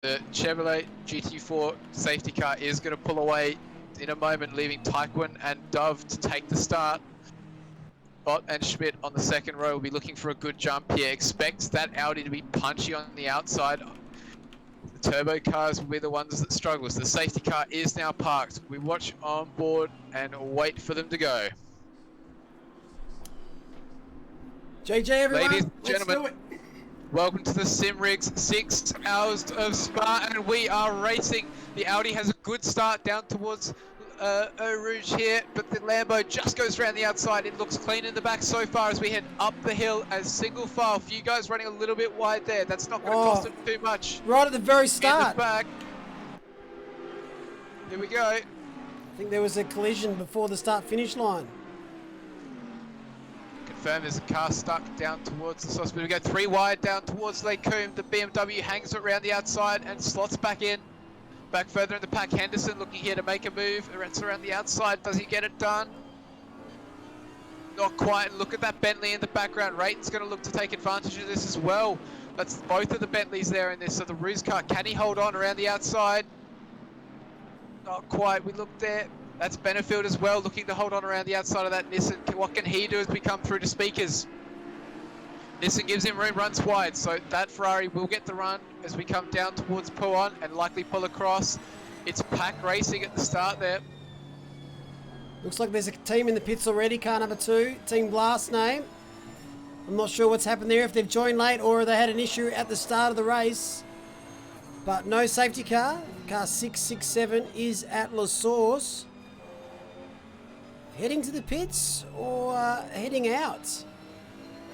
The Chevrolet GT4 safety car is going to pull away in a moment, leaving Taekwon and Dove to take the start. Ott and Schmidt on the second row will be looking for a good jump here. Expect that Audi to be punchy on the outside. The turbo cars will be the ones that struggle. So the safety car is now parked. We watch on board and wait for them to go. JJ, everyone, Ladies and let's gentlemen, do it. Welcome to the Sim Rigs 6 hours of Spa, and we are racing. The Audi has a good start down towards Eau Rouge here, but the Lambo just goes around the outside. It looks clean in the back so far as we head up the hill as single file. A few guys running a little bit wide there. That's not going to cost them too much. Right at the very In start. the back. Here we go. I think there was a collision before the start-finish line. Confirmed there's a car stuck down towards the sauce. We go 3 wide down towards Lake Coombe. The BMW hangs around the outside and slots back in. Back further in the pack, Henderson looking here to make a move. It's around the outside. Does he get it done? Not quite. Look at that Bentley in the background. Rayton's going to look to take advantage of this as well. That's both of the Bentleys there in this. So the Ruse car, can he hold on around the outside? Not quite. We look there. That's Benefield as well, looking to hold on around the outside of that Nissan. What can he do as we come through to speakers? Nissan gives him room, runs wide, so that Ferrari will get the run as we come down towards Pouan and likely pull across. It's pack racing at the start there. Looks like there's a team in the pits already, car number 2, Team Blast name. I'm not sure what's happened there, if they've joined late or they had an issue at the start of the race. But no safety car. Car 667 is at La Source. Heading to the pits or heading out?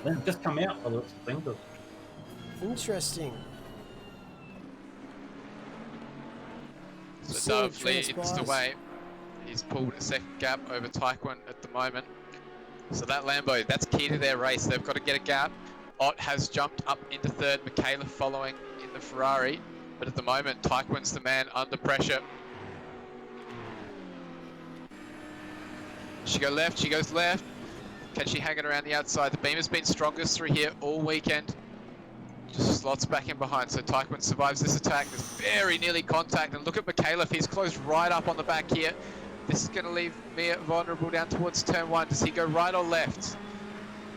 They've just come out by the looks of things. Interesting. So Dove leads the way. He's pulled a second gap over Taekwon at the moment. So that Lambo, that's key to their race. They've got to get a gap. Ott has jumped up into third. Michaela following in the Ferrari. But at the moment, Taekwon's the man under pressure. She go left, she goes left. Can she hang it around the outside? The beam has been strongest through here all weekend. Just slots back in behind, so Taekwon survives this attack. There's very nearly contact, and look at Michaela, he's closed right up on the back here. This is going to leave Mia vulnerable down towards turn 1. Does he go right or left?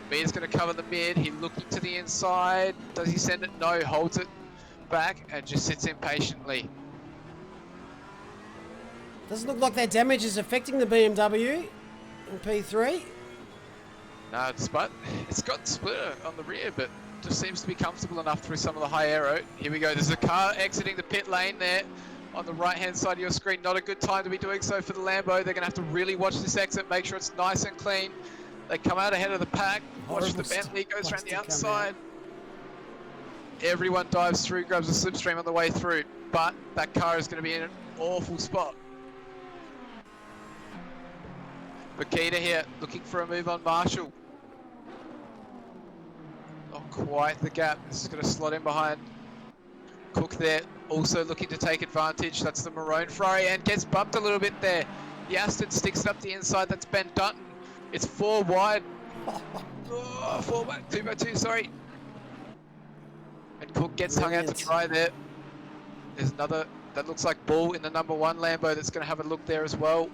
Mia's going to cover the mid, he's looking to the inside. Does he send it? No, holds it back and just sits in patiently. Doesn't look like that damage is affecting the BMW in P3. No, but it's got splitter on the rear, but just seems to be comfortable enough through some of the high aero. Here we go, there's a car exiting the pit lane there on the right hand side of your screen. Not a good time to be doing so for the Lambo. They're going to have to really watch this exit, make sure it's nice and clean. They come out ahead of the pack. Watch the Bentley, goes around the outside. Everyone dives through, grabs a slipstream on the way through, but that car is going to be in an awful spot. Bakita here, looking for a move on Marshall. Not quite the gap. This is going to slot in behind. Cook there, also looking to take advantage. That's the maroon Ferrari and gets bumped a little bit there. The Aston sticks up the inside. That's Ben Dutton. It's 4 wide. Oh, 4 back, 2 by 2, sorry. And Cook gets hung out to dry there. There's another, that looks like Bull in the number 1 Lambo that's going to have a look there as well.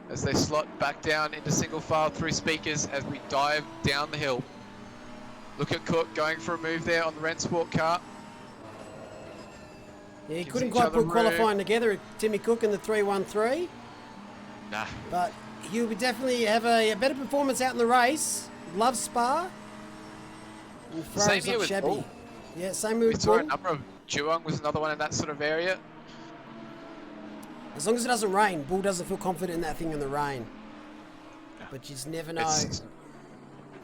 As they slot back down into single file through speakers as we dive down the hill. Look at Cook going for a move there on the Rennsport car. Yeah, he couldn't quite put qualifying together, Timmy Cook in the 313. Nah. But he'll definitely have a better performance out in the race. Loves Spa. Same here with Bull. Yeah, same with Bull. Bull. A number of Juong was another one in that sort of area. As long as it doesn't rain, Bull doesn't feel confident in that thing in the rain. But you just never know.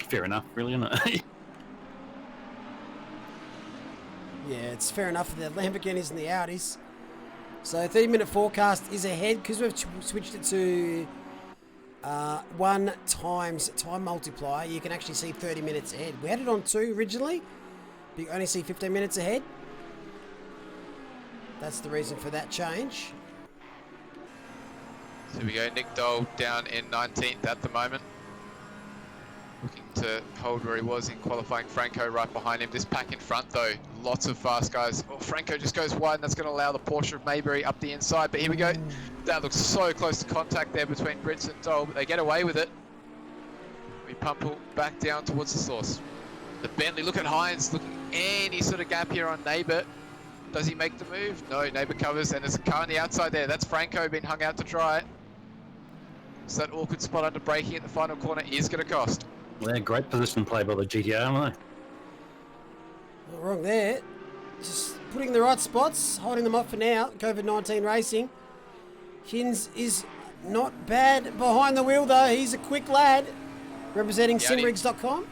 Fair enough, really, isn't it? Yeah, it's fair enough for the Lamborghinis and the Audis. So 30-minute forecast is ahead because we've switched it to 1 times time multiplier. You can actually see 30 minutes ahead. We had it on 2 originally, but you only see 15 minutes ahead. That's the reason for that change. So we go, Nick Dole down in 19th at the moment. Looking to hold where he was in qualifying. Franco right behind him. This pack in front though, lots of fast guys. Oh, Franco just goes wide, and that's going to allow the Porsche of Maybury up the inside. But here we go. That looks so close to contact there between Brits and Dole, but they get away with it. We pump back down towards the source. The Bentley, look at Hines, looking any sort of gap here on Neighbour. Does he make the move? No, Neighbour covers, and there's a car on the outside there. That's Franco being hung out to dry. So that awkward spot under braking at the final corner is going to cost. Yeah, great position play by the GTR, aren't Not wrong there. Just putting the right spots, holding them up for now. COVID-19 racing. Hins is not bad behind the wheel though. He's a quick lad. Representing simrigs.com.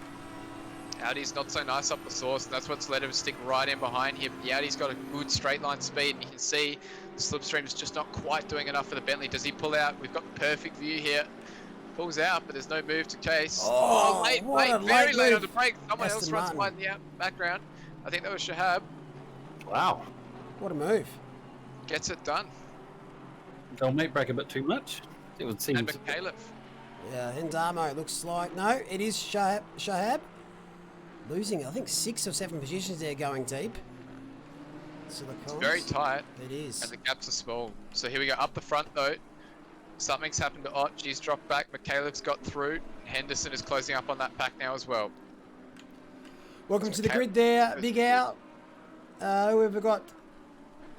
Audi's not so nice up the source, and that's what's let him stick right in behind him. The Audi's got a good straight line speed, and you can see the slipstream is just not quite doing enough for the Bentley. Does he pull out? We've got the perfect view here. Pulls out, but there's no move to chase. Oh, very late move. on the brake. Someone else Aston runs Martin. wide in the background. I think that was Shahab. they? Wow. What a move. Gets it done. They'll make brake a bit too much. It would seem. And McCaleb. Yeah, Hindamo, it looks like. No, it is Shahab. Losing, I think, 6 or 7 positions there going deep. It's very tight. It is. And the gaps are small. So here we go. Up the front, though. Something's happened to Ott. She's dropped back. McCaleb's got through. Henderson is closing up on that pack now as well. Welcome to the grid there, Big Al. We've got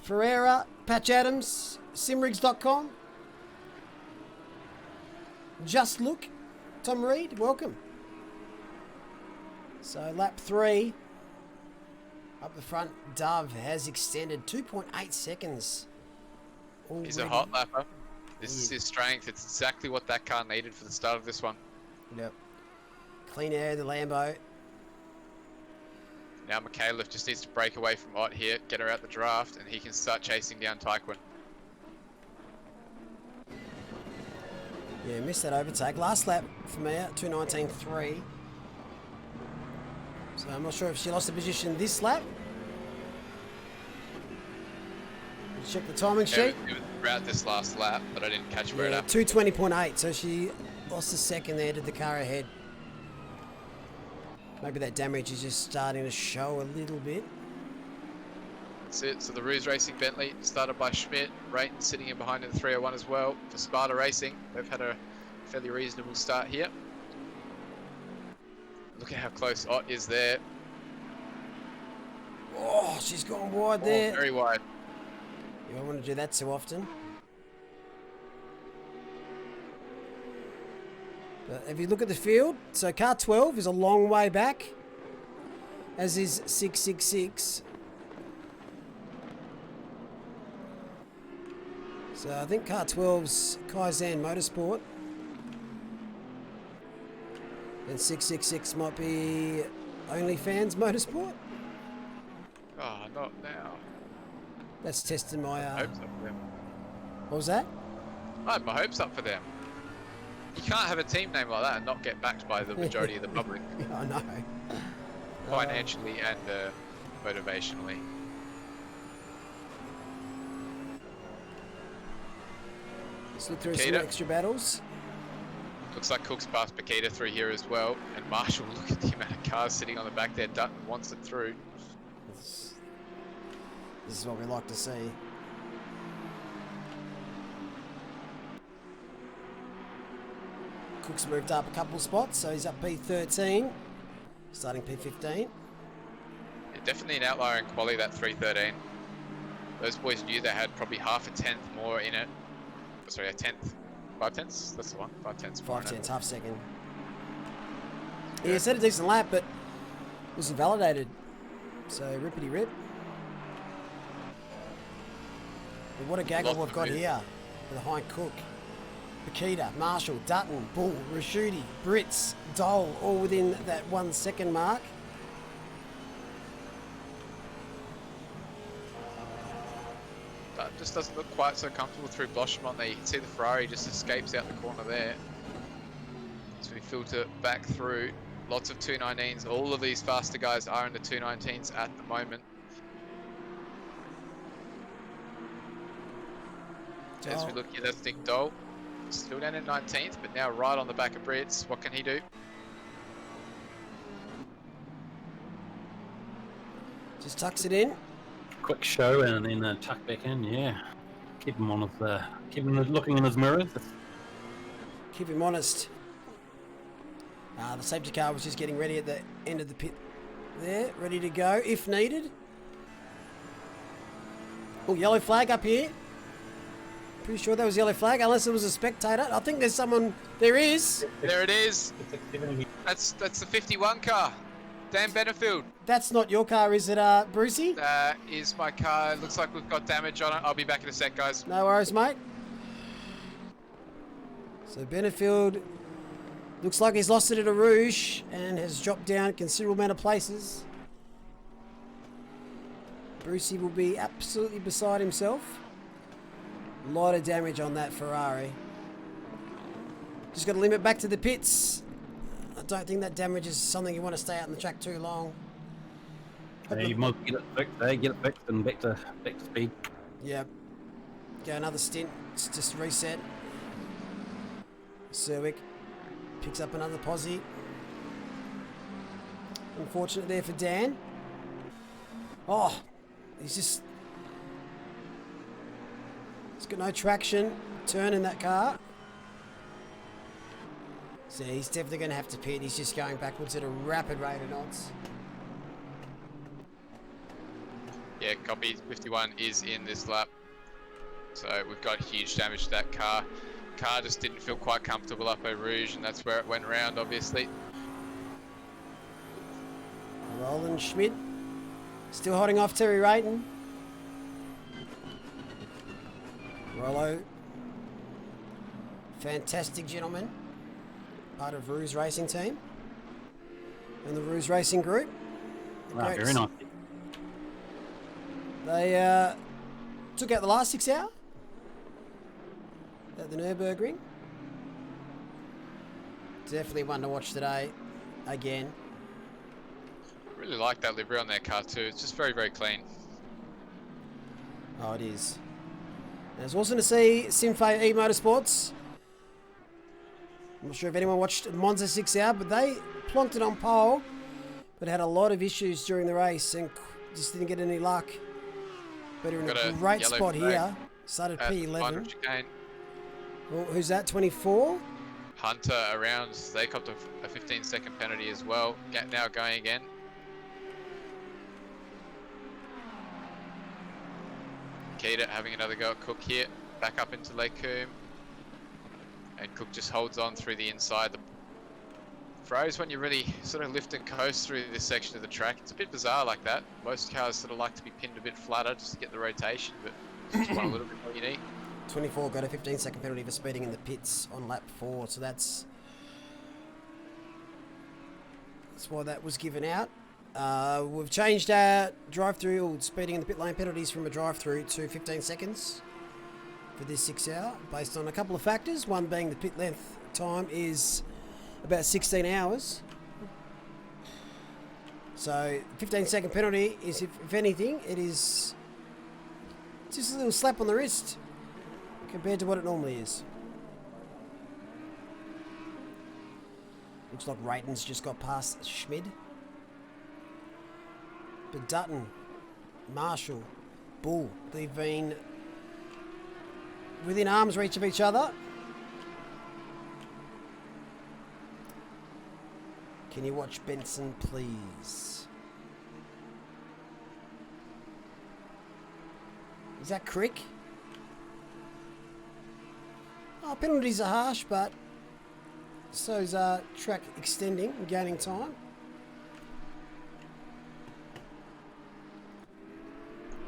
Ferreira, Patch Adams, simrigs.com. Just Look, Tom Reed, welcome. So lap 3, up the front, Dove has extended 2.8 seconds. Already. He's a hot lapper. This is his strength. It's exactly what that car needed for the start of this one. Yep. Clean air in the Lambo. Now McCaleb just needs to break away from Ott here, get her out the draft, and he can start chasing down Taekwon. Yeah, missed that overtake. Last lap for Mia, 2:19.3. So I'm not sure if she lost the position this lap. Let's check the timing sheet. It was throughout this last lap, but I didn't catch where it Yeah, happened. 2:20.8. So she lost a second there to the car ahead. Maybe that damage is just starting to show a little bit. That's it. So the Ruse Racing Bentley, started by Schmidt. Rayton sitting in behind in the 301 as well. For Sparta Racing, they've had a fairly reasonable start here. Look at how close Ott is there. Oh, she's gone wide there. Very wide. You don't want to do that too often. But if you look at the field, so car 12 is a long way back, as is 666. So I think car 12's Kaizen Motorsport. And 666 might be OnlyFans Motorsport. Oh, not now. That's testing my... Hopes up for them. What was that? I have my hopes up for them. You can't have a team name like that and not get backed by the majority of the public, Yeah, I know. financially and motivationally. Let's look through some Paqueta. extra battles. Looks like Cook's passed Paqueta through here as well. And Marshall, look at the amount of cars sitting on the back there. Dutton wants it through. This is what we like to see. Cook's moved up a couple spots, so he's up P13, starting P15. Yeah, definitely an outlier in quality, that 313. Those boys knew they had probably half a tenth more in it. Sorry, a tenth. 5 tenths? That's the one. 5 tenths. 5 tenths, half second. Yeah, he set a decent lap, but was invalidated. So rippity rip. But what a gaggle we've got here with Hein Cook, Paqueta, Marshall, Dutton, Bull, Rashuti, Brits, Dole, all within that 1 second mark. That just doesn't look quite so comfortable through Bloschmont there. You can see the Ferrari just escapes out the corner there. So we filter back through. Lots of 219s. All of these faster guys are in the 219s at the moment. As we look here, that's Nick Dole. Still down in 19th, but now right on the back of Brits. What can he do? Just tucks it in. Quick show and then tuck back in. Yeah, keep him on his, keep him looking in his mirrors. Keep him honest. The safety car was just getting ready at the end of the pit there, ready to go if needed. Oh, yellow flag up here. Pretty sure that was yellow flag, unless it was a spectator. I think there's someone. There is. There it is. That's the 51 car. Dan Benefield. That's not your car, is it, Brucey? That is my car. It looks like we've got damage on it. I'll be back in a sec, guys. No worries, mate. So Benefield looks like he's lost it at a Rouge and has dropped down a considerable amount of places. Brucey will be absolutely beside himself. A lot of damage on that Ferrari. Just got to limit back to the pits. I don't think that damage is something you want to stay out on the track too long. Yeah, you might get it fixed, get it fixed and back to speed. Yep. Go another stint. Just reset. Serwick picks up another posse. Unfortunate there for Dan. Oh, he's got no traction. Turn in that car. So he's definitely going to have to pit. He's just going backwards at a rapid rate of knots. Yeah, copy. 51 is in this lap. So we've got huge damage to that car. Car just didn't feel quite comfortable up Eau Rouge, and that's where it went round, obviously. Roland Schmidt still holding off Terry Rayton. Rollo, fantastic gentleman, part of Rouge Racing Team and the Rouge Racing Group. Very nice. They took out the last 6 hour at the Nürburgring. Definitely one to watch today again. I really like that livery on their car too. It's just very, very clean. Oh, it is. And it's awesome to see Simfei E-Motorsports. I'm not sure if anyone watched Monza 6 Hour, but they plonked it on pole, but had a lot of issues during the race and just didn't get any luck. But they're in a great spot here. Started P11. Well, who's that, 24? Hunter around, they copped a 15-second penalty as well. Now going again. Keita having another go at Cook here. Back up into Lake Coombe. And Cook just holds on through the inside. The Froze, when you really sort of lift and coast through this section of the track, it's a bit bizarre like that. Most cars sort of like to be pinned a bit flatter just to get the rotation, but just want a little bit more unique. 24 got a 15-second penalty for speeding in the pits on lap 4, so that's why that was given out. We've changed our drive-through, or speeding in the pit lane penalties from a drive-through to 15 seconds for this 6 hour, based on a couple of factors. One being the pit length time is about 16 hours. So 15-second penalty is, if anything, it is just a little slap on the wrist compared to what it normally is. Looks like Rayton's just got past Schmid. But Dutton, Marshall, Bull, they've been within arm's reach of each other. Can you watch Benson, please? Is that Crick? Oh, penalties are harsh, but so's track extending and gaining time.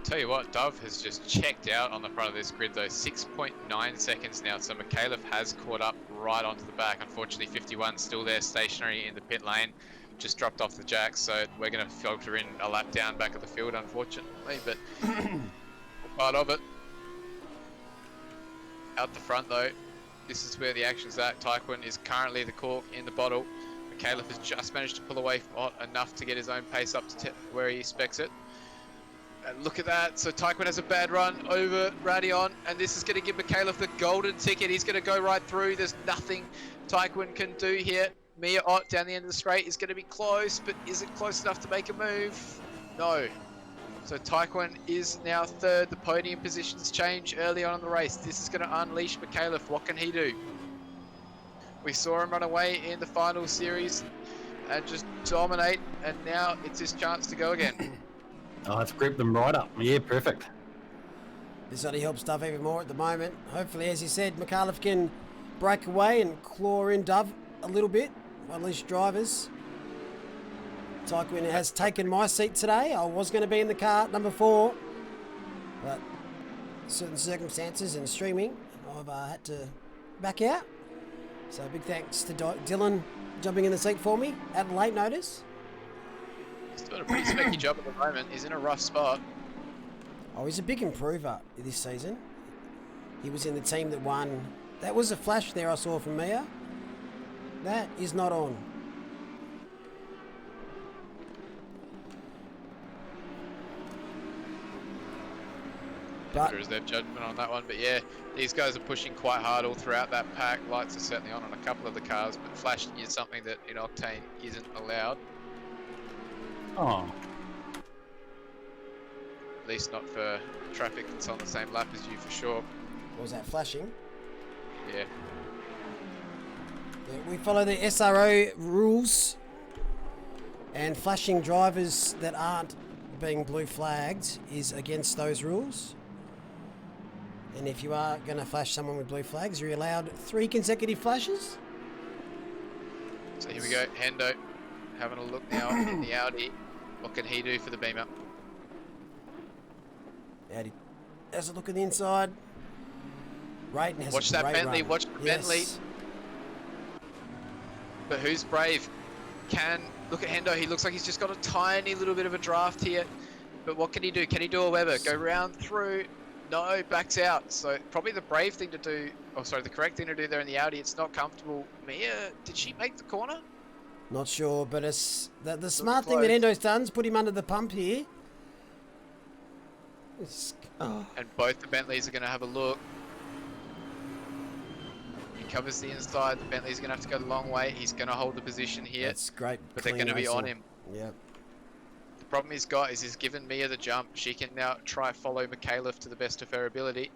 Tell you what, Dove has just checked out on the front of this grid though. 6.9 seconds now, so McAuliffe has caught up right onto the back. Unfortunately, 51 still there stationary in the pit lane, just dropped off the jack, so we're going to filter in a lap down back at the field, unfortunately, but part of it. Out the front though, this is where the action's at. Taekwon is currently the cork in the bottle. McAuliffe has just managed to pull away enough to get his own pace up to where he expects it. And look at that, so Taekwon has a bad run over Radion, and this is going to give McAuliffe the golden ticket. He's going to go right through. There's nothing Taekwon can do here. Mia Ott down the end of the straight is going to be close, but is it close enough to make a move? No. So Taekwon is now third. The podium positions change early on in the race. This is going to unleash McAuliffe. What can he do? We saw him run away in the final series and just dominate, and now it's his chance to go again. Oh, I've gripped them right up. Yeah, perfect. This only helps Dove even more at the moment. Hopefully, as you said, McAuliffe can break away and claw in Dove a little bit, unleash drivers. Taekwon has taken my seat today. I was going to be in the car number 4, but certain circumstances and streaming, I've had to back out. So big thanks to Dylan jumping in the seat for me at late notice. He's doing a pretty specky job at the moment. He's in a rough spot. Oh, he's a big improver this season. He was in the team that won. That was a flash there I saw from Mia. That is not on. But is their judgment on that one, but yeah, these guys are pushing quite hard all throughout that pack. Lights are certainly on a couple of the cars, but flashing is something that in Octane isn't allowed. Oh. At least not for traffic that's on the same lap as you, for sure. What was that, flashing? Yeah. Yeah, we follow the SRO rules, and flashing drivers that aren't being blue flagged is against those rules. And if you are going to flash someone with blue flags, you're allowed 3 consecutive flashes. So here we go, Hendo having a look now in the Audi. What can he do for the Beamer? Audi has a look at the inside. Rayton has Watch a that great Bentley, run. watch the Bentley. But who's brave? Look at Hendo, he looks like he's just got a tiny little bit of a draft here. But what can he do? Can he do a Weber? Go round through. No, backs out. So probably the brave thing to do, the correct thing to do there in the Audi. It's not comfortable. Mia, did she make the corner? Not sure, but it's the smart thing that Endo's done is put him under the pump here. And both the Bentleys are going to have a look. He covers the inside. The Bentley's going to have to go the long way. He's going to hold the position here. That's great. But they're going to be on him. Yeah. The problem he's got is he's given Mia the jump. She can now try follow McAuliffe to the best of her ability.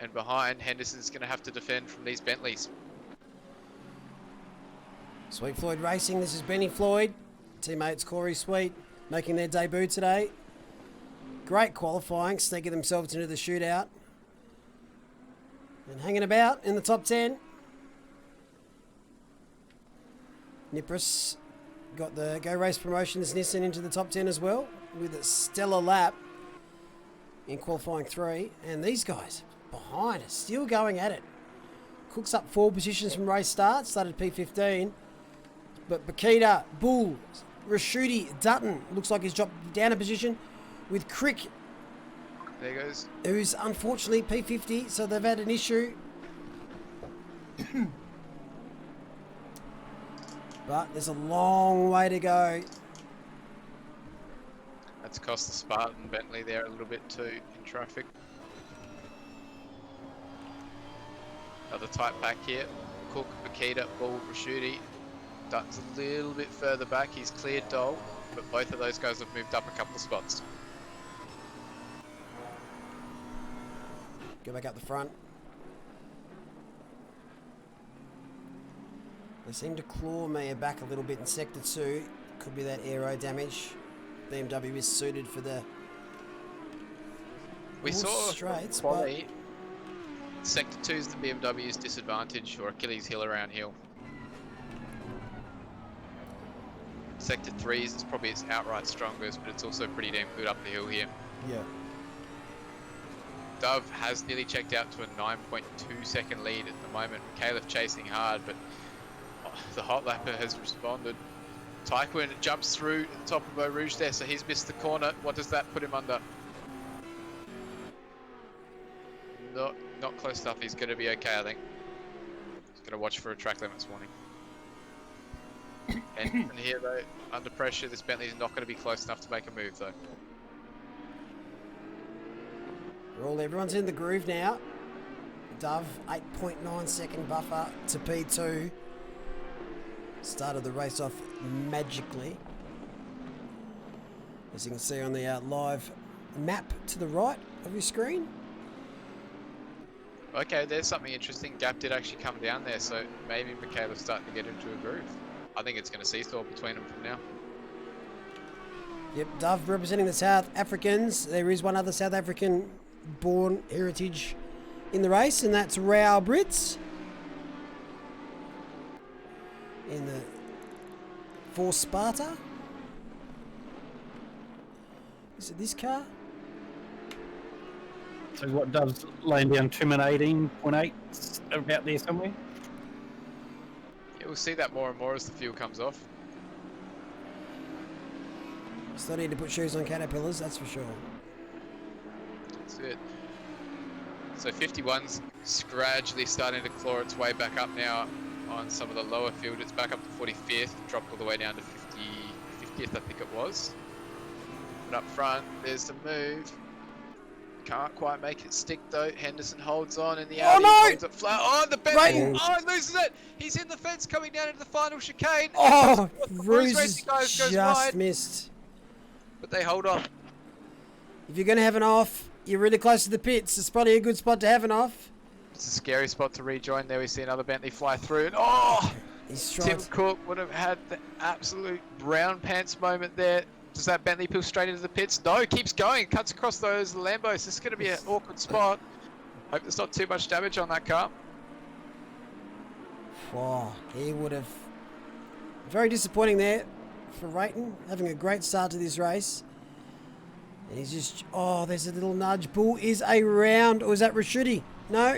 And behind, Henderson's going to have to defend from these Bentleys. Sweet Floyd Racing, this is Benny Floyd. Teammates Corey Sweet making their debut today. Great qualifying, sneaking themselves into the shootout. And hanging about in the top 10. Nipris got the Go Race Promotions Nissan into the top 10 as well, with a stellar lap in qualifying 3. And these guys behind are still going at it. Cook's up 4 positions from race start, started P15. But Bakita, Bull, Rashuti, Dutton looks like he's dropped down a position with Crick. There goes. Who's unfortunately P50, so they've had an issue. But there's a long way to go. That's cost the Spartan Bentley there a little bit too in traffic. Another tight pack here. Cook, Bakita, Bull, Rashuti. Dutton's a little bit further back. He's cleared Dole, but both of those guys have moved up a couple of spots. Go back up the front. They seem to claw Mia back a little bit in Sector 2. Could be that aero damage. BMW is suited for the straights, quality. Sector 2 is the BMW's disadvantage, or Achilles heel around hill. Sector 3 is probably its outright strongest, but it's also pretty damn good up the hill here. Yeah. Dove has nearly checked out to a 9.2 second lead at the moment. McAuliffe chasing hard, but the hot lapper has responded. Taekwon jumps through the top of Eau Rouge there, so he's missed the corner. What does that put him under? Not close enough. He's going to be okay, I think. He's going to watch for a track limits warning. And here, though, under pressure, this Bentley is not going to be close enough to make a move, though. Everyone's in the groove now. Dove, 8.9 second buffer to P2. Started the race off magically. as you can see on the live map to the right of your screen. Okay, there's something interesting. Gap did actually come down there, so maybe Michaela's starting to get into a groove. I think it's going to seesaw between them from now. Yep, Dove representing the South Africans. There is one other South African born heritage in the race, and that's Rao Brits. In the for Sparta. Is it this car? So what Dove's laying down 2 minute 18.8 about there somewhere? Yeah, we'll see that more and more as the fuel comes off. Still need to put shoes on caterpillars, that's for sure. That's it. So 51's gradually starting to claw its way back up now on some of the lower field. It's back up to 45th, dropped all the way down to 50th, I think it was. But up front, there's the move. Can't quite make it stick though. Henderson holds on in the Audi. no! Holds it flat. Oh, the Bentley! Right. Oh, loses it! He's in the fence coming down into the final chicane. Oh, Bruce Ruse Racing guys goes just wide, missed. but they hold off. If you're going to have an off, you're really close to the pits. It's probably a good spot to have an off. It's a scary spot to rejoin. There we see another Bentley fly through. And oh! He's Tim tried. Cook would have had the absolute brown pants moment there. Does that Bentley pull straight into the pits? No, keeps going. Cuts across those Lambos. This is going to be an awkward spot. Hope there's not too much damage on that car. Wow, he would have... Very disappointing there for Rayton. Having a great start to this race. And he's just... Oh, there's a little nudge. Bull is around. Or is that Rashuti? No.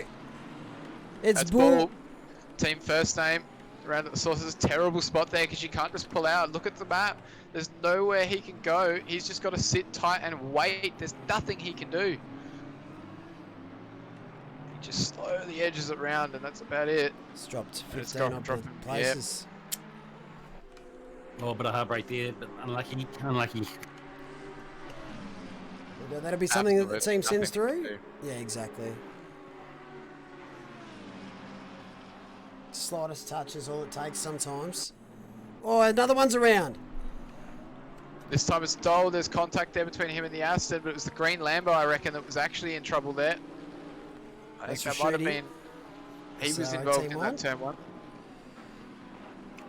It's That's Bull. Bull. Team first name. Around at the source is a terrible spot there because you can't just pull out. Look at the map. There's nowhere he can go. He's just got to sit tight and wait. There's nothing he can do. He just slowly edges it around and that's about it. It's dropped And it's 15 dropping. places. Oh, a bit of heartbreak there, but unlucky. That'll be something that the Absolutely team sends nothing he through. can Yeah, exactly. Slightest touch is all it takes sometimes. Oh, another one's around. This time it's Dole. There's contact there between him and the Aston, but it was the green Lambo, I reckon, that was actually in trouble there. I think That's that might have Rashuti. been... He was So, involved team in one. that turn one.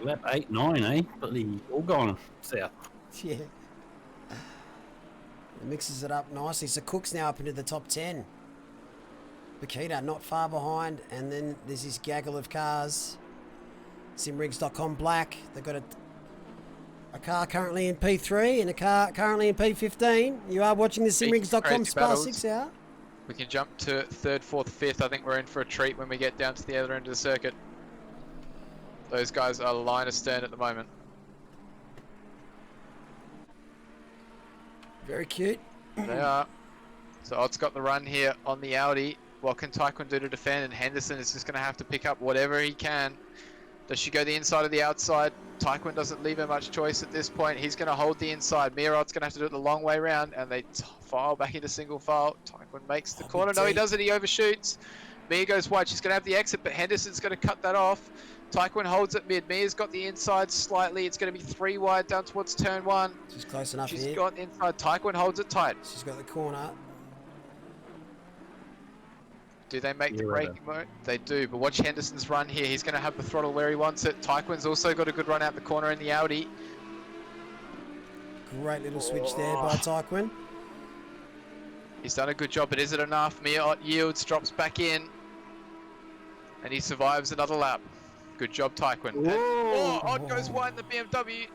Lap 8, 9, eh? But the all gone south. Yeah. It mixes it up nicely. So Cook's now up into the top 10. Bakita not far behind, and then there's this gaggle of cars. Simrigs.com Black. They've got a car currently in P3 and a car currently in P15. You are watching the Simrigs.com Crazy Spa battles. 6 hour. We can jump to 3rd, 4th, 5th. I think we're in for a treat when we get down to the other end of the circuit. Those guys are line astern at the moment. Very cute. They are. So Odd's got the run here on the Audi. What can Taekwon do to defend? And Henderson is just going to have to pick up whatever he can. Does she go the inside or the outside? Taekwon doesn't leave her much choice at this point. He's going to hold the inside. Mirod's going to have to do it the long way round, and they file back into single file. Taekwon makes the corner. No, he doesn't. He overshoots. Mia goes wide. She's going to have the exit, but Henderson's going to cut that off. Taekwon holds it mid. Mia's got the inside slightly. It's going to be 3 wide down towards turn 1. She's close enough She's here. got inside. Taekwon holds it tight. She's got the corner. Do they make the Yeah, braking mode? They do, but watch Henderson's run here. He's going to have the throttle where he wants it. Taekwon's also got a good run out the corner in the Audi. Great little switch there by Taekwon. He's done a good job, but is it enough? Mia yields, drops back in, and he survives another lap. Good job, Taekwon. And, Odd goes wide in the BMW.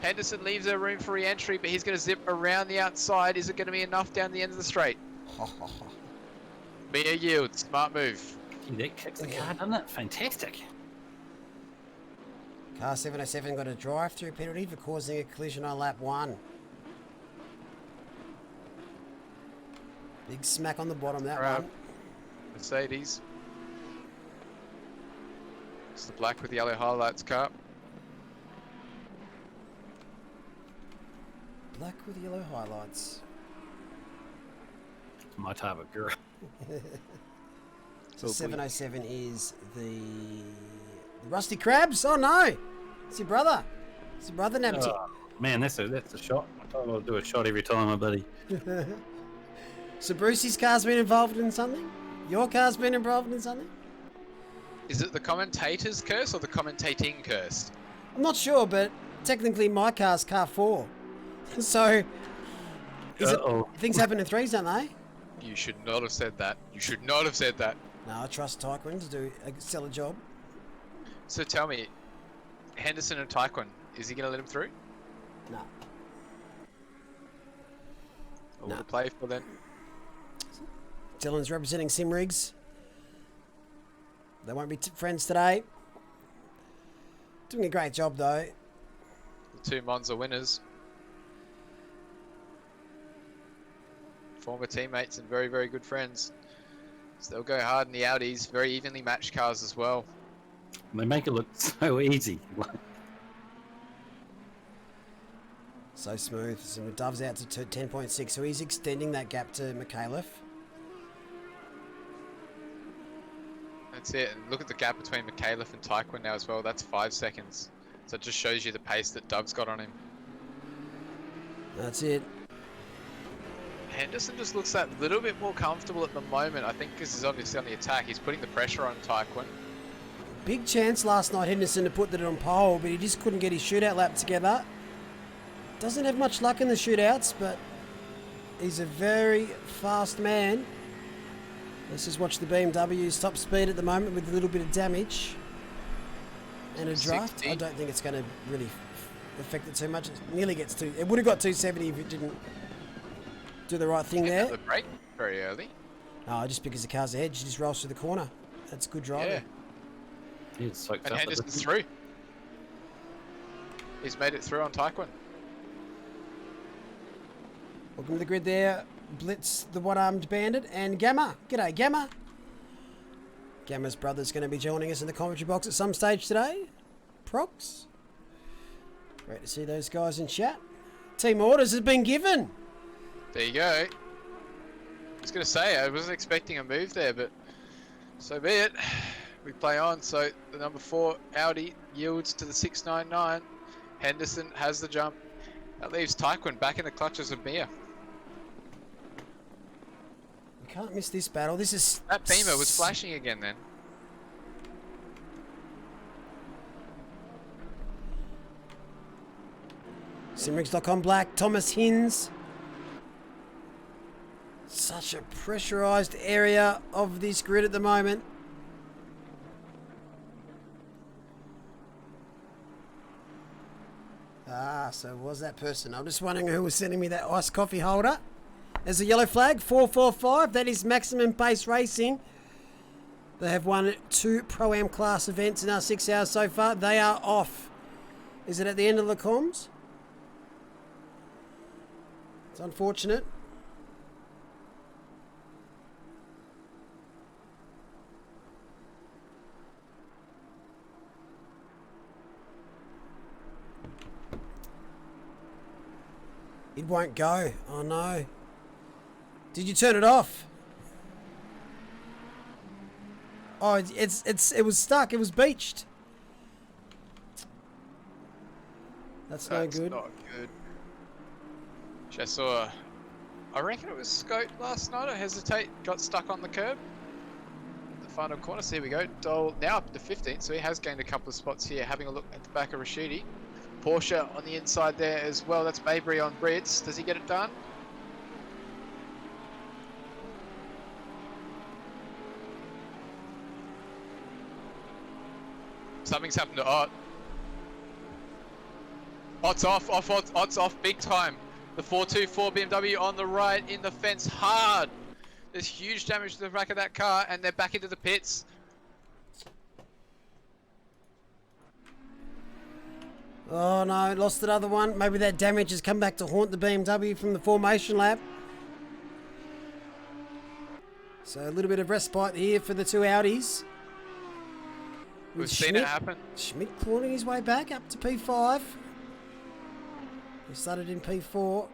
Henderson leaves her room for re-entry, but he's going to zip around the outside. Is it going to be enough down the end of the straight? Mia yields, smart move. Gee, that kicks the car, doesn't it? Fantastic. Car 707 got a drive-through penalty for causing a collision on lap 1. Big smack on the bottom, that Right. one. Mercedes. It's the black with yellow highlights car. Black with yellow highlights. It's my type of girl. So 707 is the Rusty Crabs. Oh no, it's your brother. It's your brother, Nabty. Oh, man, that's a shot. I'll do a shot every time, I buddy. So Brucey's car's been involved in something? Your car's been involved in something? Is it the commentator's curse or the commentating cursed? I'm not sure, but technically my car's car 4. So, things happen in threes, don't they? You should not have said that. You should not have said that. No, I trust Taekwon to do a stellar job. So tell me, Henderson and Taekwon, is he going to let him through? No. All to play for then. Dylan's representing Sim Rigs. They won't be friends today. Doing a great job though. The two Monza winners. Former teammates and very, very good friends. So they'll go hard in the Audis. Very evenly matched cars as well. They make it look so easy. So smooth. So Dove's out to 10.6, so he's extending that gap to McAuliffe. That's it. And look at the gap between McAuliffe and Taekwon now as well. That's 5 seconds. So it just shows you the pace that Dove's got on him. That's it. Henderson just looks that little bit more comfortable at the moment. I think because he's obviously on the attack. He's putting the pressure on Taekwon. Big chance last night, Henderson, to put that on pole, but he just couldn't get his shootout lap together. Doesn't have much luck in the shootouts, but he's a very fast man. Let's just watch the BMW's top speed at the moment with a little bit of damage. And a draft. 60. I don't think it's going to really affect it too much. It nearly gets to... It would have got 270 if it didn't do the right thing there. The brake very early. No, just because the car's ahead, she just rolls through the corner. That's good driving. Yeah. And Henderson's through. He's made it through on Taekwon. Welcome to the grid there. Blitz, the one-armed bandit, and Gamma. G'day, Gamma. Gamma's brother's going to be joining us in the commentary box at some stage today. Prox. Great to see those guys in chat. Team orders has been given. There you go. I was going to say, I wasn't expecting a move there, but so be it. We play on. So the number 4 Audi yields to the 699. Henderson has the jump. That leaves Taekwon back in the clutches of Mia. You can't miss this battle. This is... That Beamer was flashing again then. Simrigs.com Black, Thomas Hins. Such a pressurised area of this grid at the moment. Ah, so was that person. I'm just wondering who was sending me that iced coffee holder. There's a yellow flag, 445. That is Maximum Pace Racing. They have won 2 Pro-Am class events in our 6 hours so far. They are off. Is it at the end of the comms? It's unfortunate. It won't go. Oh no. Did you turn it off? Oh, it was stuck. It was beached. That's no good. Not good. Just saw. I reckon it was Scout last night. I hesitate. Got stuck on the curb. The final corner. So here we go. Dole now up to 15th. So he has gained a couple of spots here. Having a look at the back of Rashidi. Porsche on the inside there as well. That's Maybury on Brits. Does he get it done? Something's happened to Ott. Ott's off, Ott's off big time. The 424 BMW on the right in the fence hard. There's huge damage to the back of that car and they're back into the pits. Oh no, lost another one. Maybe that damage has come back to haunt the BMW from the formation lap. So a little bit of respite here for the 2 Audis. We've seen it happen. Schmidt clawing his way back up to P5. He started in P4.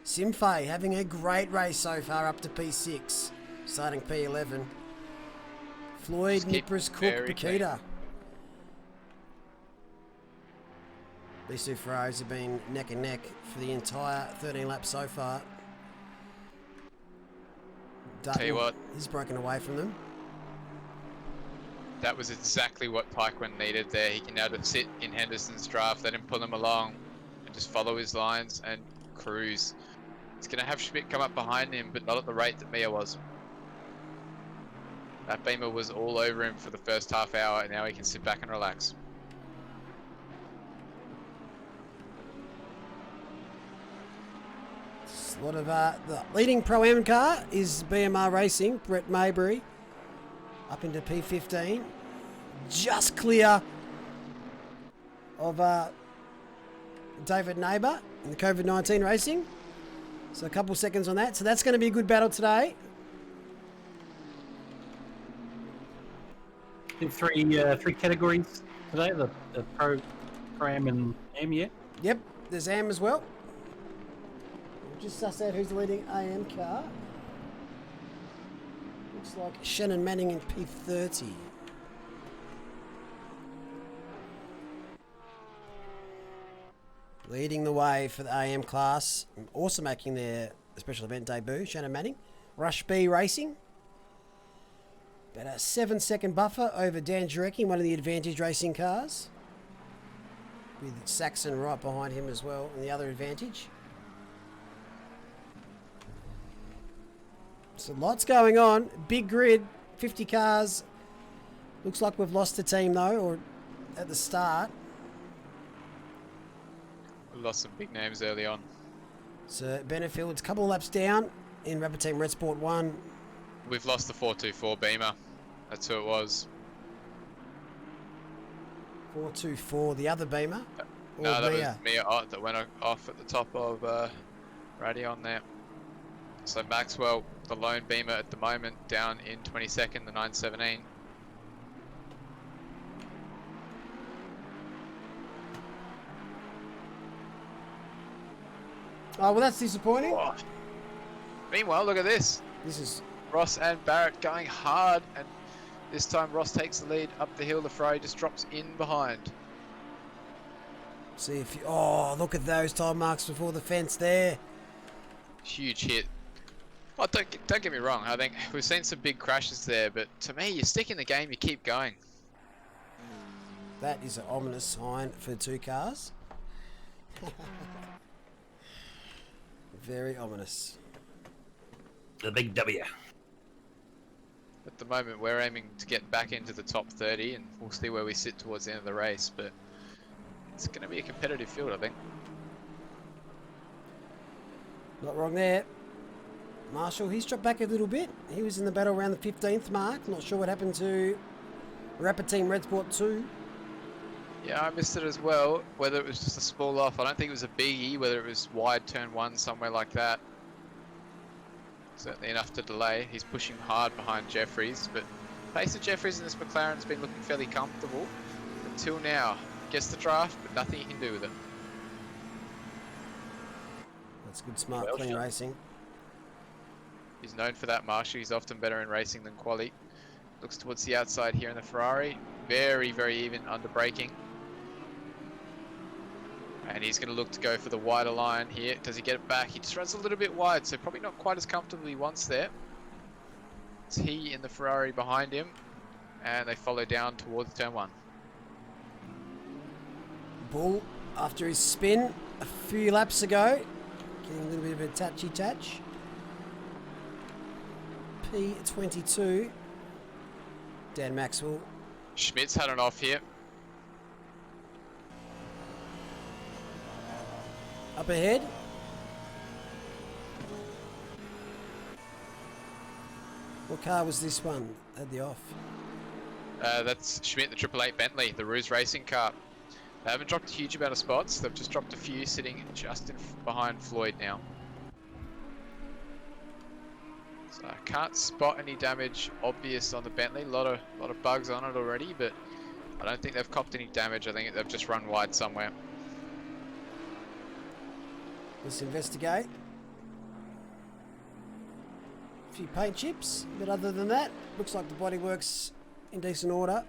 Simfei having a great race so far up to P6. Starting P11. Floyd, Nipris, Cook, Bakita. These two Ferraris have been neck and neck for the entire 13 laps so far. Dutton, Tell you what, he's broken away from them. that was exactly what Pikeman needed there. He can now just sit in Henderson's draft, let him pull him along, and just follow his lines and cruise. He's going to have Schmidt come up behind him, but not at the rate that Mia was. That Beamer was all over him for the first half hour, and now he can sit back and relax. A lot of the leading Pro-Am car is BMR Racing, Brett Maybury, up into P15, just clear of David Neighbour in the COVID-19 racing. So a couple seconds on that. So that's going to be a good battle today. I think three categories today: the Pro-Am and AM. Yeah. Yep, there's AM as well. We'll just suss out who's the leading AM car. Looks like Shannon Manning in P30. Leading the way for the AM class, also making their special event debut, Shannon Manning. Rush B Racing. About a 7-second buffer over Dan Jarecki, one of the Advantage Racing cars. With Saxon right behind him as well in the other Advantage. So lots going on. Big grid, 50 cars. Looks like we've lost a team though, or at the start. We lost some big names early on. So Benefield's a couple of laps down in Rapid Team Red Sport 1. We've lost the 424 Beamer. That's who it was. 424, the other Beamer? No, that was Mia Ott that went off at the top of Radion there. So Maxwell, the lone Beamer at the moment, down in 22nd, the 917. Oh, well, that's disappointing. Oh. Meanwhile, look at this. This is... Ross and Barrett going hard, and this time Ross takes the lead up the hill. The Ferrari just drops in behind. See if you... Oh, look at those time marks before the fence there. Huge hit. Oh, don't get me wrong. I think we've seen some big crashes there, but to me, you stick in the game, you keep going. That is an ominous sign for two cars. Very ominous. The big W. At the moment, we're aiming to get back into the top 30, and we'll see where we sit towards the end of the race, but it's going to be a competitive field, I think. Not wrong there. Marshall, he's dropped back a little bit. He was in the battle around the 15th mark. Not sure what happened to Rapid Team Red Sport 2. Yeah, I missed it as well, whether it was just a small off. I don't think it was a biggie, whether it was wide turn 1, somewhere like that. Certainly enough to delay. He's pushing hard behind Jeffries, but pace of Jeffries in this McLaren's been looking fairly comfortable until now. Gets the draft, but nothing he can do with it. That's good, smart, clean racing. He's known for that, Marshall. He's often better in racing than quali. Looks towards the outside here in the Ferrari. Very, very even under braking. And he's going to look to go for the wider line here. Does he get it back? He just runs a little bit wide, so probably not quite as comfortable he wants there. It's he in the Ferrari behind him, and they follow down towards turn 1. Bull, after his spin a few laps ago, getting a little bit of a touchy-touch. P22. Dan Maxwell. Schmidt's had an off here. Up ahead. What car was this one? Had the off. That's Schmidt, the 888 Bentley, the Ruse racing car. They haven't dropped a huge amount of spots. They've just dropped a few, sitting just behind Floyd now. So I can't spot any damage obvious on the Bentley. A lot of bugs on it already, but I don't think they've copped any damage. I think they've just run wide somewhere. Let's investigate. A few paint chips, but other than that, looks like the bodywork's in decent order.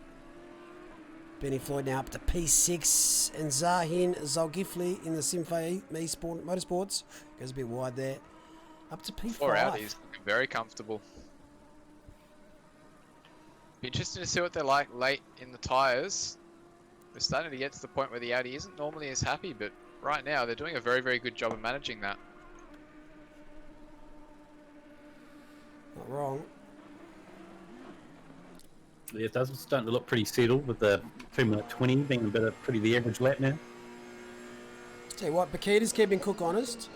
Benny Floyd now up to P6, and Zahin Zalgifli in the Simfa Motorsports goes a bit wide there. Up to P5. 4 Audis, looking very comfortable. Be interesting to see what they're like late in the tyres. We're starting to get to the point where the Audi isn't normally as happy, but right now they're doing a very, very good job of managing that. Not wrong. Yeah, it does. It's starting to look pretty settled with the 2:20 being about pretty the average lap now. Tell you what, Bakita's keeping Cook honest.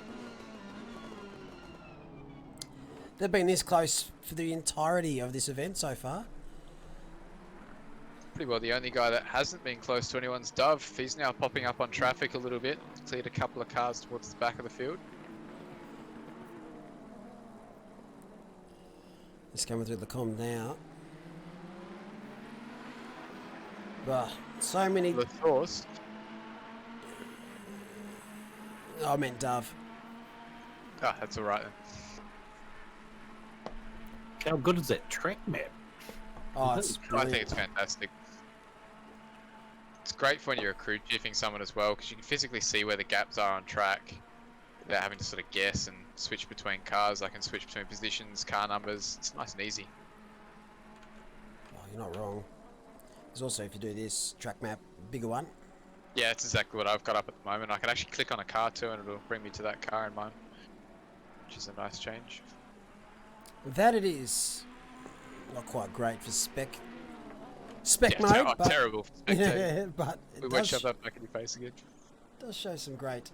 They've been this close for the entirety of this event so far. Pretty well the only guy that hasn't been close to anyone's Dove. He's now popping up on traffic a little bit. Cleared a couple of cars towards the back of the field. Just coming through the comm now. But so many. The Thorst. Oh, I meant Dove. Ah, that's alright then. How good is that track map? Oh, it's I brilliant. think it's fantastic. It's great for when you're crew chiefing someone as well, because you can physically see where the gaps are on track without having to sort of guess and switch between cars. I can switch between positions, car numbers. It's nice and easy. Oh, you're not wrong. There's also, if you do this track map, bigger one. Yeah, it's exactly what I've got up at the moment. I can actually click on a car too and it'll bring me to that car in mine, which is a nice change. That it is. Not quite great for spec Yeah, mode, but terrible. for spectating. yeah, but We it won't does, shove that back in your face again. does show some great.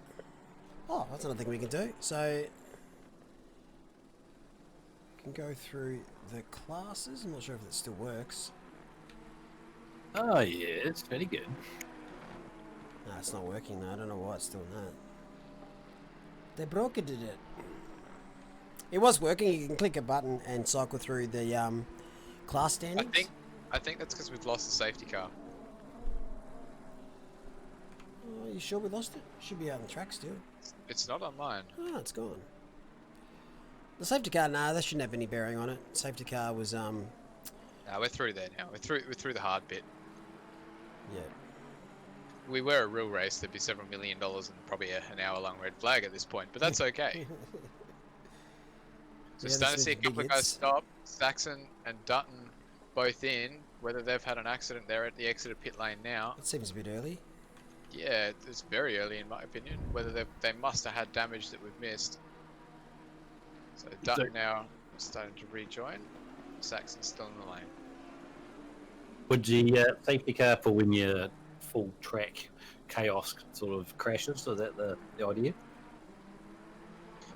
Oh, that's another thing we can do. So can go through the classes. I'm not sure if it still works. Oh yeah, it's very good. No, it's not working though. I don't know why it's doing that. They broke it, did it? It was working. You can click a button and cycle through the class standings. I think that's because we've lost the safety car. Oh, you sure we lost it? Should be out on the track still. It's not on mine. Oh, it's gone. The safety car, nah, that shouldn't have any bearing on it. Safety car was No, we're through there now. We're through the hard bit. yeah. We were a real race. There'd be several $1 million and probably an hour-long red flag at this point, but that's okay. So Yeah, starting to this see a is couple of big guys hits. stop. Saxon and Dutton both in. Whether they've had an accident, they're at the exit of pit lane now. It seems a bit early. Yeah, it's very early in my opinion. Whether they must have had damage that we've missed. So Dutton now starting to rejoin. Saxon's still in the lane. Would you safety car for when you're full track chaos sort of crashes? Is that the idea?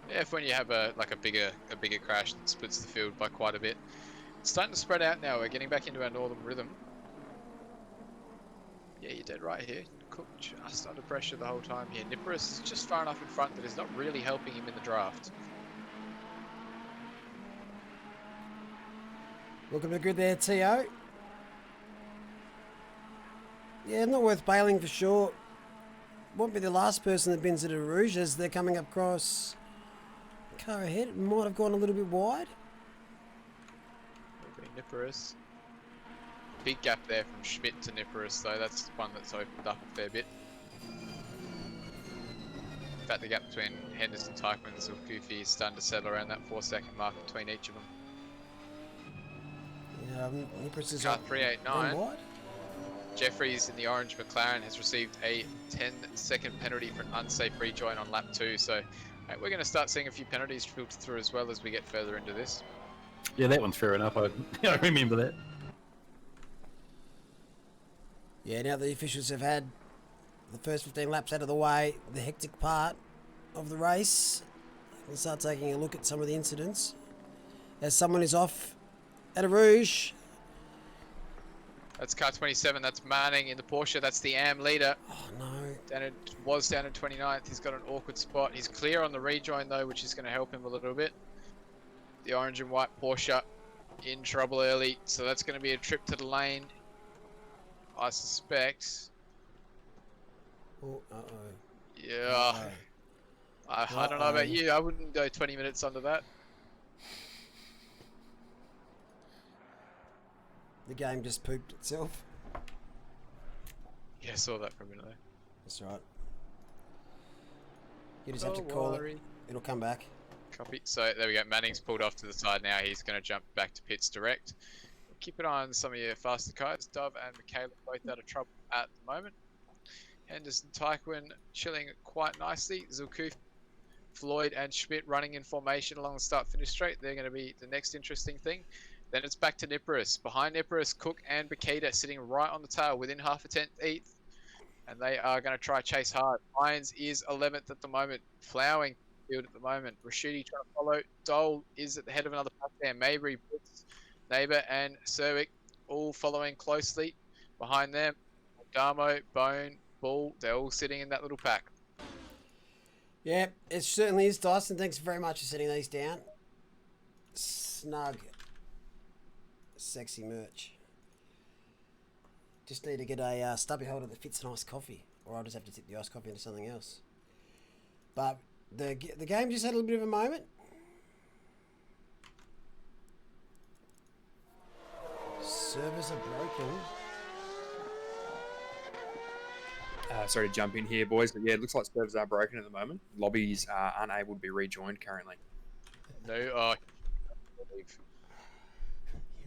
Yeah, if when you have a bigger crash that splits the field by quite a bit. It's starting to spread out now. We're getting back into our northern rhythm. Yeah, you're dead right here. Cook just under pressure the whole time here. Niparis is just far enough in front that it's not really helping him in the draft. Looking a bit good there, T.O. Yeah, not worth bailing for sure. Won't be the last person that bins at a Rouge as they're coming up across. Car ahead, it might have gone a little bit wide. Will be Niparis. Big gap there from Schmidt to Niparis though. That's one that's opened up a fair bit. In fact, the gap between Henderson, Teichmann and Zulkufi is starting to settle around that 4-second mark between each of them. Yeah, Niparis is Car up 389. one wide. Jeffries in the orange McLaren has received a 10-second penalty for an unsafe rejoin on lap 2. So we're going to start seeing a few penalties filter through as well as we get further into this. Yeah, that one's fair enough. I remember that. Yeah, now the officials have had the first 15 laps out of the way, the hectic part of the race, we'll start taking a look at some of the incidents. As someone is off at a Rouge. That's car 27, that's Manning in the Porsche, that's the AM leader. Oh no. Down in 29th, he's got an awkward spot. He's clear on the rejoin though, which is going to help him a little bit. The orange and white Porsche in trouble early, so that's going to be a trip to the lane, I suspect. Oh, uh-oh. Yeah, I don't know about you, I wouldn't go 20 minutes under that. The game just pooped itself. Yeah, I saw that for a minute there. That's right. You just have to call it. It'll come back. Copy. So there we go. Manning's pulled off to the side now. He's going to jump back to pits direct. Keep an eye on some of your faster cars. Dove and Michaela both out of trouble at the moment. Henderson, Taikwin chilling quite nicely. Zulkuf, Floyd and Schmidt running in formation along the start-finish straight. They're going to be the next interesting thing. Then it's back to Niparis. Behind Niparis, Cook and Bakita sitting right on the tail within half a tenth each. And they are going to try chase hard. Irons is 11th at the moment. Flowering field at the moment. Rashidi trying to follow. Dole is at the head of another pack there. Mabry, Brooks, Neighbour and Cervic all following closely. Behind them, Damo, Bone, Bull, they're all sitting in that little pack. Yeah, it certainly is, Dyson. Thanks very much for setting these down. Snug. Sexy merch. Just need to get a stubby holder that fits an iced coffee. Or I'll just have to tip the iced coffee into something else. But the game just had a little bit of a moment. Servers are broken. Sorry to jump in here, boys, but yeah, it looks like servers are broken at the moment. Lobbies are unable to be rejoined currently. No, You're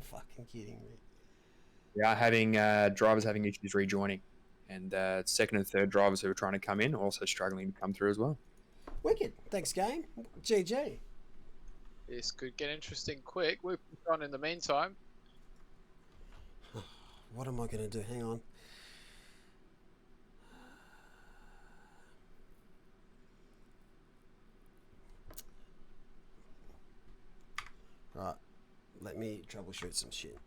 fucking kidding me. We are having drivers having issues rejoining, and second and third drivers who are trying to come in are also struggling to come through as well. Wicked. Thanks, game. GG. this could get interesting quick. We'll put on in the meantime. What am I going to do? Hang on. Right. Let me troubleshoot some shit.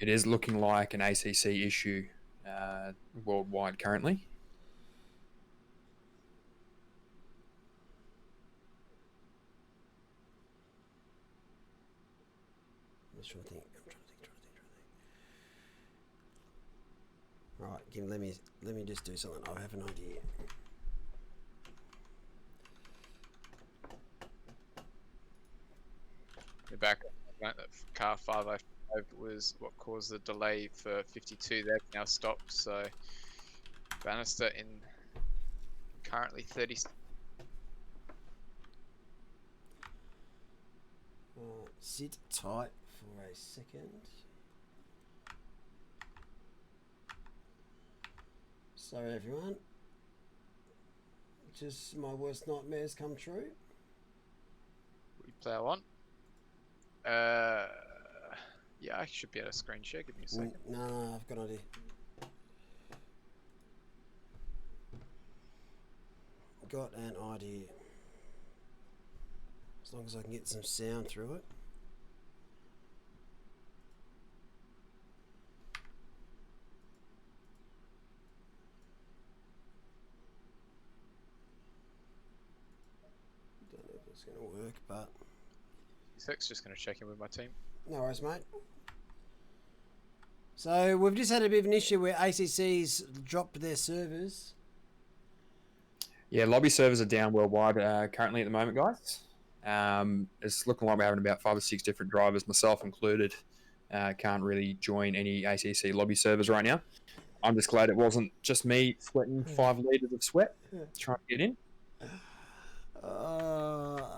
It is looking like an ACC issue worldwide currently. I'm trying to think. Right, Kim, let me just do something. I have an idea. The back that car 505 was what caused the delay for 52. They've now stopped. So Bannister in currently 30. Sit tight for a second. Sorry, everyone. Just my worst nightmares come true. We plow on. Yeah, I should be able to screen share. Give me a second. No, I've got an idea. Got an idea. As long as I can get some sound through it. Don't know if it's going to work, but... Six, just going to check in with my team. No worries, mate. So we've just had a bit of an issue where ACC's dropped their servers. Yeah, lobby servers are down worldwide currently at the moment, guys. It's looking like we're having about 5 or 6 different drivers, myself included, can't really join any ACC lobby servers right now. I'm just glad it wasn't just me sweating 5 litres of sweat trying to get in. Right,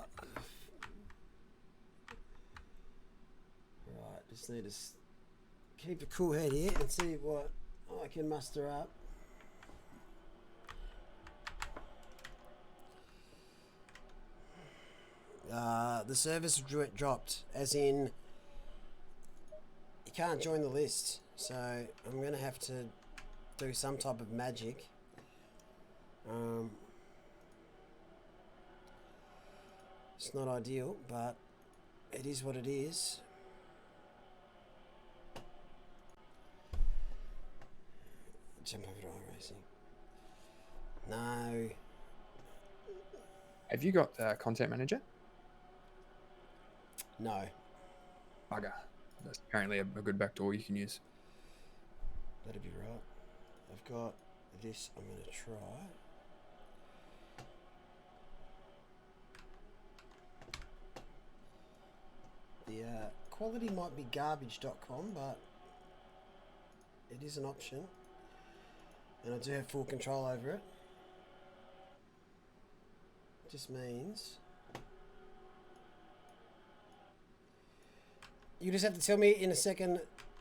just need to keep a cool head here and see what I can muster up. The service dropped, as in you can't join the list, so I'm going to have to do some type of magic. It's not ideal, but it is what it is. Jump over to iRacing. No. Have you got Content Manager? No. Bugger. That's apparently a good backdoor you can use. That'd be right. I've got this. I'm going to try. The quality might be garbage.com, but It is an option. And I do have full control over it. Just means you just have to tell me in a second,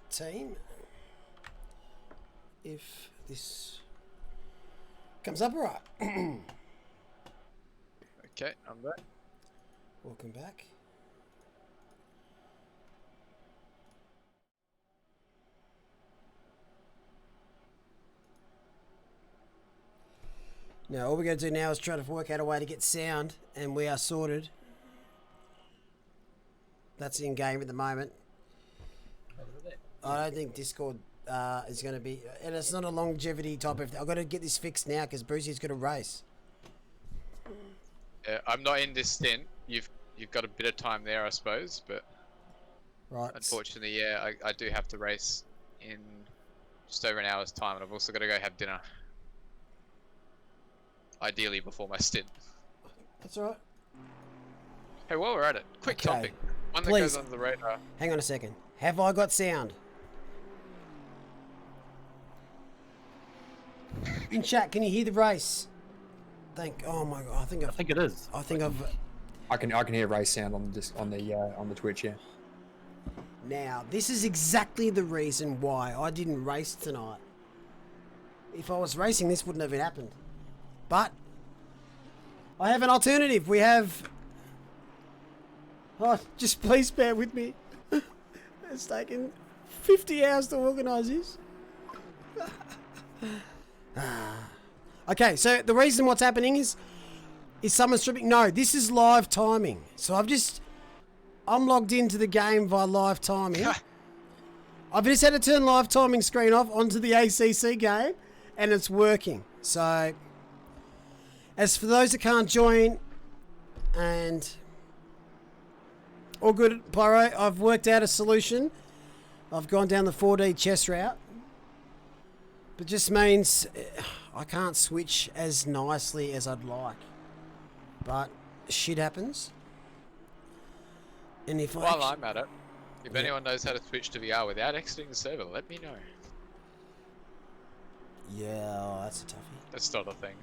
team, if this comes up all right. Okay, I'm back. Welcome back. Now, all we're going to do now is try to work out a way to get sound, and we are sorted. That's in game at the moment. I don't think Discord is going to be, and it's not a longevity type of thing. I've got to get this fixed now because Brucey's got to race. I'm not in this stint. You've got a bit of time there, I suppose, but Right. unfortunately, yeah, I do have to race in just over an hour's time, and I've also got to go have dinner. Ideally before my stint. That's all right. Hey, while we're at it, quick Okay. topic. One that Please. goes under the radar. Hang on a second. Have I got sound? In chat, can you hear the race? Oh my god! I think it is. I think I've. I can hear race sound on the Twitch. Yeah. Now, this is exactly the reason why I didn't race tonight. If I was racing, this wouldn't have happened. But I have an alternative. We have. Oh, just please bear with me. It's taken 50 hours to organise this. Okay, so the reason what's happening is someone stripping. No, this is live timing. So I'm logged into the game via live timing. I've just had to turn live timing screen off onto the ACC game, and it's working. So, as for those that can't join, and all good, Pyro, I've worked out a solution. I've gone down the 4D chess route. But just means I can't switch as nicely as I'd like. But shit happens. And if While I'm at it, if anyone knows how to switch to VR without exiting the server, let me know. Yeah, oh, that's a toughie. That's not a thing.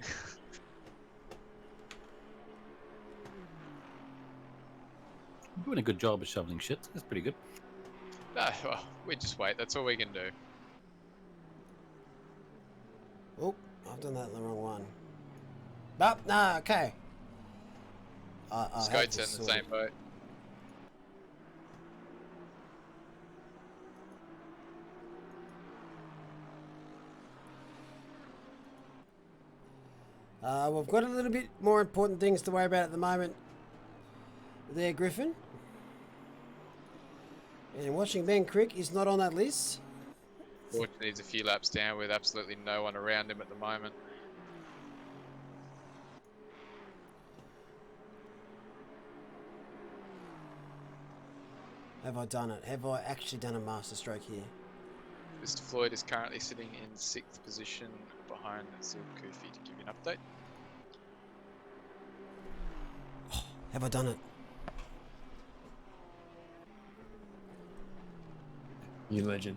You're doing a good job of shoveling shit. That's pretty good. Nah, well, we just wait. That's all we can do. Oh, I've done that in the wrong one. But, nah, okay. Scott's in the same boat. We've got a little bit more important things to worry about at the moment. There, Griffin. And watching Ben Crick is not on that list. Fortunately, he's a few laps down with absolutely no one around him at the moment. Have I done it? Have I actually done a master stroke here? Mr. Floyd is currently sitting in 6th position behind Zil Kofi to give you an update. Oh, have I done it? You legend.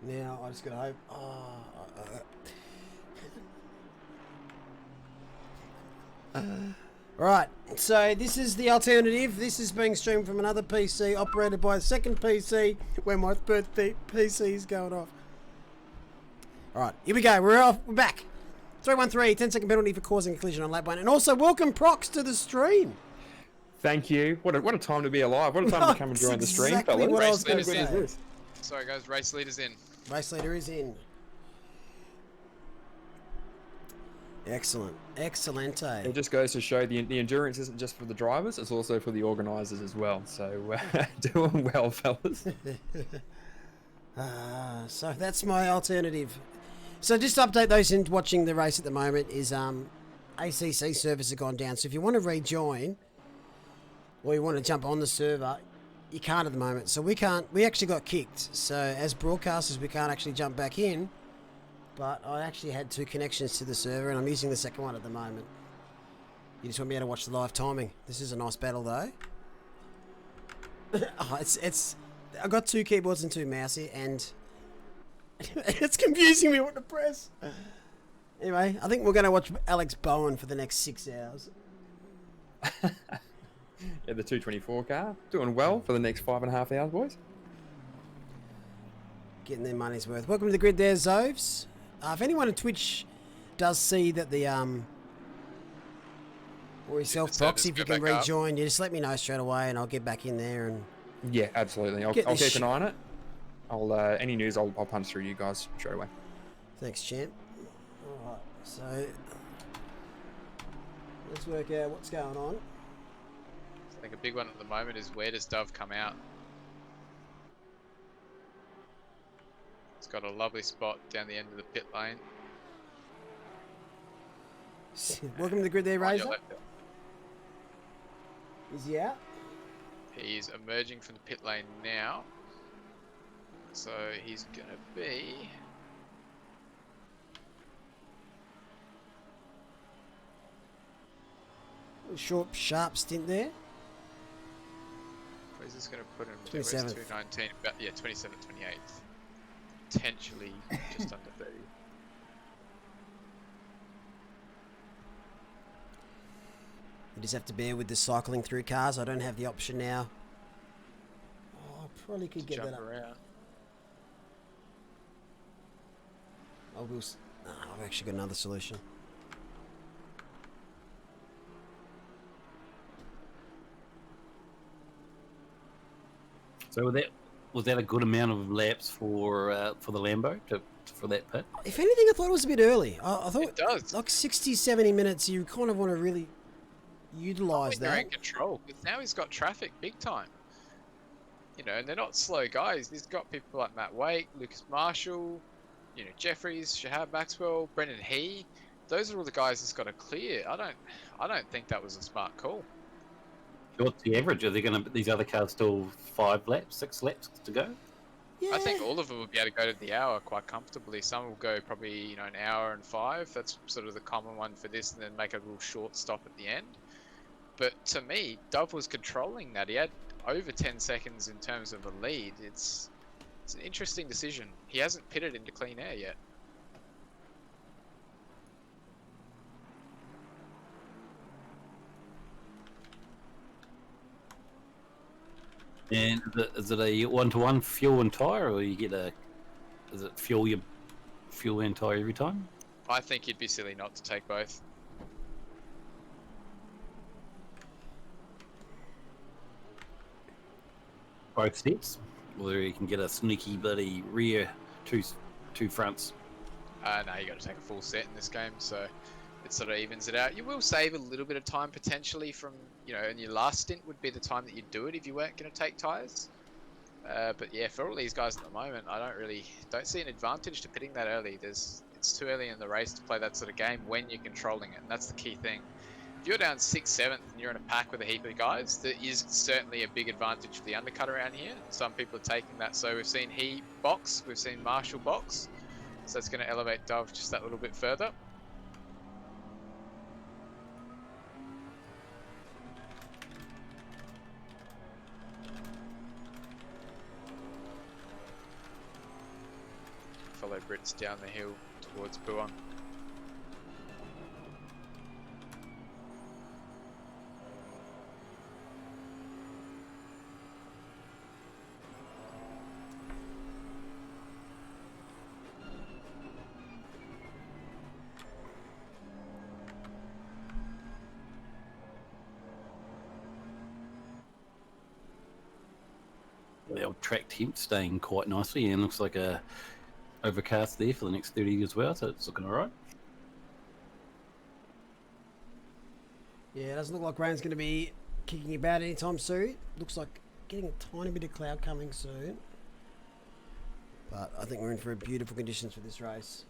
Now I just gotta hope. Right, so this is the alternative. This is being streamed from another PC operated by a second PC where my third PC is going off. Alright, here we go. We're off. We're back. 313, 10-second penalty for causing a collision on lap 1. And also, welcome Prox to the stream. Thank you. What a time to be alive. What a time to come and join the stream, exactly fellas. what I was Race going leaders to in. say. Sorry guys, race leader's in. Race leader is in. Excellent. Excellente. It just goes to show the endurance isn't just for the drivers, it's also for the organisers as well. So, doing well, fellas. So that's my alternative. So just to update those in watching the race at the moment is ACC servers have gone down. So if you want to rejoin or you want to jump on the server, you can't at the moment. So we can't. We actually got kicked. So as broadcasters, we can't actually jump back in. But I actually had 2 connections to the server, and I'm using the second one at the moment. You just want me able to watch the live timing. This is a nice battle, though. Oh, it's. I got 2 keyboards and 2 mousey, and It's confusing me what to press. Anyway, I think we're going to watch Alex Bowen for the next 6 hours. Yeah, the 224 car doing well for the next 5.5 hours, boys. Getting their money's worth. Welcome to the grid there, Zoves. If anyone on Twitch does see that the or yourself proxy, if you can rejoin, you just let me know straight away and I'll get back in there and Yeah, absolutely. I'll keep an eye on it. I'll any news I'll punch through you guys straight away. Thanks, champ. Alright, so let's work out what's going on. I think a big one at the moment is where does Dove come out? It's got a lovely spot down the end of the pit lane. Welcome to the grid there, Razor. Is he out? He's emerging from the pit lane now. So he's going to be... A short, sharp stint there. Where's this going to put him? 27th. 219, about, yeah, 27th, 28th. Potentially just under 30. You just have to bear with the cycling through cars. I don't have the option now. Oh, I probably could get that up. Around. I've actually got another solution. So was that a good amount of laps for the Lambo for that pit? If anything, I thought it was a bit early. I thought It does. like 60, 70 minutes, you kind of want to really utilise They're that. in control because now he's got traffic big time. You know, and they're not slow guys. He's got people like Matt Wake, Lucas Marshall, you know, Jeffries, Shahab Maxwell, Brendan He. Those are all the guys that's got to clear. I don't think that was a smart call. What's the average? Are they going to these other cars still 5 laps, 6 laps to go? Yeah. I think all of them will be able to go to the hour quite comfortably. Some will go probably, you know, an hour and 5. That's sort of the common one for this, and then make a little short stop at the end. But to me, Dove was controlling that. He had over 10 seconds in terms of a lead. It's an interesting decision. He hasn't pitted into clean air yet. And is it a 1-to-1 fuel and tyre, or you get is it fuel and tyre every time? I think you'd be silly not to take both. Both steps, or you can get a sneaky bloody rear two fronts. No, you got to take a full set in this game, so it sort of evens it out. You will save a little bit of time potentially from, you know, and your last stint would be the time that you'd do it if you weren't going to take tyres. But yeah, for all these guys at the moment, I don't see an advantage to pitting that early. It's too early in the race to play that sort of game when you're controlling it, and that's the key thing. If you're down 6th, 7th, and you're in a pack with a heap of guys, there is certainly a big advantage for the undercut around here. Some people are taking that. So we've seen He box, we've seen Marshall box. So that's going to elevate Dove just that little bit further. Follow Brits down the hill towards Buang. The old track temp staying quite nicely, and looks like a overcast there for the next 30 as well, so it's looking alright. Yeah, it doesn't look like rain's going to be kicking about anytime soon. Looks like getting a tiny bit of cloud coming soon. But I think we're in for beautiful conditions for this race.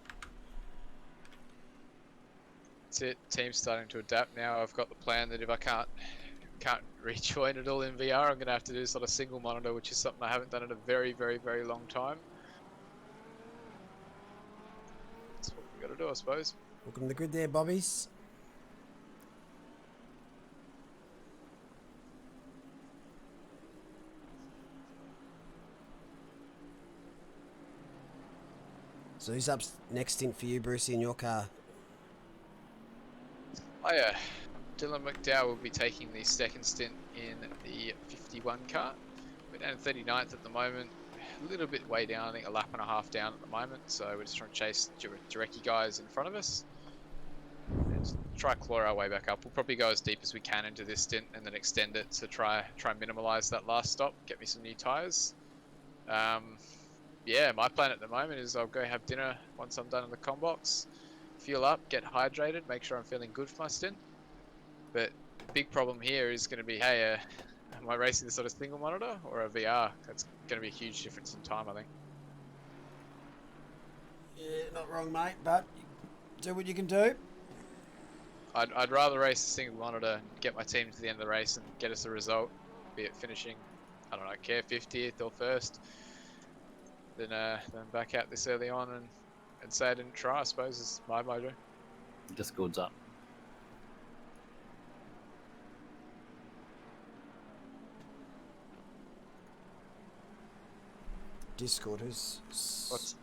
That's it. Team's starting to adapt now. I've got the plan that if I can't rejoin it all in VR, I'm going to have to do sort of single monitor, which is something I haven't done in a very, very, very long time. That's what we've got to do, I suppose. Welcome to the grid there, Bobbies. So who's up next stint for you, Brucey, in your car? Oh yeah, Dylan McDowell will be taking the second stint in the 51 car. We're down in 39th at the moment. A little bit way down, I think a lap and a half down at the moment. So we're just trying to chase Jarecki guys in front of us. And just try to claw our way back up. We'll probably go as deep as we can into this stint and then extend it to try and minimalise that last stop, get me some new tyres. Yeah, my plan at the moment is I'll go have dinner once I'm done in the combox, fuel up, get hydrated, make sure I'm feeling good for my stint. But the big problem here is going to be, hey, am I racing the sort of single monitor or a VR? That's going to be a huge difference in time, I think. Yeah, not wrong, mate, but do what you can do. I'd rather race a single monitor and get my team to the end of the race and get us a result, be it finishing, I don't know, care 50th or first, than back out this early on and say I didn't try, I suppose, is my mojo. Discord's up. Discord, who's...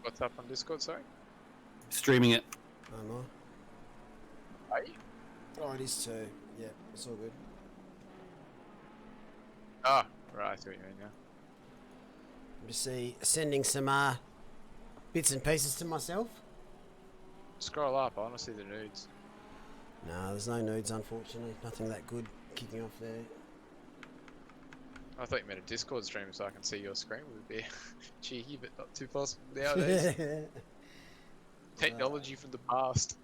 What's up on Discord, sorry? Streaming it. No more. Are you? Oh, it is too. Yeah, it's all good. Oh, right, I see what you mean now. I'm just sending some bits and pieces to myself. Scroll up, I want to see the nudes. No, there's no nudes, unfortunately. Nothing that good kicking off there. I thought you meant a Discord stream so I can see your screen would be cheeky, but not too possible nowadays. Technology from the past.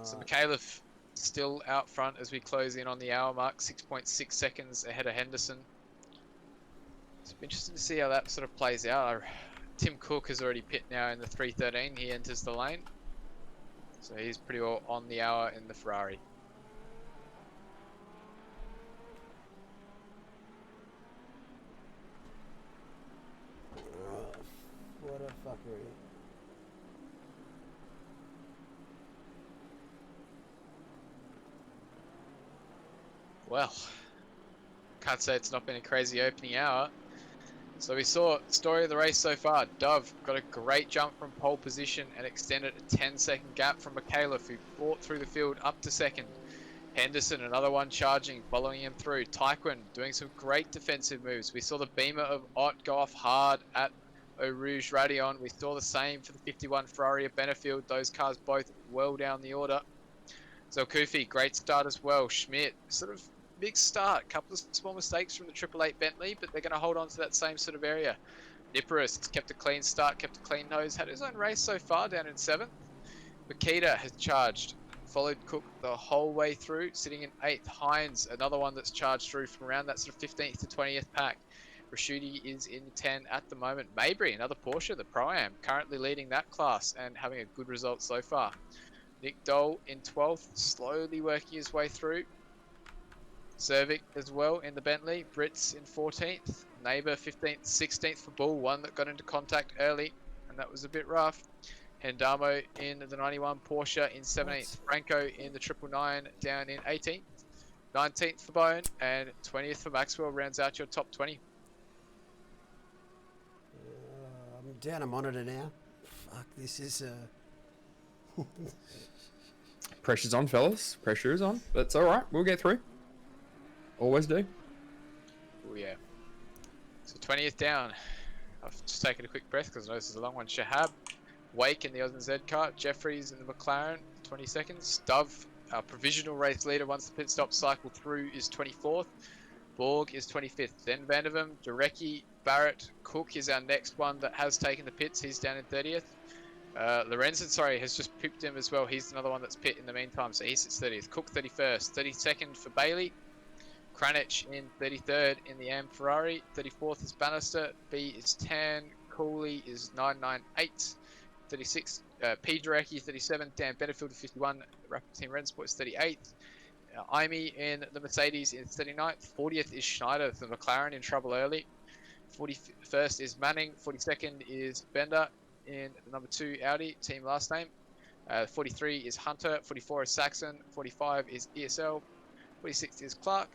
So Mikhailov still out front as we close in on the hour mark, 6.6 seconds ahead of Henderson. It's interesting to see how that sort of plays out. Tim Cook has already pit now in the 313. He enters the lane. So he's pretty well on the hour in the Ferrari. What a fuckery. Well, can't say it's not been a crazy opening hour. So we saw story of the race so far. Dove got a great jump from pole position and extended a 10-second gap from Mikhailov, who fought through the field up to second. Henderson, another one charging, following him through. Taekwon doing some great defensive moves. We saw the beamer of Ott go off hard at Eau Rouge Radion. We saw the same for the 51 Ferrari at Benefield. Those cars both well down the order. Zelkufi, great start as well. Schmidt, sort of big start. Couple of small mistakes from the 888 Bentley, but they're going to hold on to that same sort of area. Niparis kept a clean start, kept a clean nose, had his own race so far down in 7th. Makita has charged, followed Cook the whole way through, sitting in 8th. Hines, another one that's charged through from around that sort of 15th to 20th pack. Rashudi is in 10 at the moment. Mabry, another Porsche, the Pro-Am, currently leading that class and having a good result so far. Nick Dole in 12th, slowly working his way through. Cervic as well in the Bentley. Brits in 14th. Neighbour 15th, 16th for Bull, one that got into contact early, and that was a bit rough. Hendamo in the 91 Porsche in 17th. Franco in the 999 down in 18th. 19th for Bone, and 20th for Maxwell rounds out your top 20. I'm down a monitor now. Fuck, this is... Pressure's on, fellas. Pressure is on. That's all right. We'll get through. Always do. Oh yeah. So 20th down. I've just taken a quick breath because I know this is a long one. Shahab, Wake in the Austin Z car. Jeffries in the McLaren, 20 seconds. Dove, our provisional race leader once the pit stop cycle through, is 24th. Borg is 25th. Then Vandervam, Jarecki, Barrett, Cook is our next one that has taken the pits. He's down in 30th. Lorenzen, has just pipped him as well. He's another one that's pit in the meantime, so he sits 30th. Cook 31st. 32nd for Bailey. Kranich in 33rd in the Am Ferrari. 34th is Bannister. B is Tan. Cooley is 998. 36. P. Jarecki 37. Dan Benefield 51. Rapid Team Rennsport is 38th. Imi in the Mercedes is 39th. 40th is Schneider, the McLaren, in trouble early. 41st is Manning. 42nd is Bender in the number 2 Audi, team last name. 43 is Hunter. 44 is Saxon. 45 is ESL. 46th is Clark.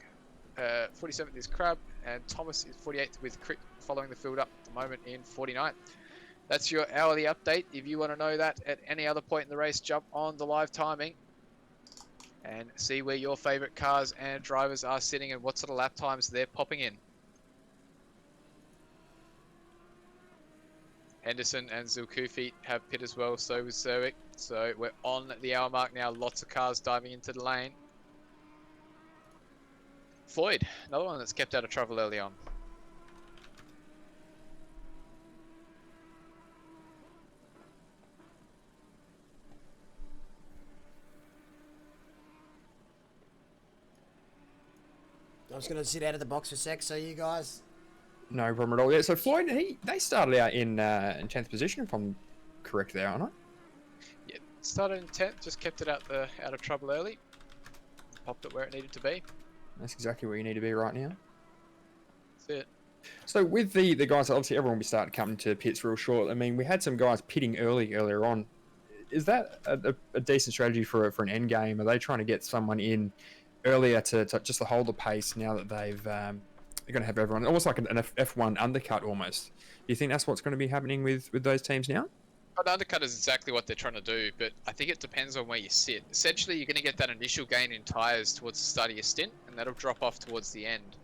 47th is Crab. And Thomas is 48th with Crick following the field up at the moment in 49th. That's your hourly update. If you want to know that at any other point in the race, jump on the live timing and see where your favorite cars and drivers are sitting and what sort of lap times they're popping in. Henderson and Zulkufi have pit as well, so was Zerwick. So we're on the hour mark now. Lots of cars diving into the lane. Floyd, another one that's kept out of trouble early on. I'm just going to sit out of the box for a sec, so you guys... No problem at all. Yeah, so Floyd, they started out in 10th position, if I'm correct there, aren't I? Yeah, started in 10th, just kept it out of trouble early. Popped it where it needed to be. That's exactly where you need to be right now. That's it. So with the guys, obviously everyone will be starting coming to pits real short. I mean, we had some guys pitting earlier on. Is that a decent strategy for an end game? Are they trying to get someone in earlier to just to hold the pace now that they're going to have everyone, almost like an F1 undercut almost? Do you think that's what's going to be happening with those teams now? An undercut is exactly what they're trying to do, but I think it depends on where you sit. Essentially, you're going to get that initial gain in tyres towards the start of your stint, and that'll drop off towards the end.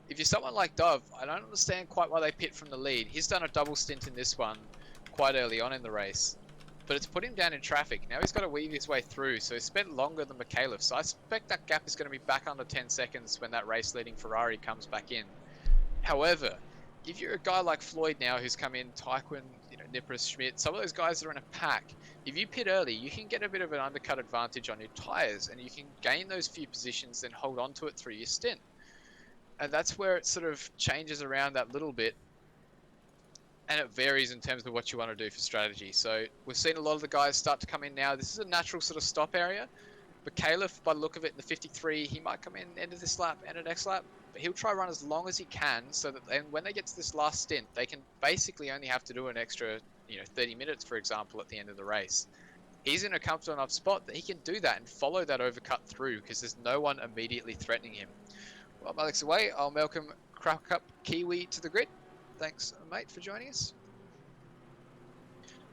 If you're someone like Dove, I don't understand quite why they pit from the lead. He's done a double stint in this one quite early on in the race, but it's put him down in traffic. Now he's got to weave his way through, so he's spent longer than McAuliffe. So I suspect that gap is going to be back under 10 seconds when that race-leading Ferrari comes back in. However, if you're a guy like Floyd now who's come in, Taekwon, Nipris, Schmidt, some of those guys that are in a pack, if you pit early, you can get a bit of an undercut advantage on your tyres, and you can gain those few positions and hold on to it through your stint. And that's where it sort of changes around that little bit, and it varies in terms of what you want to do for strategy. So we've seen a lot of the guys start to come in now. This is a natural sort of stop area, but McAuliffe, by the look of it, in the 53, he might come in end of this lap and the next lap, but he'll try run as long as he can, so that then when they get to this last stint, they can basically only have to do an extra 30 minutes, for example, at the end of the race. He's in a comfortable enough spot that he can do that and follow that overcut through, because there's no one immediately threatening him. Well, Alex away, I'll welcome Crack Up Kiwi to the grid. Thanks, mate, for joining us.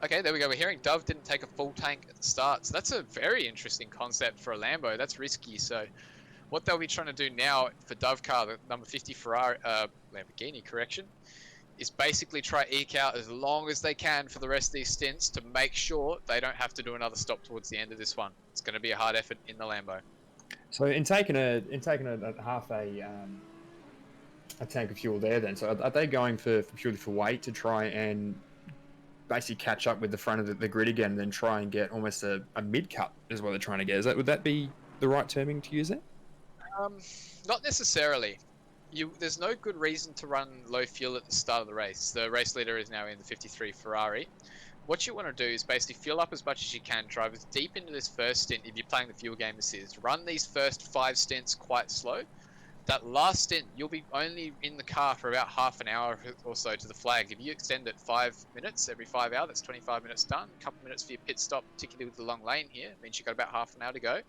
Okay, there we go. We're hearing Dove didn't take a full tank at the start, so that's a very interesting concept for a Lambo. That's risky. So what they'll be trying to do now for Dove car, the number 50 Lamborghini, correction, is basically try eke out as long as they can for the rest of these stints to make sure they don't have to do another stop towards the end of this one. It's going to be a hard effort in the Lambo. So in taking a half a tank of fuel there, then, so are they going for purely for weight to try and basically catch up with the front of the grid again, and then try and get almost a mid cut is what they're trying to get? Would that be the right terming to use there? Not necessarily. There's no good reason to run low fuel at the start of the race. The race leader is now in the 53 Ferrari. What you want to do is basically fuel up as much as you can, drive as deep into this first stint if you're playing the fuel game as is. Run these first 5 stints quite slow. That last stint, you'll be only in the car for about half an hour or so to the flag. If you extend it 5 minutes every 5 hours, that's 25 minutes done. A couple minutes for your pit stop, particularly with the long lane here. It means you've got about half an hour to go.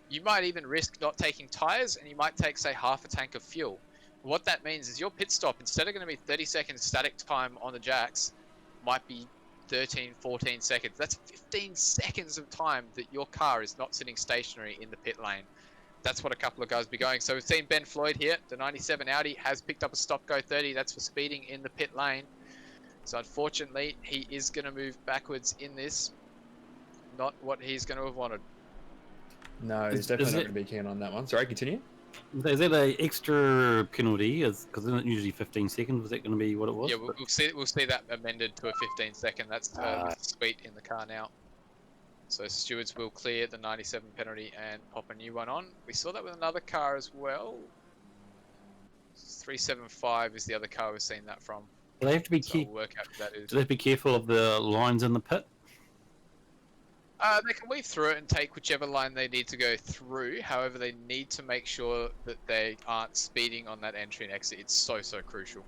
You might even risk not taking tyres, and you might take, say, half a tank of fuel. What that means is your pit stop, instead of going to be 30 seconds static time on the jacks, might be 13, 14 seconds. That's 15 seconds of time that your car is not sitting stationary in the pit lane. That's what a couple of guys will be going. So we've seen Ben Floyd here. The 97 Audi has picked up a stop go 30. That's for speeding in the pit lane. So unfortunately, he is going to move backwards in this. Not what he's going to have wanted. No, he's definitely not going to be keen on that one. Sorry, continue. Is that an extra penalty? Because isn't it usually 15 seconds? Was that going to be what it was? Yeah, we'll see that amended to a 15 second. That's sweet in the car now. So stewards will clear the 97 penalty and pop a new one on. We saw that with another car as well. 375 is the other car we've seen that from. Do they have to be so we'll work out who that is. Do they have to be careful of the lines in the pit? They can weave through it and take whichever line they need to go through. However, they need to make sure that they aren't speeding on that entry and exit. It's so crucial.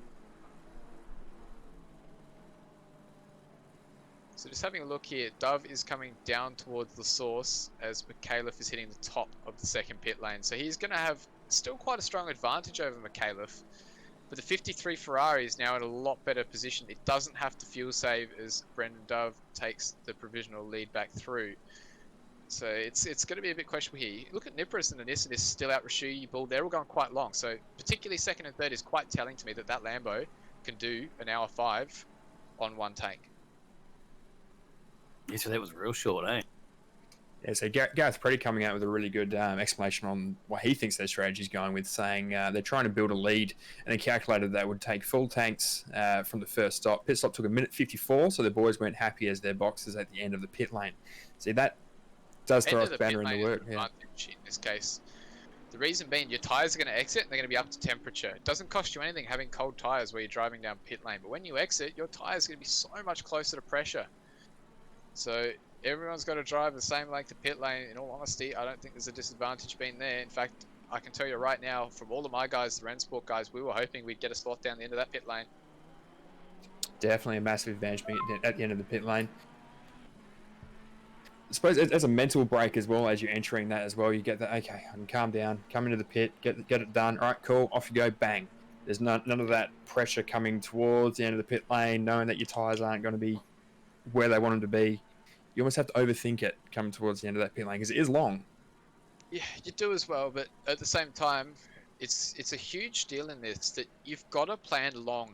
So just having a look here, Dove is coming down towards the source as McAuliffe is hitting the top of the second pit lane. So he's going to have still quite a strong advantage over McAuliffe. But the 53 Ferrari is now in a lot better position. It doesn't have to fuel save as Brendan Dove takes the provisional lead back through. So it's going to be a bit questionable here. Look at Nipris and Anissa is still out Rashuyi, Bull. They're all going quite long. So particularly second and third is quite telling to me that Lambo can do an hour 5 on one tank. Yeah, so that was real short, eh? Yeah, so Gareth Preddy coming out with a really good explanation on what he thinks their strategy is going with, saying they're trying to build a lead, and they calculated that would take full tanks from the first stop. Pit stop took 1:54, so the boys weren't happy as their boxes at the end of the pit lane. See, that does throw a banner in the work. Yeah. In this case, the reason being your tyres are going to exit and they're going to be up to temperature. It doesn't cost you anything having cold tyres where you're driving down pit lane, but when you exit, your tyres are going to be so much closer to pressure. So everyone's got to drive the same length to pit lane. In all honesty, I don't think there's a disadvantage being there. In fact, I can tell you right now, from all of my guys, the Rennsport guys, we were hoping we'd get a slot down the end of that pit lane. Definitely a massive advantage at the end of the pit lane. I suppose as a mental break as well, as you're entering that as well, you get that, okay, I can calm down, come into the pit, get it done. All right, cool, off you go, bang. There's none of that pressure coming towards the end of the pit lane, knowing that your tyres aren't going to be where they want them to be. You almost have to overthink it coming towards the end of that pit lane because it is long. Yeah, you do as well, but at the same time, it's a huge deal in this that you've got to plan long.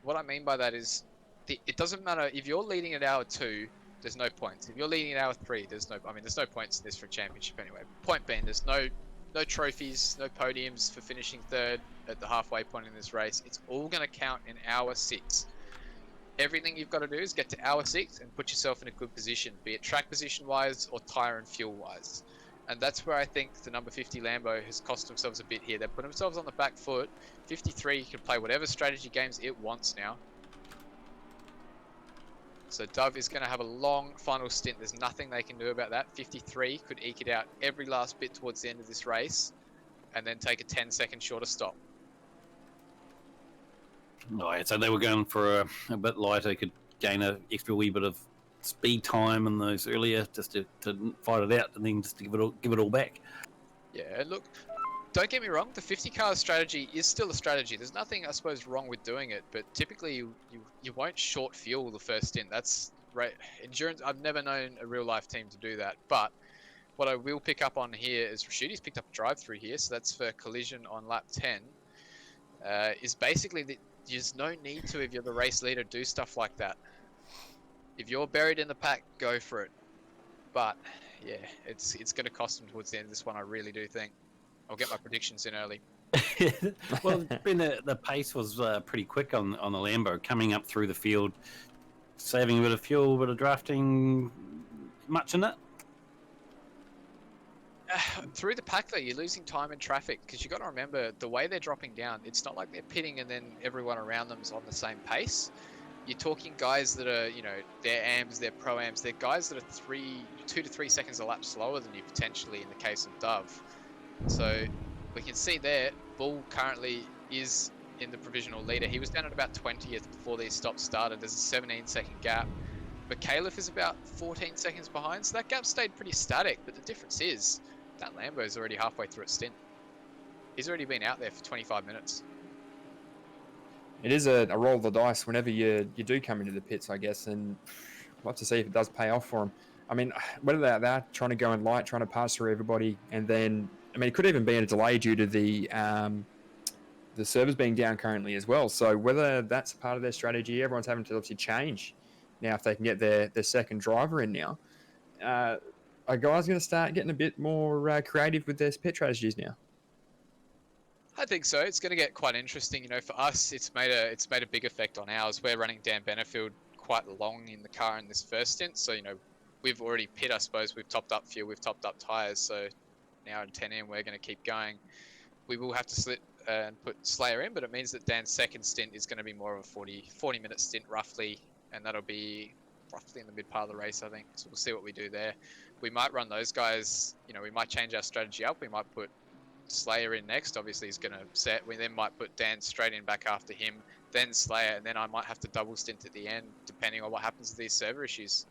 What I mean by that is, it doesn't matter if you're leading at hour 2. There's no points. If you're leading at hour 3, there's no points in this for a championship anyway. Point being, there's no trophies, no podiums for finishing third at the halfway point in this race. It's all going to count in hour 6. Everything you've got to do is get to hour 6 and put yourself in a good position, be it track position wise or tyre and fuel wise. And that's where I think the number 50 Lambo has cost themselves a bit here. They've put themselves on the back foot. 53 can play whatever strategy games it wants now. So Dove is going to have a long final stint. There's nothing they can do about that. 53 could eke it out every last bit towards the end of this race and then take a 10-second shorter stop. Right, so they were going for a bit lighter, could gain an extra wee bit of speed time in those earlier, just to fight it out and then just to give it all back. Yeah, and look, don't get me wrong, the 50 car strategy is still a strategy. There's nothing, I suppose, wrong with doing it, but typically you won't short fuel the first stint. That's right. Endurance, I've never known a real life team to do that, but what I will pick up on here is Rashudi's picked up a drive through here, so that's for collision on lap 10, is basically that there's no need to, if you're the race leader, do stuff like that. If you're buried in the pack, go for it. But yeah, it's going to cost them towards the end of this one, I really do think. I'll get my predictions in early. Well, the pace was pretty quick on the Lambo, coming up through the field, saving a bit of fuel, a bit of drafting, much in it? Through the pack though, you're losing time in traffic because you got to remember the way they're dropping down. It's not like they're pitting and then everyone around them's on the same pace. You're talking guys that are, they're AMs, they're pro-AMs, they're guys that are 2 to 3 seconds a lap slower than you potentially in the case of Dove. So we can see there, Bull currently is in the provisional leader. He was down at about 20th before these stops started. There's a 17-second gap. But Caliph is about 14 seconds behind, so that gap stayed pretty static. But the difference is that Lambo's already halfway through its stint. He's already been out there for 25 minutes. It is a roll of the dice whenever you do come into the pits, I guess, and I'd love to see if it does pay off for them. I mean, whether they're that, trying to go in light, trying to pass through everybody, and then, I mean, it could even be in a delay due to the servers being down currently as well. So whether that's part of their strategy, everyone's having to obviously change now if they can get their second driver in now. Are guys going to start getting a bit more creative with their pit strategies now? I think so. It's going to get quite interesting. For us, it's made a big effect on ours. We're running Dan Benefield quite long in the car in this first stint, so we've already pit. I suppose we've topped up fuel, we've topped up tires. So now in 10M, we're going to keep going. We will have to slit and put Slayer in, but it means that Dan's second stint is going to be more of a 40-minute stint roughly, and that'll be roughly in the mid part of the race, I think. So we'll see what we do there. We might run those guys. We might change our strategy up. We might put Slayer in next. Obviously, he's going to set. We then might put Dan straight in back after him, then Slayer, and then I might have to double stint at the end, depending on what happens to these server issues.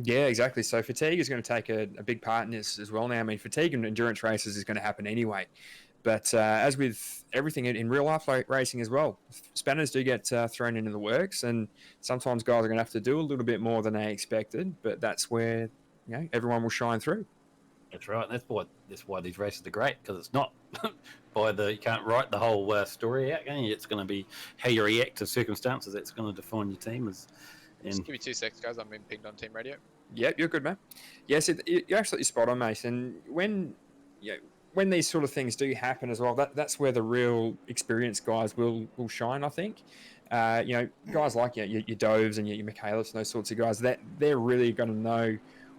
Yeah, exactly. So fatigue is going to take a big part in this as well now. I mean, fatigue in endurance races is going to happen anyway. But as with everything in real life racing as well, spanners do get thrown into the works, and sometimes guys are going to have to do a little bit more than they expected. But that's where everyone will shine through. That's right. And that's why these races are great, because it's not you can't write the whole story out. It's going to be how you react to circumstances that's going to define your team. Just give me 2 seconds, guys. I'm being pinged on team radio. Yep, you're good, man. Yes, you're absolutely spot on, mate. And when these sort of things do happen as well, that's where the real experienced guys will shine, I think. Guys like your Doves and your Michaelis and those sorts of guys, that they're really going to know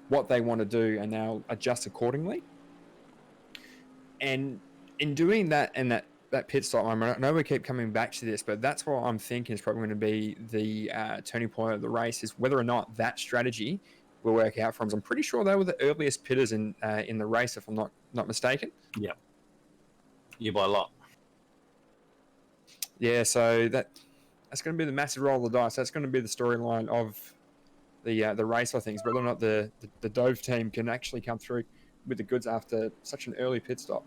what they want to do, and they'll adjust accordingly. And in doing that and that pit stop, I know we keep coming back to this, but that's what I'm thinking is probably going to be the turning point of the race, is whether or not that strategy will work out for them. I'm pretty sure they were the earliest pitters in the race, if I'm not mistaken. Yeah. You by a lot. Yeah, so that's going to be the massive roll of the dice. That's going to be the storyline of the race, I think, is whether or not the Dove team can actually come through with the goods after such an early pit stop.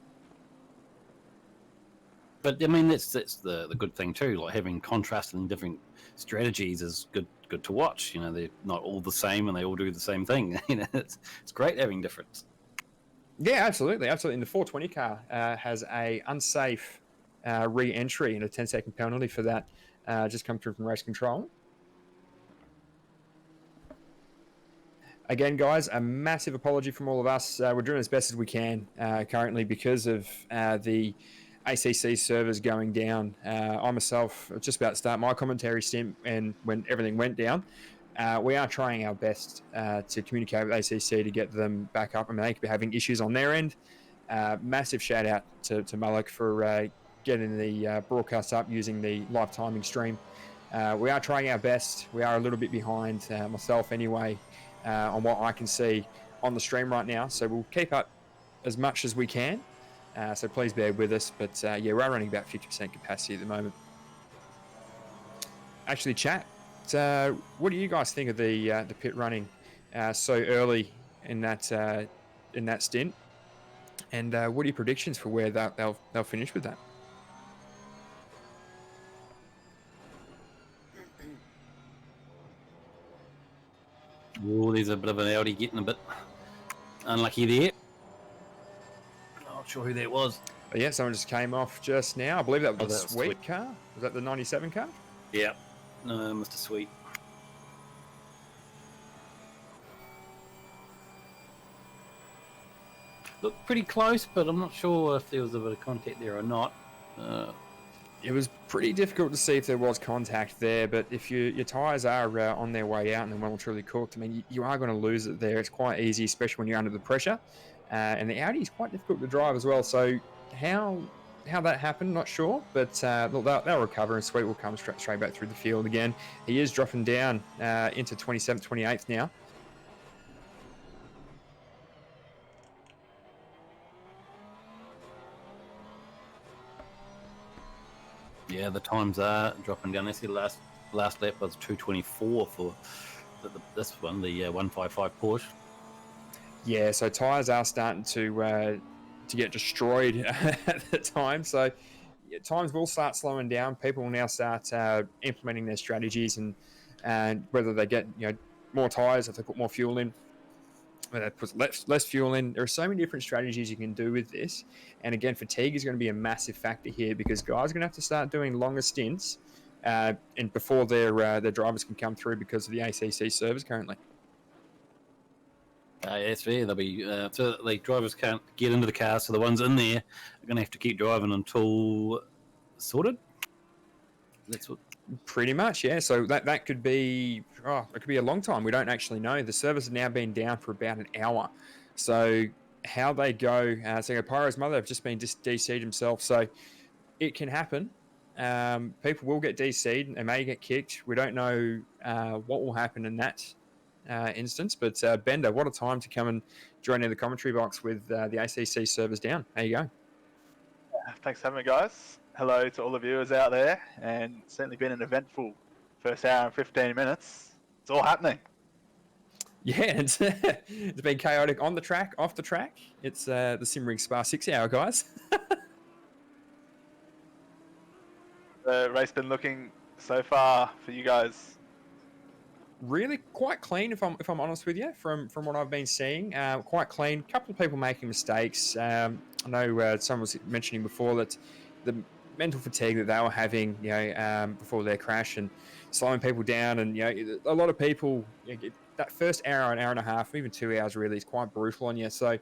But I mean, that's the good thing too. Like, having contrast and different strategies is good to watch. They're not all the same and they all do the same thing. It's great having difference. Yeah, absolutely. And the 420 car has a unsafe re-entry and a 10-second penalty for that. Just come through from race control. Again, guys, a massive apology from all of us. We're doing as best as we can currently because of the ACC servers going down. I myself just about to start my commentary stint, and when everything went down, we are trying our best to communicate with ACC to get them back up. I mean, they could be having issues on their end. Massive shout out to Malik for getting the broadcast up using the live timing stream. We are trying our best. We are a little bit behind, myself anyway, on what I can see on the stream right now. So we'll keep up as much as we can. So please bear with us. But yeah, we're running about 50% capacity at the moment. Actually, chat, what do you guys think of the pit running so early in that stint? And what are your predictions for where they'll finish with that? Oh, there's a bit of an Audi getting a bit unlucky there. Not sure who that was. But yeah, someone just came off just now. I believe that was the Sweet car. Was that the 97 car? Yeah, Mr. Sweet. Looked pretty close, but I'm not sure if there was a bit of contact there or not. It was pretty difficult to see if there was contact there, but if your tyres are on their way out and they're well and truly cooked, I mean, you are going to lose it there. It's quite easy, especially when you're under the pressure. And the Audi is quite difficult to drive as well. So how that happened, not sure. But they'll recover, and Sweet will come straight back through the field again. He is dropping down into 27th, 28th now. Yeah, the times are dropping down. I see the last lap was 2:24 for this one, the 155 Porsche. Yeah, so tyres are starting to get destroyed at the time. So times will start slowing down. People will now start implementing their strategies, and whether they get more tyres, if they put more fuel in, whether they put less fuel in. There are so many different strategies you can do with this. And again, fatigue is going to be a massive factor here, because guys are going to have to start doing longer stints and before their drivers can come through because of the ACC servers currently. That's fair. They'll be so the drivers can't get into the car, so the ones in there are going to have to keep driving until sorted. That's what. Pretty much, yeah. So that could be it could be a long time. We don't actually know. The servers have now been down for about an hour. So how they go? So Pyro's mother have just been DC'd himself. So it can happen. People will get DC'd and may get kicked. We don't know what will happen in that instance. But Bender, what a time to come and join in the commentary box with the ACC servers down. There you go. Thanks for having me, guys. Hello to all the viewers out there, and it's certainly been an eventful first hour and 15 minutes. It's all happening. Yeah, it's been chaotic on the track, off the track. It's the Simring Spa 6 hour, guys. the race been looking so far for you guys? Really quite clean, if I'm honest with you, from what I've been seeing. Quite clean. A couple of people making mistakes. I know someone was mentioning before that the mental fatigue that they were having, before their crash and slowing people down, and a lot of people, that first hour, an hour and a half, even 2 hours, really is quite brutal on you. So,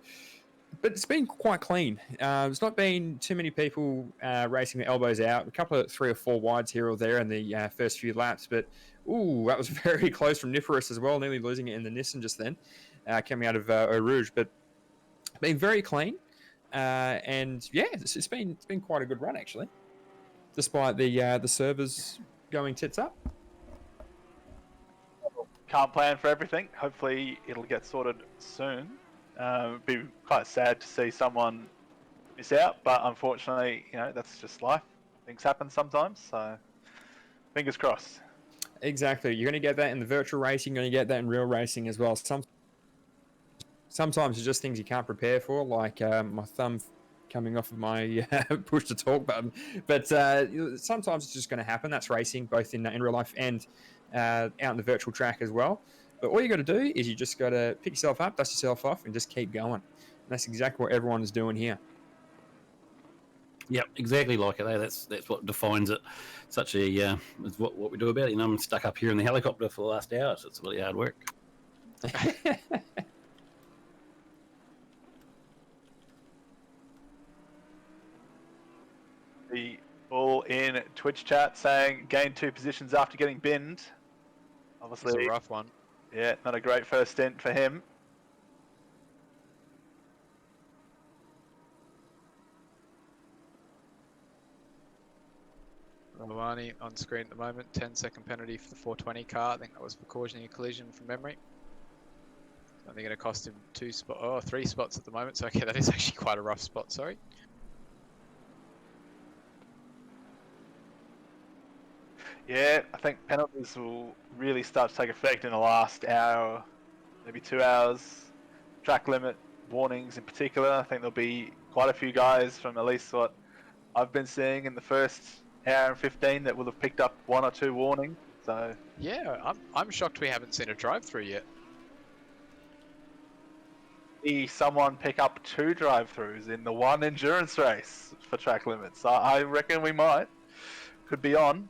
but it's been quite clean. There's not been too many people racing their elbows out. A couple of 3 or 4 wides here or there in the first few laps, but that was very close from Niferous as well, nearly losing it in the Nissan just then, coming out of Eau Rouge. But been very clean, and yeah, it's been quite a good run actually, despite the servers going tits up. Can't plan for everything. Hopefully, it'll get sorted soon. It'd be quite sad to see someone miss out, but unfortunately, that's just life. Things happen sometimes, so fingers crossed. Exactly. You're going to get that in the virtual racing. You're going to get that in real racing as well. Sometimes it's just things you can't prepare for, like my thumb coming off of my push to talk button. But sometimes it's just going to happen. That's racing, both in real life and out in the virtual track as well. But all you got to do is you just got to pick yourself up, dust yourself off, and just keep going. And that's exactly what everyone is doing here. Yep, exactly like it. That's what defines it. Such a is what we do about it. I'm stuck up here in the helicopter for the last hour, so it's really hard work. The all in Twitch chat saying gained 2 positions after getting binned. Obviously, It's a rough one. Yeah, not a great first stint for him. Rawani on screen at the moment. 10-second penalty for the 420 car. I think that was for causing a collision from memory. I think it'll cost him 3 spots at the moment. So okay, that is actually quite a rough spot. Sorry. Yeah, I think penalties will really start to take effect in the last hour, maybe 2 hours. Track limit warnings in particular. I think there'll be quite a few guys from at least what I've been seeing in the first hour and 15 that will have picked up 1 or 2 warnings. So Yeah, I'm shocked we haven't seen a drive-through yet. see someone pick up 2 drive-throughs in the one endurance race for track limits. I reckon we might. Could be on.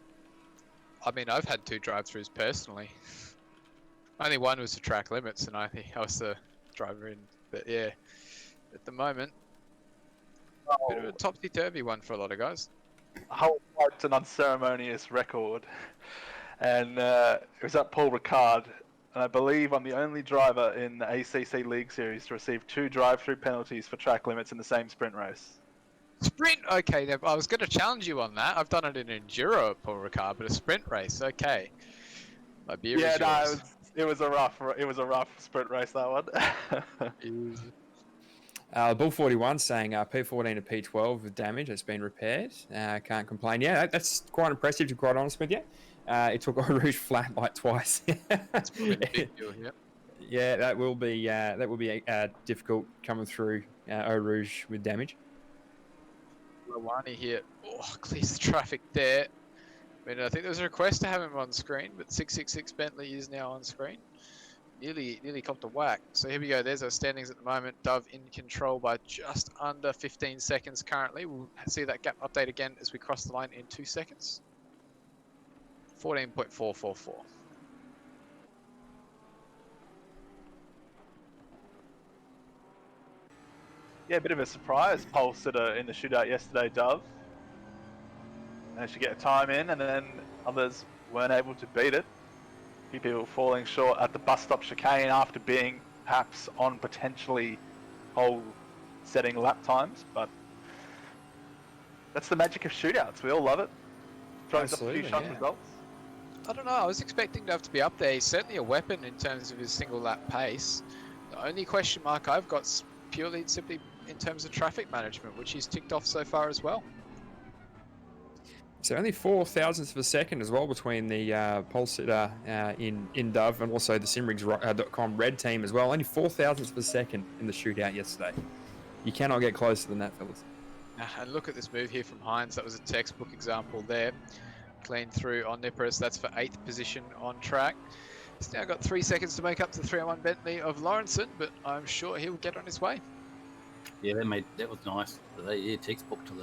I mean, I've had 2 drive-throughs personally. Only one was the track limits, and I think I was the driver in. But yeah, at the moment, bit of a topsy-turvy one for a lot of guys. Whole it's an unceremonious record, and it was at Paul Ricard, and I believe I'm the only driver in the ACC League Series to receive 2 drive-through penalties for track limits in the same sprint race. Sprint, okay. Now, I was going to challenge you on that. I've done it in enduro at Paul Ricard, but a sprint race, okay. My beer is yours. It was a rough sprint race, that one. Bull 41 saying P14 to P12 with damage has been repaired. Can't complain. Yeah, that's quite impressive, to be quite honest with you. It took Eau Rouge flat like twice. That's probably the big deal here. Yeah, that will be difficult coming through Eau Rouge with damage. Rawani here. Clears the traffic there. I mean, I think there was a request to have him on screen, but 666 Bentley is now on screen. Nearly copped a whack. So here we go. There's our standings at the moment. Dove in control by just under 15 seconds currently. We'll see that gap update again as we cross the line in 2 seconds. 14.444. Yeah, a bit of a surprise pulse in the shootout yesterday, Dove. Managed to get a time in, and then others weren't able to beat it. A few people falling short at the bus stop chicane after being perhaps on potentially setting lap times, but that's the magic of shootouts. We all love it. Throws up a few shot results. I don't know. I was expecting Dove to be up there. He's certainly a weapon in terms of his single lap pace. The only question mark I've got is purely and simply in terms of traffic management, which he's ticked off so far as well. So only 0.004 of a second as well between the pole sitter in Dove and also the simrigs.com red team as well. Only 0.004 of a second in the shootout yesterday. You cannot get closer than that, fellas. And look at this move here from Hines. That was a textbook example there. Clean through on Nippers. That's for 8th position on track. He's now got 3 seconds to make up to the 3-1 Bentley of Lawrenson, but I'm sure he'll get on his way. Yeah, that was nice. Yeah, textbook to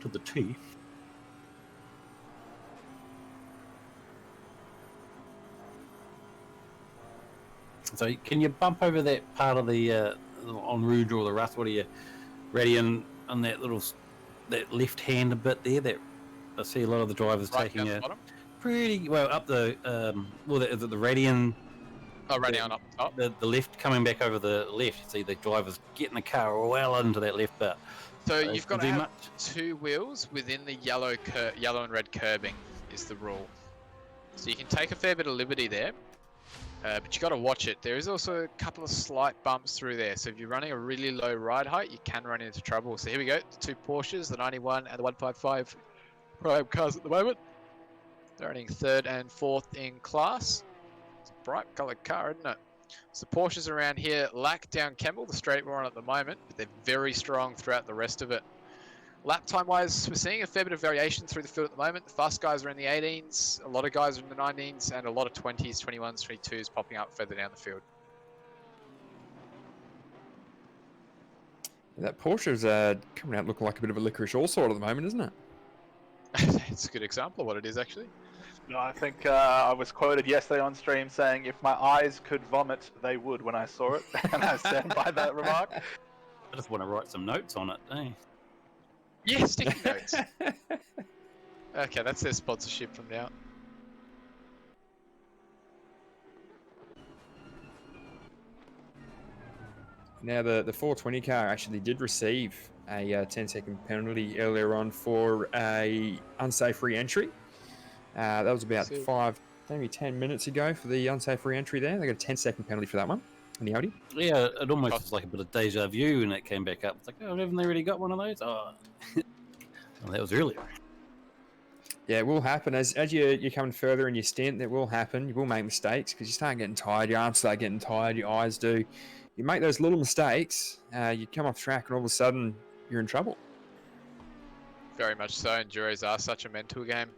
the T. So can you bump over that part of the on Rouge or the Rust? What are you ready on that that left hand a bit there? That I see a lot of the drivers Right taking down the a bottom. pretty well up the is it the Radian? Oh, Radian up top. The left coming back over the left. You see the drivers getting the car well into that left bit. So you've got to have 2 wheels within the yellow and red curbing is the rule. So you can take a fair bit of liberty there, but you got to watch it. There is also a couple of slight bumps through there. So if you're running a really low ride height, you can run into trouble. So here we go, the 2 Porsches, the 91 and the 155 Prime cars at the moment. They're running 3rd and 4th in class. It's a bright coloured car, isn't it? So Porsches around here lack down Kemmel, the straight we're on at the moment, but they're very strong throughout the rest of it. Lap time wise, we're seeing a fair bit of variation through the field at the moment. The fast guys are in the 18s, a lot of guys are in the 19s, and a lot of 20s, 21s, 22s popping up further down the field. That Porsche's coming out looking like a bit of a licorice all sort at the moment, isn't it? It's a good example of what it is, actually. No, I think I was quoted yesterday on stream saying if my eyes could vomit, they would when I saw it, and I stand by that remark. I just want to write some notes on it, eh? Yeah, sticky notes. Okay, that's their sponsorship from now. Now, the 420 car actually did receive a 10-second penalty earlier on for a unsafe re-entry. That was about 10 minutes ago for the unsafe re-entry there. They got a 10-second penalty for that one in the Audi. Yeah, it almost was like a bit of deja vu when it came back up. It's like, oh, haven't they already got one of those? Oh, well, that was earlier. Yeah, it will happen. As you're coming further in your stint, that will happen. You will make mistakes because you start getting tired, your arms start getting tired, your eyes do. You make those little mistakes, you come off track and all of a sudden you're in trouble. Very much so. Enduros are such a mental game.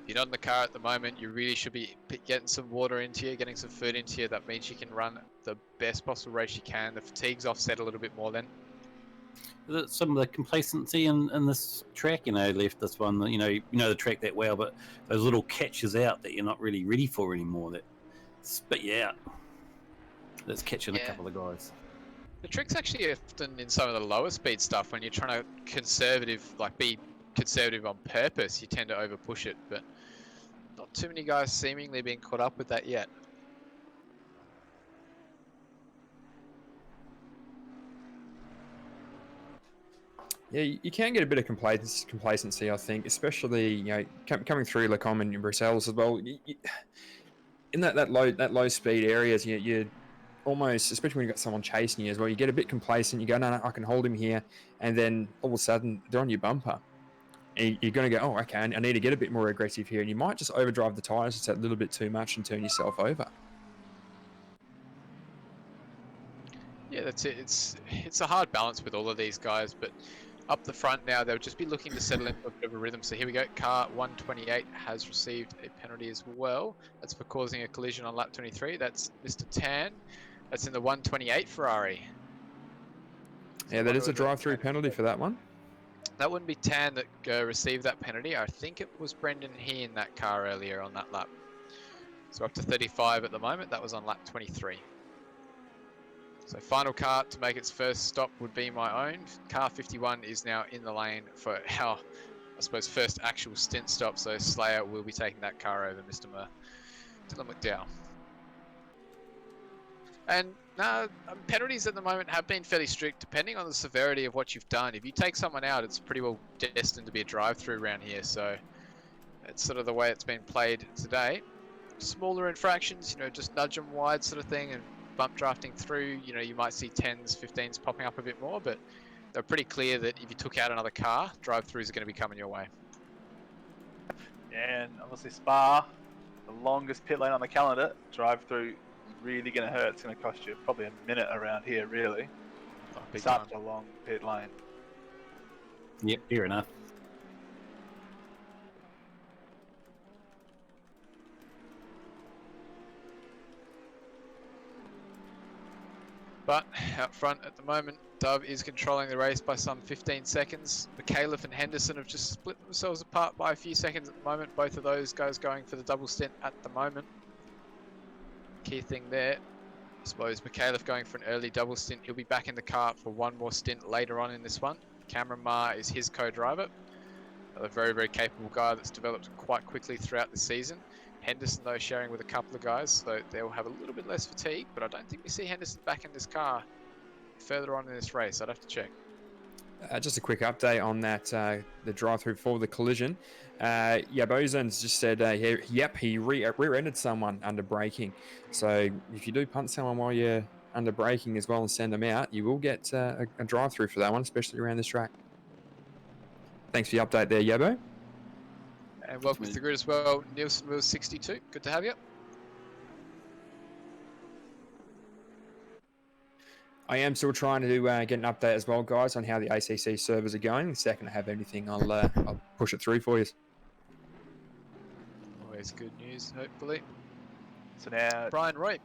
If you're not in the car at the moment, you really should be getting some water into you, getting some food into you. That means you can run the best possible race you can. The fatigue's offset a little bit more then. Some of the complacency in this track, left this one. You know the track that well, but those little catches out that you're not really ready for anymore that spit you out. That's catching a couple of guys. The trick's actually often in some of the lower speed stuff when you're trying to be conservative on purpose. You tend to over push it, but not too many guys seemingly being caught up with that yet. Yeah, you can get a bit of complacency, I think, especially coming through Lacombe and Brussels as well. In that low speed areas, you almost, especially when you've got someone chasing you as well, you get a bit complacent. You go, no, I can hold him here, and then all of a sudden they're on your bumper. And you're going to go, oh, okay, I need to get a bit more aggressive here, and you might just overdrive the tyres just a little bit too much and turn yourself over. Yeah, that's it. It's a hard balance with all of these guys, but up the front now, they'll just be looking to settle into a bit of a rhythm. So here we go. Car 128 has received a penalty as well. That's for causing a collision on lap 23. That's Mr. Tan. That's in the 128 Ferrari. Yeah, that is a drive-through penalty for that one. That wouldn't be Tan that received that penalty. I think it was Brendan He in that car earlier on that lap. So up to 35 at the moment. That was on lap 23. So final car to make its first stop would be my own. Car 51 is now in the lane for our, I suppose, first actual stint stop. So Slayer will be taking that car over Mr. Dylan McDowell. And penalties at the moment have been fairly strict depending on the severity of what you've done. If you take someone out, it's pretty well destined to be a drive-through around here. So it's sort of the way it's been played today. Smaller infractions, just nudge them wide sort of thing and bump drafting through, you might see 10s, 15s popping up a bit more, but they're pretty clear that if you took out another car, drive-throughs are going to be coming your way. And obviously Spa, the longest pit lane on the calendar, drive-through really going to hurt. It's going to cost you probably a minute around here, really. Oh, big Such time. a long pit lane. Yep, fair enough. But out front at the moment, Dove is controlling the race by some 15 seconds. McAuliffe and Henderson have just split themselves apart by a few seconds at the moment. Both of those guys going for the double stint at the moment. Key thing there, I suppose McAuliffe going for an early double stint. He'll be back in the car for one more stint later on in this one. Cameron Ma is his co-driver. A very, very capable guy that's developed quite quickly throughout the season. Henderson, though, sharing with a couple of guys, so they'll have a little bit less fatigue, but I don't think we see Henderson back in this car further on in this race. I'd have to check. Just a quick update on that, the drive-through for the collision. Bozen's just said, he rear-ended someone under braking. So if you do punt someone while you're under braking as well and send them out, you will get a drive-through for that one, especially around this track. Thanks for the update there, Yabo. And welcome to the grid as well, Nielsen Wills 62. Good to have you. I am still trying to get an update as well, guys, on how the ACC servers are going. The second I have anything, I'll push it through for you. Always good news, hopefully. So now Brian Roy.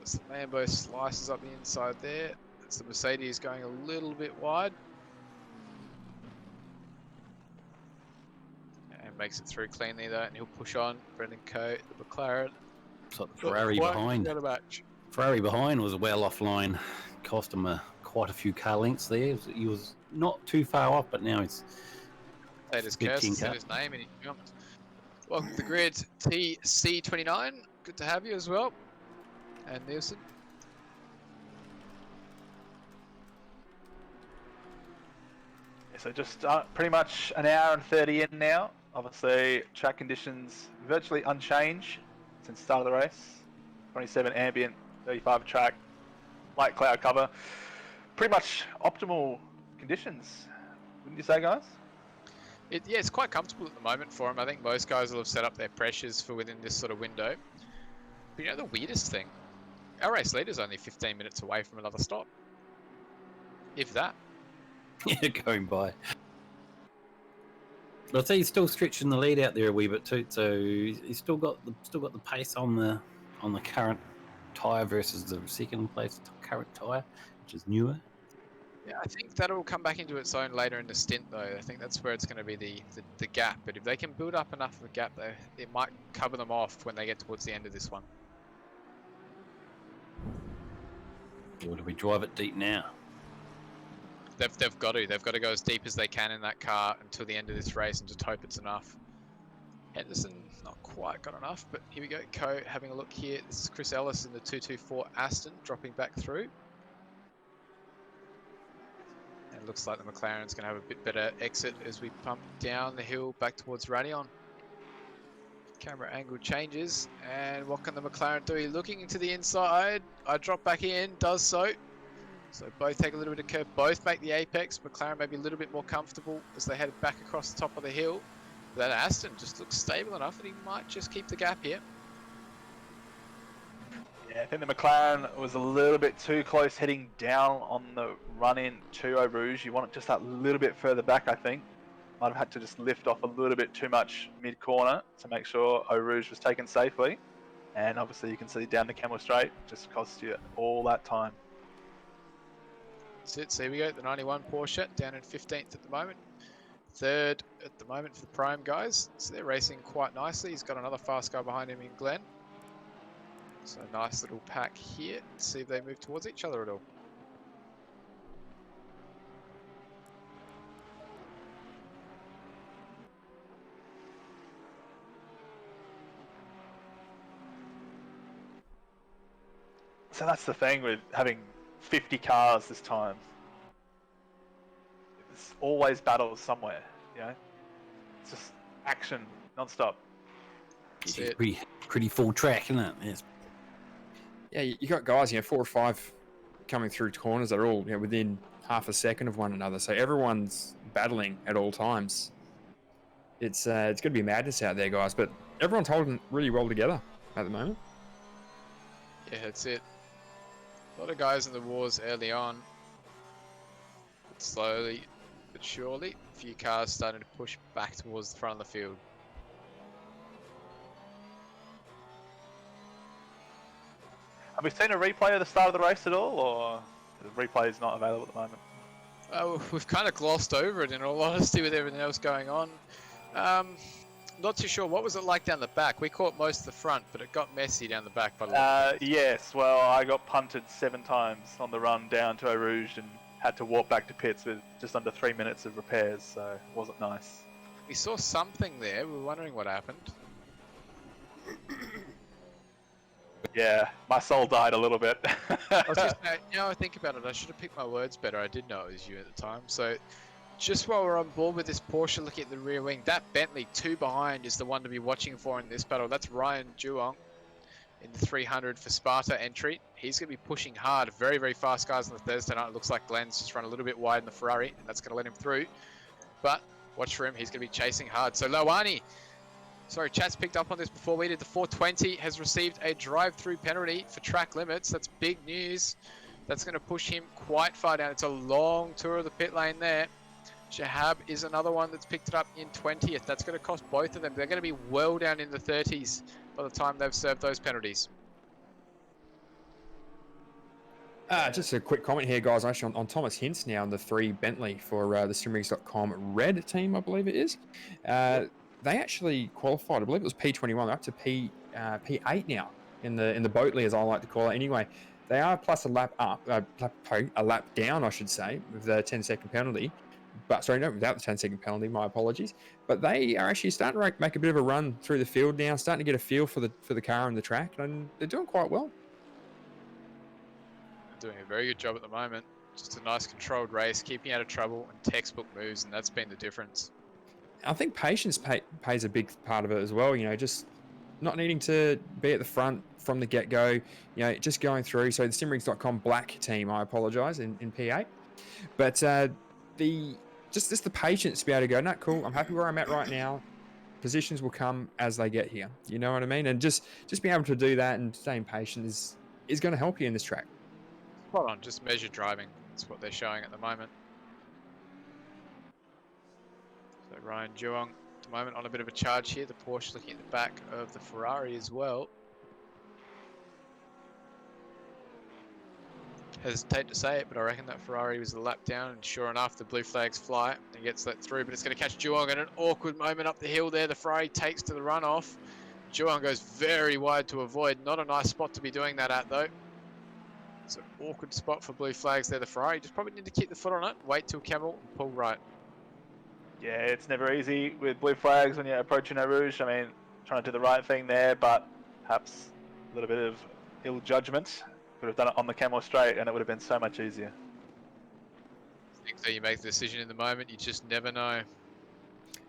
As the Lambo slices up the inside there. It's the Mercedes going a little bit wide. And makes it through cleanly though, and he'll push on. Brendan Coe, the McLaren. It's like the Ferrari behind. Ferrari behind was well offline. Cost him quite a few car lengths there. He was not too far off, but now he's... Played his curse and said his name and he jumped. Welcome to the grid, TC29. Good to have you as well. And Nielsen. So just pretty much an hour and 30 in now. Obviously, track conditions virtually unchanged since the start of the race. 27 ambient, 35 track, light cloud cover. Pretty much optimal conditions, wouldn't you say, guys? Yeah, it's quite comfortable at the moment for him. I think most guys will have set up their pressures for within this sort of window. But you know the weirdest thing? Our race leader's only 15 minutes away from another stop. If that. Yeah, going by. But I'd say he's still stretching the lead out there a wee bit too. So he's still got the pace on the current tyre versus the second place current tyre, which is newer. Yeah, I think that'll come back into its own later in the stint though. I think that's where it's going to be the gap. But if they can build up enough of a gap, it might cover them off when they get towards the end of this one. Or do we drive it deep now? They've got to go as deep as they can in that car until the end of this race and just hope it's enough. Henderson not quite got enough, but here we go. Coe having a look here. This is Chris Ellis in the 224 Aston dropping back through. And it looks like the McLaren's going to have a bit better exit as we pump down the hill back towards Radion. Camera angle changes, and what can the McLaren do? Looking into the inside, I drop back in, does so. So both take a little bit of curve, both make the apex. McLaren may be a little bit more comfortable as they head back across the top of the hill. But that Aston just looks stable enough and he might just keep the gap here. Yeah, I think the McLaren was a little bit too close heading down on the run-in to Eau Rouge. You want it just that little bit further back, I think. Might have had to just lift off a little bit too much mid-corner to make sure Eau Rouge was taken safely. And obviously you can see down the Camel Straight, just cost you all that time. That's it, so here we go, the 91 Porsche down in 15th at the moment. Third at the moment for the Prime guys. So they're racing quite nicely. He's got another fast guy behind him in Glenn. So nice little pack here. Let's see if they move towards each other at all. So that's the thing with having 50 cars this time. There's always battles somewhere, you know? It's just action non-stop. That's it. Pretty full track, isn't it? Yes. Yeah, you got guys, 4 or 5 coming through corners that are all within half a second of one another. So everyone's battling at all times. It's going to be madness out there, guys. But everyone's holding really well together at the moment. Yeah, that's it. A lot of guys in the wars early on. slowly but surely, a few cars starting to push back towards the front of the field. Have we seen a replay of the start of the race at all, or the replay is not available at the moment? We've kind of glossed over it in all honesty with everything else going on. Not too sure. What was it like down the back? We caught most of the front, but it got messy down the back by the look of it. Yes, well, I got punted 7 times on the run down to Eau Rouge and had to walk back to pits with just under 3 minutes of repairs, so it wasn't nice. We saw something there. We were wondering what happened. Yeah, my soul died a little bit. I was just, I think about it. I should have picked my words better. I did know it was you at the time. So, just while we're on board with this Porsche, looking at the rear wing, that Bentley 2 behind is the one to be watching for in this battle. That's Ryan Duong in the 300 for Sparta entry. He's going to be pushing hard. Very, very fast cars on the Thursday night. It looks like Glenn's just run a little bit wide in the Ferrari, and that's going to let him through. But watch for him. He's going to be chasing hard. So Loani, sorry, chat's picked up on this before we did. The 420 has received a drive-through penalty for track limits. That's big news. That's going to push him quite far down. It's a long tour of the pit lane there. Shahab is another one that's picked it up in 20th. That's going to cost both of them. They're going to be well down in the 30s by the time they've served those penalties. Just a quick comment here, guys, actually on Thomas Hintz now on the 3 Bentley for the SimRigs.com red team, I believe it is. They actually qualified, I believe it was P21, they're up to P8 now in the Boatley, as I like to call it. Anyway, they are plus a lap up, a lap down, I should say, with the 10-second penalty. But sorry, no, without the 10-second penalty, my apologies. But they are actually starting to make a bit of a run through the field now, starting to get a feel for the car and the track, and they're doing quite well. Doing a very good job at the moment. Just a nice controlled race, keeping out of trouble and textbook moves, and that's been the difference. I think patience plays a big part of it as well. Just not needing to be at the front from the get-go. Just going through. So the SimRigs.com black team, I apologise, in P8. But just the patience to be able to go, no, cool, I'm happy where I'm at right now. Positions will come as they get here. You know what I mean? And just being able to do that and staying patient is going to help you in this track. Spot on, just measured driving. That's what they're showing at the moment. So Ryan Duong at the moment on a bit of a charge here. The Porsche looking at the back of the Ferrari as well. Hesitate to say it, but I reckon that Ferrari was a lap down, and sure enough, the blue flags fly and gets let through, but it's going to catch Duong at an awkward moment up the hill there. The Ferrari takes to the runoff. Duong goes very wide to avoid. Not a nice spot to be doing that at, though. It's an awkward spot for blue flags there. The Ferrari just probably need to keep the foot on it, wait till Camel and pull right. Yeah, it's never easy with blue flags when you're approaching Eau Rouge. I mean, trying to do the right thing there, but perhaps a little bit of ill judgment. Could have done it on the Camel straight and it would have been so much easier. I think that you make the decision in the moment, you just never know.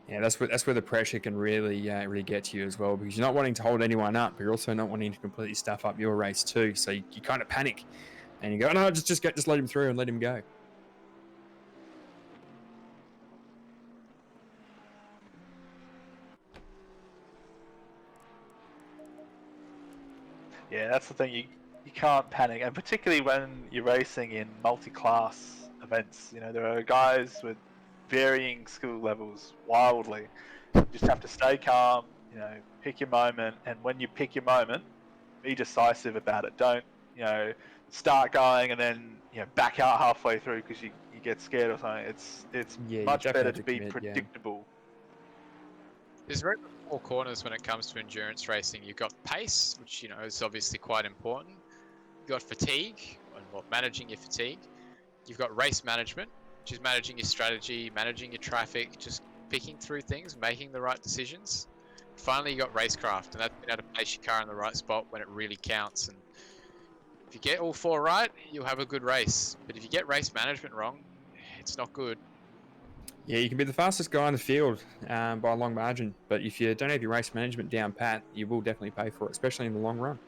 Yeah, that's where the pressure can really get to you as well, because you're not wanting to hold anyone up, but you're also not wanting to completely stuff up your race too. So you kind of panic, and you go, no, just let him through and let him go. Yeah, that's the thing. You can't panic, and particularly when you're racing in multi-class events. There are guys with varying skill levels wildly. You just have to stay calm, pick your moment, and when you pick your moment, be decisive about it. Don't, start going and then, back out halfway through because you get scared or something. It's much better to be predictable. There's very four corners when it comes to endurance racing. You've got pace, which, is obviously quite important. You've got fatigue, and managing your fatigue. You've got race management, which is managing your strategy, managing your traffic, just picking through things, making the right decisions. Finally, you got racecraft, and that's being able to place your car in the right spot when it really counts. And if you get all 4 right, you'll have a good race. But if you get race management wrong, it's not good. Yeah, you can be the fastest guy in the field by a long margin, but if you don't have your race management down pat, you will definitely pay for it, especially in the long run.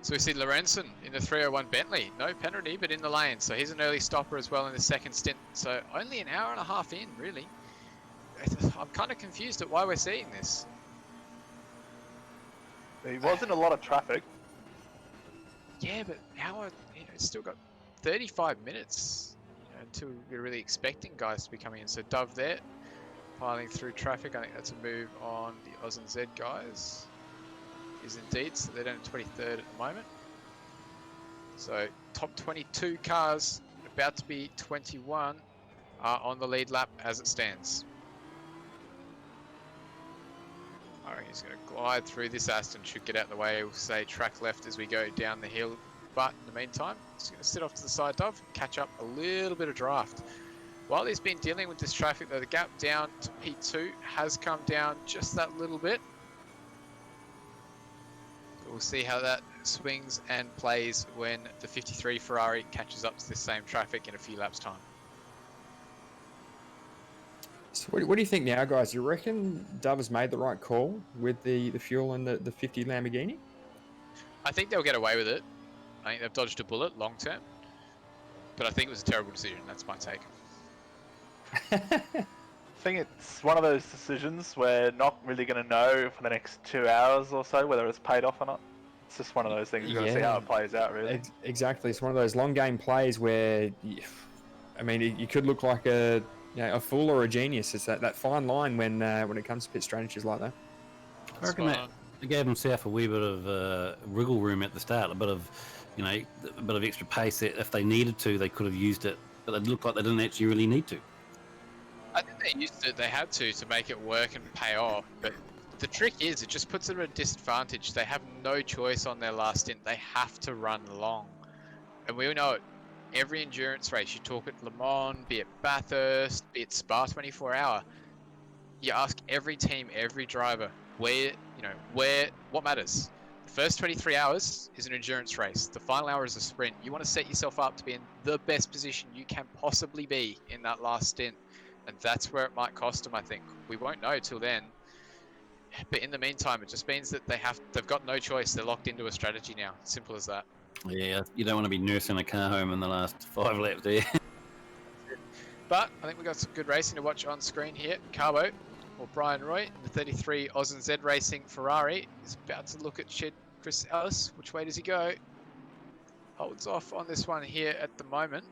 So we see Lorenzen in the 301 Bentley. No penalty, but in the lane. So he's an early stopper as well in the second stint. So only an hour and a half in, really. I'm kind of confused at why we're seeing this. There wasn't a lot of traffic. Yeah, but it's still got 35 minutes until we're really expecting guys to be coming in. So Dove there, piling through traffic. I think that's a move on the Oz and Z guys. Is indeed. So they're down at 23rd at the moment. So top 22 cars, about to be 21, are on the lead lap as it stands. I reckon he's going to glide through. This Aston should get out of the way. We'll say track left as we go down the hill. But in the meantime, he's going to sit off to the side, Dove, catch up a little bit of draft. While he's been dealing with this traffic, though, the gap down to P2 has come down just that little bit. So we'll see how that swings and plays when the 53 Ferrari catches up to this same traffic in a few laps' time. So what do you think now, guys? You reckon Dove has made the right call with the fuel and the 50 Lamborghini? I think they'll get away with it. I think they've dodged a bullet long term. But I think it was a terrible decision. That's my take. I think it's one of those decisions we're not really going to know for the next 2 hours or so whether it's paid off or not. It's just one of those things. You've got to see how it plays out, really. Exactly. It's one of those long game plays where, you could look like a fool or a genius. It's that fine line when it comes to pit strategies like that. I reckon that it gave himself a wee bit of wriggle room at the start, a bit of extra pace that if they needed to, they could have used it, but it looked like they didn't actually really need to. I think they used it, they had to make it work and pay off, but the trick is it just puts them at a disadvantage. They have no choice on their last stint. They have to run long. And we all know it. Every endurance race, you talk at Le Mans, be it Bathurst, be it Spa 24 Hour, you ask every team, every driver, what matters? The first 23 hours is an endurance race. The final hour is a sprint. You want to set yourself up to be in the best position you can possibly be in that last stint. And that's where it might cost them, I think. We won't know till then. But in the meantime, it just means that they've got no choice. They're locked into a strategy now. Simple as that. Yeah, you don't want to be nursing a car home in the last 5 laps, do you? But I think we've got some good racing to watch on screen here. Carbo, or Brian Roy, in the 33 Oz and Z Racing Ferrari, is about to look at Chris Ellis. Which way does he go? Holds off on this one here at the moment.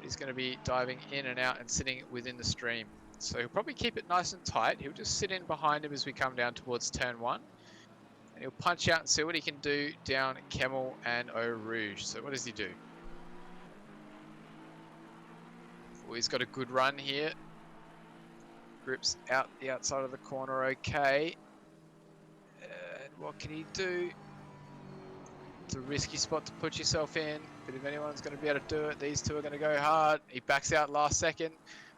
He's going to be diving in and out and sitting within the stream. So he'll probably keep it nice and tight. He'll just sit in behind him as we come down towards turn 1. And he'll punch out and see what he can do down Kemmel and Eau Rouge. So what does he do? Well, he's got a good run here. Grips out the outside of the corner okay. And what can he do? It's a risky spot to put yourself in, but if anyone's going to be able to do it, these two are going to go hard. He backs out last second.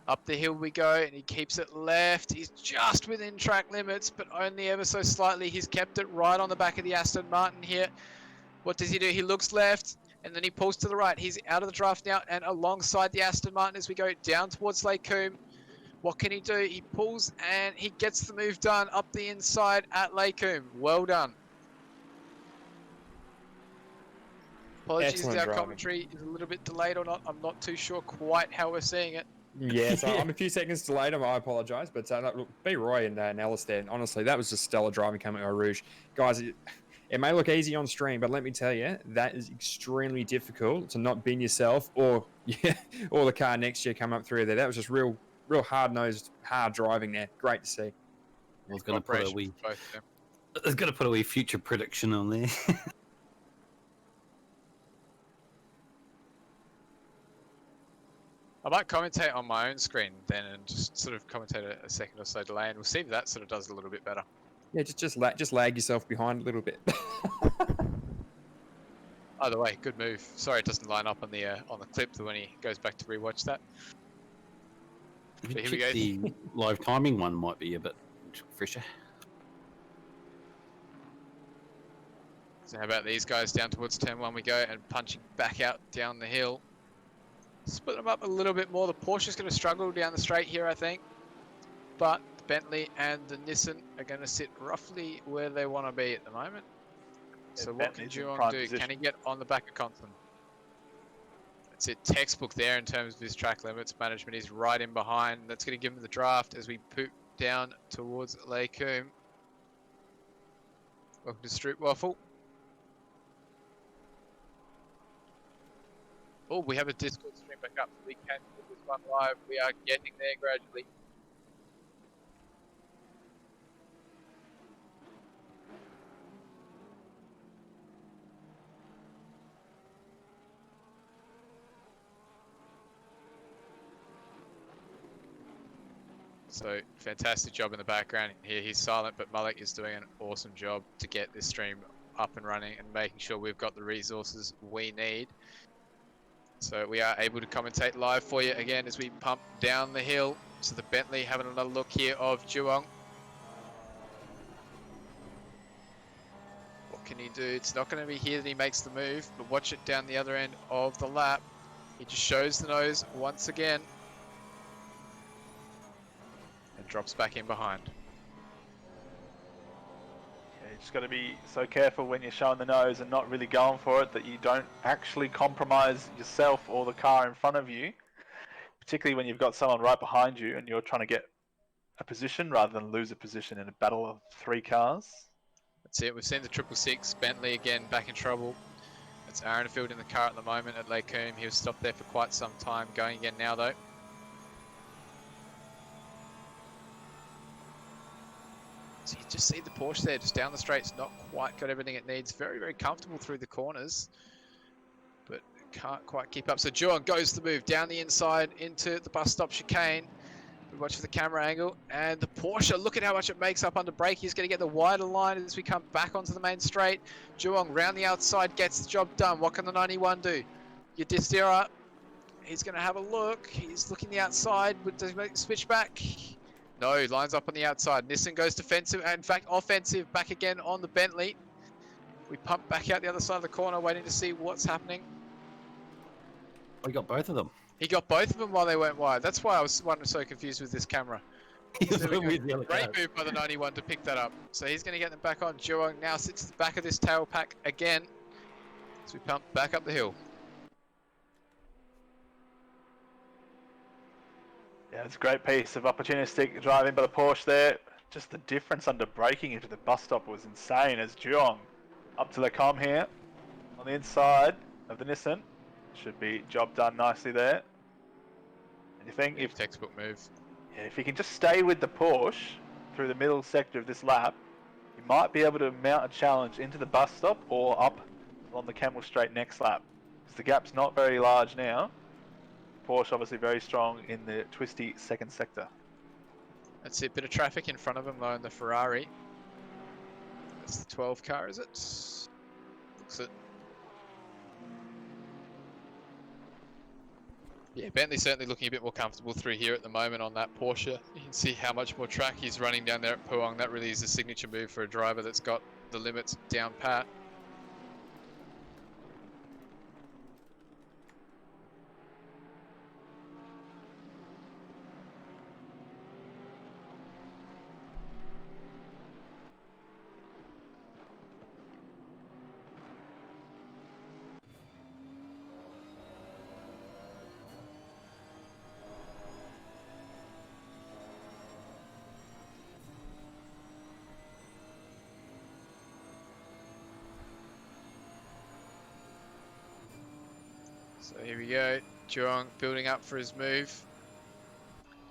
Up the hill we go, and he keeps it left. He's just within track limits, but only ever so slightly. He's kept it right on the back of the Aston Martin here. What does he do? He looks left, and then he pulls to the right. He's out of the draft now, and alongside the Aston Martin as we go down towards Lake Coombe. What can he do? He pulls, and he gets the move done up the inside at Lake Coombe. Well done. Apologies, our commentary is a little bit delayed or not. I'm not too sure quite how we're seeing it. Yeah, so I'm a few seconds delayed. I apologise, but look, B. Roy and Nellis there. Honestly, that was just stellar driving coming to Eau Rouge. Guys, it may look easy on stream, but let me tell you, that is extremely difficult to not bin yourself or the car next year come up through there. That was just real hard-nosed, hard driving there. Great to see. I was going to put a wee future prediction on there. I might commentate on my own screen then and just sort of commentate a second or so delay, and we'll see if that sort of does a little bit better. Yeah, just lag yourself behind a little bit. Either way, good move. Sorry it doesn't line up on the clip when he goes back to rewatch that. But here we go. The live timing one might be a bit fresher. So how about these guys down towards turn 1 we go, and punching back out down the hill. Split them up a little bit more. The Porsche's going to struggle down the straight here, I think. But the Bentley and the Nissan are going to sit roughly where they want to be at the moment. So what can Juong do? Can he get on the back of Compton? That's it. Textbook there in terms of his track limits management. He's right in behind. That's going to give him the draft as we poop down towards Lake Coombe. Welcome to Street Waffle. Oh, we have a Discord stream back up, so we can do this one live. We are getting there gradually. So, fantastic job in the background here. He's silent, but Malik is doing an awesome job to get this stream up and running and making sure we've got the resources we need. So we are able to commentate live for you again as we pump down the hill to the Bentley, having another look here of Juong. What can he do? It's not going to be here that he makes the move, but watch it down the other end of the lap. He just shows the nose once again and drops back in behind. You just got to be so careful when you're showing the nose and not really going for it that you don't actually compromise yourself or the car in front of you, particularly when you've got someone right behind you and you're trying to get a position rather than lose a position in a battle of 3 cars. That's it. We've seen the 666 Bentley again back in trouble. It's Aaronfield in the car at the moment at Lake Combe. He was stopped there for quite some time. Going again now though. So you just see the Porsche there, just down the straight. It's not quite got everything it needs. Very, very comfortable through the corners, but can't quite keep up. So Juan goes the move down the inside into the bus stop chicane. We watch the camera angle, and the Porsche, look at how much it makes up under brake. He's going to get the wider line as we come back onto the main straight. Juong round the outside, gets the job done. What can the 91 do? Yudhishthira, he's going to have a look. He's looking the outside. Does he make the switch back? No, lines up on the outside. Nissan goes defensive, and in fact offensive, back again on the Bentley. We pump back out the other side of the corner, waiting to see what's happening. We got both of them. He got both of them while they went wide. That's why I was so confused with this camera. With the other Great car. move by the 91 to pick that up. So he's going to get them back on. Juong now sits at the back of this tail pack again as we pump back up the hill. Yeah, it's a great piece of opportunistic driving by the Porsche there. Just the difference under braking into the bus stop was insane as Juong up to the com here on the inside of the Nissan. Should be job done nicely there. And you think if Textbook move. Yeah, if he can just stay with the Porsche through the middle sector of this lap, he might be able to mount a challenge into the bus stop or up on the Camel Straight next lap. Because the gap's not very large now. Porsche obviously very strong in the twisty second sector. That's it. Bit of traffic in front of him though in the Ferrari. That's the 12 car, is it? Looks it. Yeah, Bentley's certainly looking a bit more comfortable through here at the moment on that Porsche. You can see how much more track he's running down there at Puong. That really is a signature move for a driver that's got the limits down pat. So here we go, Juong building up for his move.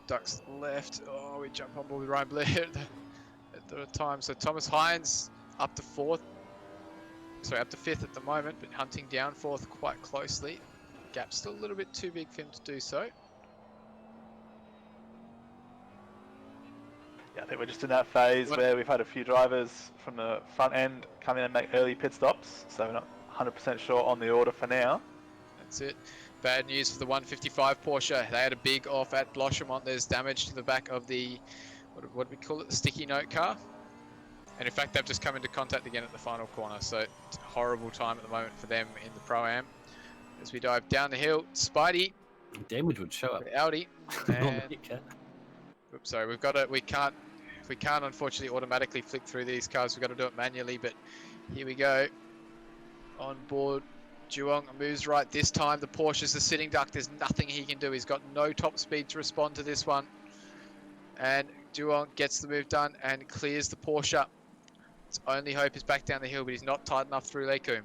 Ducks left. Oh, we jump on board with Ryan Blair at the time. So Thomas Hines up to fourth. Sorry, up to fifth at the moment, but hunting down fourth quite closely. Gap's still a little bit too big for him to do so. Yeah, I think we're just in that phase where we've had a few drivers from the front end come in and make early pit stops, so we're not 100% sure on the order for now. That's it. Bad news for the 155 Porsche. They had a big off at Blochemont. There's damage to the back of the, what do we call it, the sticky note car. And in fact, they've just come into contact again at the final corner. So it's a horrible time at the moment for them in the Pro-Am. As we dive down the hill, Spidey. Damage would show up. Audi. And, Okay. oops, sorry, we can't unfortunately automatically flick through these cars. We've got to do it manually, but here we go. On board. Juong moves right this time. The Porsche's the sitting duck. There's nothing he can do. He's got no top speed to respond to this one. And Juong gets the move done and clears the Porsche. His only hope is back down the hill, but he's not tight enough through Lake Combe.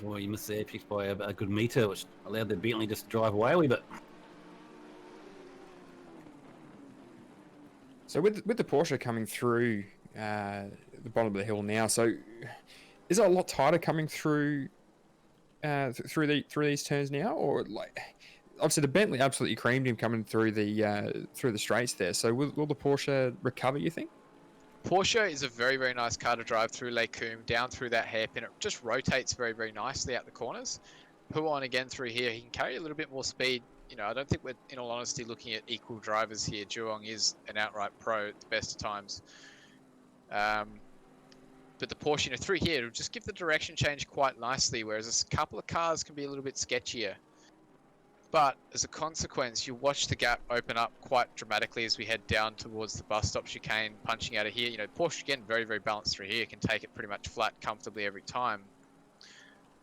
Well, you missed the apex by a good metre, which allowed the Bentley just to drive away a wee bit. So with the Porsche coming through the bottom of the hill now, so is it a lot tighter coming through through these turns now, or like obviously the Bentley absolutely creamed him coming through the straights there. So will the Porsche recover, you think? Porsche is a very, very nice car to drive through Lake Coombe, down through that hairpin. It just rotates very, very nicely out the corners. Huon again through here, he can carry a little bit more speed. You know, I don't think we're, in all honesty, looking at equal drivers here. Duong is an outright pro at the best of times. But the Porsche, you know, through here, it'll just give the direction change quite nicely, whereas a couple of cars can be a little bit sketchier. But as a consequence, you watch the gap open up quite dramatically as we head down towards the bus stop chicane, punching out of here. You know, Porsche, again, very, very balanced through here, can take it pretty much flat comfortably every time.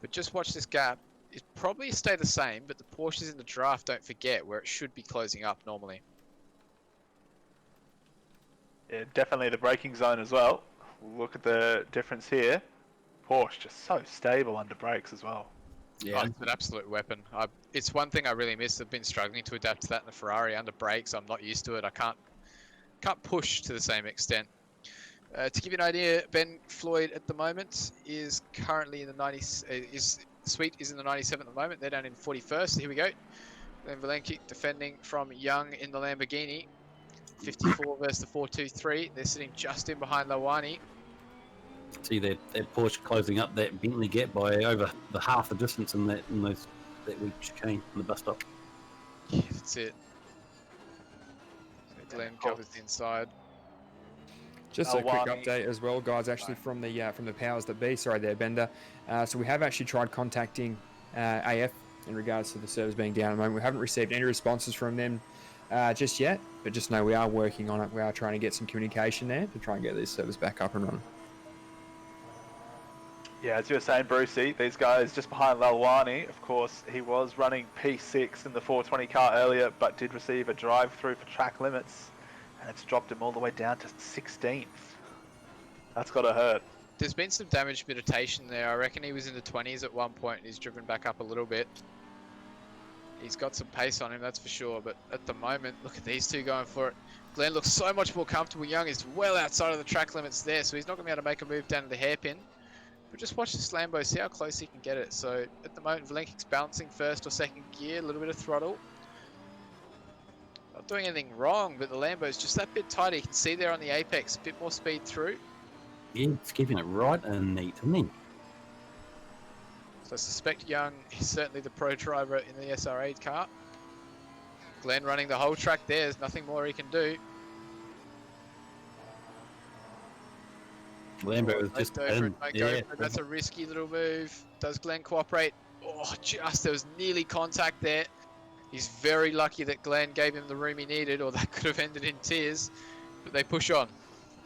But just watch this gap. It probably stay the same, but the Porsches in the draft, don't forget, where it should be closing up normally. Yeah, definitely the braking zone as well. Look at the difference here. Porsche just so stable under brakes as well. Yeah, Oh, it's an absolute weapon. It's one thing I really miss. I've been struggling to adapt to that in the Ferrari under brakes. I'm not used to it. I can't push to the same extent. To give you an idea, Ben Floyd at the moment is currently in the 90s. Sweet is in the 97 at the moment. They're down in 41st. Here we go. Then Valenkic defending from Young in the Lamborghini. 54 versus the 423. They're sitting just in behind Lawani. see that Porsche closing up that Bentley gap by over the half the distance in that weak chicane in the bus stop. Yeah, that's it. So Glenn covers the inside. Just a quick update as well, guys, actually from the powers that be. Sorry there, Bender. So we have actually tried contacting AF in regards to the servers being down at the moment. We haven't received any responses from them just yet, but just know we are working on it. We are trying to get some communication there to try and get these servers back up and running. Yeah, as you were saying, Brucey, these guys just behind Lalwani, of course, he was running P6 in the 420 car earlier, but did receive a drive-through for track limits, and it's dropped him all the way down to 16th. That's got to hurt. There's been some damage mitigation there. I reckon he was in the 20s at one point, and he's driven back up a little bit. He's got some pace on him, that's for sure, but at the moment, look at these two going for it. Glenn looks so much more comfortable. Young is well outside of the track limits there, so he's not going to be able to make a move down to the hairpin. But just watch this Lambo, see how close he can get it. So at the moment, Valenkic's bouncing first or second gear, a little bit of throttle. Not doing anything wrong, but the Lambo's just that bit tighter. You can see there on the apex, a bit more speed through. Yeah, it's keeping it right and neat, isn't he? So I suspect Young is certainly the pro driver in the SR8 car. Glenn running the whole track there, there's nothing more he can do. Lambert was just in. Yeah. That's a risky little move. Does Glenn cooperate? Oh, there was nearly contact there. He's very lucky that Glenn gave him the room he needed, or that could have ended in tears. But they push on.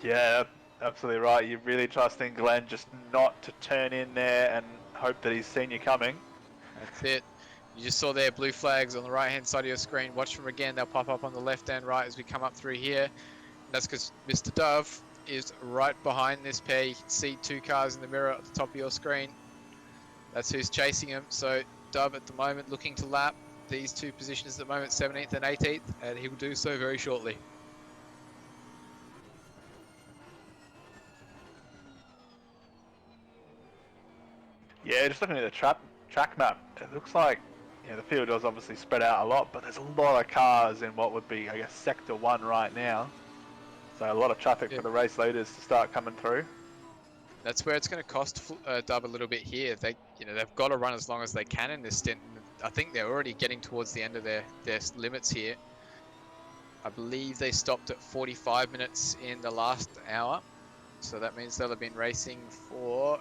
Yeah, absolutely right. You're really trusting Glenn just not to turn in there and hope that he's seen you coming. That's it. You just saw there blue flags on the right-hand side of your screen. Watch them again. They'll pop up on the left and right as we come up through here. And that's because Mr. Dove is right behind this pair. You can see two cars in the mirror at the top of your screen. That's who's chasing him. So Dove at the moment looking to lap these two positions at the moment, 17th and 18th, and he will do so very shortly. Yeah, just looking at the track map, it looks like the field was obviously spread out a lot, but there's a lot of cars in what would be, I guess, Sector 1 right now. So a lot of traffic for the race leaders to start coming through. That's where it's going to cost Dove a little bit here. They've got to run as long as they can in this stint. I think they're already getting towards the end of their limits here. I believe they stopped at 45 minutes in the last hour. So that means they'll have been racing for,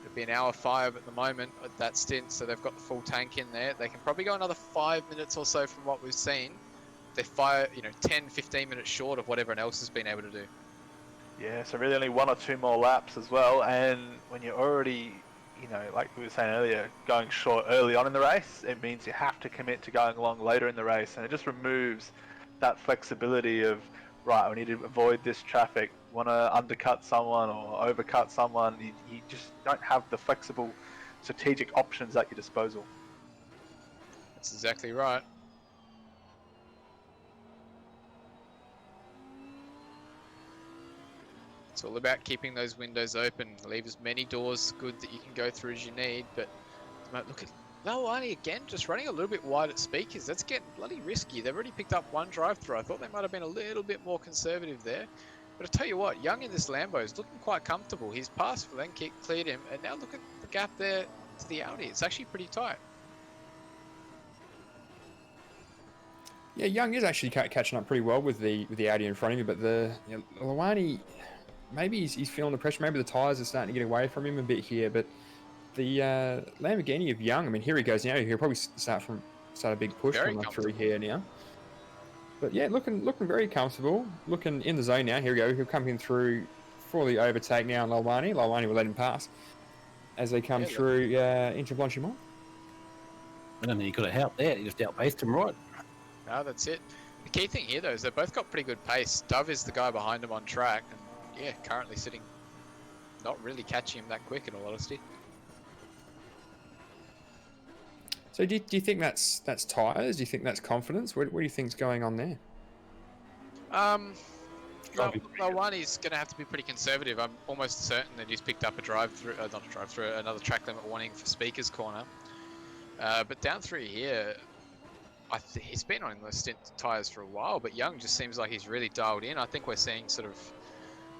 it'll be an hour 5 at the moment at that stint. So they've got the full tank in there. They can probably go another 5 minutes or so from what we've seen. They fire, 10, 15 minutes short of what everyone else has been able to do. Yeah, so really only 1 or 2 more laps as well. And when you're already, like we were saying earlier, going short early on in the race, it means you have to commit to going long later in the race. And it just removes that flexibility of, right, we need to avoid this traffic, want to undercut someone or overcut someone. You just don't have the flexible strategic options at your disposal. That's exactly right. It's all about keeping those windows open. Leave as many doors good that you can go through as you need. But look at Lawani again, just running a little bit wide at speakers. That's getting bloody risky. They've already picked up one drive-through. I thought they might have been a little bit more conservative there. But I tell you what, Young in this Lambo is looking quite comfortable. He's passed for then cleared him, and now look at the gap there to the Audi. It's actually pretty tight. Yeah, Young is actually catching up pretty well with the Audi in front of him, but Lawani, maybe he's feeling the pressure. Maybe the tyres are starting to get away from him a bit here. But the Lamborghini of Young, I mean, here he goes now. He'll probably start a big push from through here now. But yeah, looking very comfortable. Looking in the zone now. Here we go. He'll come in through for the overtake now on Lawani. Lawani will let him pass as they come through into Blanchimont. I don't think he could have helped that. He just outpaced him right. No, that's it. The key thing here, though, is they've both got pretty good pace. Dove is the guy behind him on track, and yeah, currently sitting, not really catching him that quick, in all honesty. So do you think that's tyres? Do you think that's confidence? What do you think's going on there? Lawani's going to have to be pretty conservative. I'm almost certain that he's picked up another track limit warning for Speaker's Corner. But down through here, he's been on the stint tyres for a while, but Young just seems like he's really dialed in. I think we're seeing sort of,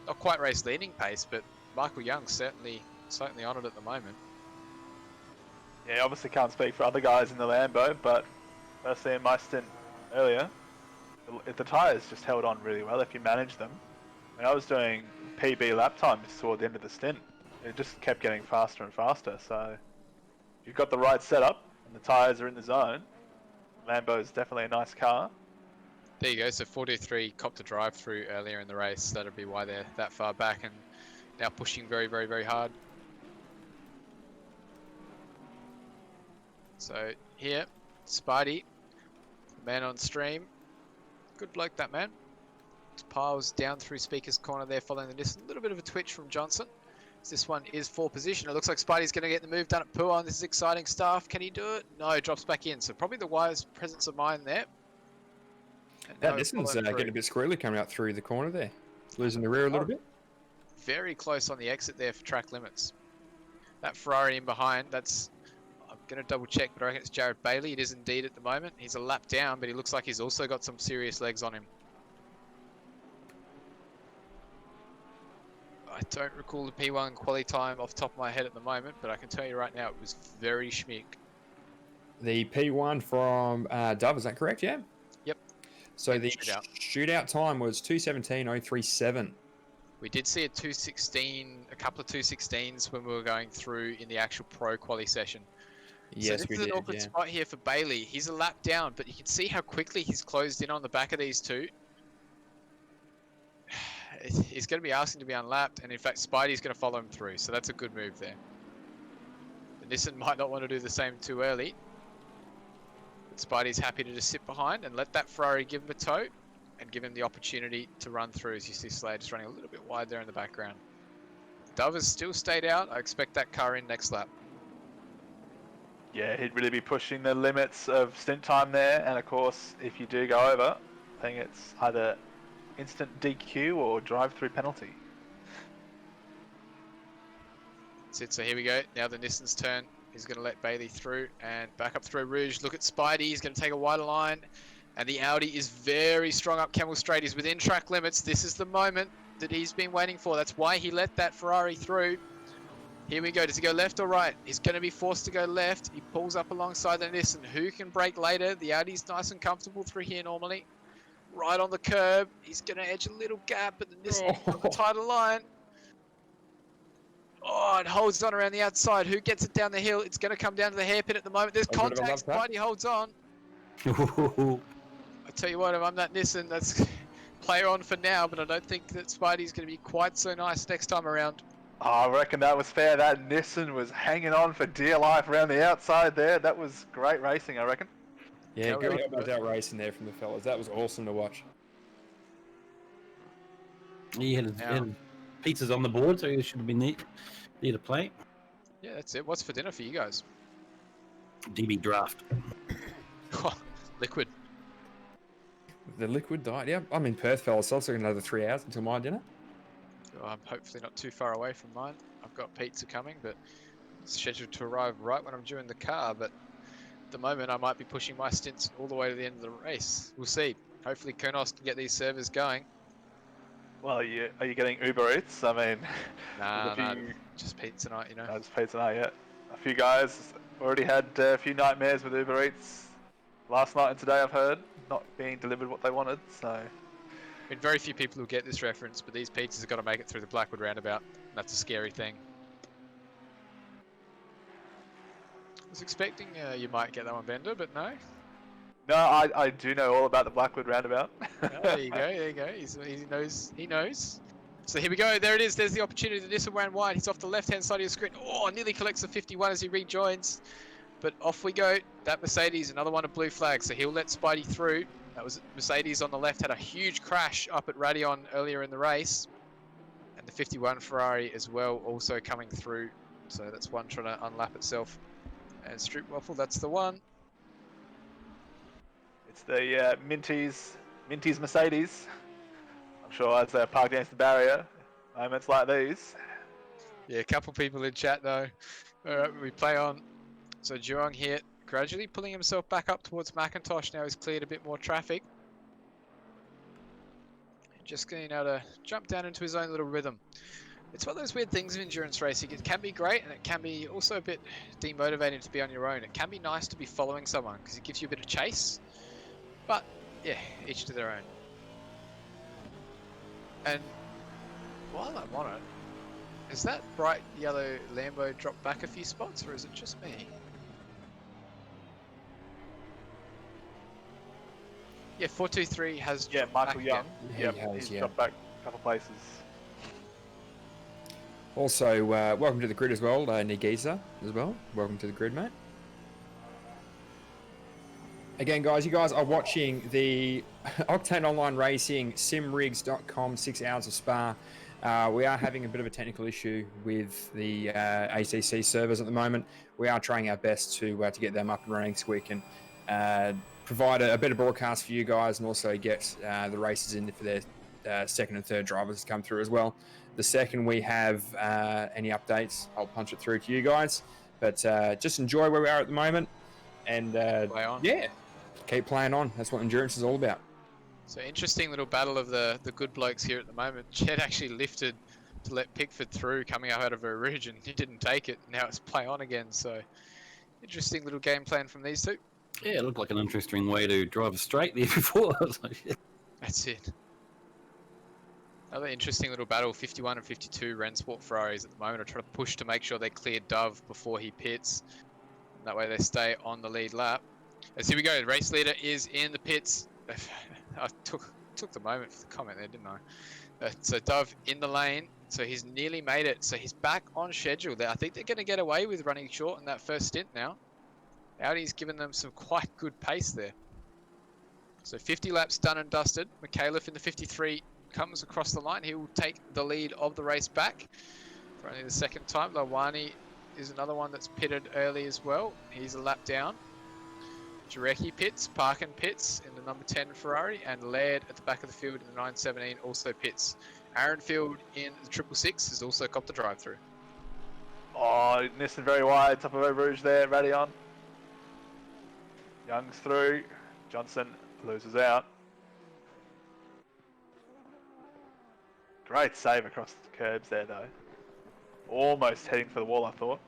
not quite race leading pace, but Michael Young's certainly on it at the moment. Yeah, obviously can't speak for other guys in the Lambo, but personally in my stint earlier, the tyres just held on really well if you manage them. When I was doing PB lap times toward the end of the stint, it just kept getting faster and faster. So if you've got the right setup and the tyres are in the zone, Lambo is definitely a nice car. There you go. So 423 copped a drive through earlier in the race. That'd be why they're that far back and now pushing very, very, very hard. So here, Spidey, man on stream. Good bloke, that man. Piles down through Speaker's Corner there, following the distance. A little bit of a twitch from Johnson. This one is for position. It looks like Spidey's going to get the move done at Puon. This is exciting stuff. Can he do it? No, drops back in. So probably the wise presence of mind there. That distance getting a bit squirrely coming out through the corner there. Losing the rear a little bit. Very close on the exit there for track limits. That Ferrari in behind, that's... I'm going to double check, but I reckon it's Jared Bailey. It is indeed at the moment. He's a lap down, but he looks like he's also got some serious legs on him. I don't recall the P1 quali time off the top of my head at the moment, but I can tell you right now it was very schmick. The P1 from Dove, is that correct? Yeah? Yep. So the shootout time was 2:17.037. We did see a couple of 2:16s when we were going through in the actual pro quali session. Yes, so this is an awkward spot here for Bailey. He's a lap down, but you can see how quickly he's closed in on the back of these two. He's going to be asking to be unlapped, and in fact, Spidey's going to follow him through, so that's a good move there. The Nissan might not want to do the same too early. But Spidey's happy to just sit behind and let that Ferrari give him a tow and give him the opportunity to run through, as you see Slade just running a little bit wide there in the background. Dove has still stayed out. I expect that car in next lap. Yeah, he'd really be pushing the limits of stint time there, and of course, if you do go over, I think it's either instant DQ or drive-through penalty. That's it, so here we go. Now the Nissan's turn. He's going to let Bailey through and back up through Rouge. Look at Spidey. He's going to take a wider line. And the Audi is very strong up Camel Straight. He's within track limits. This is the moment that he's been waiting for. That's why he let that Ferrari through. Here we go. Does he go left or right? He's going to be forced to go left. He pulls up alongside the Nissan. Who can brake later? The Audi's nice and comfortable through here normally. Right on the curb. He's going to edge a little gap, but the Nissan's got the tighter line. Oh, it holds on around the outside. Who gets it down the hill? It's going to come down to the hairpin at the moment. There's contact. Spidey holds on. I tell you what, if I'm that Nissan, that's play on for now, but I don't think that Spidey's going to be quite so nice next time around. Oh, I reckon that was fair. That Nissan was hanging on for dear life around the outside there. That was great racing, I reckon. Yeah, good job about racing there from the fellas. That was awesome to watch. He had pizzas on the board, so he should have been there to play. Yeah, that's it. What's for dinner for you guys? DB draft. Liquid. The liquid diet. Yeah, I'm in Perth, fellas, so I've got another 3 hours until my dinner. Oh, I'm hopefully not too far away from mine. I've got pizza coming, but it's scheduled to arrive right when I'm due in the car. But at the moment, I might be pushing my stints all the way to the end of the race. We'll see. Hopefully, Kurnos can get these servers going. Well, are you getting Uber Eats? I mean, Nah, there's a few. just pizza night, you know. I just paid tonight. Yeah, a few guys already had a few nightmares with Uber Eats last night and today. I've heard not being delivered what they wanted. So I mean, very few people will get this reference, but these pizzas have got to make it through the Blackwood roundabout. That's a scary thing. I was expecting you might get that one, Bender, but no. no, I do know all about the Blackwood roundabout. Oh, there you go, there you go. He knows. So here we go. There it is. There's the opportunity. This one ran wide. He's off the left-hand side of your screen. Oh, nearly collects the 51 as he rejoins. But off we go. That Mercedes, another one of blue flags. So he'll let Spidey through. That was Mercedes on the left. Had a huge crash up at Radion earlier in the race. And the 51 Ferrari as well, also coming through. So that's one trying to unlap itself. And Strip Waffle, that's the one. It's the Minty's Mercedes. I'm sure as they're parked against the barrier, moments like these. Yeah, a couple people in chat though. Alright, we play on. So Jurong here, gradually pulling himself back up towards McIntosh now. He's cleared a bit more traffic. Just getting able to jump down into his own little rhythm. It's one of those weird things of endurance racing. It can be great and it can be also a bit demotivating to be on your own. It can be nice to be following someone because it gives you a bit of chase. But yeah, each to their own. And while I'm on it, is that bright yellow Lambo dropped back a few spots or is it just me? Yeah, 423 has Yeah, dropped Michael back Young. again. He has, he's yeah. dropped back a couple places. Also, welcome to the grid as well, Nagisa as well. Welcome to the grid, mate. Again, guys, you guys are watching the Octane Online Racing simrigs.com 6 hours of Spa. We are having a bit of a technical issue with the ACC servers at the moment. We are trying our best to get them up and running so we can provide a better broadcast for you guys and also get the races in for their second and third drivers to come through as well. The second we have any updates, I'll punch it through to you guys. But just enjoy where we are at the moment. And Play on. yeah, keep playing on. That's what endurance is all about. So interesting little battle of the good blokes here at the moment. Jed actually lifted to let Pickford through coming out of a ridge and he didn't take it. Now it's play on again. So interesting little game plan from these two. Yeah, it looked like an interesting way to drive a straight there before. I was like, yeah. That's it. Another interesting little battle, 51 and 52 Rensport Ferraris at the moment are trying to push to make sure they clear Dove before he pits. And that way they stay on the lead lap. As here we go, the race leader is in the pits. I took the moment for the comment there, didn't I? So Dove in the lane, so he's nearly made it. So he's back on schedule there. I think they're going to get away with running short in that first stint now. Audi's given them some quite good pace there. So 50 laps done and dusted. McAuliffe in the 53 comes across the line. He will take the lead of the race back for only the second time. Lawani is another one that's pitted early as well. He's a lap down. Jarecki pits, Parkin pits in the number 10 Ferrari, and Laird at the back of the field in the 917 also pits. Aaronfield in the 666 has also copped the drive-through. Oh, Nissan very wide, top of Eau Rouge there, Radion. Young's through, Johnson loses out. Great save across the curbs there though. Almost heading for the wall, I thought.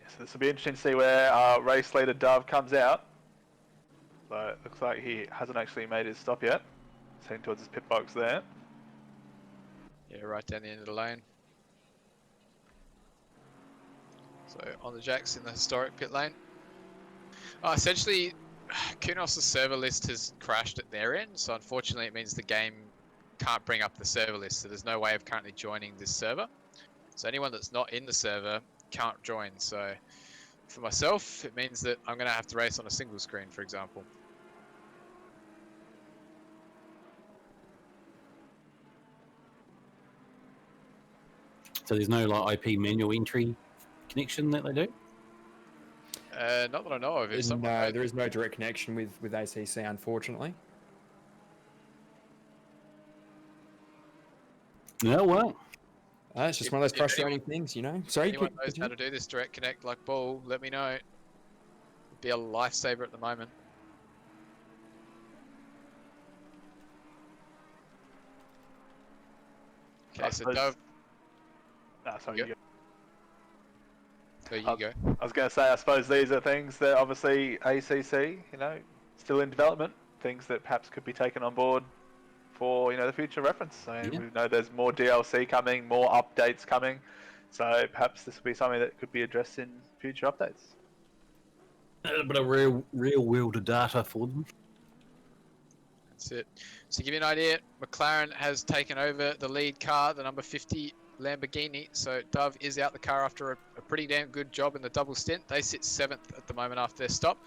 So this will be interesting to see where our race leader Dove comes out. So it looks like he hasn't actually made his stop yet. He's heading towards his pit box there. Yeah, right down the end of the lane. So on the jacks in the historic pit lane. Essentially, Kunos' server list has crashed at their end, so unfortunately it means the game can't bring up the server list, so there's no way of currently joining this server. So anyone that's not in the server can't join, so for myself, it means that I'm going to have to race on a single screen, for example. So there's no like IP manual entry connection that they do? Not that I know of. If someone No, knows, there is no direct connection with ACC, unfortunately. No, well, It's just one of those if frustrating things, you know. Sorry, anyone knows how to do this direct connect like Ball, let me know. It'd be a lifesaver at the moment. Okay, so Dove. No, sorry, Yep. you go. There you go. I was going to say, I suppose these are things that obviously ACC, still in development, things that perhaps could be taken on board for, the future reference. I mean, Yeah. we know there's more DLC coming, more updates coming, so perhaps this will be something that could be addressed in future updates. a bit of real world data for them. That's it. So to give you an idea, McLaren has taken over the lead car, the number 50 Lamborghini. So Dove is out the car after a pretty damn good job in the double stint. They sit 7th at the moment after their stop.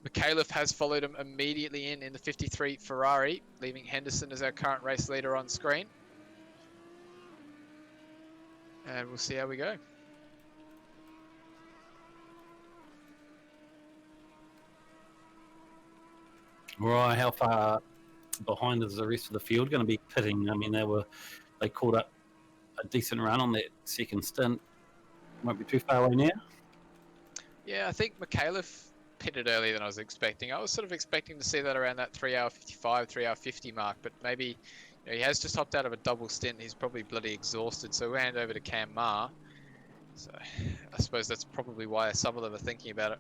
McAuliffe has followed him immediately in the 53 Ferrari, leaving Henderson as our current race leader on screen. And we'll see how we go. Right, how far behind is the rest of the field going to be pitting? I mean, they caught up a decent run on that second stint. Won't be too far away now. Yeah, I think McAuliffe pitted earlier than I was expecting. I was sort of expecting to see that around that 3-hour 55, 3-hour 50 mark, but maybe he has just hopped out of a double stint. He's probably bloody exhausted, so we'll hand over to Cam Marr. So I suppose that's probably why some of them are thinking about it.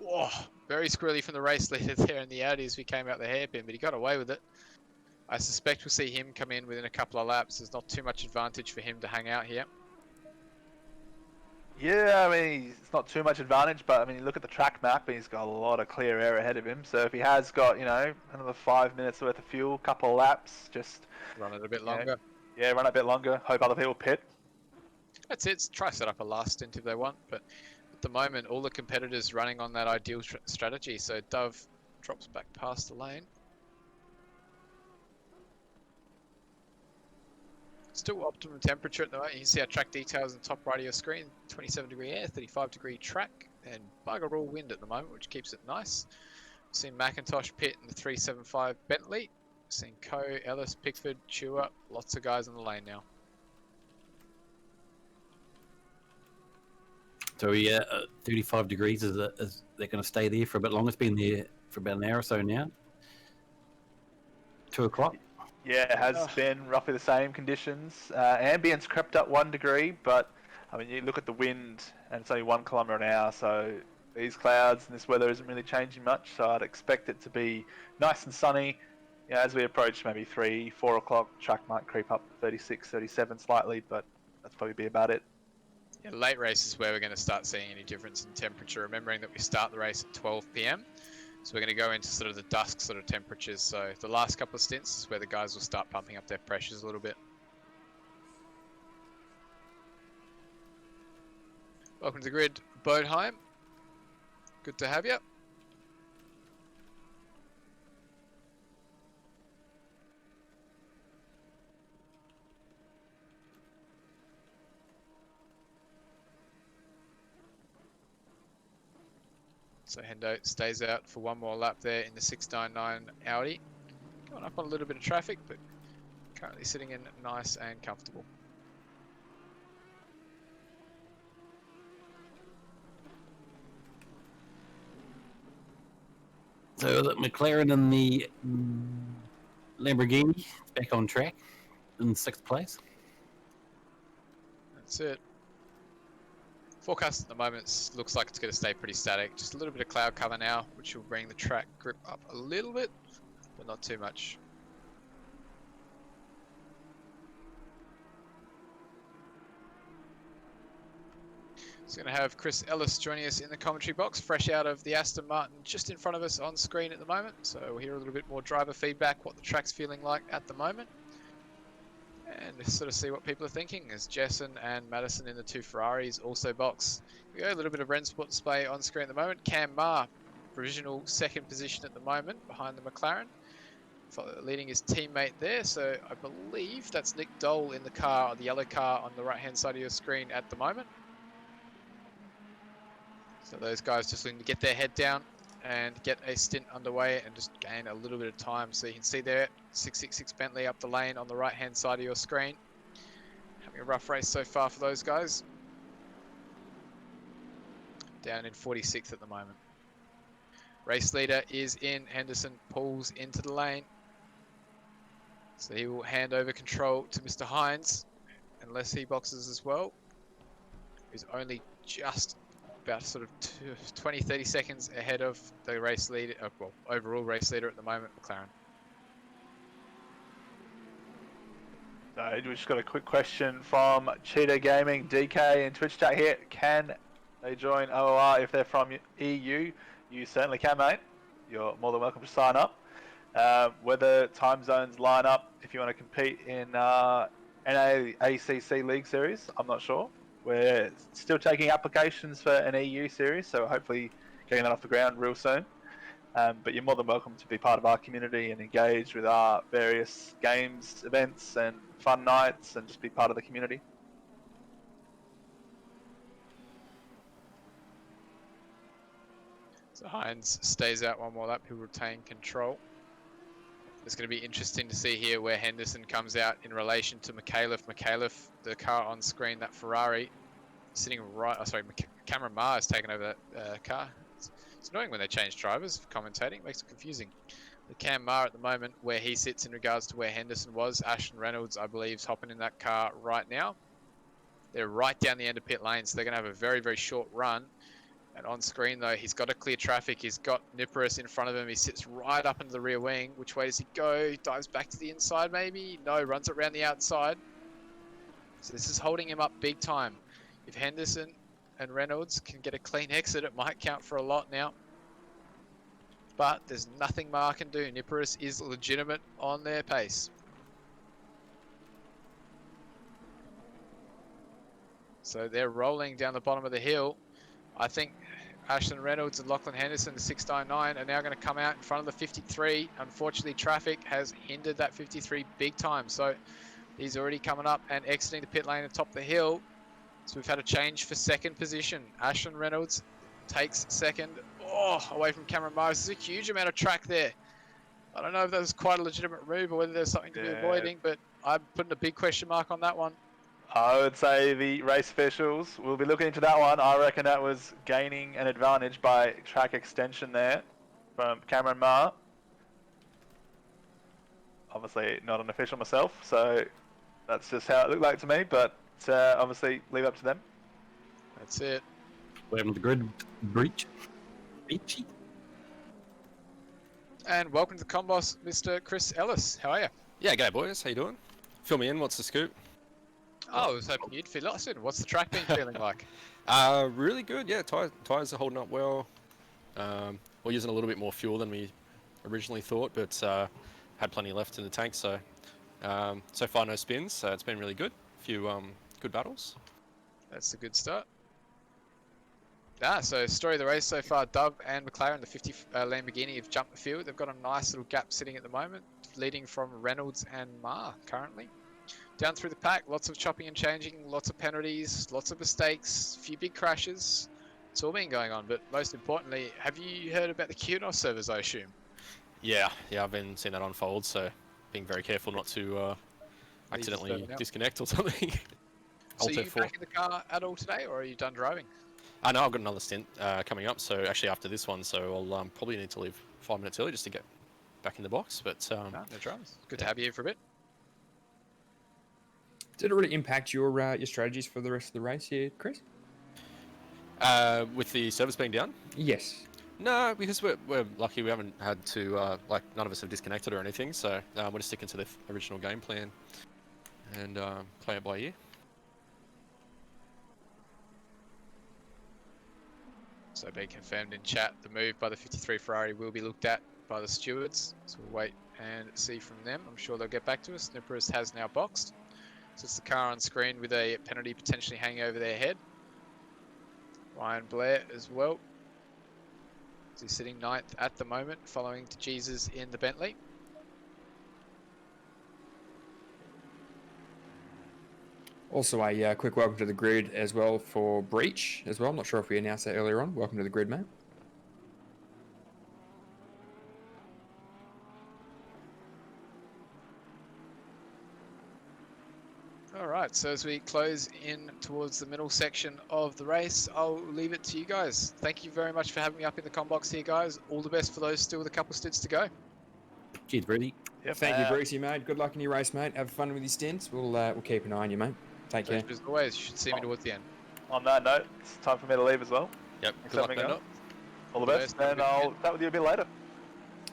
Whoa, very squirrely from the race leader there in the Audi as we came out the hairpin, but he got away with it. I suspect we'll see him come in within a couple of laps. There's not too much advantage for him to hang out here. Yeah, I mean, it's not too much advantage, but I mean, you look at the track map, and he's got a lot of clear air ahead of him. So if he has got, another 5 minutes worth of fuel, couple of laps, just run it a bit longer. Yeah, run a bit longer. Hope other people pit. That's it. Try set up a last stint if they want, but at the moment, all the competitors running on that ideal strategy. So Dove drops back past the lane. Still optimum temperature at the moment. You can see our track details in the top right of your screen. 27-degree air, 35-degree track, and bugger all wind at the moment, which keeps it nice. We've seen McIntosh pit in the 375 Bentley. We've seen Coe, Ellis, Pickford, Chua. Lots of guys in the lane now. So yeah, 35 degrees is they're going to stay there for a bit longer. It's been there for about an hour or so now. 2 o'clock. Yeah, it has been roughly the same conditions. Ambience crept up 1 degree, but I mean, you look at the wind, and it's only 1 kilometre an hour. So these clouds and this weather isn't really changing much. So I'd expect it to be nice and sunny. Yeah, as we approach maybe 3, 4 o'clock, track might creep up 36, 37 slightly, but that's probably be about it. Yeah, late race is where we're going to start seeing any difference in temperature. Remembering that we start the race at 12 p.m. So we're going to go into sort of the dusk sort of temperatures. So the last couple of stints is where the guys will start pumping up their pressures a little bit. Welcome to the grid, Bodheim. Good to have you. So Hendo stays out for 1 more lap there in the 699 Audi. Going up on a little bit of traffic, but currently sitting in nice and comfortable. So the McLaren and the Lamborghini back on track in 6th place. That's it. Forecast at the moment looks like it's going to stay pretty static. Just a little bit of cloud cover now, which will bring the track grip up a little bit, but not too much. He's going to have Chris Ellis joining us in the commentary box, fresh out of the Aston Martin just in front of us on screen at the moment. So we'll hear a little bit more driver feedback, what the track's feeling like at the moment. And sort of see what people are thinking as Jessen and Madison in the two Ferraris also box. We go a little bit of Rennsport display on screen at the moment. Cam Marr, provisional second position at the moment behind the McLaren, leading his teammate there. So I believe that's Nick Dole in the car, the yellow car on the right hand side of your screen at the moment. So those guys just looking to get their head down and get a stint underway and just gain a little bit of time. So you can see there, 666 Bentley up the lane on the right hand side of your screen. Having a rough race so far for those guys. Down in 46th at the moment. Race leader is in. Henderson pulls into the lane. So he will hand over control to Mr. Hines, unless he boxes as well. He's only just about sort of 20-30 seconds ahead of the race leader, well, overall race leader at the moment, McLaren. So we just got a quick question from Cheetah Gaming DK in Twitch chat here. Can they join OOR if they're from EU? You certainly can, mate. You're more than welcome to sign up. Whether time zones line up if you want to compete in ACC League Series, I'm not sure. We're still taking applications for an EU series, so hopefully getting that off the ground real soon. But you're more than welcome to be part of our community and engage with our various games, events, and fun nights, and just be part of the community. So Hines stays out one more lap. He'll retain control. It's going to be interesting to see here where Henderson comes out in relation to McAuliffe. McAuliffe, the car on screen, that Ferrari, sitting right... Oh, sorry, Cameron Marr has taken over that car. It's annoying when they change drivers for commentating. It makes it confusing. The Cam Marr at the moment, where he sits in regards to where Henderson was. Ashton Reynolds, I believe, is hopping in that car right now. They're right down the end of pit lane, so they're going to have a very, very short run. And on screen, though, he's got to clear traffic. He's got Niparis in front of him. He sits right up into the rear wing. Which way does he go? Dives back to the inside, maybe? No, runs it around the outside. So this is holding him up big time. If Henderson and Reynolds can get a clean exit, it might count for a lot now. But there's nothing Marr can do. Niparis is legitimate on their pace. So they're rolling down the bottom of the hill. I think Ashton Reynolds and Lachlan Henderson, the 699, are now going to come out in front of the 53. Unfortunately, traffic has hindered that 53 big time. So he's already coming up and exiting the pit lane atop the hill. So we've had a change for second position. Ashton Reynolds takes second. Oh, away from Cameron Marr. This is a huge amount of track there. I don't know if that was quite a legitimate move or whether there's something to be avoiding, but I'm putting a big question mark on that one. I would say the race officials will be looking into that one. I reckon that was gaining an advantage by track extension there from Cameron Marr. Obviously not an official myself, so that's just how it looked like to me, but obviously leave up to them. That's it. What happened to the grid breach? Breachy? And welcome to the Comboss, Mr. Chris Ellis. How are you? Yeah, g'day boys, how you doing? Fill me in, what's the scoop? Oh, I was hoping you'd fill us in. What's the track been feeling like? Really good, yeah, tyres are holding up well. We're using a little bit more fuel than we originally thought, but had plenty left in the tank, so so far no spins, so it's been really good. A few good battles. That's a good start. So story of the race so far, Dub and McLaren, the 50 Lamborghini, have jumped the field. They've got a nice little gap sitting at the moment, leading from Reynolds and Marr currently. Down through the pack, lots of chopping and changing, lots of penalties, lots of mistakes, a few big crashes. It's all been going on, but most importantly, have you heard about the QNOS servers, I assume? Yeah, I've been seeing that unfold, so being very careful not to accidentally disconnect or something. So are you back in the car at all today, or are you done driving? I know I've got another stint coming up, so actually after this one, so I'll probably need to leave 5 minutes early just to get back in the box, but... no dramas. Good to have you here for a bit. Did it really impact your strategies for the rest of the race here, Chris? With the service being down? Yes. No, because we're lucky we haven't had to, none of us have disconnected or anything, so we're just sticking to the original game plan and play it by ear. So be confirmed in chat. The move by the 53 Ferrari will be looked at by the stewards. So we'll wait and see from them. I'm sure they'll get back to us. Nippers has now boxed. So it's the car on screen with a penalty potentially hanging over their head. Ryan Blair as well. He's sitting 9th at the moment, following to Jesus in the Bentley. Also, a quick welcome to the grid as well for Breach as well. I'm not sure if we announced that earlier on. Welcome to the grid, mate. All right, so as we close in towards the middle section of the race, I'll leave it to you guys. Thank you very much for having me up in the comm box here, guys. All the best for those still with a couple of stints to go. Cheers, Brady. Yep. Thank you, Brucey, mate. Good luck in your race, mate. Have fun with your stints. We'll keep an eye on you, mate. Take care. As always, you should see me towards the end. On that note, it's time for me to leave as well. Yep. Thanks Good luck, for having me Bender. on. All the best, and I'll chat with you a bit later.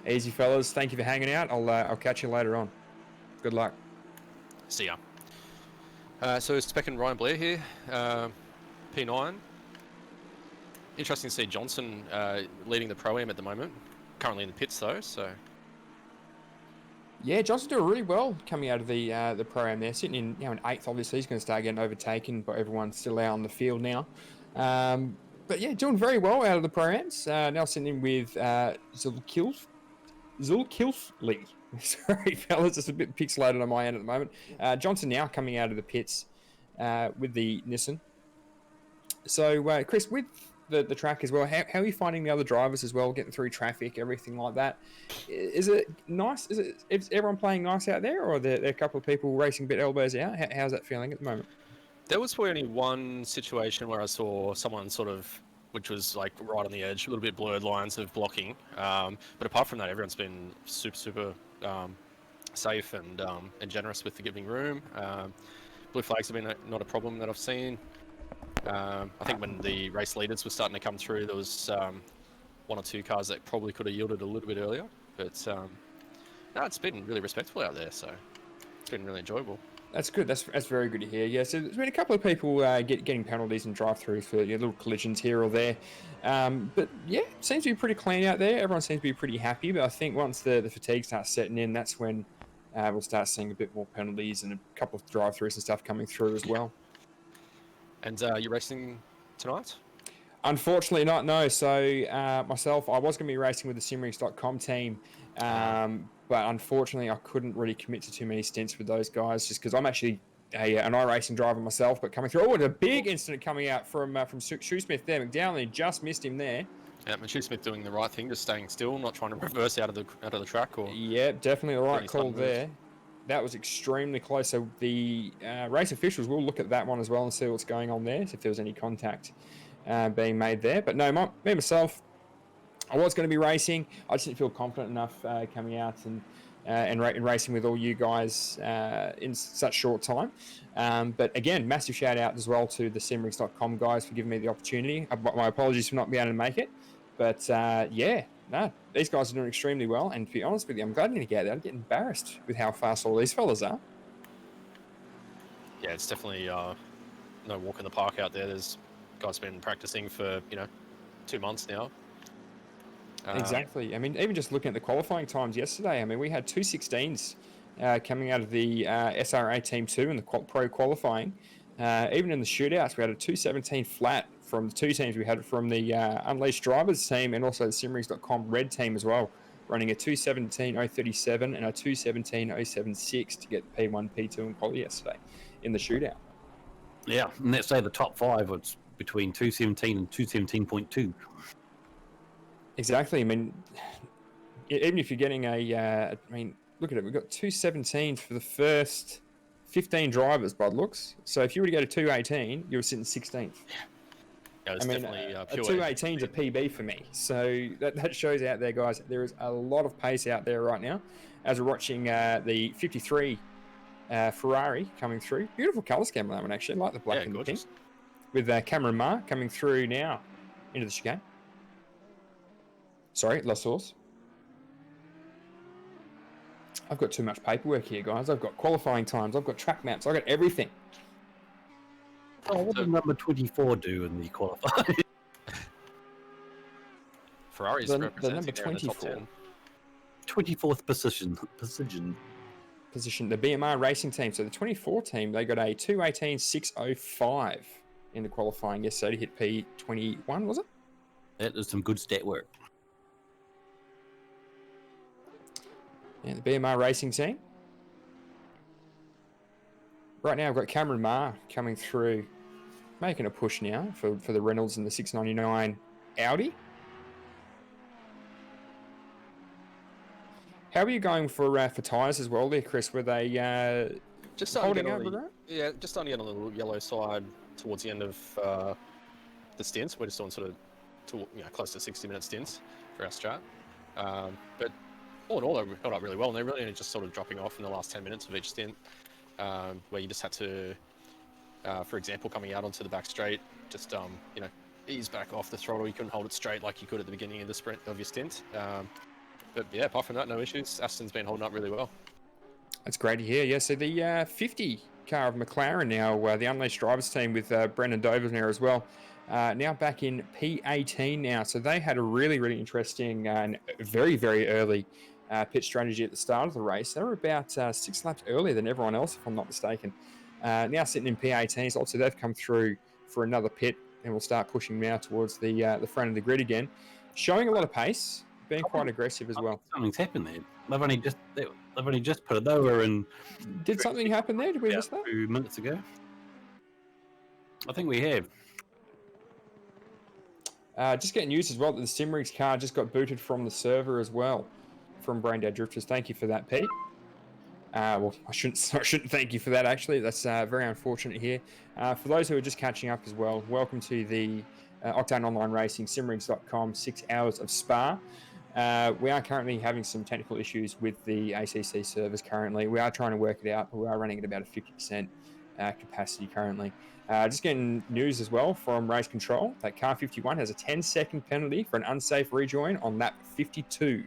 Easy, fellas. Thank you for hanging out. I'll catch you later on. Good luck. See ya. So it's Speck and Ryan Blair here, P9. Interesting to see Johnson leading the Pro-Am at the moment. Currently in the pits though, so... Yeah, Johnson's doing really well coming out of the Pro-Am there. Sitting in, in 8th, obviously. He's going to start getting overtaken by everyone still out on the field now. But yeah, doing very well out of the Pro-Ams. Now sitting in with Zulkifli. Sorry, fellas, it's a bit pixelated on my end at the moment. Johnson now coming out of the pits with the Nissan. So, Chris, with the track as well, how are you finding the other drivers as well, getting through traffic, everything like that? Is it nice? Is everyone playing nice out there, or are there a couple of people racing a bit elbows out? How's that feeling at the moment? There was probably only one situation where I saw someone sort of, which was like right on the edge, a little bit blurred lines of blocking. But apart from that, everyone's been super safe and generous with the giving room. Blue flags have been not a problem that I've seen. I think when the race leaders were starting to come through, there was one or two cars that probably could have yielded a little bit earlier. But no, it's been really respectable out there, so it's been really enjoyable. That's good. That's very good to hear. Yeah, so there's been a couple of people getting penalties and drive-through for little collisions here or there. But yeah, it seems to be pretty clean out there. Everyone seems to be pretty happy. But I think once the fatigue starts setting in, that's when we'll start seeing a bit more penalties and a couple of drive-throughs and stuff coming through as well. And you're racing tonight? Unfortunately not, no. So myself, I was going to be racing with the simrigs.com team. But unfortunately, I couldn't really commit to too many stints with those guys just because I'm actually an iRacing driver myself. But coming through, a big incident coming out from Shoesmith there. McDowell just missed him there. Yeah, and Shoesmith doing the right thing, just staying still, not trying to reverse out of the track. Or yeah, definitely the right call there. That was extremely close. So the race officials will look at that one as well and see what's going on there, if there was any contact being made there. But no, me myself, I was going to be racing. I just didn't feel confident enough coming out and racing with all you guys in such short time. But again, massive shout out as well to the simrigs.com guys for giving me the opportunity. My apologies for not being able to make it. But yeah, no, these guys are doing extremely well. And to be honest with you, I'm glad I'm going to get out there. I'm getting embarrassed with how fast all these fellas are. Yeah, it's definitely no walk in the park out there. There's guys been practicing for 2 months now. Exactly. I mean, even just looking at the qualifying times yesterday, I mean, we had 2:16s coming out of the SRA Team 2 in the pro qualifying. Even in the shootouts, we had a 2:17 flat from the two teams. We had it from the Unleashed Drivers team and also the Simrigs.com Red team as well, running a 2:17.037 and a 2:17.076 to get P1, P2 and quali yesterday in the shootout. Yeah, and let's say the top five was between 2:17 and 2:17.2. Exactly. I mean, even if you're getting look at it. We've got 2:17 for the first 15 drivers by the looks. So if you were to go to 2:18, you were sitting 16th. Yeah, it's definitely a pure 2:18 is a PB for me. So that shows out there, guys. There is a lot of pace out there right now. As we're watching the 53 Ferrari coming through. Beautiful colour scheme on that one, actually. I like the black and the pink. With Cameron Marr coming through now into the chicane. Sorry, La Source. I've got too much paperwork here, guys. I've got qualifying times. I've got track maps. I've got everything. Oh, what did number 24 do in the qualifying? Ferrari's The representing number there in the top 24. 10. 24th position. Position, the BMR racing team. So the 24 team, they got a 2:18.605 in the qualifying yesterday to hit P21, was it? That is some good stat work. Yeah, the BMR racing team. Right now, I've got Cameron Marr coming through, making a push now for the Reynolds and the 699 Audi. How are you going for tyres as well there, Chris? Were they Just starting to holding get up on with the, that? yeah, just starting to get on the little yellow side towards the end of the stints. We're just doing sort of close to 60-minute stints for our strat. But all in all, they held up really well, and they're really only just sort of dropping off in the last 10 minutes of each stint, where you just had to, for example, coming out onto the back straight, just ease back off the throttle. You couldn't hold it straight like you could at the beginning of the sprint of your stint. But yeah, apart from that, no issues. Aston's been holding up really well. That's great to hear. Yeah, so the 50 car of McLaren now, the Unleashed Drivers team with Brendan Dover there as well, now back in P18 now. So they had a really, really interesting and very, very early pit strategy at the start of the race. They were about 6 laps earlier than everyone else, if I'm not mistaken. Now sitting in P18, so obviously they've come through for another pit and will start pushing now towards the front of the grid again. Showing a lot of pace, being quite aggressive as well. Something's happened there. They've only just put it over and Did something happen there? Did we miss that? 2 minutes ago. I think we have. Just getting news as well that the Simrigs car just got booted from the server as well from Braindead Drifters. Thank you for that, Pete. Well, I shouldn't thank you for that, actually. That's very unfortunate here. For those who are just catching up as well, welcome to the Octane Online Racing, simrigs.com, 6 hours of Spa. We are currently having some technical issues with the ACC servers currently. We are trying to work it out, but we are running at about a 50% capacity currently. Just getting news as well from Race Control that car 51 has a 10-second penalty for an unsafe rejoin on lap 52.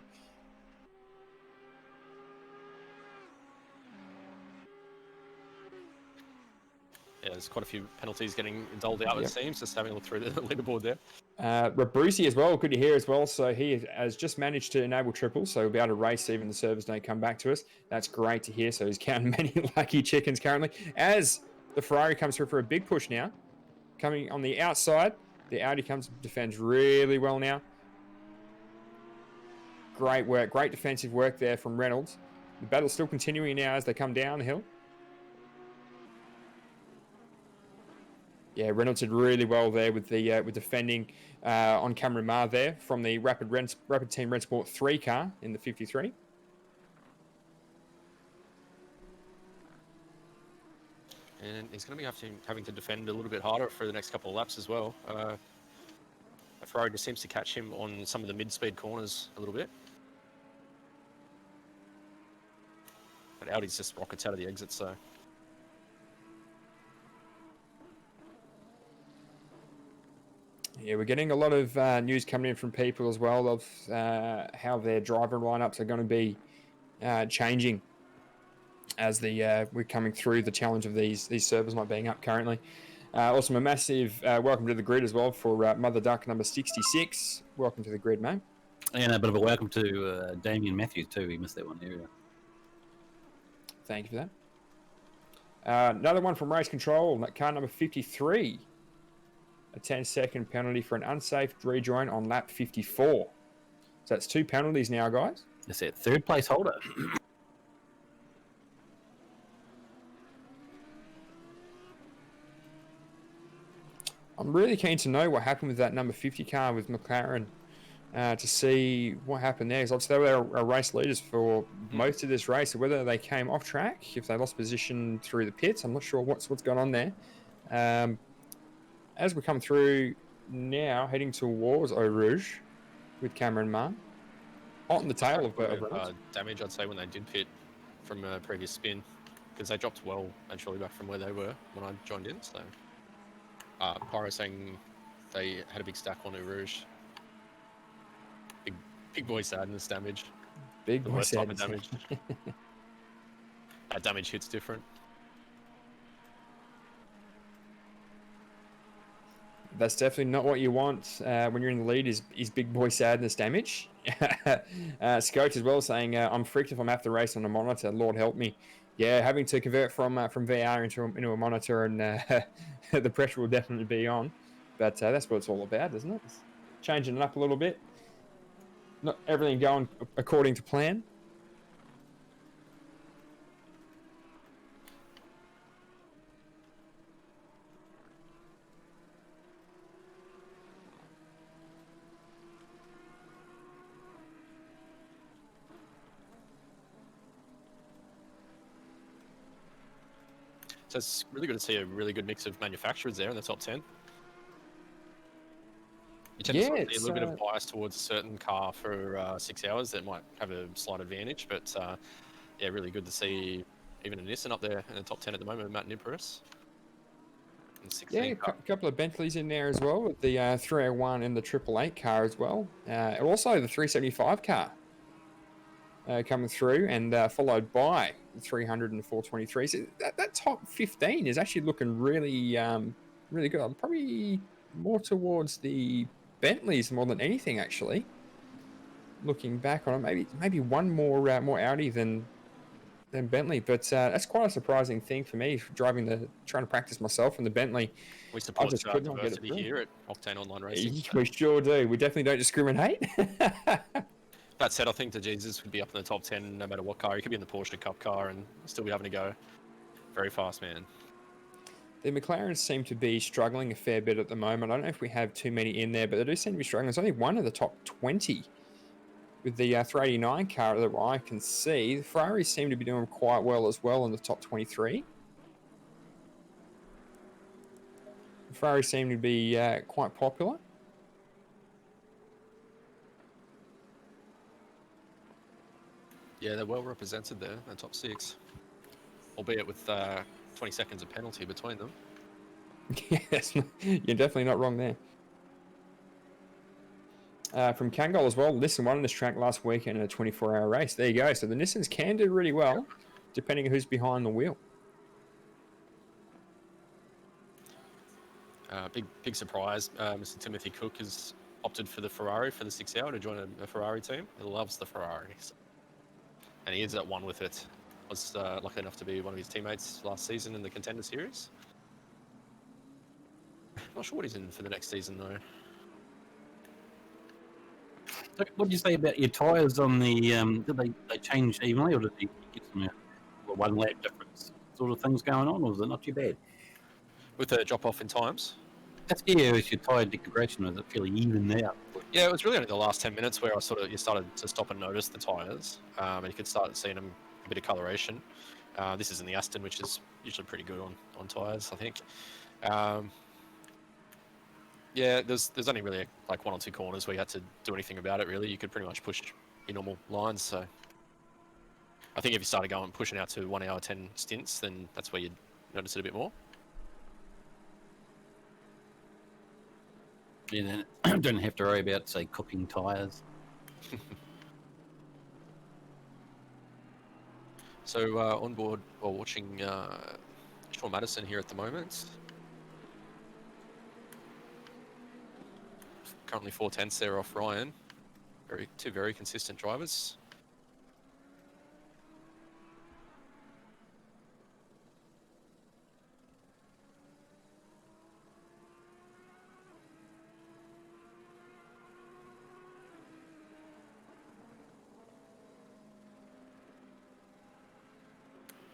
Yeah, there's quite a few penalties getting doled out, it seems, just having a look through the leaderboard there. Rabrusi as well, good to hear as well. So he has just managed to enable triples, so he'll be able to race even the servers don't come back to us. That's great to hear. So he's counting many lucky chickens currently. As the Ferrari comes through for a big push now, coming on the outside, the Audi defends really well now. Great work, great defensive work there from Reynolds. The battle's still continuing now as they come down the hill. Yeah, Reynolds did really well there with the with defending on Cameron Marr there from the Rapid Team Red Sport 3 car in the 53. And he's going to be having to defend a little bit harder for the next couple of laps as well. Ferrari just seems to catch him on some of the mid-speed corners a little bit. But Audi's just rockets out of the exit, so... Yeah, we're getting a lot of news coming in from people as well of how their driver lineups are going to be changing as we're coming through the challenge of these servers not being up currently. Also, a massive welcome to the grid as well for Mother Duck number 66. Welcome to the grid, mate. And a bit of a welcome to Damien Matthews too. He missed that one area. Thank you for that. Another one from Race Control, car number 53. A 10-second penalty for an unsafe rejoin on lap 54. So that's 2 penalties now, guys. That's it. Third place holder. I'm really keen to know what happened with that number 50 car with McLaren to see what happened there. Because obviously they were race leaders for most of this race. So whether they came off track, if they lost position through the pits, I'm not sure what's going on there. As we come through now, heading towards Eau Rouge with Cameron Marr. Hot in the tail of Reynolds. Damage, I'd say, when they did pit from a previous spin, because they dropped well and surely back from where they were when I joined in. So, Pyro saying they had a big stack on Eau Rouge. Big boy sadness damage. Big the boy worst type of sadness. damage. That damage hits different. That's definitely not what you want when you're in the lead. Is big boy sadness damage? Scoach as well saying, "I'm freaked if I'm have to race on a monitor. Lord help me." Yeah, having to convert from VR into a monitor, and the pressure will definitely be on. But that's what it's all about, isn't it? It's changing it up a little bit. Not everything going according to plan. So it's really good to see a really good mix of manufacturers there in the top 10. You tend to sort of see a little bit of bias towards a certain car for 6 hours that might have a slight advantage, but yeah, really good to see even a Nissan up there in the top 10 at the moment, Matt Niparis. Yeah, a couple of Bentleys in there as well, with the 301 and the 888 car as well. Also the 375 car coming through, and followed by the 300 and the 423. So that top 15 is actually looking really, really good. I'm probably more towards the Bentleys more than anything, actually. Looking back on it, maybe one more Audi than Bentley, but that's quite a surprising thing for me. Trying to practice myself in the Bentley. We support just could not get it diversity through. here at Octane Online Racing. We sure do. We definitely don't discriminate. That said, I think the Jesus would be up in the top 10 no matter what car. He could be in the Porsche Cup car and still be having to go. Very fast, man. The McLarens seem to be struggling a fair bit at the moment. I don't know if we have too many in there, but they do seem to be struggling. There's only one of the top 20 with the 389 car that I can see. The Ferraris seem to be doing quite well as well in the top 23. The Ferraris seem to be quite popular. Yeah, they're well represented there in the top 6. Albeit with 20 seconds of penalty between them. Yes, you're definitely not wrong there. From Kangol as well, Nissan won this track last weekend in a 24-hour race. There you go. So the Nissans can do really well, depending on who's behind the wheel. Big surprise. Mr. Timothy Cook has opted for the Ferrari for the 6 hour to join a Ferrari team. He loves the Ferrari. And he is at one with it. Was lucky enough to be one of his teammates last season in the Contender Series. Not sure what he's in for the next season, though. What did you say about your tyres on the? Did they change evenly, or did you get some one lap difference sort of things going on, or was it not too bad? With a drop off in times? Is your tyre degradation, was it fairly even out? Yeah, it was really only the last 10 minutes where you started to stop and notice the tyres, and you could start seeing them a bit of coloration. This is in the Aston, which is usually pretty good on tyres, I think. Yeah, there's only really like one or two corners where you had to do anything about it, really. You could pretty much push your normal lines, so... I think if you started pushing out to 1 hour 10 stints, then that's where you'd notice it a bit more. Yeah, then don't have to worry about, say, cooking tyres. So on board, or watching Sean Madison here at the moment. Currently 4/10 there off Ryan. Two very consistent drivers.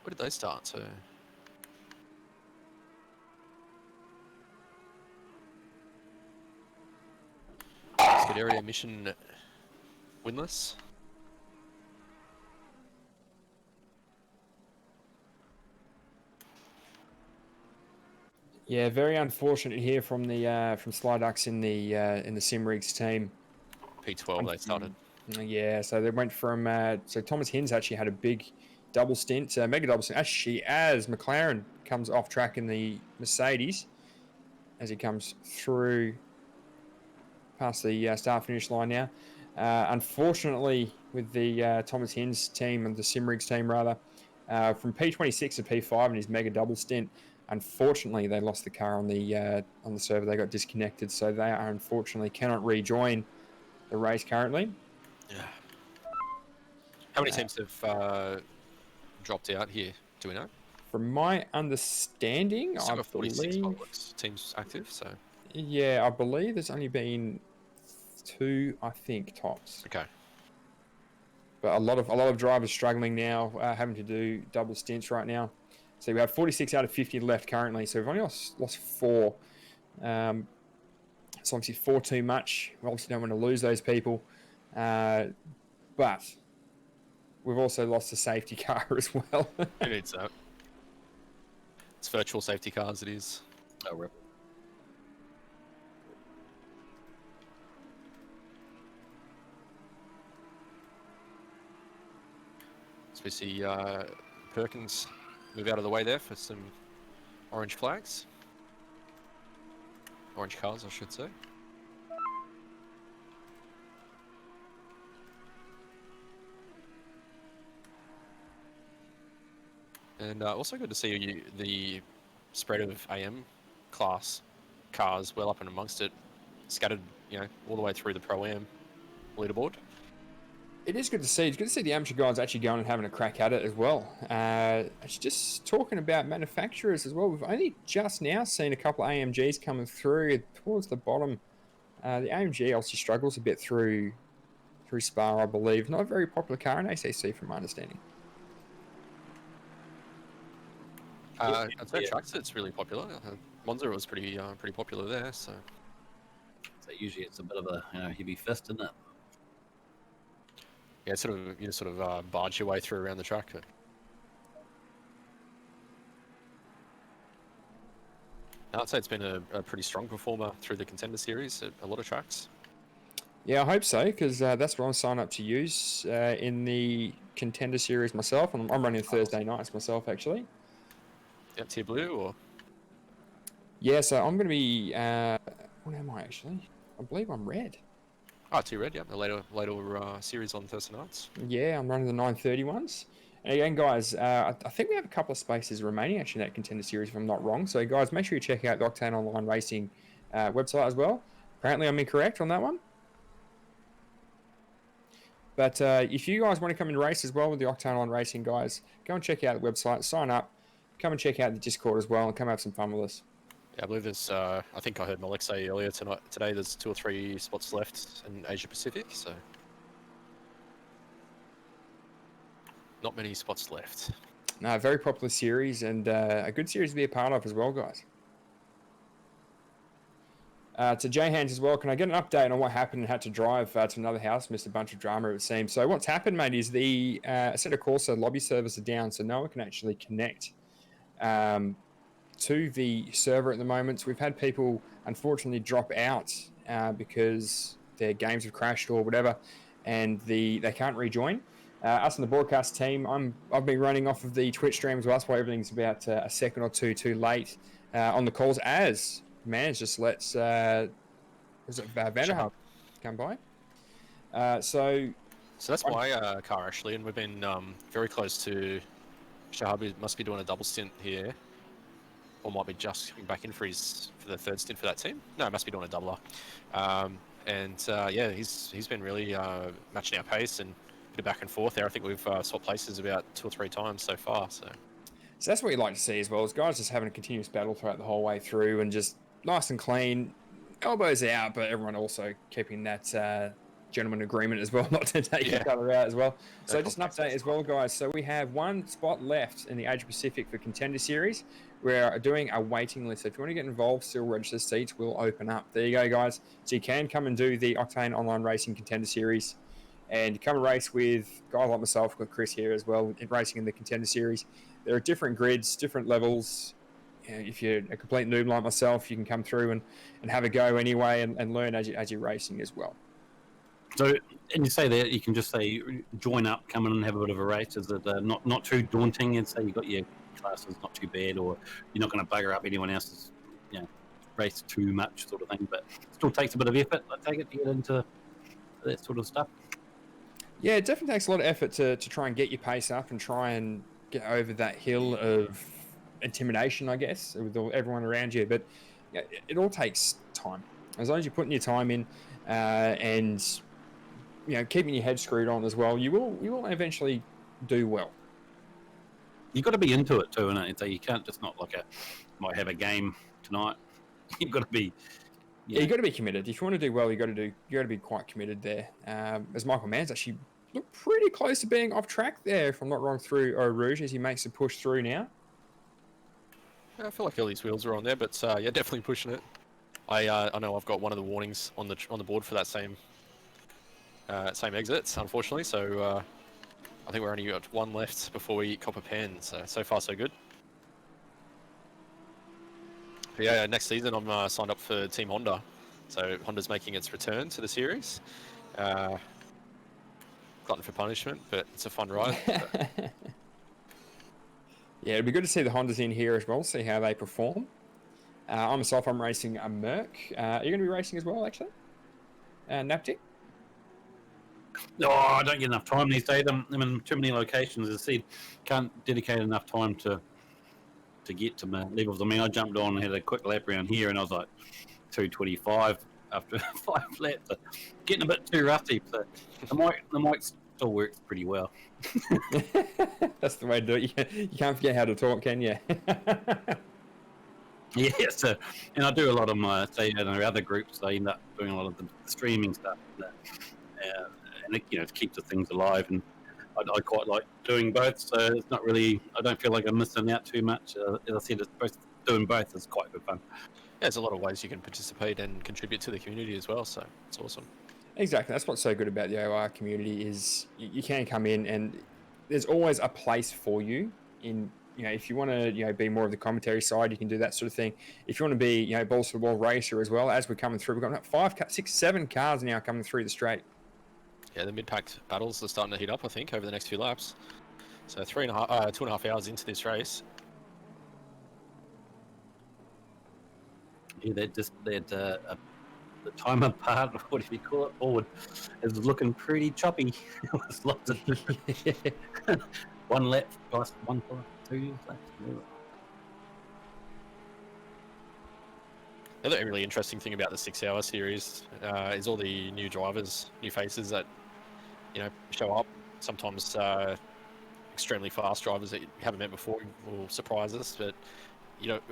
Where did they start? So Scuderia mission winless. Yeah, very unfortunate here from the from Slydux in the Simrigs team. P12 they started. Yeah, so they went from so Thomas Hinz actually had a big double stint, mega double stint, actually, as McLaren comes off track in the Mercedes as he comes through past the start-finish line now. Unfortunately, with the Thomas Hinz team and the Simrigs team, rather, from P26 to P5 in his mega double stint, Unfortunately, they lost the car on the server. They got disconnected, so they are unfortunately cannot rejoin the race currently. Yeah. How many teams have dropped out here? Do we know? From my understanding, Still I got 46 believe, teams active, so yeah, I believe there's only been 2, I think, tops. okay. But a lot of drivers struggling now, having to do double stints right now. So we have 46 out of 50 left currently. So we've only lost 4. So obviously 4 too much. We obviously don't want to lose those people. But we've also lost the safety car as well. Who needs that? It's virtual safety cars, it is. Oh, rip. So we see Perkins move out of the way there for some orange flags. Orange cars, I should say. And also good to see the spread of AM class cars well up and amongst it, scattered, all the way through the Pro-Am leaderboard. It is good to see. It's good to see the amateur guys actually going and having a crack at it as well. Just talking about manufacturers as well. We've only just now seen a couple of AMGs coming through towards the bottom. The AMG obviously struggles a bit through Spa, I believe. Not a very popular car in ACC, from my understanding. I'd say trucks, it's really popular. Monza was pretty popular there, so usually it's a bit of a heavy fist, isn't it? yeah, you sort of barge your way through around the track. I'd say it's been a pretty strong performer through the Contender Series at a lot of tracks. Yeah, I hope so, because that's what I'm signed up to use in the Contender Series myself. And I'm running Thursday nights myself, actually. Yeah, tier blue or? Yeah, so I'm going to be... what am I, actually? I believe I'm red. Oh, tier red, yeah. The later series on Thursday nights. Yeah, I'm running the 930 ones. And again, guys, I think we have a couple of spaces remaining, actually, in that Contender Series, if I'm not wrong. So, guys, make sure you check out the Octane Online Racing website as well. Apparently, I'm incorrect on that one. But if you guys want to come and race as well with the Octane Online Racing, guys, go and check out the website, sign up, come and check out the Discord as well, and come have some fun with us. Yeah, I believe there's, I think I heard Malik say earlier today, there's 2 or 3 spots left in Asia Pacific, so not many spots left. No, very popular series, and a good series to be a part of as well, guys. To Jay Hands as well, can I get an update on what happened and had to drive to another house? Missed a bunch of drama, it seems. So what's happened, mate, is the Assetto Corsa lobby servers are down, so no one can actually connect to the server at the moment. So we've had people, unfortunately, drop out because their games have crashed or whatever, and they can't rejoin. Us and the broadcast team, I've been running off of the Twitch stream as well. That's why everything's about a second or two too late on the calls, as Mans just lets Vanderhub come by. So that's my car, actually, and we've been very close to Shahab. Must be doing a double stint here, or might be just coming back in for the third stint for that team. No, must be doing a doubler. Yeah, he's been really matching our pace and a bit of back and forth there. I think we've swapped places about 2 or 3 times so far. So that's what you like to see as well, is guys just having a continuous battle throughout the whole way through and just nice and clean, elbows out, but everyone also keeping that gentleman agreement as well, not to take each other out as well. So just an update as well, guys. So we have 1 spot left in the Asia Pacific for Contender Series. We're doing a waiting list. So if you want to get involved, still register, seats will open up. There you go, guys. So you can come and do the Octane Online Racing Contender Series and come and race with guys like myself, with Chris here as well, racing in the Contender Series. There are different grids, different levels. If you're a complete noob like myself, you can come through and have a go anyway and learn as you're racing as well. So, and you say that you can just say join up, come in and have a bit of a race. Is it not too daunting? And say you've got your classes not too bad, or you're not going to bugger up anyone else's race too much, sort of thing. But it still takes a bit of effort, I take it, to get into that sort of stuff. Yeah, it definitely takes a lot of effort to try and get your pace up and try and get over that hill of intimidation, I guess, with everyone around you. But it all takes time. As long as you're putting your time in and keeping your head screwed on as well, you will eventually do well. You've got to be into it too, innit? So you can't just not might have a game tonight. You've got to be. Yeah, you got to be committed. If you want to do well, you got to be quite committed there. As Michael Mann's actually looked pretty close to being off track there, if I'm not wrong, through Eau Rouge as he makes a push through now. I feel like Ellie's wheels are on there, but definitely pushing it. I know I've got one of the warnings on the board for that same exit, unfortunately. So I think we're only got one left before we cop a pen. So far so good. But yeah, next season I'm signed up for Team Honda. So Honda's making its return to the series. Glutton for punishment, but it's a fun ride. So. Yeah, it'd be good to see the Hondas in here as well, see how they perform. I'm racing a Merc. Are you going to be racing as well, actually? Naptic? Oh, I don't get enough time these days. I'm in too many locations. As I said, can't dedicate enough time to get to my levels. I mean, I jumped on and had a quick lap around here, and I was like 2:25 after 5 laps. So getting a bit too rusty. So the mic still works pretty well. That's the way to do it. You can't forget how to talk, can you? Yeah, so, and I do a lot of my, in our other groups, I end up doing a lot of the streaming stuff. And it keeps the things alive, and I quite like doing both, so it's not really, I don't feel like I'm missing out too much. As I said, doing both is quite good fun. Yeah, there's a lot of ways you can participate and contribute to the community as well, so it's awesome. Exactly, that's what's so good about the OR community is you can come in and there's always a place for you in, if you want to, be more of the commentary side, you can do that sort of thing. If you want to be, balls to the wall racer as well, as we're coming through, we've got 5, 6, 7 cars now coming through the straight. Yeah, the mid-pack battles are starting to heat up, I think, over the next few laps. So 2.5 hours into this race. Yeah, the timer part, what do you call it, forward, is looking pretty choppy. There's lots of 1 lap plus 1 plus 2 laps. The other really interesting thing about the 6-hour series is all the new drivers, new faces that show up. Sometimes extremely fast drivers that you haven't met before will surprise us, but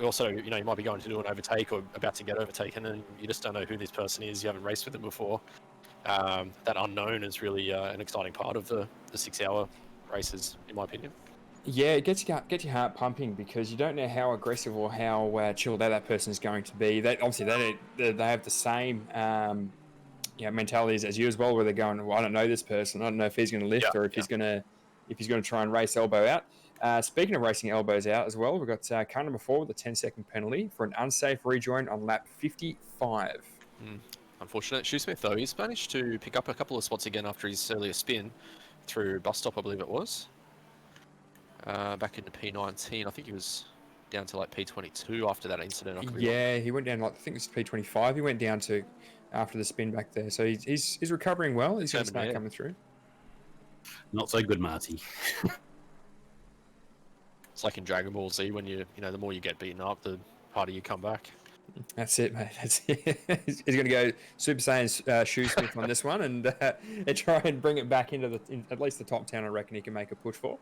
also you might be going to do an overtake or about to get overtaken, and you just don't know who this person is. You haven't raced with them before. That unknown is really an exciting part of the 6-hour races, in my opinion. Yeah, it gets your heart pumping because you don't know how aggressive or how chilled out that person is going to be. They have the same mentalities as you as well, where they're going, well, I don't know this person. I don't know if he's going to lift or if he's going to try and race elbow out. Speaking of racing elbows out as well, we've got car number 4 with a 10-second penalty for an unsafe rejoin on lap 55. Unfortunate. Shoesmith, though, he's managed to pick up a couple of spots again after his earlier spin through bus stop, I believe it was. Back into P19. I think he was down to like P22 after that incident. Yeah, he went down I think it was P25. He went down to after the spin back there. So he's recovering well. He's going to start coming through. Not so good, Marty. It's like in Dragon Ball Z when the more you get beaten up, the harder you come back. That's it, mate. That's it. He's going to go Super Saiyan Shoesmith on this one and try and bring it back into at least the top 10. I reckon he can make a push for.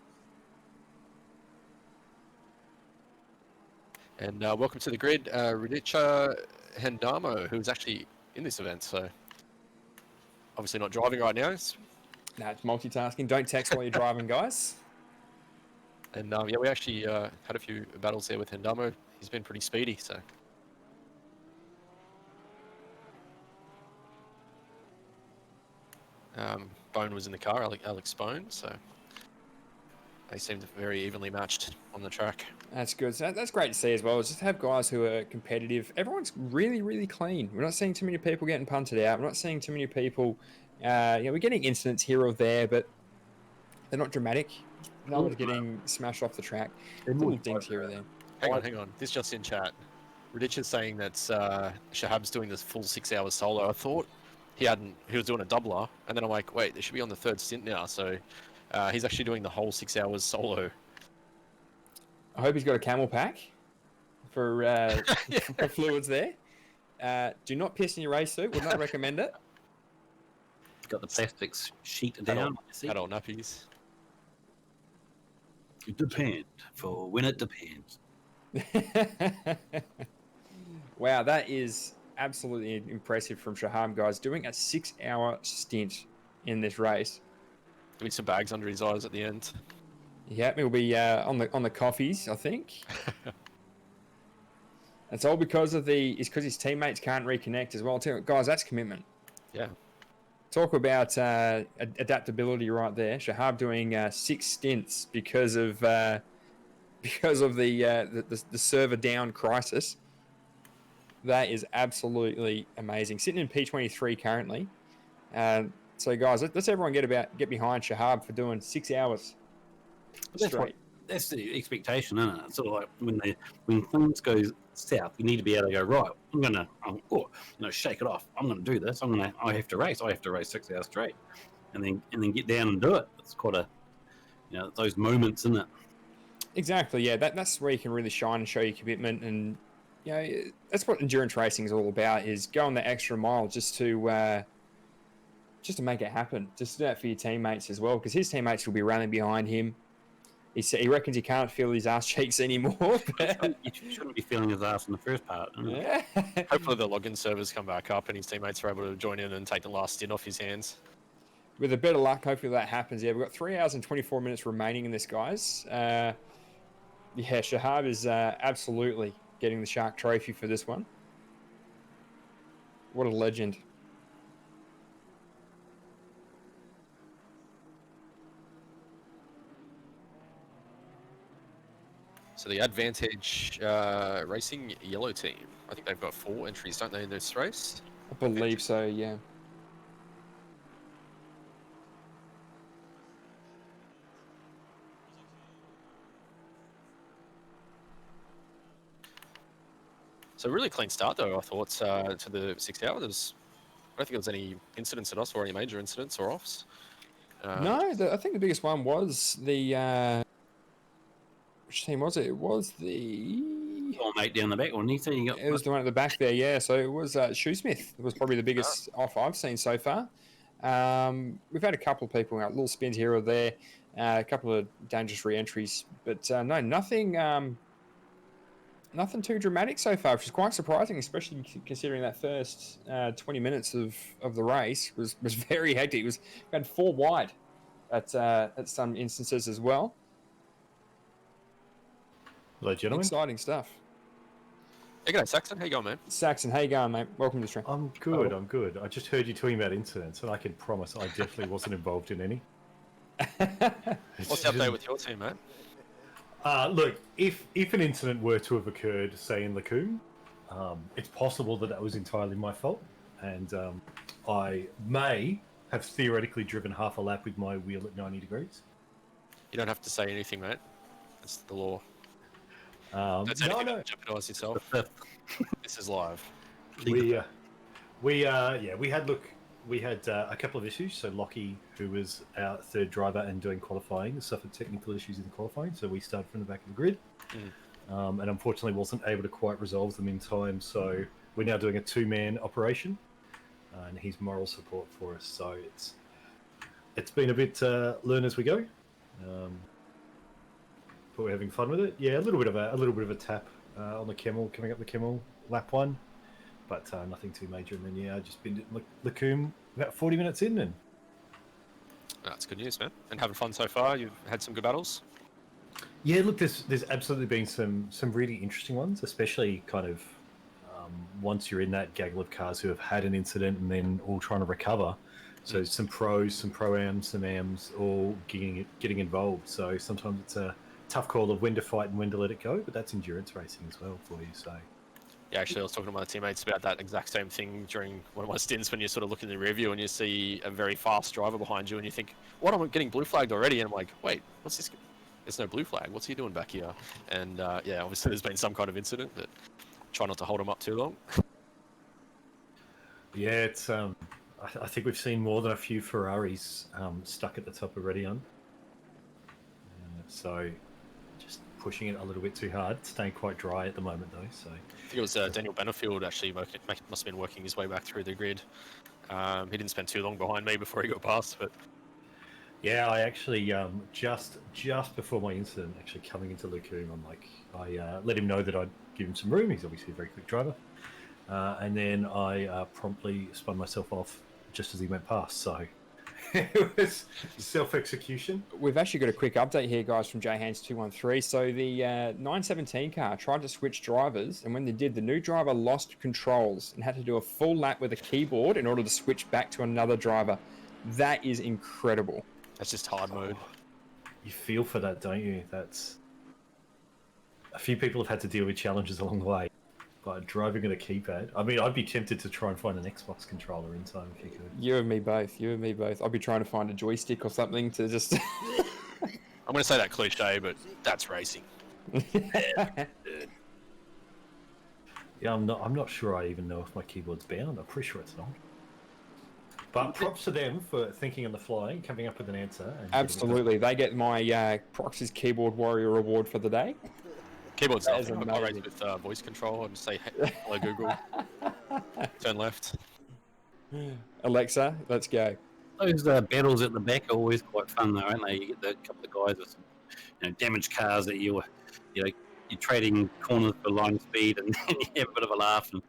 And welcome to the grid, Radicha Hendamo, who's actually in this event. So obviously not driving right now. It's multitasking. Don't text while you're driving, guys. And we actually had a few battles there with Hendamo. He's been pretty speedy, so. Bone was in the car, Alex Bone, so they seemed very evenly matched on the track. That's good. So that's great to see as well. It's just to have guys who are competitive. Everyone's really, really clean. We're not seeing too many people getting punted out. We're not seeing too many people. We're getting incidents here or there, but they're not dramatic. No one's getting smashed off the track. Little dings here or there. Hang on. This just in chat. Radicha's saying that Shahab's doing this full 6 hours solo. I thought he was doing a doubler, and then I'm like, wait, they should be on the 3rd stint now. So he's actually doing the whole 6 hours solo. I hope he's got a camel pack for for fluids there. Do not piss in your race suit. Would not recommend it. Got the plastic sheet down. Adult nappies. It depends for when it depends. Wow, that is absolutely impressive from Shahab, guys. Doing a 6-hour stint in this race. Give me some bags under his eyes at the end. Yeah, he'll be on the coffees, I think. It's all because his teammates can't reconnect as well. Guys, that's commitment. Yeah. Talk about adaptability right there. Shahab doing 6 stints because of the server down crisis. That is absolutely amazing. Sitting in P23 currently. So guys, let's everyone get behind Shahab for doing 6 hours straight. That's the expectation, isn't it? It's sort of like when things go south, you need to be able to go, right, I'm gonna shake it off. I'm gonna do this. I have to race 6 hours straight, and then get down and do it. It's quite a those moments, isn't it? Exactly. Yeah, that's where you can really shine and show your commitment, and that's what endurance racing is all about, is going the extra mile just to make it happen, just to do that for your teammates as well, because his teammates will be rallying behind him. He reckons he can't feel his ass cheeks anymore. You shouldn't be feeling his ass in the first part. Yeah. Hopefully the login servers come back up and his teammates are able to join in and take the last stint off his hands. With a bit of luck, hopefully that happens. Yeah, we've got 3 hours and 24 minutes remaining in this, guys. Shahab is absolutely getting the Shark Trophy for this one. What a legend. So the Advantage Racing yellow team, I think they've got 4 entries, don't they, in this race? I believe so, yeah. So really clean start though, I thought, to the 6 hours. I don't think there was any incidents at us or any major incidents or offs. No, I think the biggest one was the... which team was it? It was the... Oh, mate, down the back one. It was the one at the back there, yeah. So it was Shoesmith. It was probably the biggest off I've seen so far. We've had a couple of people out, little spins here or there, a couple of dangerous re-entries, but no, nothing too dramatic so far, which is quite surprising, especially considering that first 20 minutes of the race was very hectic. We had 4 wide at some instances as well. Hello, gentlemen. Exciting stuff. Hey, g'day, Saxon. How you going, man? Saxon, how you going, mate? Welcome to the stream. I'm good. I'm good. I just heard you talking about incidents, and I can promise I definitely wasn't involved in any. What's the update with your team, mate? Look, if an incident were to have occurred, say in Lacombe, it's possible that was entirely my fault, and I may have theoretically driven half a lap with my wheel at 90 degrees. You don't have to say anything, mate. That's the law. No. Jeopardise yourself. This is live. We had a couple of issues. So Lockie, who was our third driver and doing qualifying, suffered technical issues in the qualifying. So we started from the back of the grid, and unfortunately wasn't able to quite resolve them in time. So we're now doing a 2-man operation, and he's moral support for us. So it's been a bit learn as we go. But we're having fun with it. Yeah, a little bit of a tap on the Kemmel, coming up the Kemmel lap 1, but nothing too major. And then I just been at Lacombe about 40 minutes in, and That's good news, man. And having fun so far. You've had some good battles. yeah, look, there's absolutely been some really interesting ones, especially kind of once you're in that gaggle of cars who have had an incident and then all trying to recover. So some pros, some pro-ams, some AMs, all getting involved. So sometimes it's a tough call of when to fight and when to let it go, but that's endurance racing as well for you. So Yeah, actually, I was talking to my teammates about that exact same thing during one of my stints when you sort of look in the rear view and you see a very fast driver behind you and you think, what, I'm getting blue flagged already? And I'm like, wait, what's this? There's no blue flag. What's he doing back here? And yeah, obviously there's been some kind of incident, but try not to hold him up too long. yeah, it's I think we've seen more than a few Ferraris stuck at the top of Redion. So just pushing it a little bit too hard. It's staying quite dry at the moment, though. So I think it was Daniel Benefield actually must have been working his way back through the grid. He didn't spend too long behind me before he got past, but yeah, I actually just before my incident, actually coming into Lukum, I let him know that I'd give him some room. He's obviously a very quick driver, and then I promptly spun myself off just as he went past. So it was self-execution. We've actually got a quick update here, guys, from JHands213. So the 917 car tried to switch drivers, and when they did, the new driver lost controls and had to do a full lap with a keyboard in order to switch back to another driver. That is incredible. that's just hard mode. You feel for that, don't you? That's a few people have had to deal with challenges along the way. But driving at a keypad, I mean, I'd be tempted to try and find an Xbox controller in time if you could. You and me both. You and me both. I'll be trying to find a joystick or something to just. I'm going to say that cliche, but that's racing. Yeah, I'm not sure I even know if my keyboard's bound. I'm pretty sure it's not. But props to them for thinking on the fly, coming up with an answer. And Absolutely. They get my Proxy's Keyboard Warrior award for the day. Keyboard's That is nothing. I raise amazing. it with voice control and say, hello Google, turn left. Alexa, let's go. Those battles at the back are always quite fun, though, aren't they? You get the couple of guys with some, damaged cars that you're trading corners for line speed, and you have a bit of a laugh and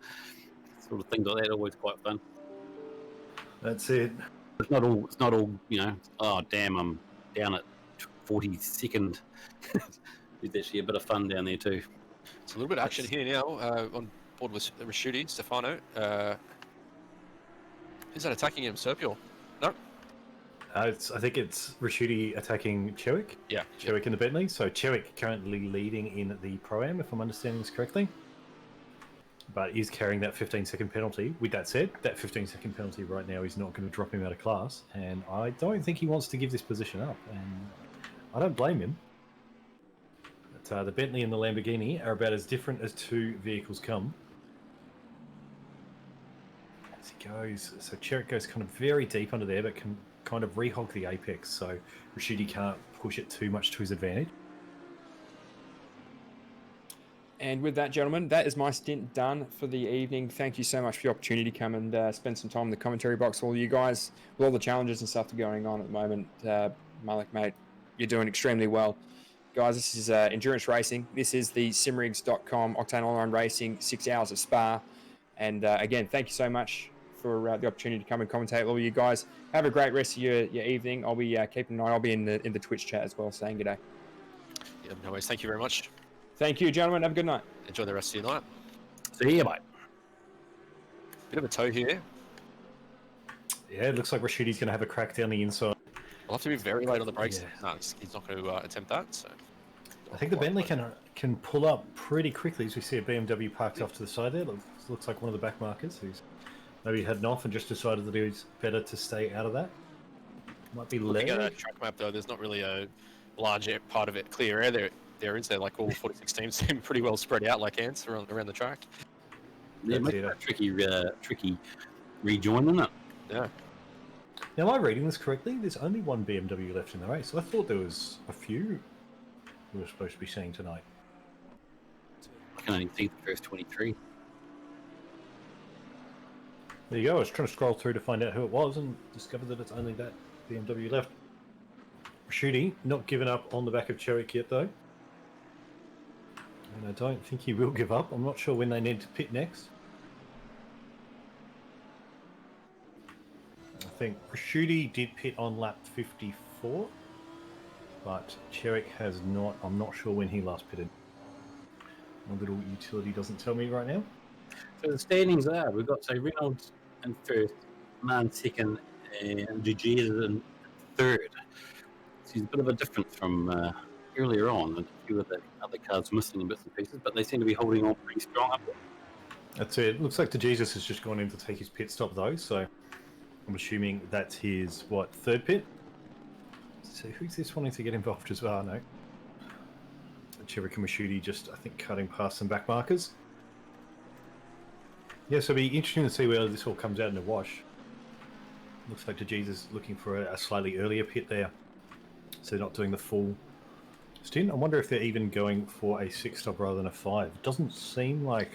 sort of things like that. Always quite fun. That's it. It's not all. Oh damn, I'm down at 42nd. There's actually a bit of fun down there too. It's a little bit of action here now on board with Raschuti, Stefano. Who's that attacking him? Serpiol? No? I think it's Raschuti attacking Chewick. Yeah. Chewick in the Bentley. So Chewick currently leading in the Pro-Am, if I'm understanding this correctly. But is carrying that 15-second penalty. With that said, that 15-second penalty right now is not going to drop him out of class. And I don't think he wants to give this position up. And I don't blame him. But the Bentley and the Lamborghini are about as different as two vehicles come. As he goes, so Chewick goes kind of very deep under there, but can kind of rehog the apex. So Raschuti can't push it too much to his advantage. And with that, gentlemen, that is my stint done for the evening. Thank you so much for the opportunity to come and spend some time in the commentary box. All you guys, with all the challenges and stuff going on at the moment, Malik, mate, you're doing extremely well. Guys, this is endurance racing. This is the simrigs.com Octane Online Racing, 6 hours of Spa. And again, thank you so much for the opportunity to come and commentate. All you guys, have a great rest of your evening. I'll be keeping an eye. I'll be in the Twitch chat as well, saying g'day. Yeah, no worries. Thank you very much. Thank you, gentlemen. Have a good night. Enjoy the rest of your night. See you, mate. Bit of a tow here. Yeah, it looks like Rashuti's going to have a crack down the inside. I'll have to be very late on the brakes. Yeah. No, he's not going to attempt that. So I think the Bentley can pull up pretty quickly as we see a BMW parked off to the side there. Looks like one of the back markers who's maybe heading off and just decided that it was better to stay out of that. Might be looking at a leg. track map though, there's not really a large part of it clear air there. Is there? Like all 46 teams seem pretty well spread out like ants around the track. Yeah, That's makes it. it a tricky rejoin, isn't it? Yeah. Now, am I reading this correctly? There's only one BMW left in the race. I thought there was a few we were supposed to be seeing tonight. I can only see the first 23. There you go. I was trying to scroll through to find out who it was and discovered that it's only that BMW left. Raschuti not given up on the back of Chewick yet, though. And I don't think he will give up. I'm not sure when they need to pit next. I think Raschuti did pit on lap 54, but Chewick has not. I'm not sure when he last pitted. My little utility doesn't tell me right now. So the standings are, we've got, so Reynolds in first, Man second, and Gigi in third. So it's a bit of a difference from earlier on. A few of the other cars missing in bits and pieces, but they seem to be holding on pretty strong up there. That's it. Looks like the Jesus has just gone in to take his pit stop though, so I'm assuming that's his, third pit? So who's this wanting to get involved as well? No. Chewick and Raschuti just, I think, cutting past some back markers. Yeah, so it'll be interesting to see where this all comes out in the wash. Looks like the Jesus looking for a slightly earlier pit there. So not doing the full stint. I wonder if they're even going for a 6-stop rather than a 5. It doesn't seem like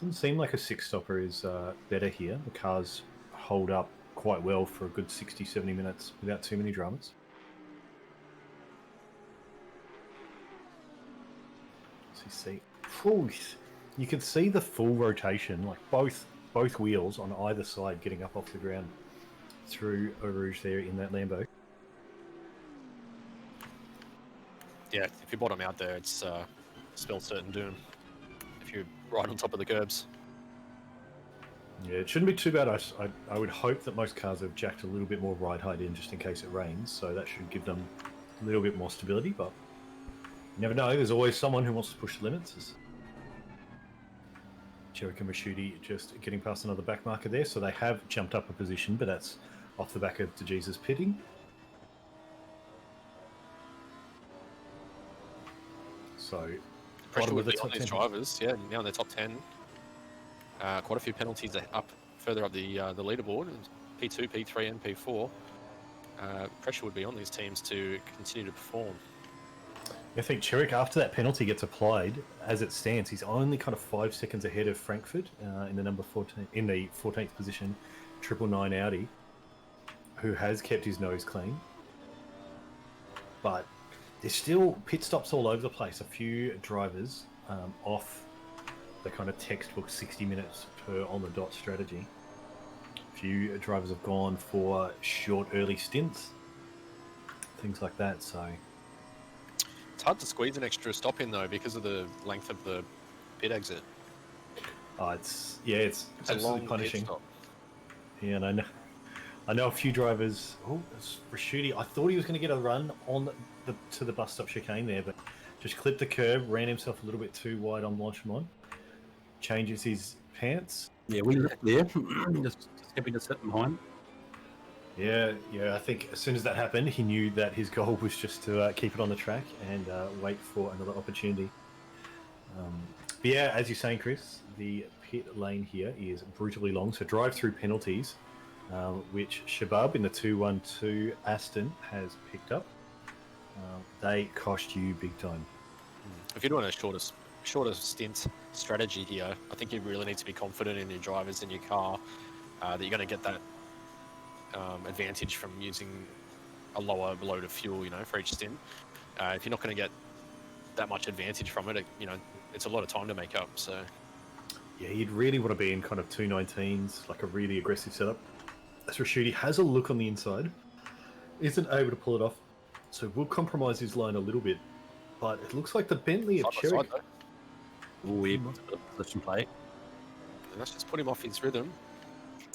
a 6-stopper is better here. The cars hold up quite well for a good 60, 70 minutes without too many dramas. So you see, you can see the full rotation, like both wheels on either side getting up off the ground through Eau Rouge there in that Lambo. Yeah, if you bottom out there, it's spell certain doom. If you're right on top of the curbs. Yeah, it shouldn't be too bad. I would hope that most cars have jacked a little bit more ride height in just in case it rains, so that should give them a little bit more stability, but you never know. There's always someone who wants to push the limits. Cherokee and Raschuti just getting past another back marker there, so they have jumped up a position, but that's off the back of DeJesus pitting. So, Pressure would be on these drivers, yeah, now in the top 10. Quite a few penalties up further up the leaderboard, P2, P3 and P4. Pressure would be on these teams to continue to perform. I think Chiric, after that penalty gets applied, as it stands, he's only kind of 5 seconds ahead of Frankfurt in the number 14, in the 14th position, 999 Audi, who has kept his nose clean. But there's still pit stops all over the place. A few drivers off the kind of textbook 60 minutes per on the dot strategy. A few drivers have gone for short early stints, things like that. So it's hard to squeeze an extra stop in though because of the length of the pit exit. It's a absolutely long punishing. pit stop. Yeah, and I know a few drivers. Oh, it's Raschuti. I thought he was going to get a run on to the bus stop chicane there, but just clipped the curb, ran himself a little bit too wide on Blanchemont. Changes his pants. Yeah, we left there. just happy to sit behind. Yeah. I think as soon as that happened, he knew that his goal was just to keep it on the track and wait for another opportunity. But yeah, as you're saying, Chris, the pit lane here is brutally long. So drive-through penalties, which Shabab in the 212 Aston has picked up. They cost you big time. If you're doing a shorter stint strategy here, I think you really need to be confident in your drivers and your car that you're going to get that advantage from using a lower load of fuel, for each stint. If you're not going to get that much advantage from it, it's a lot of time to make up. So yeah, you'd really want to be in kind of 219s, like a really aggressive setup. As Raschuti has a look on the inside, isn't able to pull it off, so will compromise his line a little bit. But it looks like the Bentley of Cherry. Oh, yeah, position plate. Let's just put him off his rhythm.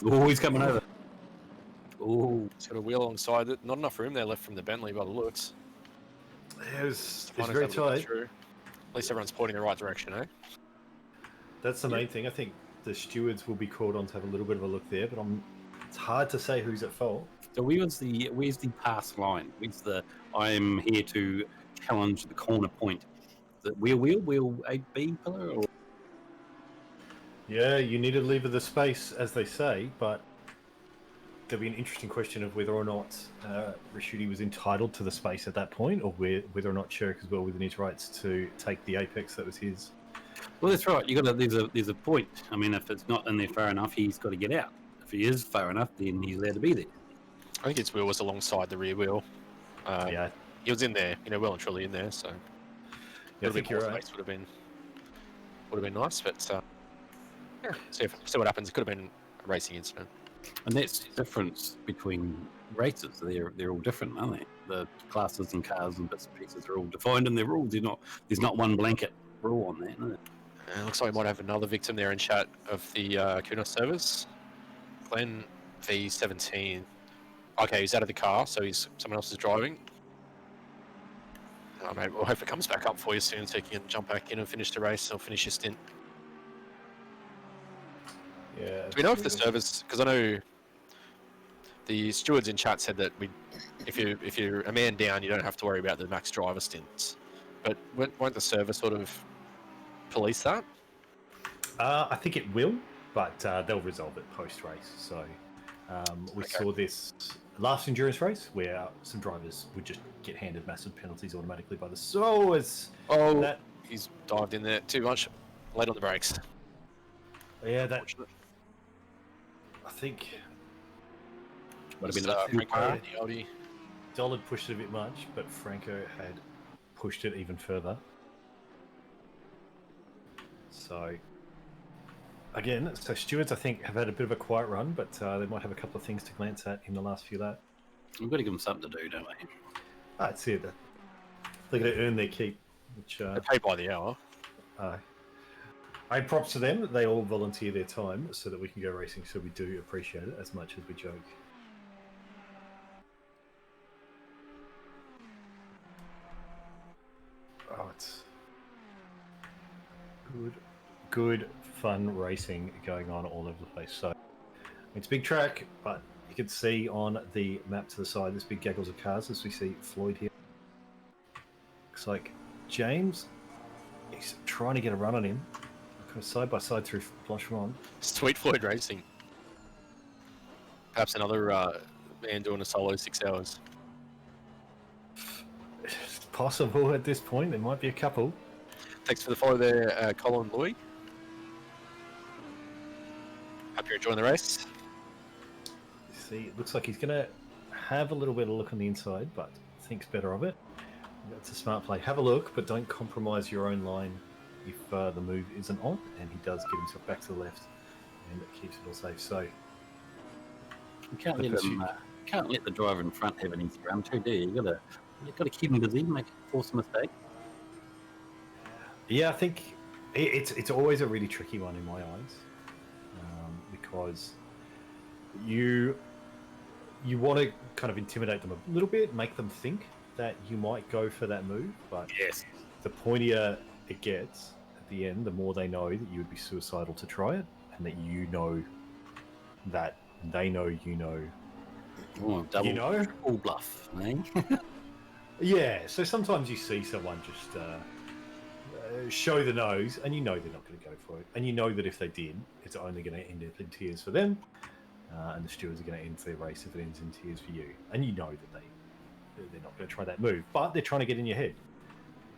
Oh, he's coming over. Oh, he's got a wheel alongside it. Not enough room there left from the Bentley by the looks. Yeah, it's very tight. At least everyone's pointing in the right direction, eh? That's the main thing. I think the stewards will be called on to have a little bit of a look there, but it's hard to say who's at fault. So where's the pass line? Where's the I'm here to challenge the corner point? The wheel A-B pillar? Or? Yeah, you need to leave the space, as they say, but there'll be an interesting question of whether or not Raschuti was entitled to the space at that point, or whether or not Cherrick as well within his rights to take the apex that was his. Well, that's right. There's a point. I mean, if it's not in there far enough, he's got to get out. If he is far enough, then he's allowed to be there. I think his wheel was alongside the rear wheel. Yeah, he was in there, well and truly in there. So yeah, I think you're right. Would have been nice, but yeah, see what happens. It could have been a racing incident. And that's the difference between races. They're all different, aren't they? The classes and cars and bits and pieces are all defined in their rules. There's not one blanket rule on that, is it? It looks like we might have another victim there in chat of the Kunos service. Glenn V17. Okay, he's out of the car, so someone else is driving. Oh, mate, we'll hope it comes back up for you soon so you can jump back in and finish the race or finish your stint. Yeah. Do we know if the service? Because I know the stewards in chat said that if you're a man down, you don't have to worry about the max driver stints. But won't the service sort of police that? I think it will, but they'll resolve it post-race. So we saw this last endurance race where some drivers would just get handed massive penalties automatically by the. So it's that. He's dived in there too much, late on the brakes. Yeah, that. Unfortunate. I think Would have been that Franco and the Audi. Doll had pushed it a bit much, but Franco had pushed it even further. So, again, stewards, I think, have had a bit of a quiet run, but they might have a couple of things to glance at in the last few laps. We've got to give them something to do, don't we? That's it. They're going to earn their keep. Which, They pay by the hour. I props to them that they all volunteer their time so that we can go racing, so we do appreciate it as much as we joke. Oh, it's good fun racing going on all over the place. So it's a big track, but you can see on the map to the side there's big gaggles of cars as we see Floyd here. Looks like James is trying to get a run on him, kind of side by side through Blanchemont. Sweet Floyd Racing. Perhaps another man doing a solo 6 hours. It's possible at this point. There might be a couple. Thanks for the follow there, Colin Louis. Hope you're enjoying the race. See, it looks like he's going to have a little bit of look on the inside, but thinks better of it. That's a smart play. Have a look, but don't compromise your own line if the move isn't on. And he does get himself back to the left, and it keeps it all safe. So You can't let the driver in front have an easy run too, do you? You've got to keep him busy, force a mistake. yeah, I think it's always a really tricky one in my eyes, because you want to kind of intimidate them a little bit, make them think that you might go for that move, but Yes. the pointier it gets at the end, the more they know that you would be suicidal to try it, and that you know that they know you know. Oh, double, You know? triple bluff, eh? Yeah, so sometimes you see someone just show the nose, and you know they're not going to go for it, and you know that if they did, it's only going to end up in tears for them, and the stewards are going to end their race if it ends in tears for you, and you know that they're not going to try that move, but they're trying to get in your head,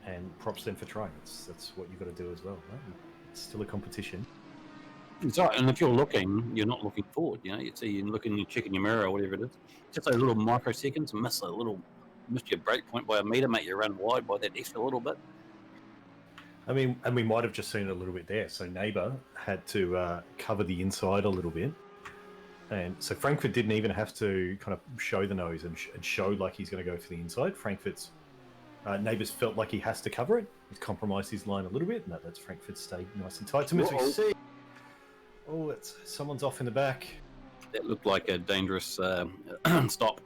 and props them for trying. That's what you've got to do as well, right? It's still a competition. It's right, and if you're looking, you're not looking forward. You you're looking, you check in your mirror or whatever it is. Just those little microseconds, missed your break point by a meter, make you run wide by that extra little bit. I mean, and we might have just seen it a little bit there. So Neighbour had to cover the inside a little bit. And so Frankfurt didn't even have to kind of show the nose and show like he's going to go for the inside. Frankfurt's Neighbours felt like he has to cover it. He's compromised his line a little bit, and that lets Frankfurt stay nice and tight. To as we see, someone's off in the back. That looked like a dangerous stop.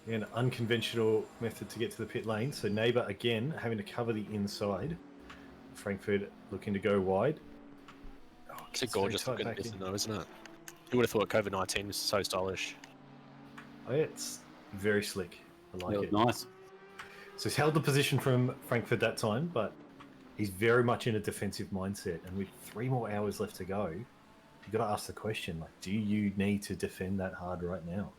An unconventional method to get to the pit lane. So Neighbour again having to cover the inside. Frankfurt looking to go wide. Oh, It's a gorgeous looking method though, isn't it? Who would have thought COVID-19 was so stylish? Oh, yeah, it's very slick. I like it. Nice. So he's held the position from Frankfurt that time, but he's very much in a defensive mindset. And with 3 more hours left to go, you've got to ask the question, like, do you need to defend that hard right now?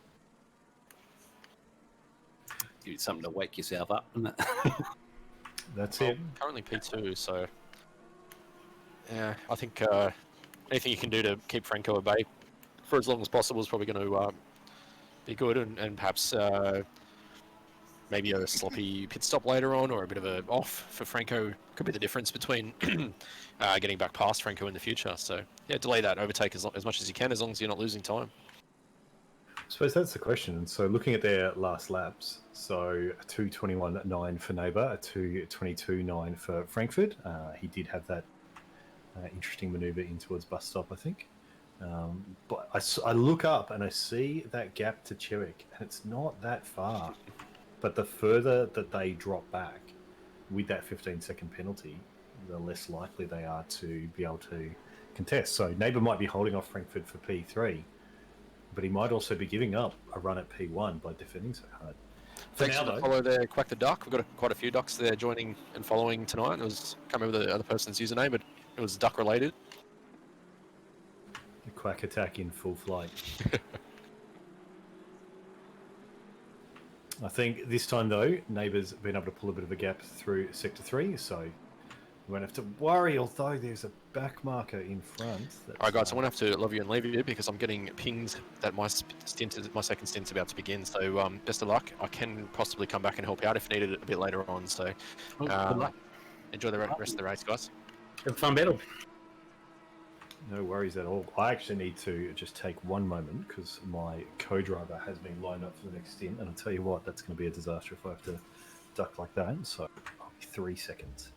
It's something to wake yourself up, isn't it? That's Well, it. currently P2, so yeah, I think anything you can do to keep Franco at bay for as long as possible is probably going to be good, and perhaps maybe a sloppy pit stop later on, or a bit of a off for Franco could be the difference between getting back past Franco in the future. So yeah, delay that overtake as much as you can, as long as you're not losing time. I suppose that's the question. And so looking at their last laps, so a 2:21.9 for Neighbour, a 2:22.9 for Frankfurt. He did have that interesting manoeuvre in towards bus stop, I think. But I look up and I see that gap to Chewik, and it's not that far. But the further that they drop back with that 15-second penalty, the less likely they are to be able to contest. So Neighbour might be holding off Frankfurt for P3, but he might also be giving up a run at P1 by defending so hard. Thanks for the follow there, Quack the Duck. We've got quite a few ducks there joining and following tonight. I can't remember the other person's username, but it was duck related. The Quack attack in full flight. I think this time though, Neighbours been able to pull a bit of a gap through Sector 3, so we won't have to worry, although there's a back marker in front. All right, guys, I'm going to have to love you and leave you because I'm getting pinged that my second stint's about to begin. So best of luck. I can possibly come back and help out if needed a bit later on. So Good luck. enjoy the rest of the race, guys. Have a fun battle. No worries at all. I actually need to just take one moment because my co-driver has been lined up for the next stint, and I'll tell you what, that's going to be a disaster if I have to duck like that. So I'll be 3 seconds.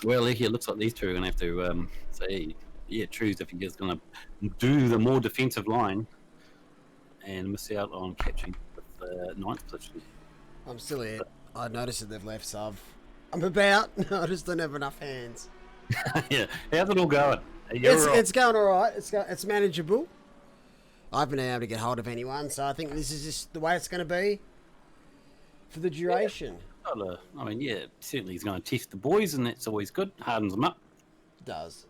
Well, it looks like these two are going to have to say, yeah, choose if he's going to do the more defensive line and miss out on catching with the ninth position. I'm still here. I noticed that they've left, so I'm about. I just don't have enough hands. Yeah, how's it all going? It's going all right. It's manageable. I haven't been able to get hold of anyone, so I think this is just the way it's going to be for the duration. Well, I mean, yeah, certainly he's going to test the boys, and that's always good. Hardens them up. It does.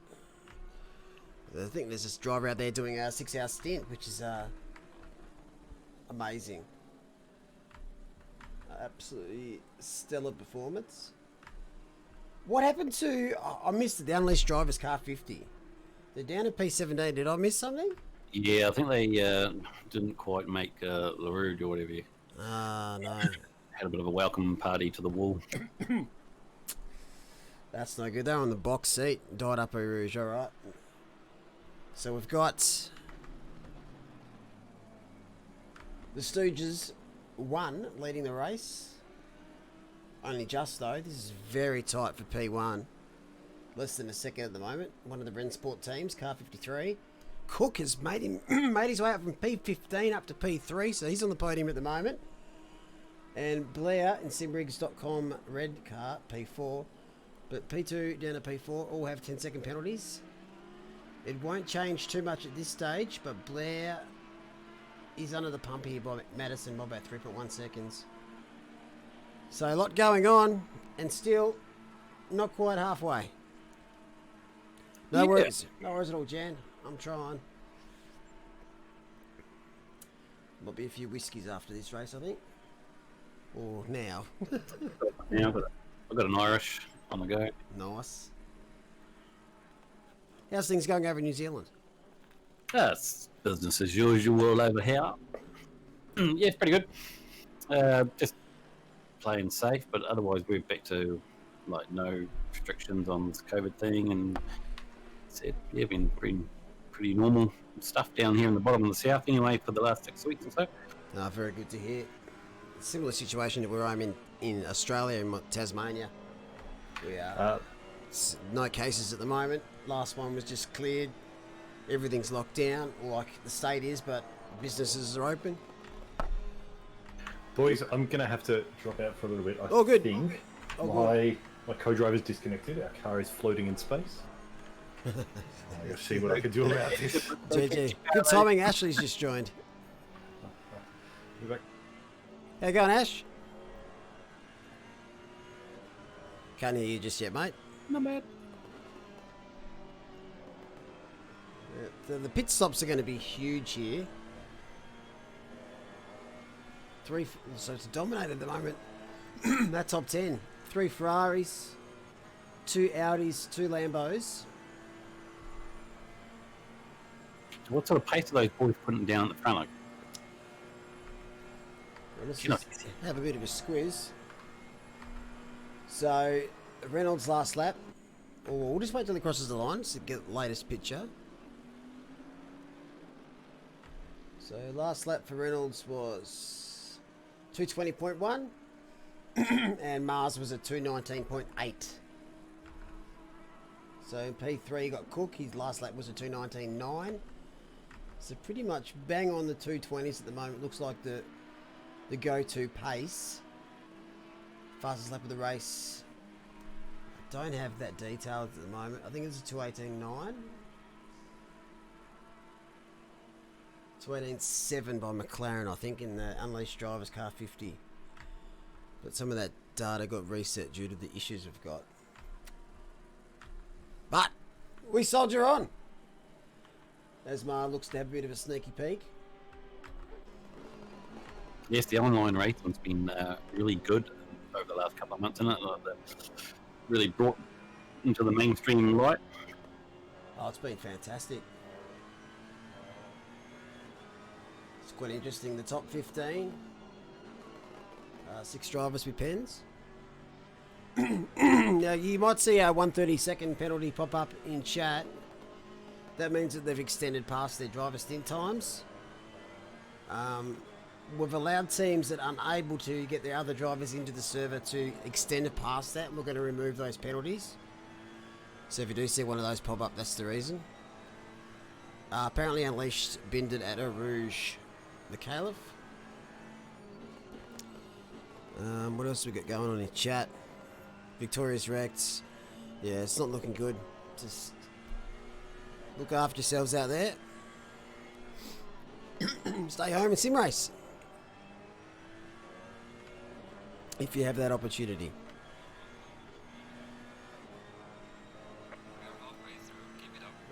I think there's this driver out there doing a 6-hour stint, which is amazing. Absolutely stellar performance. What happened to... I missed it. The unleashed drivers car 50. They're down at P17. Did I miss something? Yeah, I think they didn't quite make LaRue or whatever. Ah, no. Had a bit of a welcome party to the wall. That's no good. They're on the box seat. Died up a Rouge, all right. So we've got the Stooges 1 leading the race. Only just though. This is very tight for P1. Less than a second at the moment. One of the Rensport teams, car 53. Cook has made his way up from P15 up to P3, so he's on the podium at the moment. And Blair in simrigs.com red car P4, but P2 down to P4 all have 10-second penalties. It won't change too much at this stage, but Blair is under the pump here by Madison by about 3.1 seconds. So a lot going on, and still not quite halfway. No worries at all, Jan. I'm trying. Might be a few whiskies after this race, I think. Or now. Yeah, I've got an Irish on the go. Nice. How's things going over in New Zealand? That's business as usual over here. Yeah, it's pretty good. Just playing safe, but otherwise we're back to like no restrictions on this COVID thing, and yeah, been pretty normal stuff down here in the bottom of the south anyway for the last 6 weeks or so. No, very good to hear. Similar situation to where I'm in Australia, in Tasmania. We are no cases at the moment. Last one was just cleared. Everything's locked down, like the state is, but businesses are open. Boys, I'm going to have to drop out for a little bit. I think my co-driver's disconnected. Our car is floating in space. I'll see what I can do about this. GG. Good timing. Ashley's just joined. How you going, Ash? Can't hear you just yet, mate. Not bad. The pit stops are going to be huge here. So it's dominated at the moment. That top 10. 3 Ferraris, 2 Audis, 2 Lambos. What sort of pace are those boys putting down at the front? Like, Let's just have a bit of a squiz. So, Reynolds last lap. We'll just wait till he crosses the line to get the latest picture. So, last lap for Reynolds was 220.1. And Mars was at 219.8. So, in P3 got Cook. His last lap was a 219.9. So, pretty much bang on the 220s at the moment. Looks like the go-to pace. Fastest lap of the race. I don't have that detailed at the moment. I think it's a 218.9. 218.7 by McLaren, I think, in the Unleashed Drivers car 50. But some of that data got reset due to the issues we've got. But we soldier on. As Mar looks to have a bit of a sneaky peek. Yes, the online racing's been really good over the last couple of months, isn't it? Really brought into the mainstream light. Oh, it's been fantastic. It's quite interesting. The top 15, 6 drivers with pens. Now, you might see a 132nd penalty pop up in chat. That means that they've extended past their driver stint times. We've allowed teams that are unable to get their other drivers into the server to extend it past that. We're going to remove those penalties. So if you do see one of those pop up, that's the reason. Apparently Unleashed binned it at a Rouge the Caliph. What else we got going on in chat? Victorious Rex. Yeah, it's not looking good. Just look after yourselves out there. Stay home and sim race. If you have that opportunity.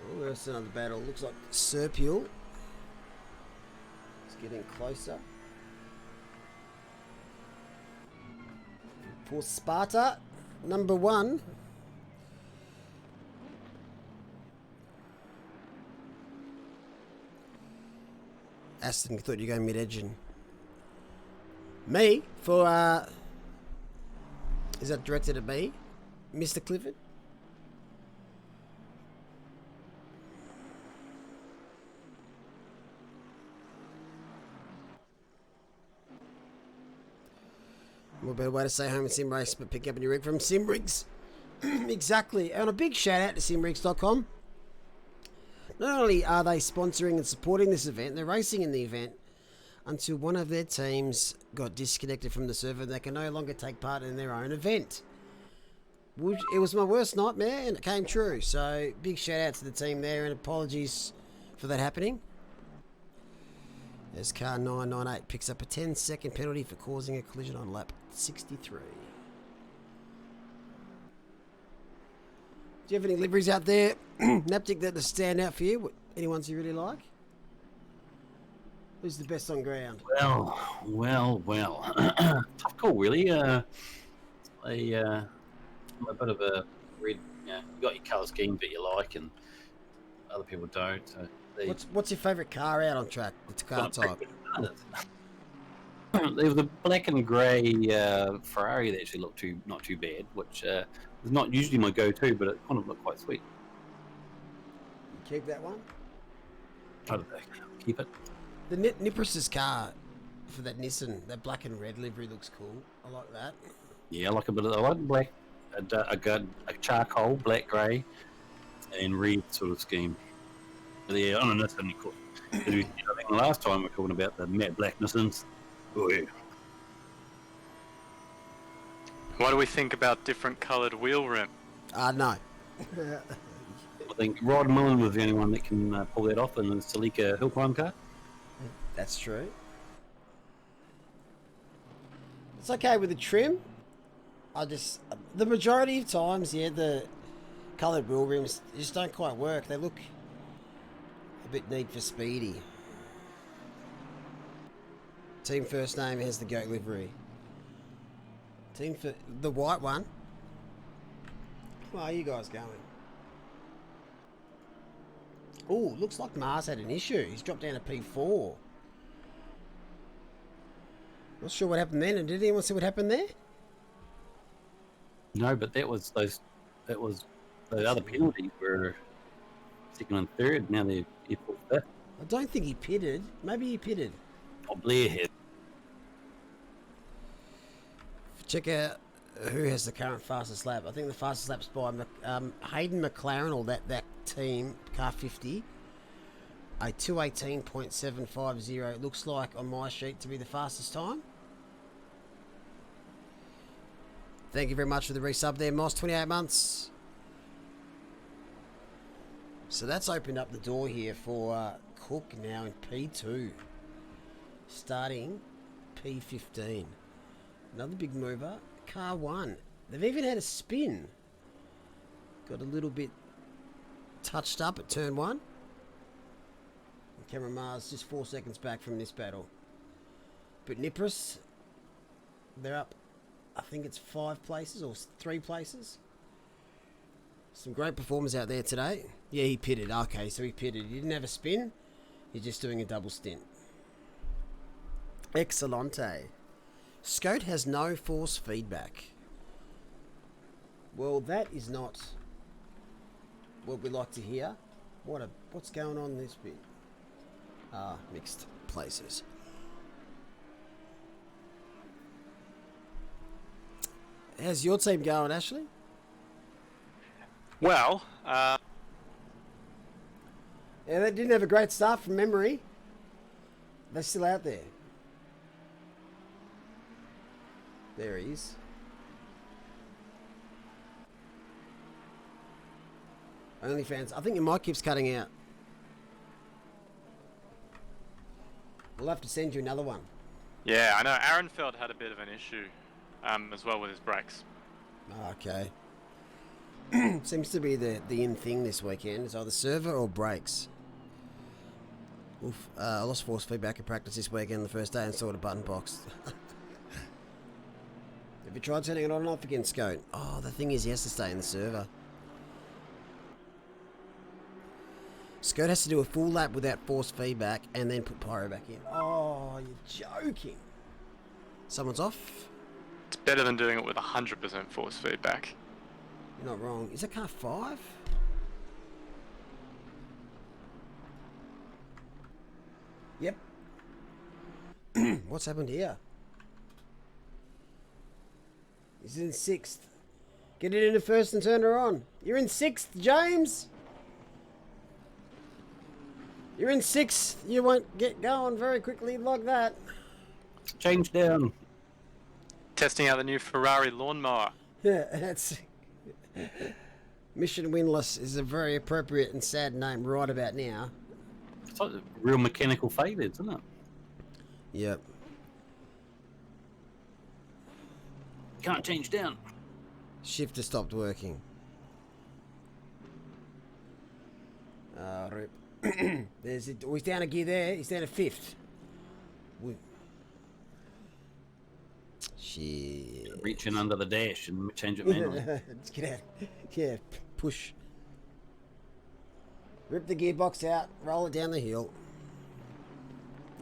Oh, there's another battle. Looks like Serpule. It's getting closer. For Sparta, number 1. Aston, thought you were going mid-edging. Me? For, is that directed at me? Mr. Clifford? What better way to stay home and sim race but pick up a new rig from Simrigs? Exactly. And a big shout out to simrigs.com. Not only are they sponsoring and supporting this event, they're racing in the event until one of their teams got disconnected from the server and they can no longer take part in their own event. It was my worst nightmare and it came true. So big shout out to the team there and apologies for that happening. As car 998 picks up a 10-second penalty for causing a collision on lap 63. Do you have any liveries out there, Naptic, that stand out for you? Any ones you really like? Who's the best on ground? Well. Tough call, really. I'm a bit of a red. You got your colour scheme that you like, and other people don't. So what's your favourite car out on track? What's car type? There was a black and grey Ferrari that actually looked not too bad, which is not usually my go-to, but it kind of looked quite sweet. Keep that one? Keep it. The Nipris's car for that Nissan, that black and red livery looks cool. I like that. Yeah, I like a bit of I like black, a charcoal, black, grey, and red sort of scheme. But yeah, on a Nissan, of course. I think last time we were talking about the matte black Nissans. Oh, yeah. What do we think about different coloured wheel rim? No. I think Rod Mullen was the only one that can pull that off in the Celica hill climb car. That's true. It's okay with the trim. The majority of times, yeah, the coloured wheel rims just don't quite work. They look a bit Need for Speedy. Team first name has the goat livery. Team for the white one. How are you guys going? Oh, looks like Mars had an issue. He's dropped down to P4. Not sure what happened then. And did anyone see what happened there? No, but the other penalties were second and third. Now they're fourth, fifth. I don't think he pitted. Maybe he pitted. Oh, Blair had. Check out who has the current fastest lap. I think the fastest lap's by Hayden McLaren, or that team, car 50. A 2:18.750. It looks like on my sheet to be the fastest time. Thank you very much for the resub there, Moss. 28 months. So that's opened up the door here for Cook now in P2. Starting P15. Another big mover. Car 1. They've even had a spin. Got a little bit touched up at turn 1. And Cameron Mars just 4 seconds back from this battle. But Nipris, they're up, I think it's 5 places or 3 places. Some great performers out there today. Yeah, he pitted. Okay, so he pitted. He didn't have a spin. He's just doing a double stint. Excellente. Scout has no force feedback. Well, that is not what we like to hear. What's going on this bit? Mixed places. How's your team going, Ashley? Well, Yeah, they didn't have a great start from memory. They're still out there. There he is. OnlyFans. I think your mic keeps cutting out. We'll have to send you another one. yeah, I know Aaronfeld had a bit of an issue as well with his brakes. Okay. Seems to be the in thing this weekend. It's either server or brakes. Oof. I lost force feedback in practice this weekend, the first day, and saw the button box. Have you tried turning it on and off again, Scout? Oh, the thing is, he has to stay in the server. Scout has to do a full lap without force feedback and then put pyro back in. Oh, you're joking. Someone's off. It's better than doing it with 100% force feedback. You're not wrong. Is that car 5? Yep. What's happened here? He's in 6th. Get it into first and turn her on. You're in 6th, James. You're in 6th. You won't get going very quickly like that. Change down. Testing out the new Ferrari lawnmower. Yeah, that's... Mission Winless is a very appropriate and sad name right about now. It's like real mechanical failures, isn't it? Yep. Can't change down. Shifter stopped working. Rip. There's it. Oh, he's down a gear there. He's down to 5th. Shit. Reach in under the dash and change it manually. Let's get out. Yeah, push. Rip the gearbox out. Roll it down the hill.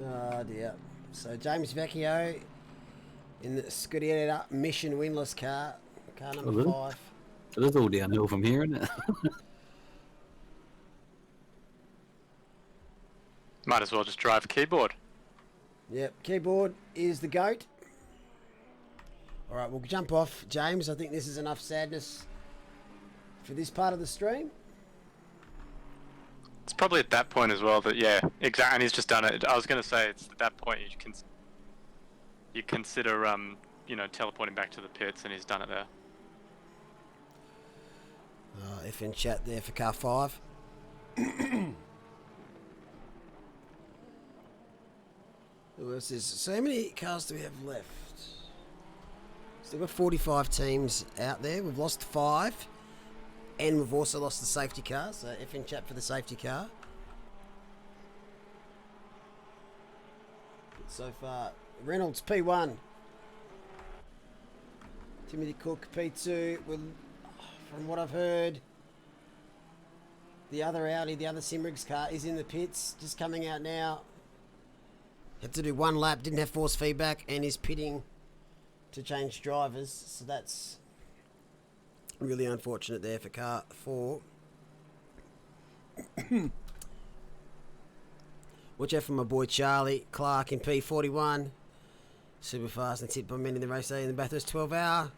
Oh dear. So James Vecchio in the Scuderia Mission Winless car. Car number 5. It is all downhill from here, isn't it? Might as well just drive keyboard. Yep, keyboard is the GOAT. Alright, we'll jump off. James, I think this is enough sadness for this part of the stream. It's probably at that point as well that, yeah, exactly, and he's just done it. I was going to say, it's at that point you consider, you know, teleporting back to the pits, and he's done it there. F in chat there for car 5. Who else is? So how many cars do we have left? Still got 45 teams out there. We've lost 5. And we've also lost the safety car. So F in chat for the safety car. But so far, Reynolds P1. Timothy Cook P2. From what I've heard, the other Audi, the other Simrigs car is in the pits. Just coming out now. Had to do 1 lap, didn't have force feedback, and is pitting to change drivers. So that's really unfortunate there for car 4. Watch out for my boy Charlie Clark in P41. Super fast and tipped by many in the race day in the Bathurst 12 hour.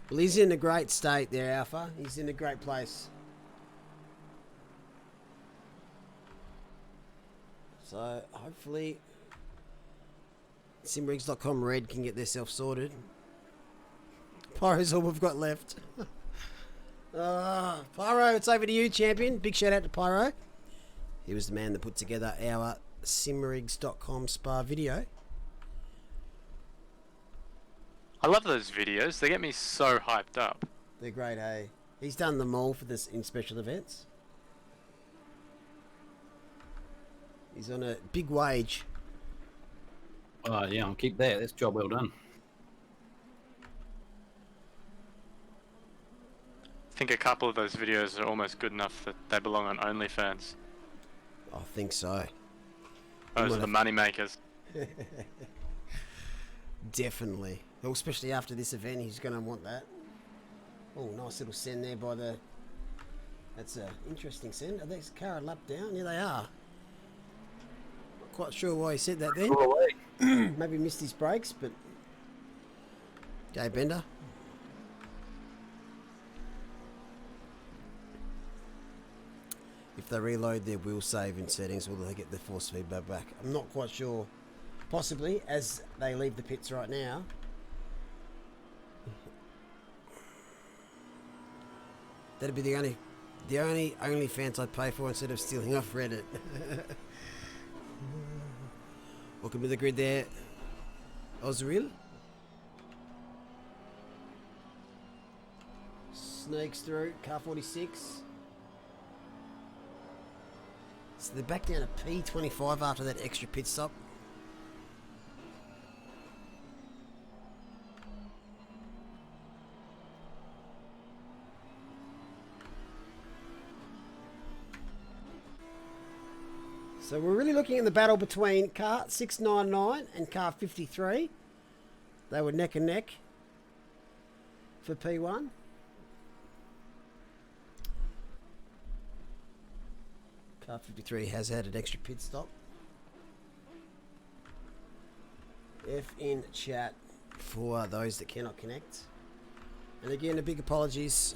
Well, he's in a great state there, Alpha. He's in a great place. So, hopefully, Simrigs.com Red can get themselves sorted. Pyro's all we've got left. Pyro, it's over to you, champion. Big shout out to Pyro. He was the man that put together our Simrigs.com Spa video. I love those videos. They get me so hyped up. They're great, hey? He's done them all for this in special events. He's on a big wage. Oh, yeah, I'll keep that. That's a job well done. I think a couple of those videos are almost good enough that they belong on OnlyFans. I think so. Those are the money makers. Definitely. Well, especially after this event, he's going to want that. Oh, nice little send there by the... That's an interesting send. Are they car a lap down? Yeah, they are. Not quite sure why he said that then. Maybe missed his brakes, but... Jay Bender. If they reload their wheel save in settings, will they get the force feedback back? I'm not quite sure. Possibly, as they leave the pits right now. That'd be the only OnlyFans I'd pay for instead of stealing off Reddit. Welcome to the grid there, Osril. Snakes through, car 46. So they're back down to P25 after that extra pit stop. So we're really looking at the battle between car 699 and car 53. They were neck and neck for P1. Car 53 has had an extra pit stop. F in chat for those that cannot connect. And again, a big apologies.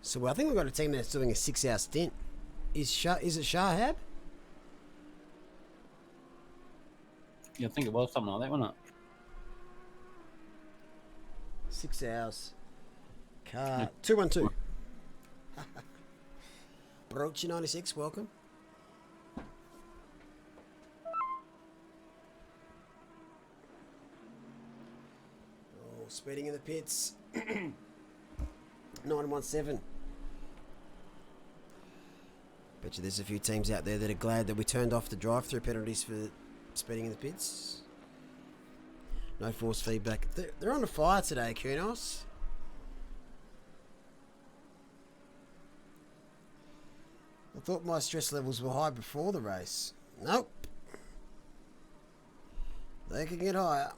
So I think we've got a team that's doing a 6-hour stint. Is it Shahab? Yeah, I think it was something like that, wasn't it? 6 hours. Car 212. Brochi 96, welcome. Oh, speeding in the pits. 917. Bet you there's a few teams out there that are glad that we turned off the drive-through penalties for speeding in the pits. No force feedback. They're on the fire today, Kunos. I thought my stress levels were high before the race. Nope. They can get higher.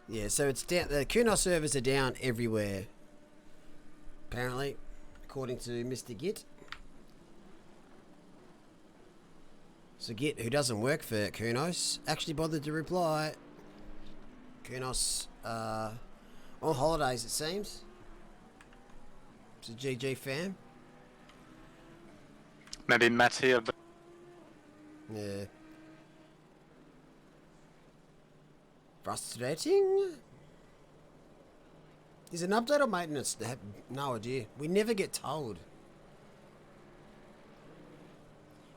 Yeah, so it's down. The Kunos servers are down everywhere. Apparently, according to Mr. Git. So Git, who doesn't work for Kunos, actually bothered to reply. Kunos on holidays, it seems. It's a GG fam. Maybe Matt's here, but Yeah. Frustrating. Is it an update or maintenance? I have no idea. We never get told.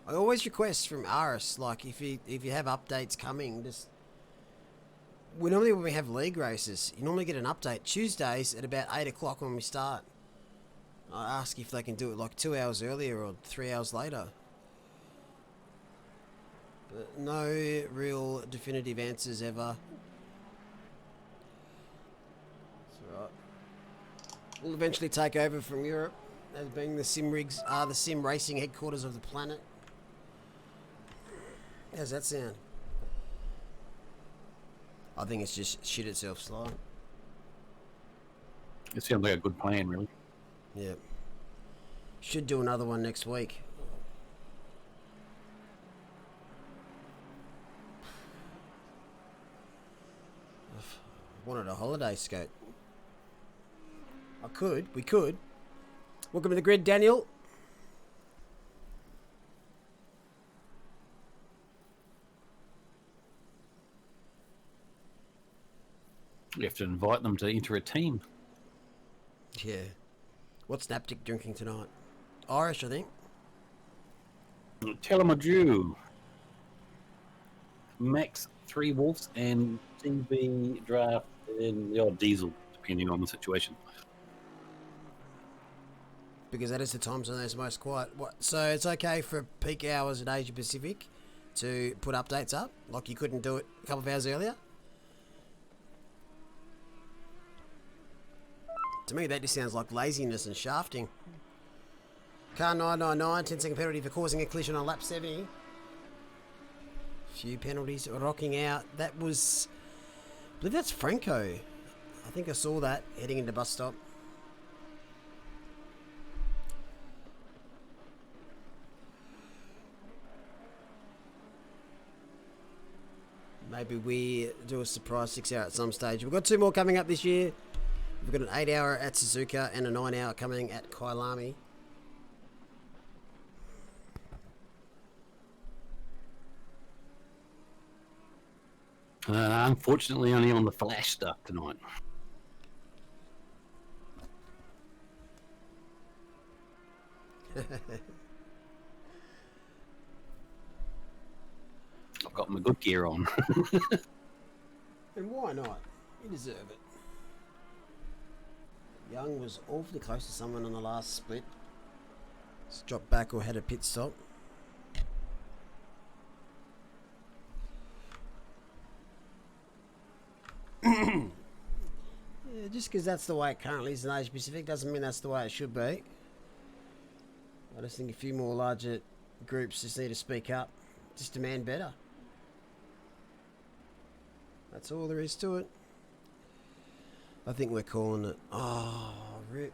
I always request from Aris, like if you have updates coming, just when we have league races, you normally get an update Tuesdays at about 8 o'clock when we start. I ask if they can do it like 2 hours earlier or 3 hours later. But no real definitive answers ever. It's alright. We'll eventually take over from Europe as being the sim rigs are the sim racing headquarters of the planet. How's that sound? I think it's just shit itself slow. It sounds like a good plan, really. Yep. Should do another one next week. Wanted a holiday scope. We could. Welcome to the grid, Daniel. You have to invite them to enter a team. Yeah. What's Snapdick drinking tonight? Irish, I think. Tell them a Jew. Max 3 Wolves and CB Draft and the odd Diesel, depending on the situation. Because that is the time zone that's most quiet. So it's okay for peak hours in Asia Pacific to put updates up? Like you couldn't do it a couple of hours earlier? To me, that just sounds like laziness and shafting. Car 999, 10-second penalty for causing a collision on lap 70. Few penalties rocking out. That was... I believe that's Franco. I think I saw that heading into bus stop. Maybe we do a surprise 6-hour at some stage. We've got 2 more coming up this year. We've got an 8-hour at Suzuka and a 9-hour coming at Kailami. Unfortunately, only on the flash stuff tonight. I've got my good gear on. And why not? You deserve it. Young was awfully close to someone on the last split. Just dropped back or had a pit stop. Yeah, just because that's the way it currently is in Asia Pacific doesn't mean that's the way it should be. I just think a few more larger groups just need to speak up. Just demand better. That's all there is to it. I think we're calling it. Oh, rip.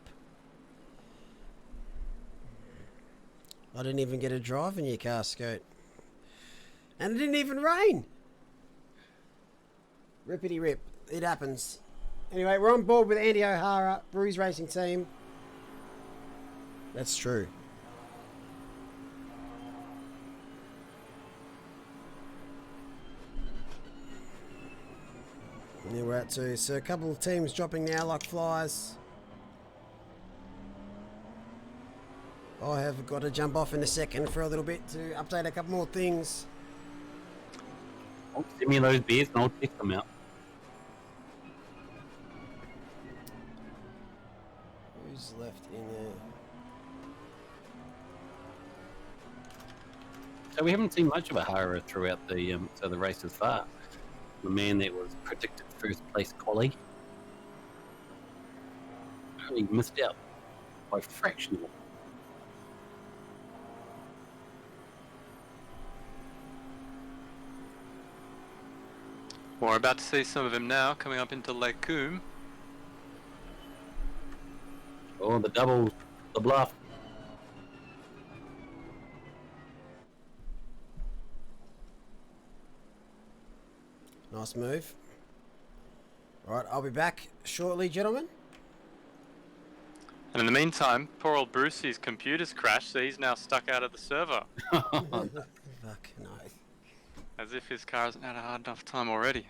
I didn't even get a drive in your car, Scoot. And it didn't even rain. Rippity rip. It happens. Anyway, we're on board with Andy O'Hara, Brews Racing Team. That's true. Yeah, we're at 2. So a couple of teams dropping now like flies. I have got to jump off in a second for a little bit to update a couple more things. Send me those beers and I'll check them out. Who's left in there? So we haven't seen much of O'Hara throughout the race as far. The man that was predicted first place quali only missed out by fractional. Well, we're about to see some of him now coming up into Lake Coombe. Oh, the double, the bluff. Nice move. Alright, I'll be back shortly, gentlemen. And in the meantime, poor old Brucey's computer's crashed, so he's now stuck out of the server. Fuck no. As if his car hasn't had a hard enough time already.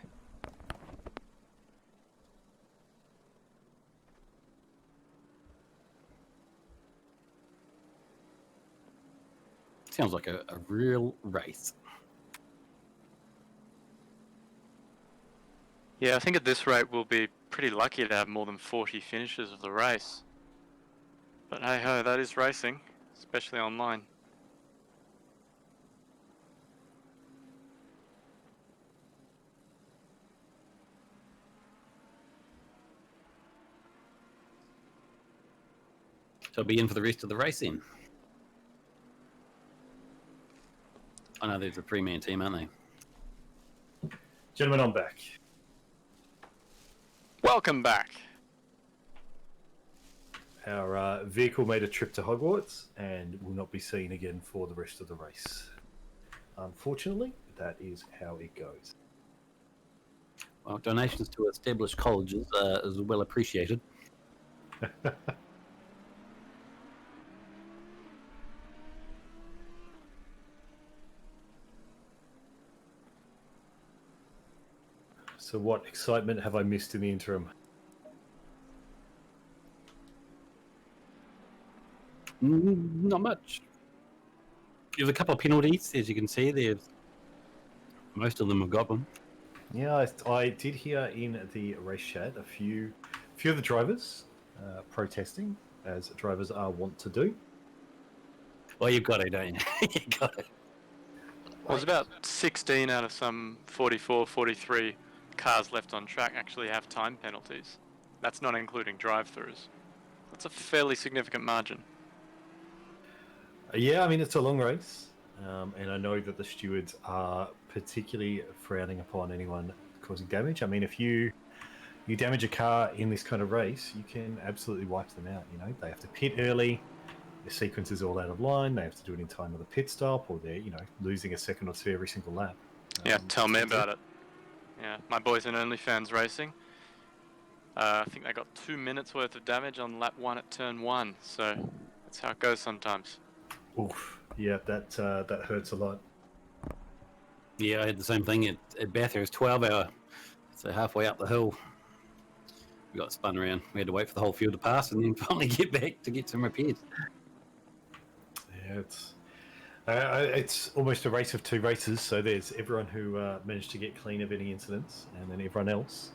Sounds like a real race. Yeah, I think at this rate we'll be pretty lucky to have more than 40 finishes of the race. But hey ho, that is racing, especially online. So I'll be in for the rest of the racing. I know there's a 3-man team, aren't they? Gentlemen, I'm back. Welcome back! Our vehicle made a trip to Hogwarts and will not be seen again for the rest of the race. Unfortunately, that is how it goes. Well, donations to established colleges is well appreciated. So what excitement have I missed in the interim? Not much. There's a couple of penalties, as you can see. There's Most of them have got them. Yeah, I did hear in the race chat a few of the drivers protesting, as drivers are wont to do. Well, you've got it, don't you? You've got it. Well, there's about 16 out of some 44, 43 cars left on track actually have time penalties. That's not including drive-throughs. That's a fairly significant margin. Yeah, I mean, it's a long race, and I know that the stewards are particularly frowning upon anyone causing damage. I mean, if you damage a car in this kind of race, you can absolutely wipe them out. You know, they have to pit early. The sequence is all out of line. They have to do it in time with a pit stop, or they're losing a second or two every single lap. Yeah, tell me about it. Yeah, my boys in OnlyFans Racing. I think they got 2 minutes worth of damage on lap 1 at turn 1. So that's how it goes sometimes. Oof. Yeah, that hurts a lot. Yeah, I had the same thing at Bathurst, 12-hour. So halfway up the hill, we got spun around. We had to wait for the whole field to pass and then finally get back to get some repairs. Yeah, it's almost a race of two races. So there's everyone who managed to get clean of any incidents, and then everyone else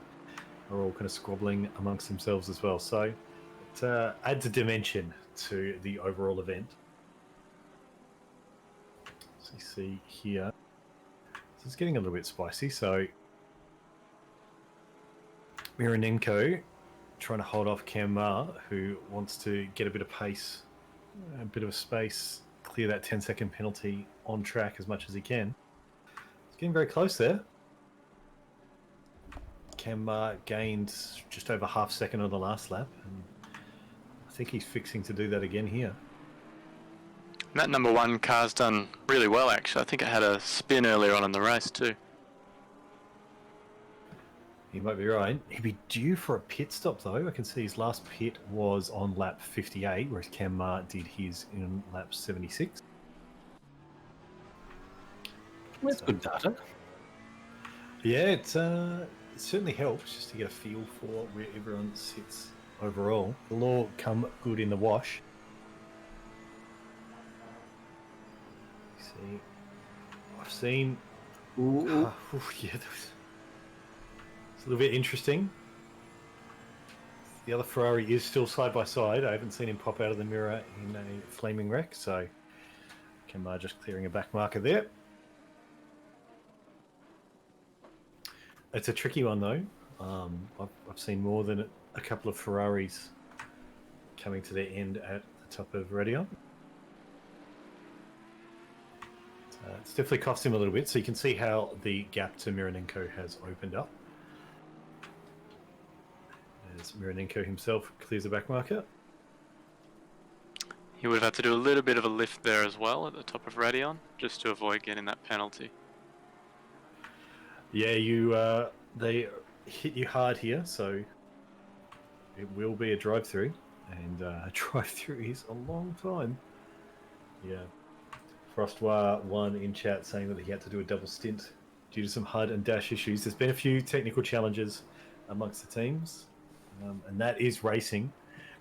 are all kind of squabbling amongst themselves as well. So it adds a dimension to the overall event. So you see here, so it's getting a little bit spicy. So Mironenko trying to hold off Cam Ma, who wants to get a bit of pace, a bit of a space, clear that 10-second penalty on track as much as he can. It's getting very close there. Cam Ma gained just over half second on the last lap, and I think he's fixing to do that again here. That number 1 car's done really well, actually. I think it had a spin earlier on in the race too. He might be right. He'd be due for a pit stop, though. I can see his last pit was on lap 58, whereas Cam Ma did his in lap 76. That's good data. Yeah, it certainly helps just to get a feel for where everyone sits overall. It'll all come good in the wash. See, I've seen. Yeah, it's a little bit interesting. The other Ferrari is still side by side. I haven't seen him pop out of the mirror in a flaming wreck, so Kemar just clearing a back marker there. It's a tricky one though. I've seen more than a couple of Ferraris coming to their end at the top of Radion. It's definitely cost him a little bit, so you can see how the gap to Mironenko has opened up. As Mironenko himself clears the back marker. He would have had to do a little bit of a lift there as well at the top of Radion, just to avoid getting that penalty. Yeah, they hit you hard here, so it will be a drive-through, and a drive-through is a long time. Yeah. Frostois1 in chat saying that he had to do a double stint due to some HUD and dash issues. There's been a few technical challenges amongst the teams, and that is racing.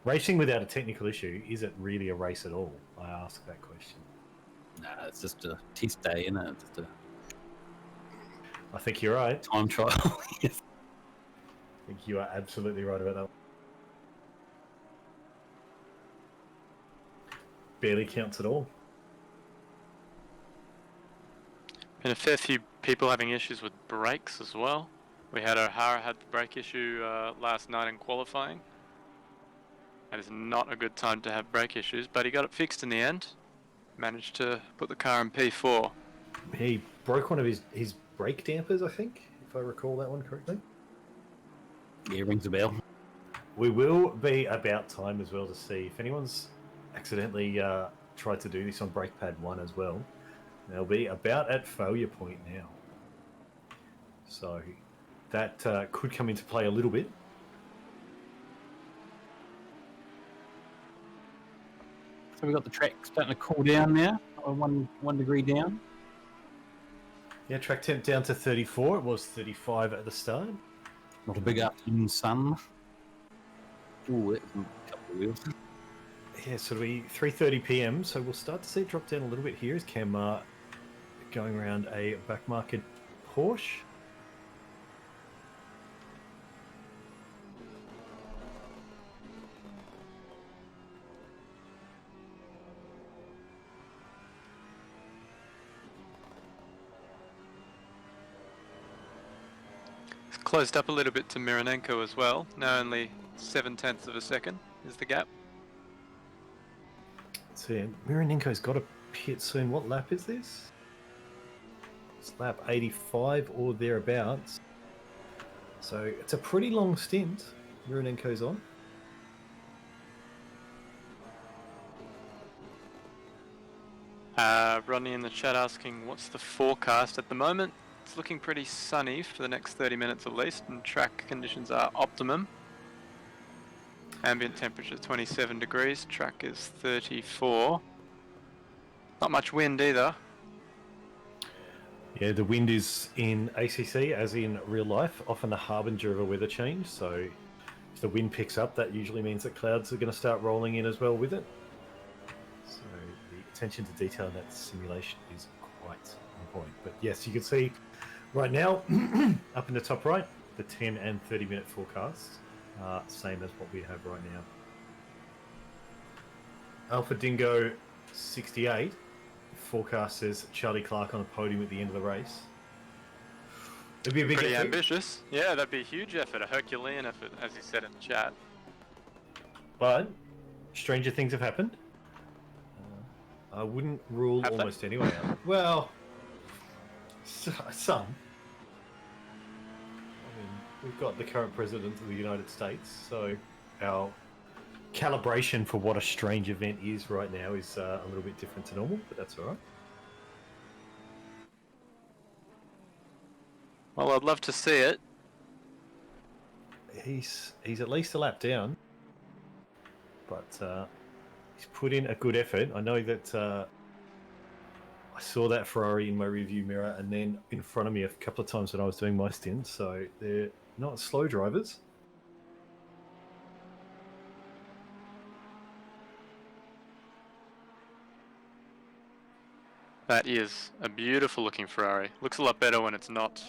Racing without a technical issue, is it really a race at all? I ask that question. Nah, it's just a test day, isn't it? Just a I think you're right. time trial. Yes. I think you are absolutely right about that. Barely counts at all. Been a fair few people having issues with brakes as well. We had O'Hara had the brake issue last night in qualifying. That is not a good time to have brake issues, but he got it fixed in the end. Managed to put the car in P4. He broke one of his brake dampers, I think, if I recall that one correctly. Yeah, rings a bell. We will be about time as well to see if anyone's accidentally tried to do this on brake pad 1 as well. They'll be about at failure point now. So that could come into play a little bit. So we've got the track starting to cool down now, one degree down. Yeah, track temp down to 34. It was 35 at the start. Not a big afternoon sun. Ooh, that's a couple of wheels. Yeah, so it'll be 3:30 p.m. So we'll start to see it drop down a little bit here as Cam going around a back market Porsche. It's closed up a little bit to Mironenko as well. Now only 7/10 of a second is the gap. So Mironenko's got a pit soon. What lap is this? It's lap 85 or thereabouts. So it's a pretty long stint Mironenko's on. Rodney in the chat asking what's the forecast at the moment. It's looking pretty sunny for the next 30 minutes at least, and track conditions are optimum. Ambient temperature 27 degrees, track is 34. Not much wind either. Yeah, the wind is in ACC, as in real life, often a harbinger of a weather change. So if the wind picks up, that usually means that clouds are going to start rolling in as well with it. So the attention to detail in that simulation is quite on point. But yes, you can see right now, up in the top right, the 10 and 30 minute forecasts are same as what we have right now. Alpha Dingo 68 forecast says Charlie Clark on the podium at the end of the race. It'd be a big Pretty effort. ambitious. Yeah, that'd be a huge effort, a Herculean effort, as he said in the chat. But stranger things have happened. I wouldn't rule Have they? almost anyone out. Well, some. I mean, we've got the current president of the United States, so our calibration for what a strange event is right now is a little bit different to normal, but that's all right. Well, I'd love to see it. He's at least a lap down, but he's put in a good effort. I know that I saw that Ferrari in my review mirror and then in front of me a couple of times when I was doing my stint, so they're not slow drivers. That is a beautiful looking Ferrari. Looks a lot better when it's not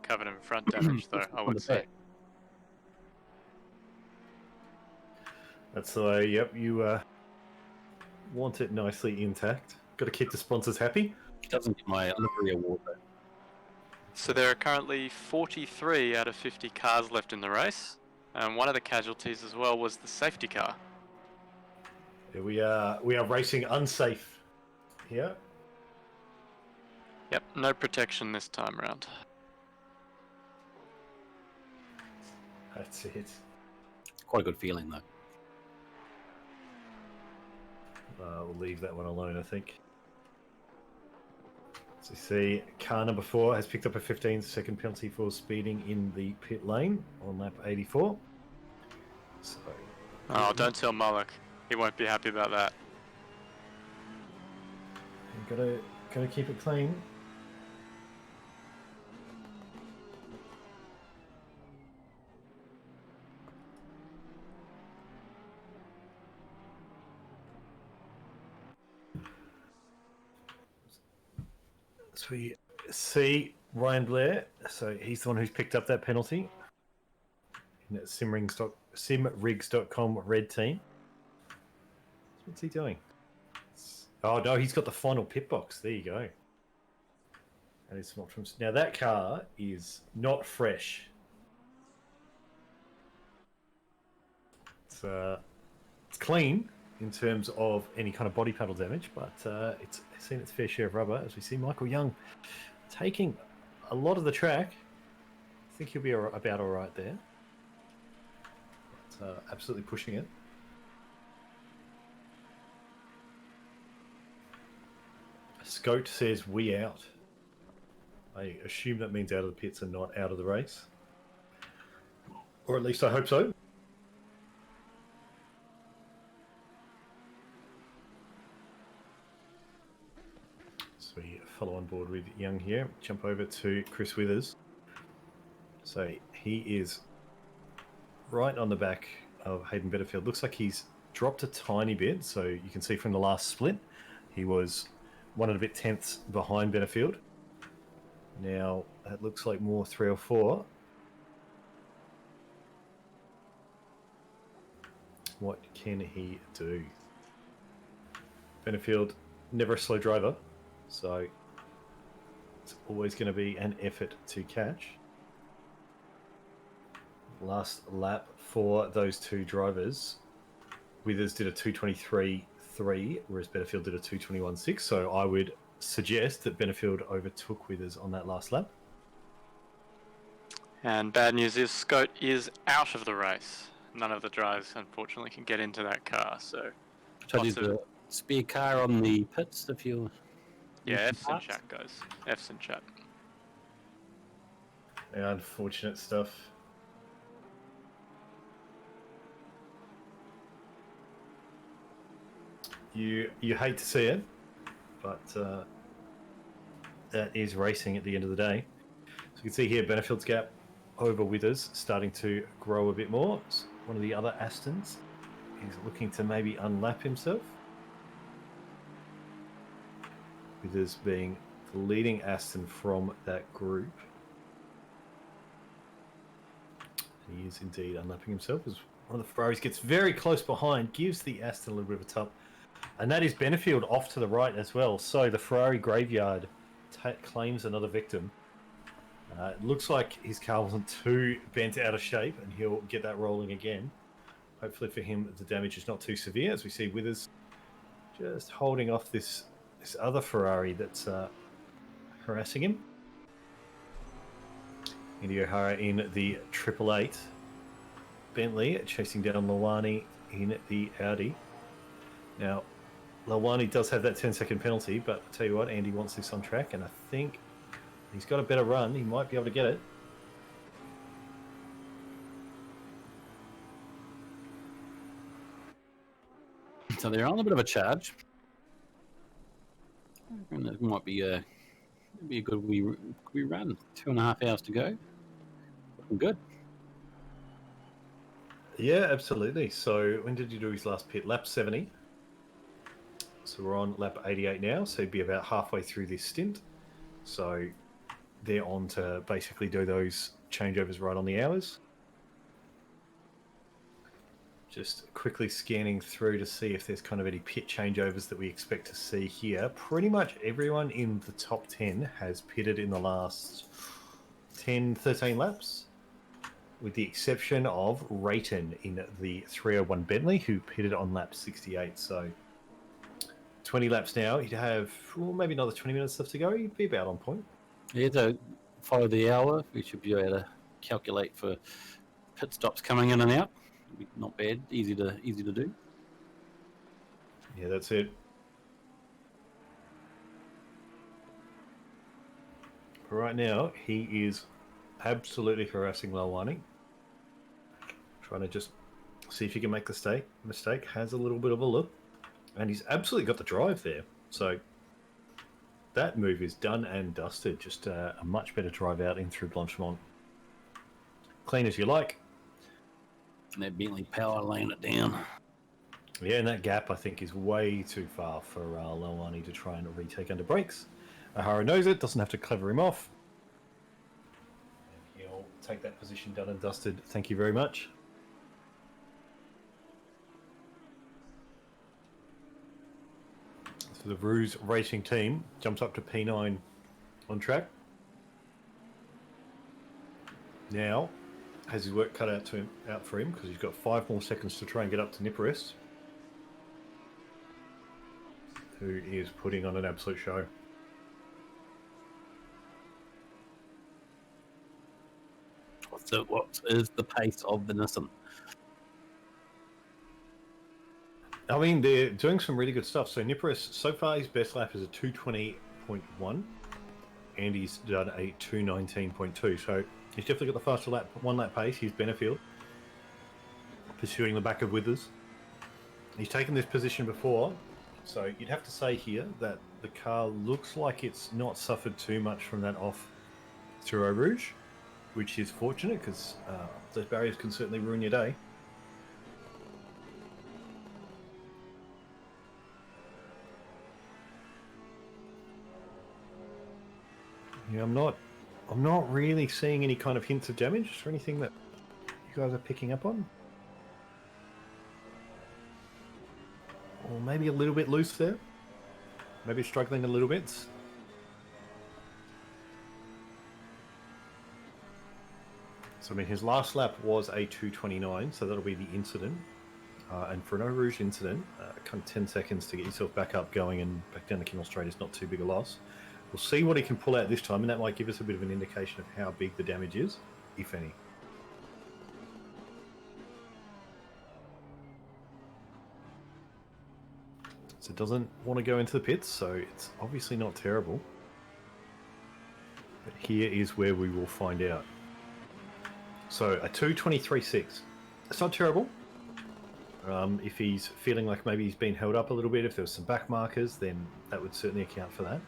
covered in front damage, though, I would say. That's the way, yep, you want it nicely intact. Got to keep the sponsors happy. Doesn't get my livery award though. So there are currently 43 out of 50 cars left in the race. And one of the casualties as well was the safety car. Yeah, we are racing unsafe here. Yep, no protection this time around. That's it. Quite a good feeling though. We'll leave that one alone, I think. So you see, car number 4 has picked up a 15-second penalty for speeding in the pit lane on lap 84. So, Oh, don't tell Moloch. He won't be happy about that. you gotta keep it clean. So we see Ryan Blair. So he's the one who's picked up that penalty in that simrigs.com red team. What's he doing? Oh no, he's got the final pit box. There you go. That is not from. Now that car is not fresh. It's clean in terms of any kind of body panel damage, but it's seen its fair share of rubber, as we see Michael Young taking a lot of the track. I think he'll be about all right there. But, absolutely pushing it. Scout says we out. I assume that means out of the pits and not out of the race. Or at least I hope so. So we follow on board with Young here. Jump over to Chris Withers. So he is right on the back of Hayden Betterfield. Looks like he's dropped a tiny bit. So you can see from the last split, he was 1.5 tenths behind Betterfield. Now, that looks like more 3 or 4. What can he do? Benefield, never a slow driver, so it's always going to be an effort to catch. Last lap for those two drivers. Withers did a 2:23.3, whereas Benefield did a 2:21.6. So I would suggest that Benefield overtook Withers on that last lap. And bad news is Scott is out of the race. None of the drivers, unfortunately, can get into that car. So, So lots there's of- a spare car on the pits if you. yeah, F's in chat, guys. F's in chat. Yeah, unfortunate stuff. You hate to see it, but that is racing at the end of the day. So you can see here Benefield's gap over Withers starting to grow a bit more. It's one of the other Astons is looking to maybe unlap himself. Withers being the leading Aston from that group. He is indeed unlapping himself as one of the Ferraris gets very close behind, gives the Aston a little bit of a top. And that is Benefield off to the right as well. So the Ferrari graveyard claims another victim. It looks like his car wasn't too bent out of shape, and he'll get that rolling again. Hopefully for him, the damage is not too severe, as we see Withers just holding off this other Ferrari that's harassing him. Indy O'Hara in the 888. Bentley chasing down Lawani in the Audi. Now, Lawani does have that 10-second penalty, but I tell you what, Andy wants this on track, and I think he's got a better run. He might be able to get it. So they're on a bit of a charge. And it might be a good wee run. 2.5 hours to go. Looking good. Yeah, absolutely. So when did he do his last pit? Lap 70. So we're on lap 88 now, so he'd be about halfway through this stint. So they're on to basically do those changeovers right on the hours. Just quickly scanning through to see if there's kind of any pit changeovers that we expect to see here. Pretty much everyone in the top 10 has pitted in the last 10, 13 laps, with the exception of Rayton in the 301 Bentley, who pitted on lap 68. So 20 laps now. He'd have maybe another 20 minutes left to go. He'd be about on point. Yeah, to follow the hour, we should be able to calculate for pit stops coming in and out. Not bad, easy to do. Yeah, that's it. For right now, he is absolutely harassing Lawani. Trying to just see if he can make the mistake. Has a little bit of a look. And he's absolutely got the drive there. So that move is done and dusted. Just a much better drive out in through Blanchemont. Clean as you like. And that Bentley power laying it down. Yeah, and that gap, I think, is way too far for Lawani to try and retake under brakes. O'Hara knows it, doesn't have to clever him off. And he'll take that position done and dusted. Thank you very much. So the Ruse Racing team jumps up to P9 on track. Now, has his work cut out for him because he's got 5 more seconds to try and get up to Niporest, who is putting on an absolute show. So what is the pace of the Nissan? I mean, they're doing some really good stuff. So Niporest, so far his best lap is a 2:20.1, and he's done a 2:19.2. So he's definitely got the faster lap, 1 lap pace. He's Benefield, pursuing the back of Withers. He's taken this position before, so you'd have to say here that the car looks like it's not suffered too much from that off through Eau Rouge, which is fortunate because those barriers can certainly ruin your day. Yeah, I'm not really seeing any kind of hints of damage or anything that you guys are picking up on. Or maybe a little bit loose there. Maybe struggling a little bit. So, I mean, his last lap was a 2:29, so that'll be the incident. And for an Eau Rouge incident, kind of 10 seconds to get yourself back up going and back down the Kimmel Straight is not too big a loss. We'll see what he can pull out this time, and that might give us a bit of an indication of how big the damage is, if any. So it doesn't want to go into the pits, so it's obviously not terrible. But here is where we will find out. So a 2:23.6. It's not terrible. If he's feeling like maybe he's been held up a little bit, if there was some back markers, then that would certainly account for that.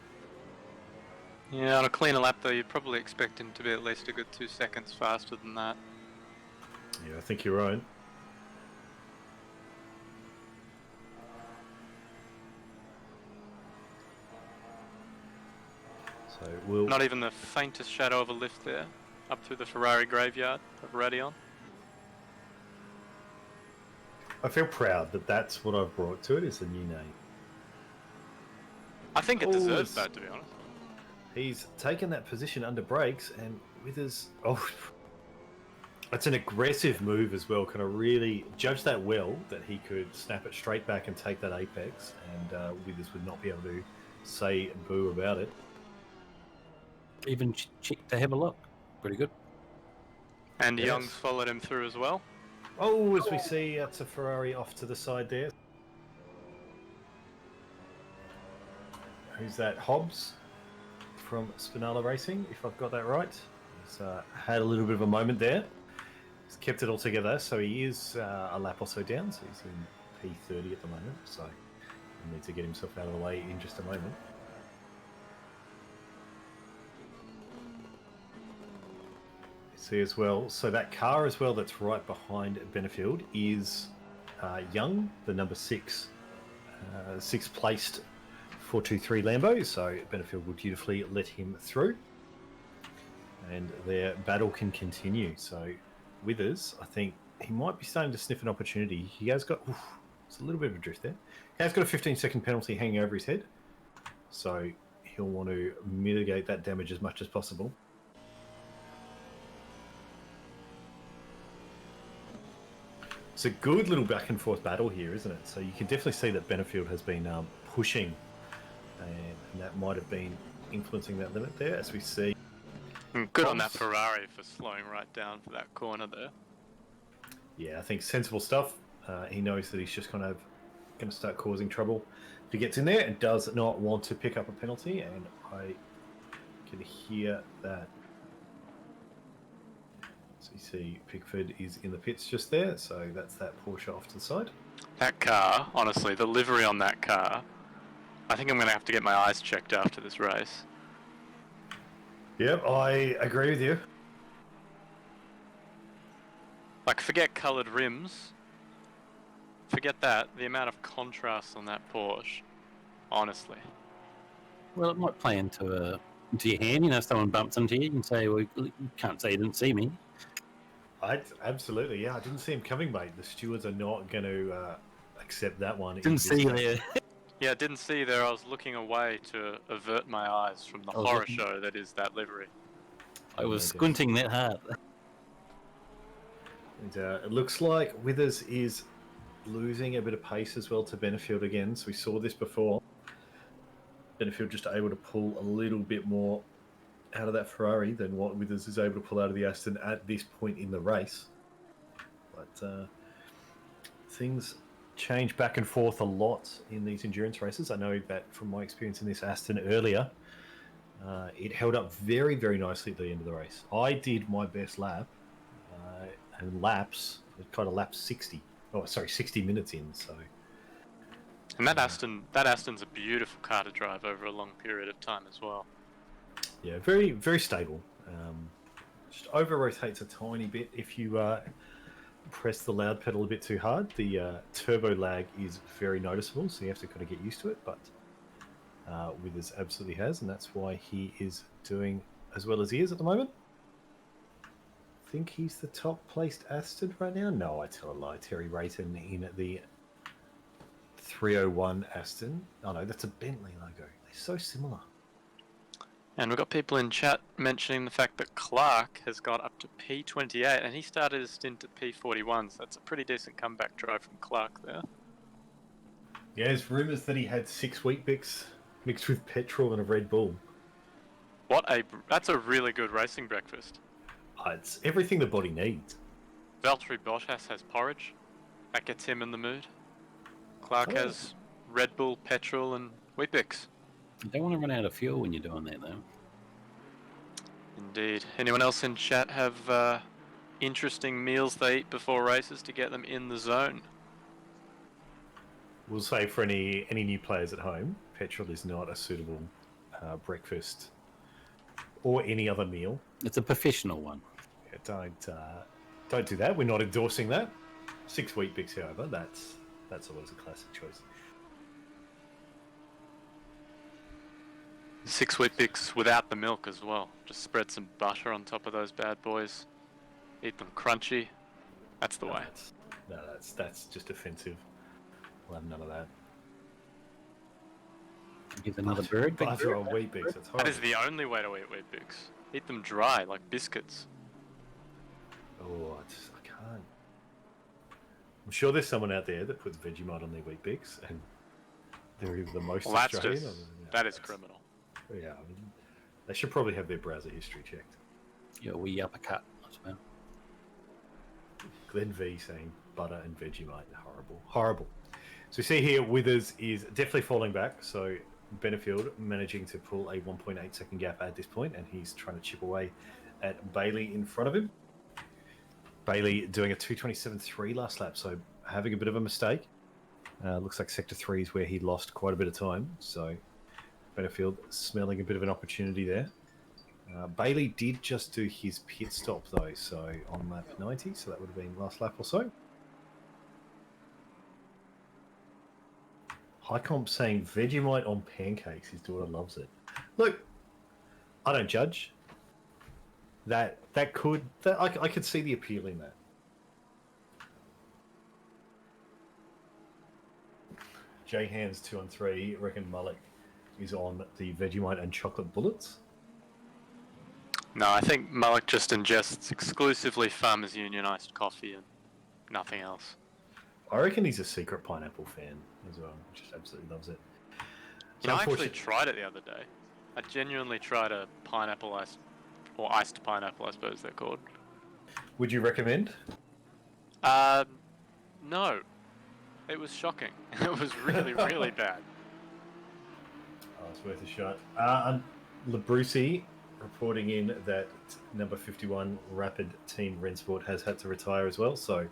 Yeah, on a cleaner lap though, you'd probably expect him to be at least a good 2 seconds faster than that. Yeah, I think you're right. So we'll... Not even the faintest shadow of a lift there, up through the Ferrari graveyard of Radion. I feel proud that that's what I've brought to it, is a new name. I think it deserves that, to be honest. He's taken that position under brakes, and Withers... Oh, it's an aggressive move as well. Kind of really judge that well, that he could snap it straight back and take that apex, and Withers would not be able to say boo about it. Even check to have a look. Pretty good. And Yes. Young's followed him through as well. Oh, as we see, that's a Ferrari off to the side there. Who's that? Hobbs from Spinala Racing, if I've got that right. He's had a little bit of a moment there. He's kept it all together, so he is a lap or so down, so he's in P30 at the moment, so he needs to get himself out of the way in just a moment. See as well, so that car as well that's right behind Benefield is Young, the number 6, sixth placed 423 Lambo, so Benefield will dutifully let him through, and their battle can continue. So Withers, I think he might be starting to sniff an opportunity. He has got, it's a little bit of a drift there. He has got a 15-second penalty hanging over his head, so he'll want to mitigate that damage as much as possible. It's a good little back and forth battle here, isn't it? So you can definitely see that Benefield has been pushing, and that might have been influencing that limit there, as we see. Good on that Ferrari for slowing right down for that corner there. Yeah, I think sensible stuff. He knows that he's just kind of going to start causing trouble if he gets in there, and does not want to pick up a penalty, and I can hear that. So you see Pickford is in the pits just there, so that's that Porsche off to the side. That car, honestly, the livery on that car, I think I'm going to have to get my eyes checked after this race. Yep, I agree with you. Like, forget coloured rims. Forget that. The amount of contrast on that Porsche, honestly. Well, it might play into your hand. You know, if someone bumps into you, you can say, well, you can't say you didn't see me. Absolutely, yeah. I didn't see him coming, mate. The stewards are not going to accept that one. Didn't see you there. Yeah, didn't see you there. I was looking away to avert my eyes from the horror show that is that livery. I was squinting that hard. And it looks like Withers is losing a bit of pace as well to Benefield again. So we saw this before. Benefield just able to pull a little bit more out of that Ferrari than what Withers is able to pull out of the Aston at this point in the race. But things change back and forth a lot in these endurance races. I know that from my experience in this Aston earlier, it held up very, very nicely at the end of the race. I did my best lap, and laps, it kind of lapped 60 minutes in, so... And that Aston's a beautiful car to drive over a long period of time as well. Yeah, very, very stable. Just over-rotates a tiny bit if you press the loud pedal a bit too hard. The turbo lag is very noticeable, so you have to kind of get used to it, but Withers absolutely has, and that's why he is doing as well as he is at the moment. I think he's the top placed Aston right now. No, I tell a lie. Terry Rayton in the 301 Aston. Oh no, that's a Bentley logo. They're so similar. And we've got people in chat mentioning the fact that Clark has got up to P28, and he started his stint at P41, so that's a pretty decent comeback drive from Clark there. Yeah, there's rumours that he had 6 Weet-Bix mixed with petrol and a Red Bull. That's a really good racing breakfast. It's everything the body needs. Valtteri Bottas has porridge. That gets him in the mood. Clark has Red Bull, petrol, and Weet-Bix. You don't want to run out of fuel when you're doing that, though. Indeed. Anyone else in chat have interesting meals they eat before races to get them in the zone? We'll say for any new players at home, petrol is not a suitable breakfast or any other meal. It's a professional one. Yeah, don't do that. We're not endorsing that. 6 Weet-Bix, however, that's always a classic choice. 6 Weet-Bix without the milk as well. Just spread some butter on top of those bad boys. Eat them crunchy. That's the way. That's just offensive. We'll have none of that. Give another bird. Butter on Weet-Bix, that's horrible. That is the only way to eat Weet-Bix. Eat them dry, like biscuits. Oh, I can't. I'm sure there's someone out there that puts Vegemite on their Weet-Bix, and they're the most Australian. That is criminal. Yeah, I mean, they should probably have their browser history checked. Yeah, we uppercut as well. Glenn V saying butter and Vegemite, horrible. So we see here Withers is definitely falling back. So Benefield managing to pull a 1.8 second gap at this point, and he's trying to chip away at Bailey in front of him. Bailey doing a 2:27.3 last lap, so having a bit of a mistake. Looks like Sector 3 is where he lost quite a bit of time. So Benefield smelling a bit of an opportunity there. Bailey did just do his pit stop though, so on lap 90, so that would have been last lap or so. High Comp saying Vegemite on pancakes, his daughter loves it. Look, I don't judge. I could see the appeal in that. J Hands 2 and 3 reckon Mullock is on the Vegemite and chocolate bullets. No, I think Mullock just ingests exclusively Farmers Union iced coffee and nothing else. I reckon he's a secret pineapple fan as well. Just absolutely loves it. You know, I actually tried it the other day. I genuinely tried a pineapple iced, or iced pineapple, I suppose they're called. Would you recommend? No. It was shocking. It was really, really bad. Oh, it's worth a shot. Labrusi reporting in that number 51 Rapid Team Rennsport has had to retire as well. So,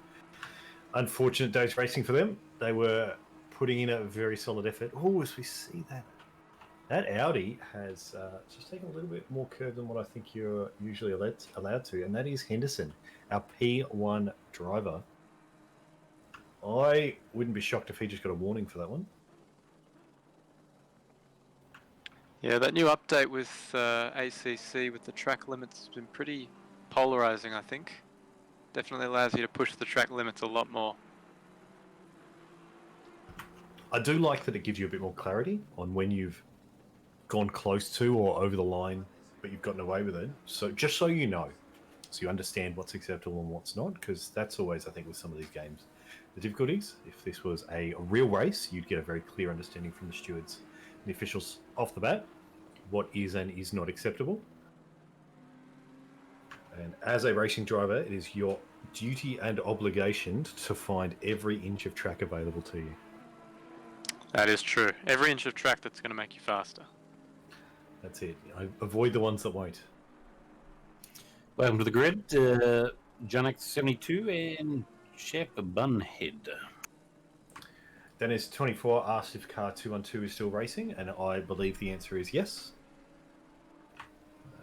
unfortunate day's racing for them. They were putting in a very solid effort. Oh, as we see that Audi has just taken a little bit more curve than what I think you're usually allowed to, and that is Henderson, our P1 driver. I wouldn't be shocked if he just got a warning for that one. Yeah, that new update with ACC with the track limits has been pretty polarizing, I think. Definitely allows you to push the track limits a lot more. I do like that it gives you a bit more clarity on when you've gone close to or over the line, but you've gotten away with it. So just so you know, so you understand what's acceptable and what's not, because that's always, I think, with some of these games, the difficulties. If this was a real race, you'd get a very clear understanding from the stewards and the officials off the bat, what is and is not acceptable. And as a racing driver, it is your duty and obligation to find every inch of track available to you. That is true. Every inch of track that's going to make you faster. That's it. Avoid the ones that won't. Welcome to the grid, Janek72 and Chef Bunhead. Dennis24 asked if car 212 is still racing, and I believe the answer is yes.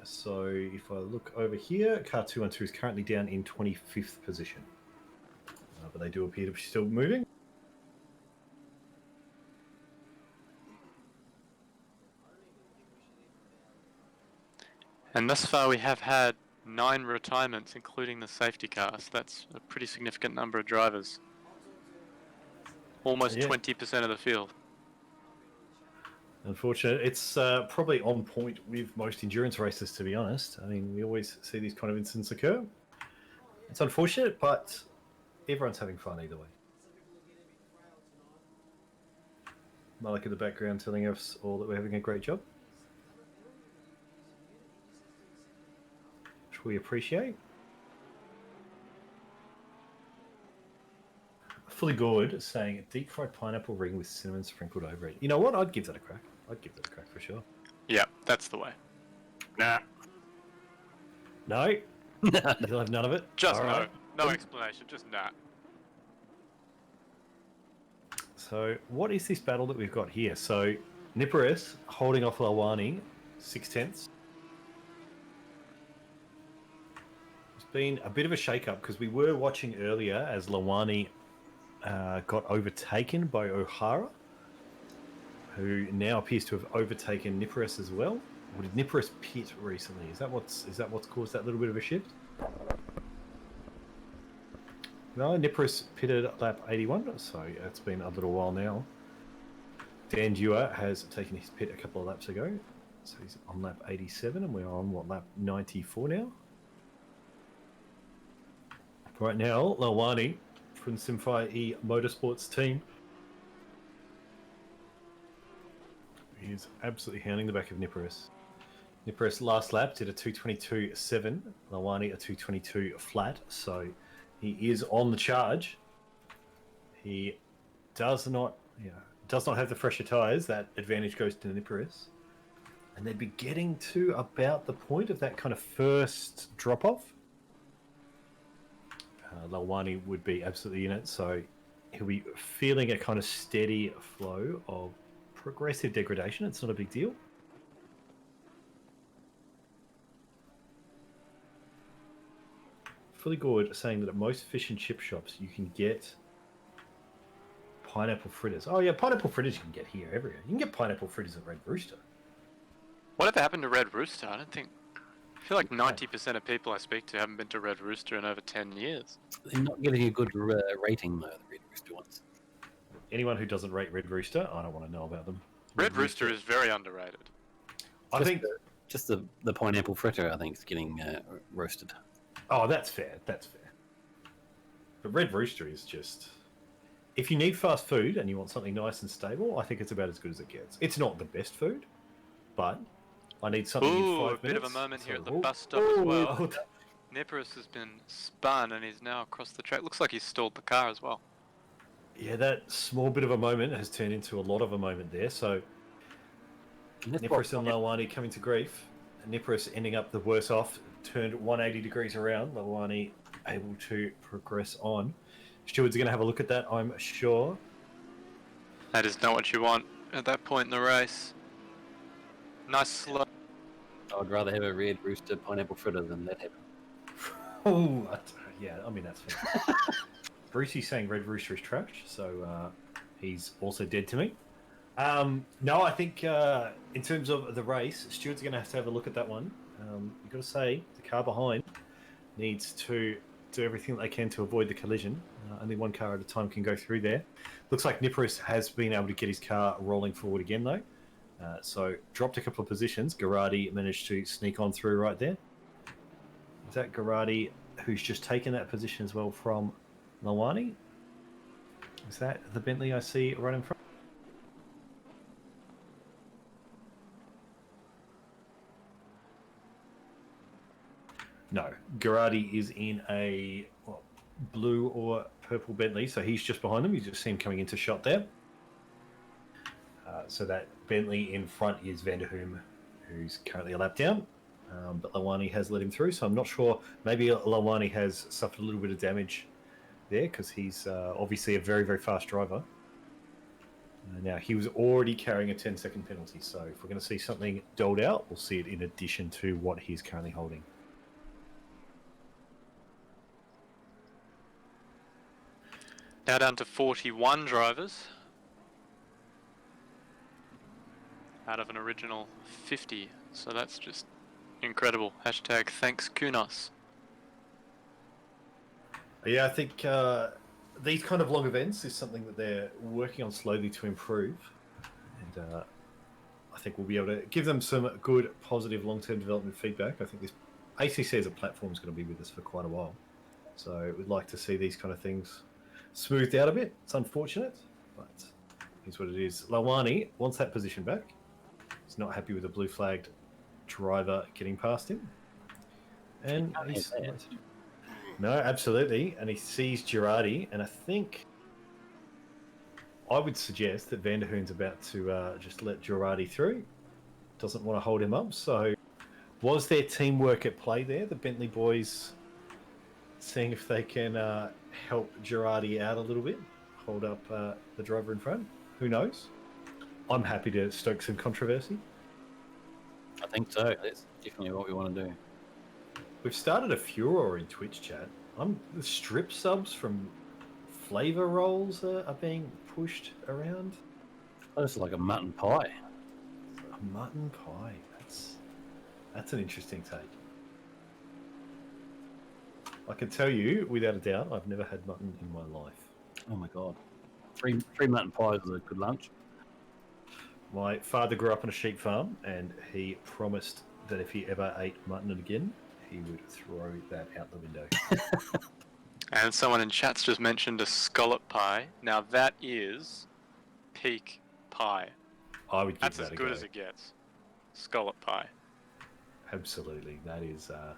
So if I look over here, car 212 is currently down in 25th position. But they do appear to be still moving. And thus far we have had 9 retirements, including the safety car. So that's a pretty significant number of drivers. Almost Yeah. 20% of the field. Unfortunate. It's probably on point with most endurance races, to be honest. I mean, we always see these kind of incidents occur. It's unfortunate, but everyone's having fun either way. Malik in the background telling us all that we're having a great job, which we appreciate. Fully Gourd saying a deep fried pineapple ring with cinnamon sprinkled over it. You know what? I'd give that a crack. I'd give that a crack for sure. Yeah, that's the way. Nah. No? You'll have none of it? Just All no. right. No explanation, just nah. So, what is this battle that we've got here? So, Niparis holding off Lawani, 6/10. It's been a bit of a shake-up because we were watching earlier as Lawani got overtaken by O'Hara, who now appears to have overtaken Niparis as well. Or did Niparis pit recently? Is that what's caused that little bit of a shift? No, Niparis pitted at lap 81, so it's been a little while now. Dan Dewar has taken his pit a couple of laps ago, so he's on lap 87, and we're on, lap 94 now? Right now, Lawani from Simfy E Motorsports team is absolutely hounding the back of Niparis. Niparis last lap did a 2:22.7, Lawani a 2:22 flat, so he is on the charge. He does not have the fresher tyres. That advantage goes to Niparis. And they'd be getting to about the point of that kind of first drop-off. Lawani would be absolutely in it, so he'll be feeling a kind of steady flow of progressive degradation. It's not a big deal. Fully Gourd saying that at most fish and chip shops you can get pineapple fritters. Oh yeah, pineapple fritters you can get here everywhere. You can get pineapple fritters at Red Rooster. Whatever happened to Red Rooster? I feel like 90% of people I speak to haven't been to Red Rooster in over 10 years. They're not getting a good rating, though, the Red Rooster ones. Anyone who doesn't rate Red Rooster, I don't want to know about them. Red Rooster is very underrated. I think Just the pineapple fritter, I think, is getting roasted. Oh, that's fair. That's fair. But Red Rooster is just... If you need fast food and you want something nice and stable, I think it's about as good as it gets. It's not the best food, but I need something in 5 minutes. A bit of a moment here at the So- bus stop as well. Oh, Niparis has been spun and he's now across the track. Looks like he's stalled the car as well. yeah, that small bit of a moment has turned into a lot of a moment there. So Niparis and Lawani coming to grief. Niparis ending up the worse off, turned 180 degrees around. Lawani able to progress on. Stewards are going to have a look at that, I'm sure. That is not what you want at that point in the race. Nice slow. I'd rather have a Red Rooster pineapple fritter than that happen. Oh, yeah, I mean, that's fair. Brucey's saying Red Rooster is trash, so he's also dead to me. No, I think in terms of the race, Stewart's going to have a look at that one. You've got to say, the car behind needs to do everything they can to avoid the collision. Only one car at a time can go through there. Looks like Niparis has been able to get his car rolling forward again, though. So dropped a couple of positions. Garati managed to sneak on through right there. Is that Garati who's just taken that position as well from Lawani? Is that the Bentley I see right in front? No, Garati is in a blue or purple Bentley, so he's just behind them. You just see him coming into shot there. So that Bentley in front is Vanderhoom, who's currently a lap down, but Lawani has let him through, so I'm not sure. Maybe Lawani has suffered a little bit of damage there because he's obviously a very, very fast driver. Now, he was already carrying a 10-second penalty, so if we're going to see something doled out, we'll see it in addition to what he's currently holding. Now down to 41 drivers. Out of an original 50. So that's just incredible. Hashtag thanks Kunos. Yeah, I think these kind of long events is something that they're working on slowly to improve, and I think we'll be able to give them some good, positive, long-term development feedback. I think this ACC as a platform is going to be with us for quite a while, so we'd like to see these kind of things smoothed out a bit. It's unfortunate, but here's what it is. Lawani wants that position back. He's not happy with the blue-flagged driver getting past him, and he's... No, absolutely. And he sees Girardi, and I think I would suggest that Vanderhoon's about to just let Girardi through. Doesn't want to hold him up. So was there teamwork at play there? The Bentley boys seeing if they can help Girardi out a little bit, hold up the driver in front. Who knows? I'm happy to stoke some controversy. I think so. That's definitely what we want to do. We've started a furor in Twitch chat. The strip subs from flavor rolls are being pushed around. Oh, it's like a mutton pie. A mutton pie. That's an interesting take. I can tell you, without a doubt, I've never had mutton in my life. Oh my god. Three mutton pies is a good lunch. My father grew up on a sheep farm, and he promised that if he ever ate mutton again, he would throw that out the window. And someone in chat's just mentioned a scallop pie. Now that is peak pie. I would give That's that as a good go. as it gets. Scallop pie. Absolutely. That is an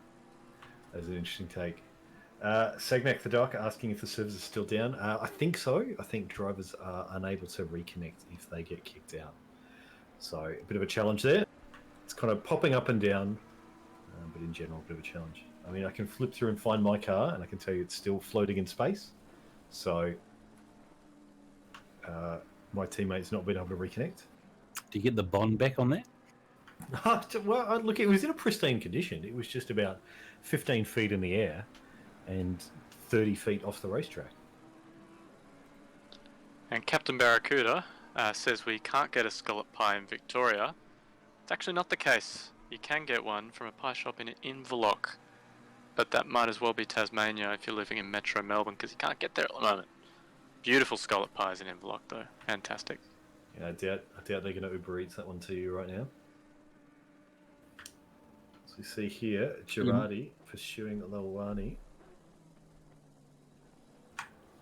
interesting take. Segnac the Doc asking if the servers are still down. I think so. I think drivers are unable to reconnect if they get kicked out. So a bit of a challenge there. It's kind of popping up and down. But in general, a bit of a challenge. I mean, I can flip through and find my car, and I can tell you it's still floating in space. So, my teammate's not been able to reconnect. Do you get the bond back on that? Well, look, it was in a pristine condition. It was just about 15 feet in the air and 30 feet off the racetrack. And Captain Barracuda says we can't get a scallop pie in Victoria. It's actually not the case. You can get one from a pie shop in Inverloch, but that might as well be Tasmania if you're living in Metro Melbourne, because you can't get there at the moment. Beautiful scallop pies in Inverloch, though. Fantastic. Yeah, I doubt they're going to Uber Eats that one to you right now. So you see here, Girardi pursuing Lawani.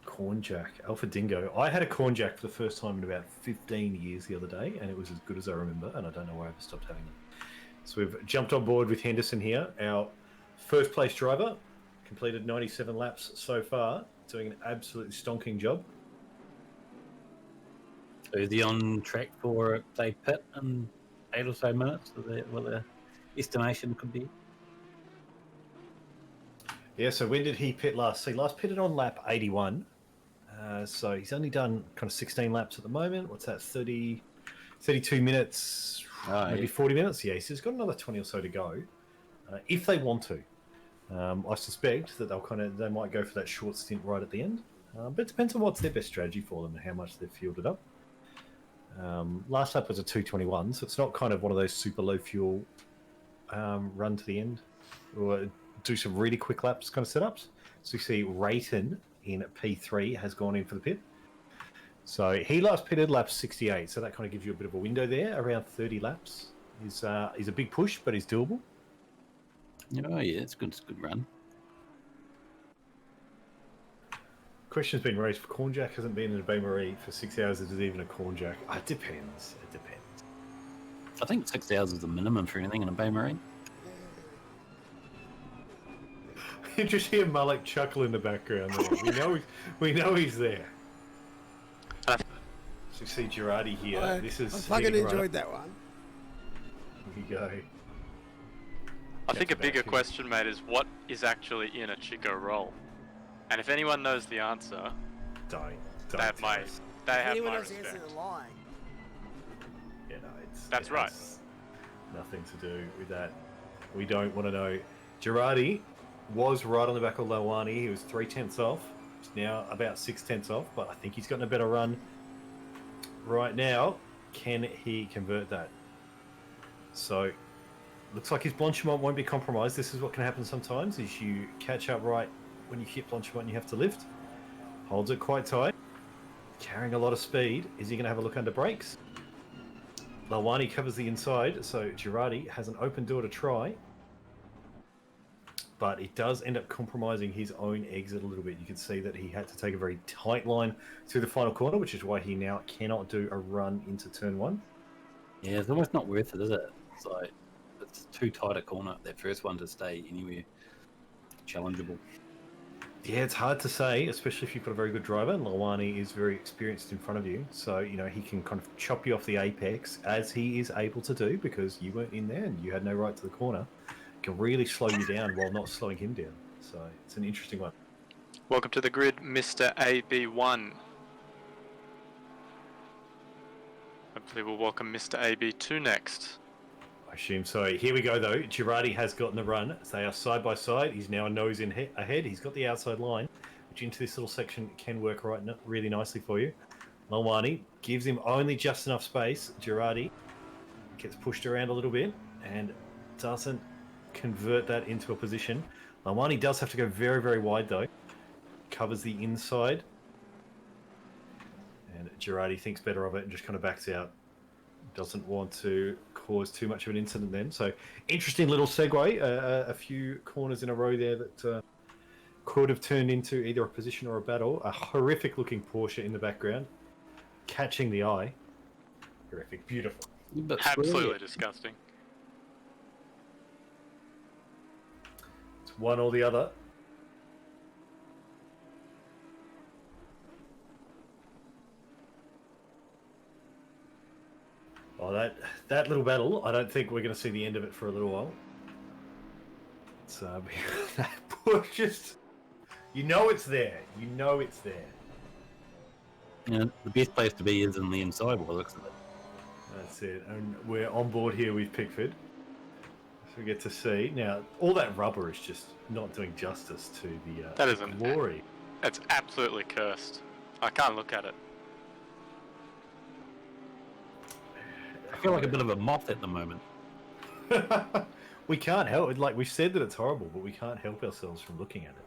Cornjack, Alpha Dingo. I had a Cornjack for the first time in about 15 years the other day, and it was as good as I remember, and I don't know why I ever stopped having it. So we've jumped on board with Henderson here, our first place driver, completed 97 laps so far, doing an absolutely stonking job. So is he on track for a pit in 8 or so minutes? Is that what the estimation could be? Yeah, so when did he pit last? So he last pitted on lap 81. So he's only done kind of 16 laps at the moment. What's that, 32 minutes, maybe 40 minutes? Yeah, so he's got another 20 or so to go, if they want to. I suspect that they might go for that short stint right at the end. But it depends on what's their best strategy for them and how much they've fueled it up. Last lap was a 2:21, so it's not kind of one of those super low fuel run to the end or do some really quick laps kind of setups. So you see Rayton in P3 has gone in for the pit. So he last pitted lap 68, so that kind of gives you a bit of a window there. Around 30 laps is a big push, but is doable. Oh yeah, it's good. It's a good run. Question's been raised for Cornjack hasn't been in a Bain Marie for 6 hours. Is it even a Cornjack? It depends. It depends. I think 6 hours is the minimum for anything in a Bay Marine. You just hear Mullock chuckle in the background. There. We know he's there. So you see Girardi here. I fucking enjoyed that one. Here you go. I think a bigger question, mate, is what is actually in a Chico roll? And if anyone knows the answer, Don't they have my Anyone else respect. answering the line? Yeah, no, That's it right. has nothing to do with that. We don't want to know. Girardi was right on the back of Lawani. He was 3/10 off. He's now about 6/10 off, but I think he's gotten a better run right now. Can he convert that? So looks like his Blanchimont won't be compromised. This is what can happen sometimes, is you catch up right when you hit Blanchimont and you have to lift. Holds it quite tight. Carrying a lot of speed. Is he going to have a look under brakes? Lawani covers the inside, so Girardi has an open door to try. But it does end up compromising his own exit a little bit. You can see that he had to take a very tight line through the final corner, which is why he now cannot do a run into turn 1. Yeah, it's almost not worth it, is it? It's like, it's too tight a corner, that first one, to stay anywhere challengeable. Yeah, it's hard to say, especially if you've got a very good driver. And Lawani is very experienced in front of you. So, you know, he can kind of chop you off the apex, as he is able to do, because you weren't in there and you had no right to the corner. Can really slow you down while not slowing him down. So it's an interesting one. Welcome to the grid, Mr. AB1. Hopefully we'll welcome Mr. AB2 next. I assume so. Here we go, though. Girardi has gotten the run. They are side by side. He's now a nose in ahead. He's got the outside line, which into this little section can work really nicely for you. Lawani gives him only just enough space. Girardi gets pushed around a little bit and doesn't convert that into a position. Lawani does have to go very, very wide, though. Covers the inside. And Girardi thinks better of it and just kind of backs out. Doesn't want to cause too much of an incident then. So, interesting little segue. A few corners in a row there that could have turned into either a position or a battle. A horrific looking Porsche in the background. Catching the eye. Horrific. Beautiful. Absolutely disgusting. It's one or the other. Oh, that little battle, I don't think we're going to see the end of it for a little while. It's that push just... You know it's there. You know it's there. Yeah, the best place to be is in the inside by the looks of it. That's it. And we're on board here with Pickford. So we get to see. Now, all that rubber is just not doing justice to the That isn't glory. It's absolutely cursed. I can't look at it. I feel like a bit of a moth at the moment. We can't help it. Like, we've said that it's horrible, but we can't help ourselves from looking at it.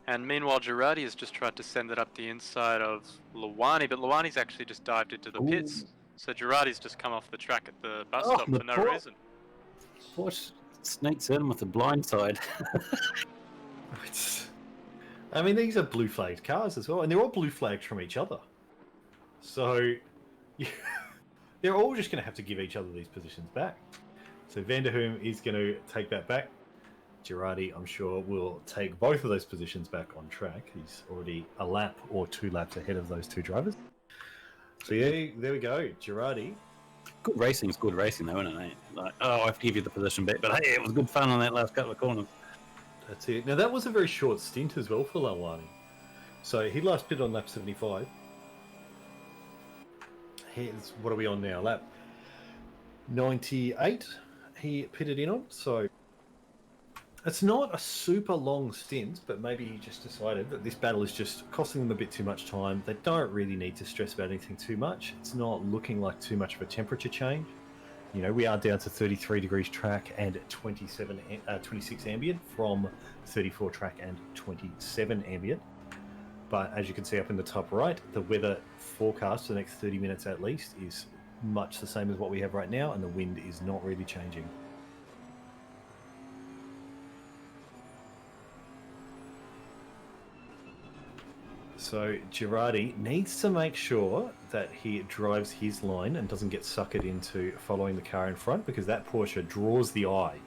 And meanwhile, Girardi has just tried to send it up the inside of Lawani, but Lawani's actually just dived into the pits. So Girardi's just come off the track at the bus stop for no reason. What sneaks in with the blind side? I mean, these are blue flagged cars as well, and they're all blue flagged from each other. So they're all just going to have to give each other these positions back. So Vanderhoom is going to take that back. Girardi, I'm sure, will take both of those positions back on track. He's already a lap or 2 laps ahead of those 2 drivers. So yeah, there we go. Girardi. Good racing is good racing, though, isn't it? Like, oh, I have to give you the position back, but hey, it was good fun on that last couple of corners. That's it. Now that was a very short stint as well for Lawani. So he last pitted on lap 75. Here's, what are we on now? Lap 98 he pitted in on. So it's not a super long stint, but maybe he just decided that this battle is just costing them a bit too much time. They don't really need to stress about anything too much. It's not looking like too much of a temperature change. You know, we are down to 33 degrees track and 26 ambient from 34 track and 27 ambient. But as you can see up in the top right, the weather forecast for the next 30 minutes at least is much the same as what we have right now, and the wind is not really changing. So Girardi needs to make sure that he drives his line and doesn't get suckered into following the car in front, because that Porsche draws the eye.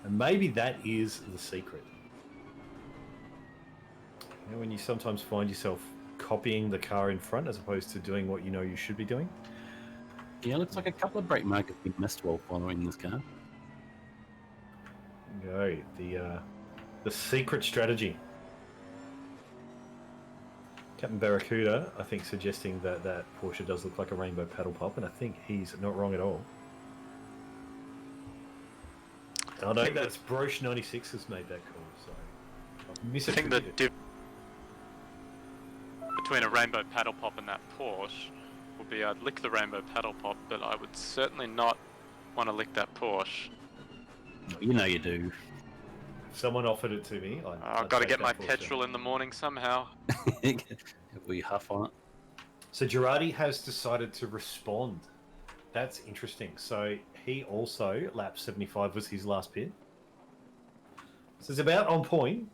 And maybe that is the secret. You know, when you sometimes find yourself copying the car in front as opposed to doing what you know you should be doing. Yeah, looks like a couple of brake markers we missed while following this car. Go, the secret strategy. Captain Barracuda, I think, suggesting that that Porsche does look like a rainbow paddle pop, and I think he's not wrong at all. I know that's Broche 96 has made that call, so I think the diff between a rainbow paddle pop and that Porsche would be I'd lick the rainbow paddle pop, but I would certainly not want to lick that Porsche. You know you do. If someone offered it to me, I've got to get my petrol in the morning somehow. We huff on it. So Girardi has decided to respond. That's interesting. So he also, lap 75 was his last pit. So it's about on point.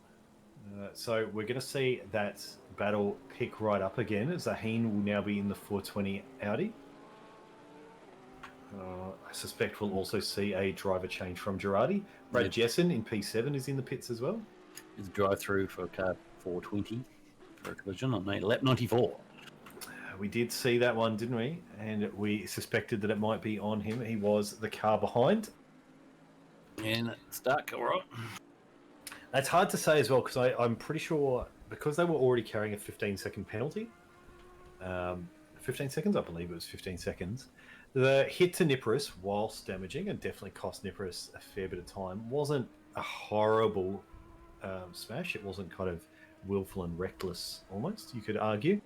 So we're going to see that battle pick right up again. Zaheen will now be in the 420 Audi. I suspect we'll also see a driver change from Girardi. Brad Jessen in P7 is in the pits as well. It's a drive-through for car 420 for a collision on lap 94. We did see that one, didn't we? And we suspected that it might be on him. He was the car behind. And it's stuck, all right. That's hard to say as well, because I'm pretty sure, because they were already carrying a 15-second penalty, 15 seconds, I believe it was 15 seconds, the hit to Niparis, whilst damaging, and definitely cost Niparis a fair bit of time, wasn't a horrible smash. It wasn't kind of willful and reckless, almost, you could argue.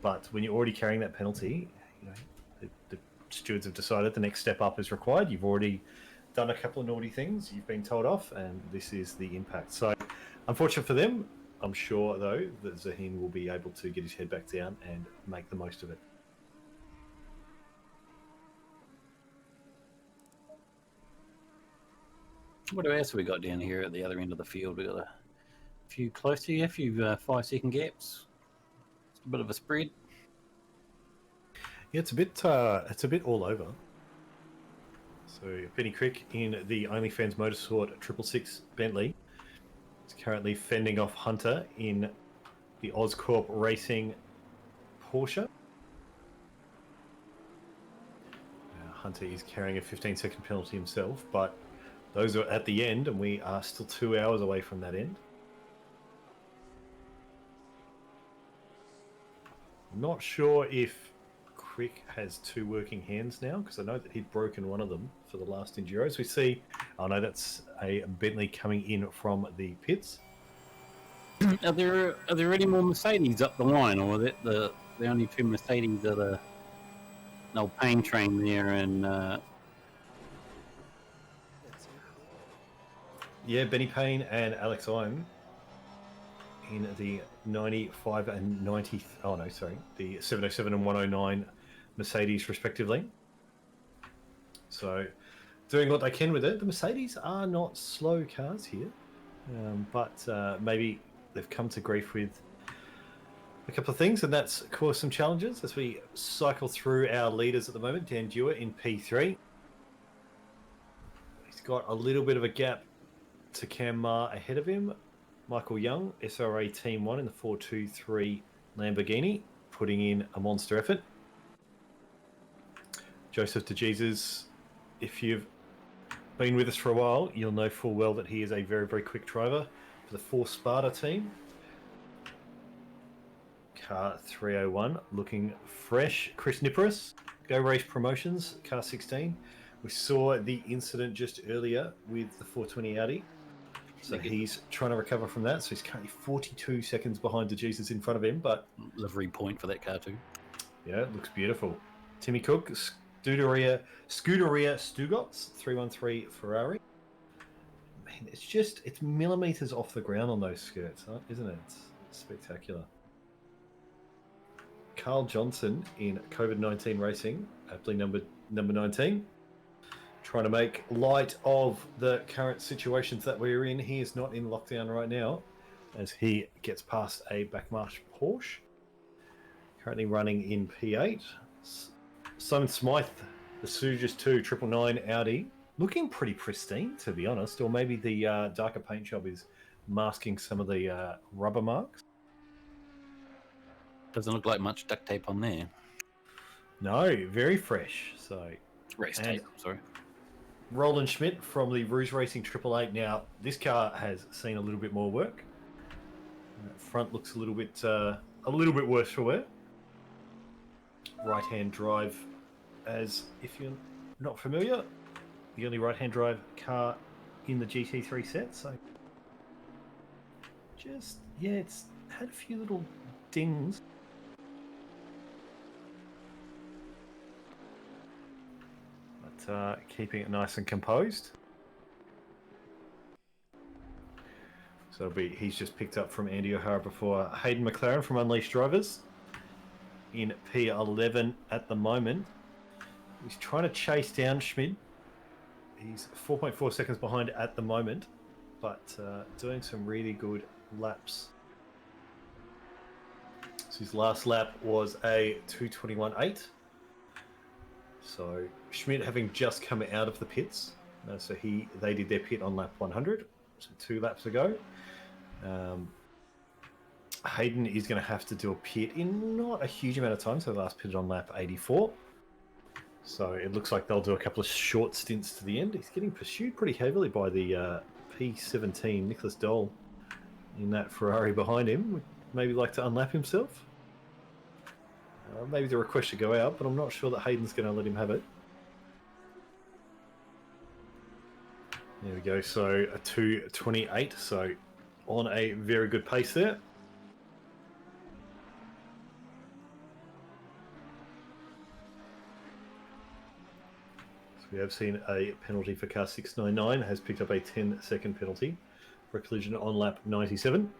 But when you're already carrying that penalty, you know, the stewards have decided the next step up is required. You've already done a couple of naughty things. You've been told off, and this is the impact. So, unfortunate for them. I'm sure, though, that Zaheen will be able to get his head back down and make the most of it. What else have we got down here at the other end of the field? We got a few close here, a few 5-second gaps. It's a bit of a spread. Yeah, it's a bit all over. So Benny Crick in the OnlyFans Motorsport 666 Bentley is currently fending off Hunter in the Oscorp Racing Porsche. Hunter is carrying a 15-second penalty himself, but those are at the end, and we are still 2 hours away from that end. I'm not sure if Crick has two working hands now, because I know that he'd broken one of them for the last Enduros. We see, oh no, that's a Bentley coming in from the pits. Are there any more Mercedes up the line, or are that the only two Mercedes are the old Payne train there? And yeah, Benny Payne and Alex Iron in the 95 and 90. Oh no, sorry, the 707 and 109 Mercedes, respectively. So, doing what they can with it. The Mercedes are not slow cars here, but maybe they've come to grief with a couple of things, and that's caused some challenges as we cycle through our leaders at the moment. Dan Dewar in P3. He's got a little bit of a gap to Cam Marr ahead of him. Michael Young, SRA Team 1 in the 423 Lamborghini, putting in a monster effort. Joseph DeJesus, if you've been with us for a while, you'll know full well that he is a very, very quick driver for the 4 Sparta team. Car 301, looking fresh. Chris Niparis, Go Race Promotions, car 16. We saw the incident just earlier with the 420 Audi. So he's trying to recover from that. So he's currently 42 seconds behind DeJesus in front of him, but livery point for that car too. Yeah, it looks beautiful. Timmy Cook, Scuderia Stugots, 313 Ferrari. Man, it's millimeters off the ground on those skirts, isn't it? It's spectacular. Carl Johnson in COVID-19 Racing, aptly number 19. Trying to make light of the current situations that we're in. He is not in lockdown right now as he gets past a backmarsh Porsche. Currently running in P8. Simon Smythe, the Suges 2 999 Audi. Looking pretty pristine, to be honest. Or maybe the darker paint job is masking some of the rubber marks. Doesn't look like much duct tape on there. No, very fresh. So race tape, sorry. Roland Schmidt from the Rouge Racing 888. Now, this car has seen a little bit more work. Front looks a little bit worse for wear. Right-hand drive, as if you're not familiar, the only right-hand drive car in the GT3 set. So, it's had a few little dings. keeping it nice and composed. So he's just picked up from Andy O'Hara before Hayden McLaren from Unleashed Drivers in P11 at the moment. He's trying to chase down Schmid. He's 4.4 seconds behind at the moment, but doing some really good laps. So his last lap was a 2:21.8. So Schmidt having just come out of the pits. So they did their pit on lap 100, so 2 laps ago. Hayden is going to have to do a pit in not a huge amount of time, so the last pitted on lap 84. So it looks like they'll do a couple of short stints to the end. He's getting pursued pretty heavily by the P17, Nicholas Dole, in that Ferrari behind him. Would maybe like to unlap himself. Maybe the request should go out, but I'm not sure that Hayden's going to let him have it. There we go, so a 2:28, so on a very good pace there. So we have seen a penalty for car 699, has picked up a 10-second penalty for a collision on lap 97.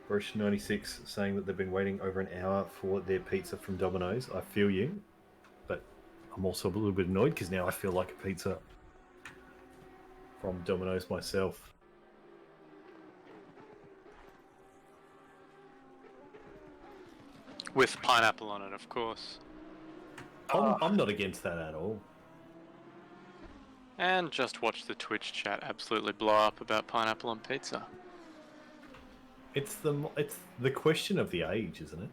Bruce 96 saying that they've been waiting over an hour for their pizza from Domino's. I feel you, but I'm also a little bit annoyed because now I feel like a pizza from Domino's myself. With pineapple on it, of course. I'm not against that at all. And just watch the Twitch chat absolutely blow up about pineapple on pizza. It's the question of the age, isn't it?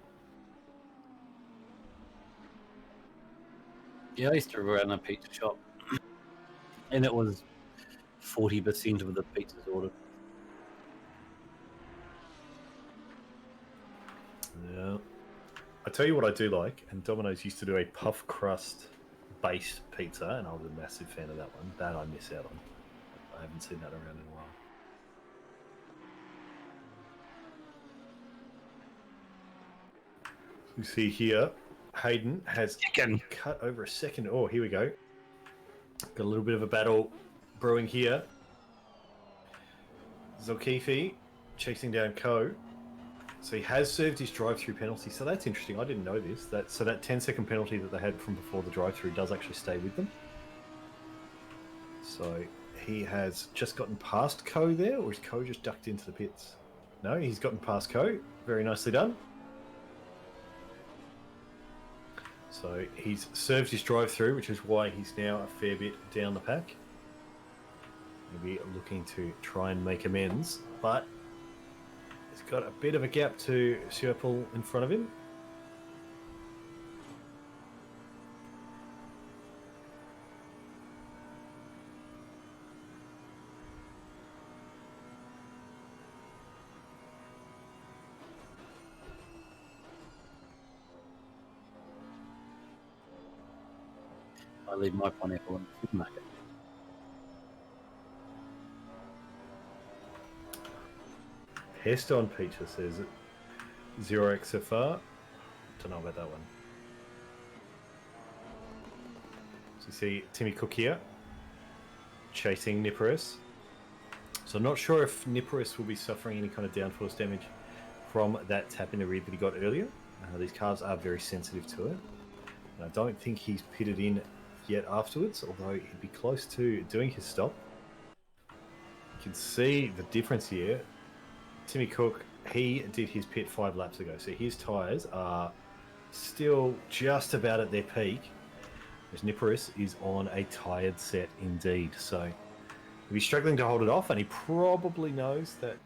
Yeah, I used to run a pizza shop, and it was 40% of the pizzas ordered. Yeah. I tell you what I do like, and Domino's used to do a puff crust based pizza, and I was a massive fan of that one. That I miss out on. I haven't seen that around in a while. You see here, Hayden has cut over a second. Oh, here we go. Got a little bit of a battle brewing here. Zulkifli chasing down Coe. So he has served his drive-through penalty. So that's interesting. I didn't know this. So that 10-second penalty that they had from before the drive-through does actually stay with them. So he has just gotten past Coe there, or is Coe just ducked into the pits? No, he's gotten past Coe. Very nicely done. So he's served his drive-through, which is why he's now a fair bit down the pack. Maybe looking to try and make amends, but he's got a bit of a gap to Sjöpel in front of him. I leave my pineapple in the supermarket. Heston Peter says 0xFR. Don't know about that one. So you see Timmy Cook here chasing Niparis. So I'm not sure if Niparis will be suffering any kind of downforce damage from that tap in the rear that he got earlier. These cars are very sensitive to it. And I don't think he's pitted in yet afterwards, although he'd be close to doing his stop. You can see the difference here. Timmy Cook, he did his pit 5 laps ago, so his tyres are still just about at their peak, whereas Niparis is on a tired set indeed. So he's struggling to hold it off, and he probably knows that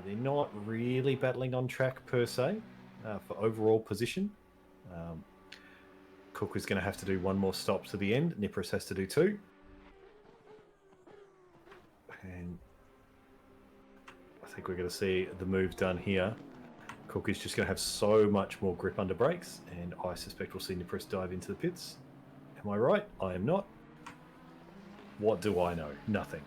they're not really battling on track per se for overall position. Cook is going to have to do one more stop to the end. Niparis has to do 2. And I think we're going to see the move done here. Cook is just going to have so much more grip under brakes, and I suspect we'll see Niparis dive into the pits. Am I right? I am not. What do I know? Nothing.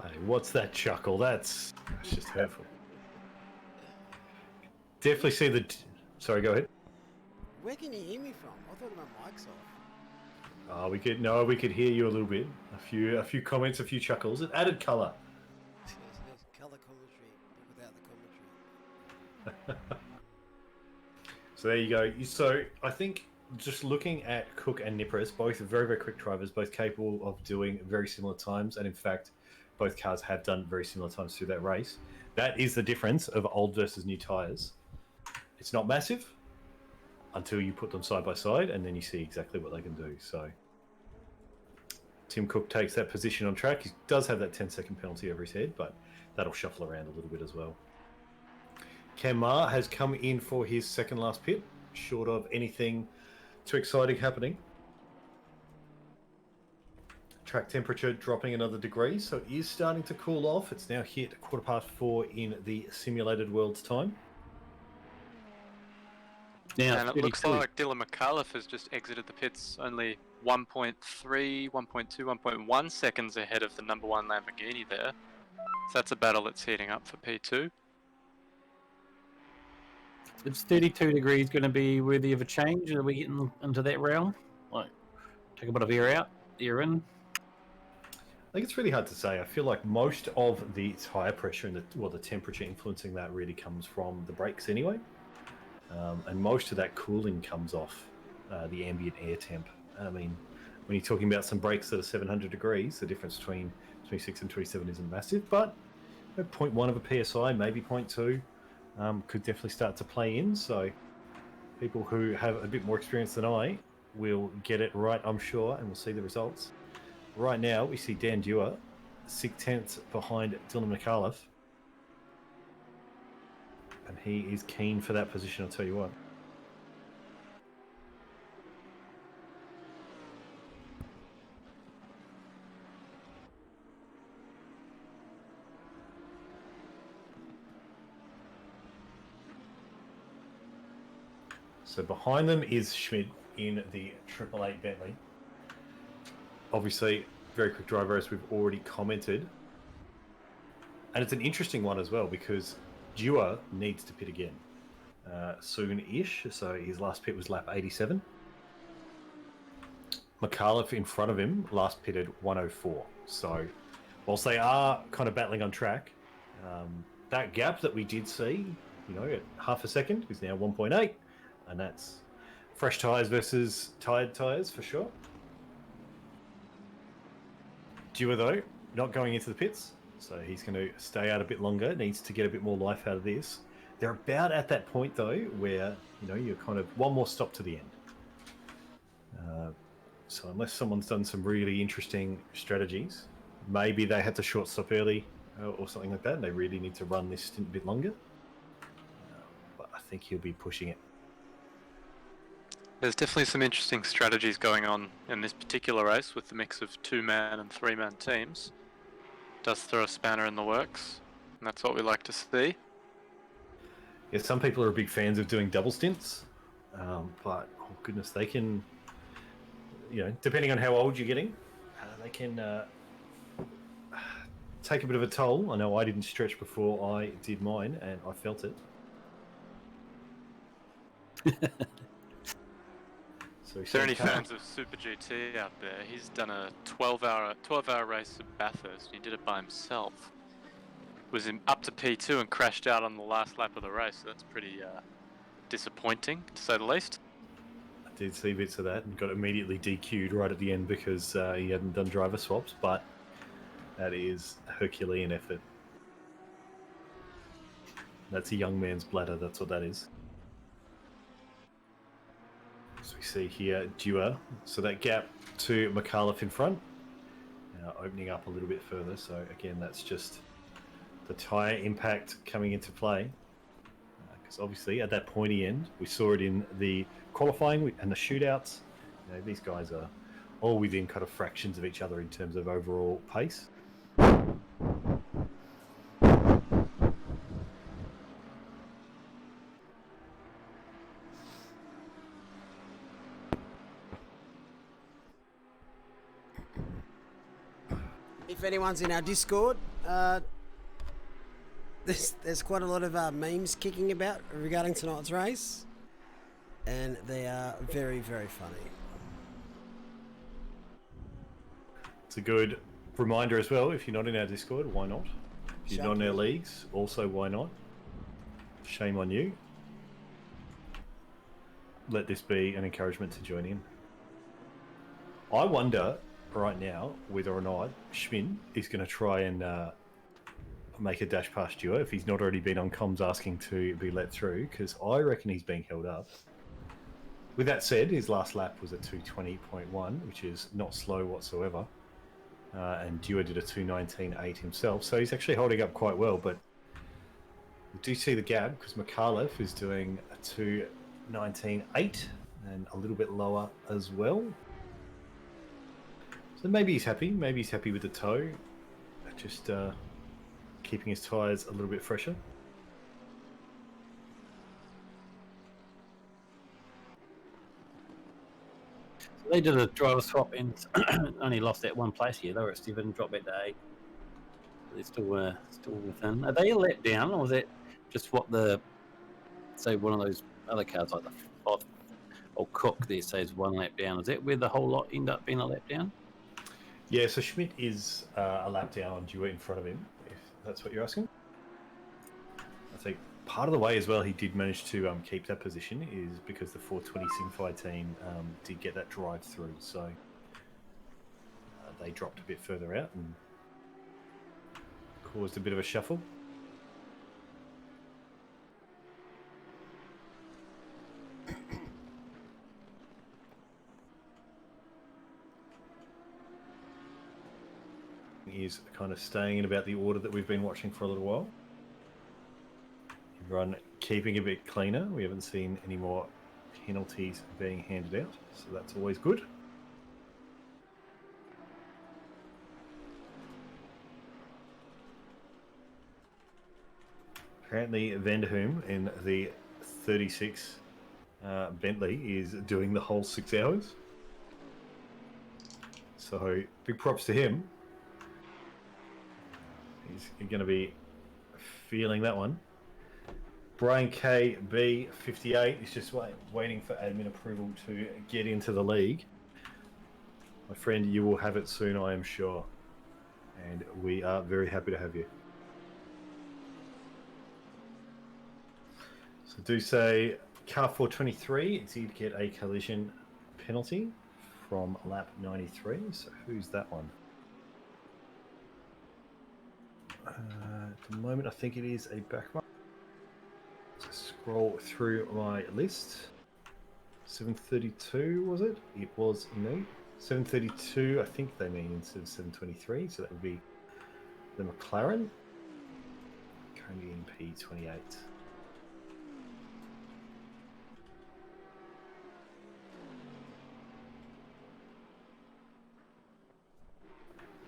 Hey, what's that chuckle? That's just hurtful. definitely see the. Sorry, go ahead. Where can you hear me from? I thought my mic's off. We could hear you a little bit. A few comments, a few chuckles. It added colour. Colour commentary, but without the commentary. So there you go. So I think just looking at Cook and Nipris, both very, very quick drivers, both capable of doing very similar times, and in fact, both cars have done very similar times through that race. That is the difference of old versus new tyres. It's not massive until you put them side by side, and then you see exactly what they can do. So Tim Cook takes that position on track. He does have that 10-second penalty over his head, but that'll shuffle around a little bit as well. Cam Maher has come in for his second last pit, short of anything too exciting happening. Track temperature dropping another degree, so it is starting to cool off. It's now hit 4:15 in the simulated world's time. Now, And it looks like Dylan McAuliffe has just exited the pits only 1.3, 1.2, 1.1 seconds ahead of the number one Lamborghini there. So that's a battle that's heating up for P2. It's 32 degrees going to be worthy of a change? Are we getting into that realm? Like, take a bit of air out, air in? I think it's really hard to say. I feel like most of the tyre pressure and the temperature influencing that really comes from the brakes anyway. And most of that cooling comes off the ambient air temp. I mean, when you're talking about some brakes that are 700 degrees, the difference between 26 and 27 isn't massive, but 0.1 of a PSI, maybe 0.2, could definitely start to play in. So people who have a bit more experience than I will get it right, I'm sure, and we'll see the results. Right now, we see Dan Dewar, 6/10 behind Dylan McAuliffe. And he is keen for that position, I'll tell you what. So behind them is Schmid in the 888 Bentley. Obviously, very quick driver, as we've already commented. And it's an interesting one as well, because Dewar needs to pit again soon-ish. So his last pit was lap 87. McAuliffe in front of him last pitted 104. So whilst they are kind of battling on track, that gap that we did see, at half a second is now 1.8, and that's fresh tyres versus tired tyres for sure. Dewar, though, not going into the pits, so he's going to stay out a bit longer, needs to get a bit more life out of this. They're about at that point, though, where, you're kind of one more stop to the end. So unless someone's done some really interesting strategies, maybe they had to short stop early or something like that, and they really need to run this stint a bit longer. But I think he'll be pushing it. There's definitely some interesting strategies going on in this particular race with the mix of 2-man and 3-man teams. Does throw a spanner in the works, and that's what we like to see. Yeah, some people are big fans of doing double stints, but oh goodness, they can, depending on how old you're getting, they can take a bit of a toll. I know I didn't stretch before I did mine, and I felt it. So if there are any fans of Super GT out there, he's done a 12-hour race at Bathurst. He did it by himself. Was up to P2 and crashed out on the last lap of the race. So that's pretty disappointing, to say the least. I did see bits of that and got immediately DQ'd right at the end because he hadn't done driver swaps, but that is a Herculean effort. That's a young man's bladder, that's what that is. So we see here Dewar, so that gap to McAuliffe in front, now opening up a little bit further. So again, that's just the tyre impact coming into play. Because obviously at that pointy end, we saw it in the qualifying and the shootouts. These guys are all within kind of fractions of each other in terms of overall pace. If anyone's in our Discord, there's quite a lot of memes kicking about regarding tonight's race, and they are very, very funny. It's a good reminder as well. If you're not in our Discord, why not? If you're not in our leagues, also why not? Shame on you. Let this be an encouragement to join in. I wonder right now whether or not Schmidt is going to try and make a dash past Stuart if he's not already been on comms asking to be let through, because I reckon he's being held up. With that said, his last lap was at 2:20.1, which is not slow whatsoever. And Dewar did a 2:19.8 himself, so he's actually holding up quite well. But we do see the gap because Mikhailov is doing a 2:19.8 and a little bit lower as well. So maybe he's happy. Maybe he's happy with the toe. Just keeping his tyres a little bit fresher. They did a driver swap and only lost that one place here. They were at 7, dropped back to 8. They're still within. Are they a lap down, or was that just what the, say, one of those other cars like the Foth or Cook there says 1 lap down? Is that where the whole lot end up being a lap down? Yeah, so Schmidt is a lap down on Dewar in front of him, if that's what you're asking. I think part of the way as well he did manage to keep that position is because the 420 Simfi team did get that drive through, so they dropped a bit further out and caused a bit of a shuffle. Is kind of staying in about the order that we've been watching for a little while. Everyone keeping a bit cleaner. We haven't seen any more penalties being handed out, so that's always good. Apparently Vanderhoom in the 36 Bentley is doing the whole 6 hours. So big props to him. He's going to be feeling that one. Brian KB 58 is just waiting for admin approval to get into the league. My friend, you will have it soon, I am sure. And we are very happy to have you. So do say car 423 did get a collision penalty from lap 93. So who's that one? At the moment, I think it is a back mark. Let's scroll through my list. 732 was it? It was indeed. 732, I think they mean instead of 723, so that would be the McLaren. Currently in P28.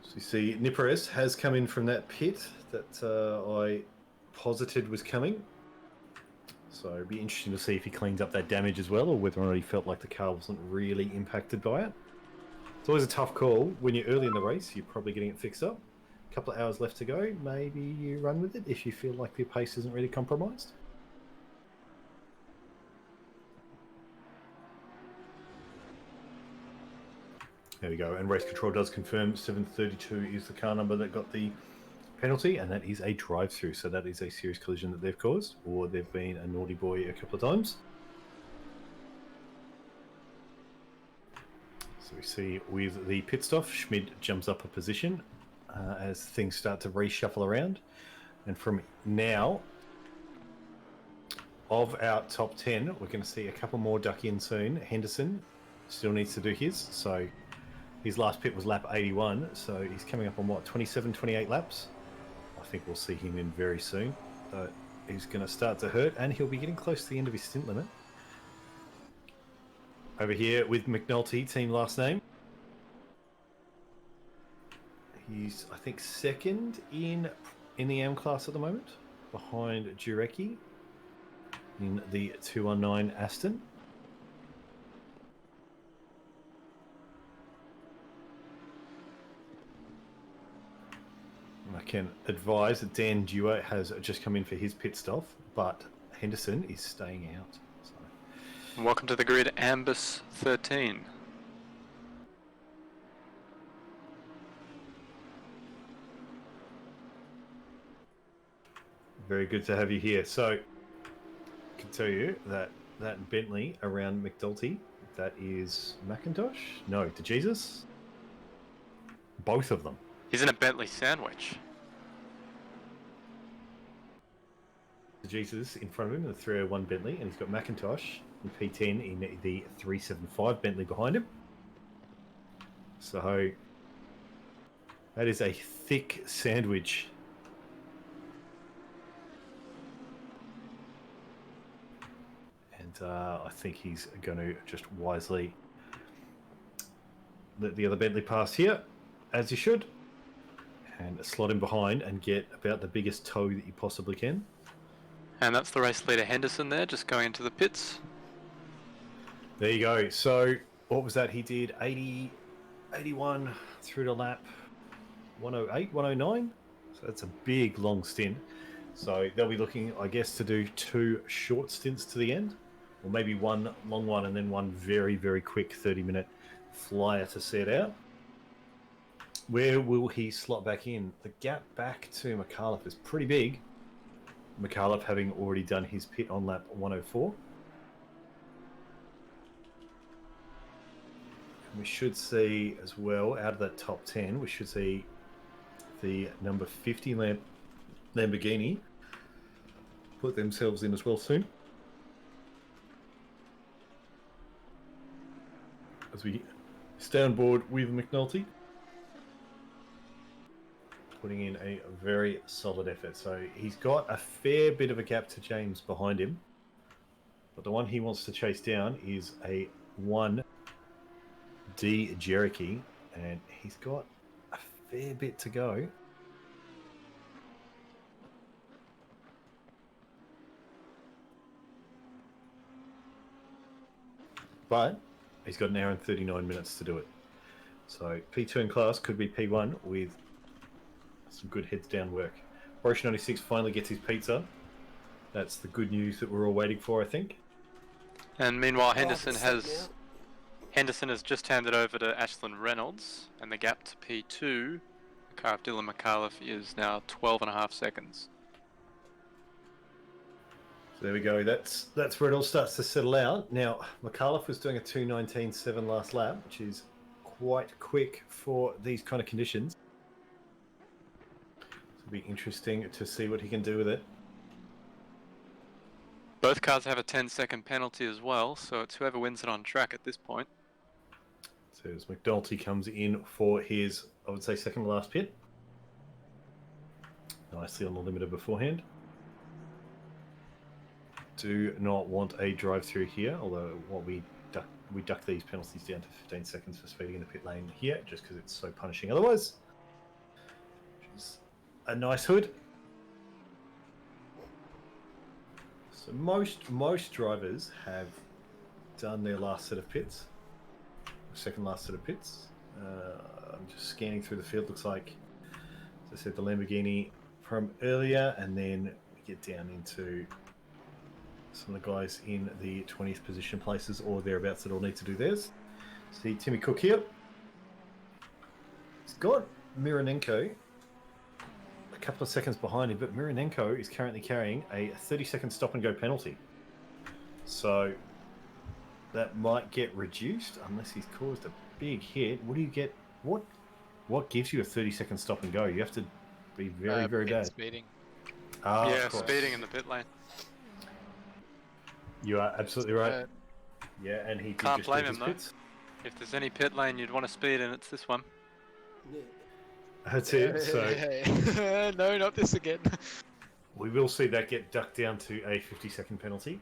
So you see, Nipares has come in from that pit that I posited was coming. So it'd be interesting to see if he cleans up that damage as well, or whether or not he felt like the car wasn't really impacted by it. It's always a tough call. When you're early in the race, you're probably getting it fixed up. A couple of hours left to go. Maybe you run with it if you feel like the pace isn't really compromised. There we go. And race control does confirm 732 is the car number that got the penalty, and that is a drive-through. So that is a serious collision that they've caused, or they've been a naughty boy a couple of times. So we see with the pit stop, Schmid jumps up a position as things start to reshuffle around. And from now, of our top 10, we're going to see a couple more duck in soon. Henderson still needs to do his. So his last pit was lap 81. So he's coming up on what, 27, 28 laps? I think we'll see him in very soon. He's going to start to hurt, and he'll be getting close to the end of his stint limit. Over here with McNulty, team last name. He's, I think, second in the AM class at the moment, behind Jurecki in the 219 Aston. can advise that Dan Dewar has just come in for his pit stop, but Henderson is staying out. So. Welcome to the grid, Ambus 13. Very good to have you here. So, I can tell you that Bentley around McDulty, that is Macintosh? No, to Jesus? Both of them. He's in a Bentley sandwich. To Jesus in front of him in the 301 Bentley, and he's got Macintosh in P10 in the 375 Bentley behind him. So, that is a thick sandwich. I think he's going to just wisely let the other Bentley pass here, as he should, and slot him behind and get about the biggest toe that you possibly can. And that's the race leader Henderson there, just going into the pits. There you go. So, what was that? He did 80, 81 through to lap 108, 109. So that's a big, long stint. So they'll be looking, I guess, to do 2 short stints to the end. Or maybe one long one and then one very, very quick 30-minute flyer to see it out. Where will he slot back in? The gap back to McAuliffe is pretty big. McAuliffe having already done his pit on lap 104. And we should see as well, out of that top 10, we should see the number 50 Lamborghini put themselves in as well soon. As we stay on board with McNulty, putting in a very solid effort. So he's got a fair bit of a gap to James behind him, but the one he wants to chase down is a 1D Cherokee, and he's got a fair bit to go. But he's got an hour and 39 minutes to do it. So P2 in class could be P1 with some good heads down work. Bosch 96 finally gets his pizza. That's the good news that we're all waiting for, I think. And meanwhile, Henderson has just handed over to Ashland Reynolds, and the gap to P2, the car of Dylan McAuliffe, is now 12.5 seconds. So there we go. That's where it all starts to settle out. Now, McAuliffe was doing a 2:19.7 last lap, which is quite quick for these kind of conditions. It'll be interesting to see what he can do with it. Both cars have a 10-second penalty as well, so it's whoever wins it on track at this point. So as McNulty comes in for his, I would say, second to last pit. Nicely on the limiter beforehand. Do not want a drive-through here, although what we duck these penalties down to 15 seconds for speeding in the pit lane here, just because it's so punishing otherwise. Which is a nice hood. So most drivers have done their last set of pits, second last set of pits. I'm just scanning through the field. Looks like, as I said, the Lamborghini from earlier, and then we get down into some of the guys in the 20th position places or thereabouts that all need to do theirs. See Timmy Cook here. He's got Mironenko a couple of seconds behind him, but Mironenko is currently carrying a 30-second stop-and-go penalty. So that might get reduced unless he's caused a big hit. What do you get? What gives you a 30-second stop-and-go? You have to be very bad. Speeding. Yeah, speeding in the pit lane. You are absolutely right. Yeah, and he Can't just blame did him his though. pits. If there's any pit lane you'd want to speed in, it's this one. That's it. So no, not this again. we will see that get ducked down to a 50-second penalty,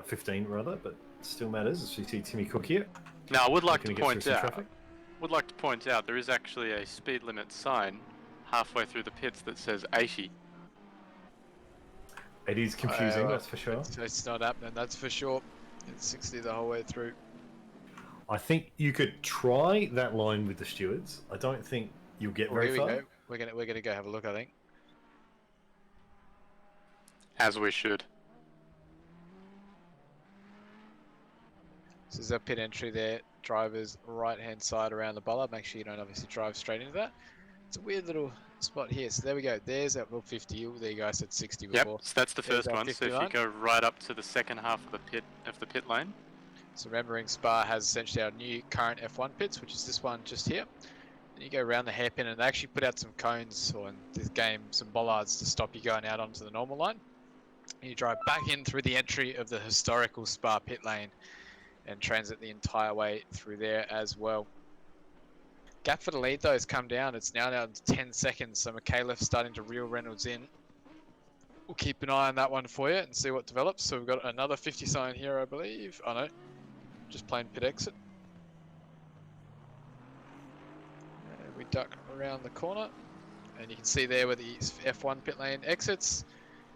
15 rather, but still matters as we see Timmy Cook here. Now, I would like to Looking to get through point some out. traffic. There is actually a speed limit sign halfway through the pits that says 80. It is confusing, that's for sure. It's not happening, that's for sure. It's 60 the whole way through. I think you could try that line with the stewards. I don't think you'll get very far. We're gonna go have a look, I think. As we should. This is our pit entry there. Driver's right-hand side around the bollard. Make sure you don't obviously drive straight into that. It's a weird little spot here. So there we go. There's that 50. There you go. I said 60 before. Yep, so that's the There's first our one. So 50 if you line. go right up to the second half of the pit lane. So remembering Spa has essentially our new current F1 pits, which is this one just here. And you go around the hairpin, and they actually put out some cones, or in this game, some bollards to stop you going out onto the normal line. And you drive back in through the entry of the historical Spa pit lane and transit the entire way through there as well. Gap for the lead though has come down. It's now down to 10 seconds, so McAuliffe's starting to reel Reynolds in. We'll keep an eye on that one for you and see what develops. So we've got another 50 sign here, I believe. Oh no, just plain pit exit. And we duck around the corner, and you can see there where the F1 pit lane exits.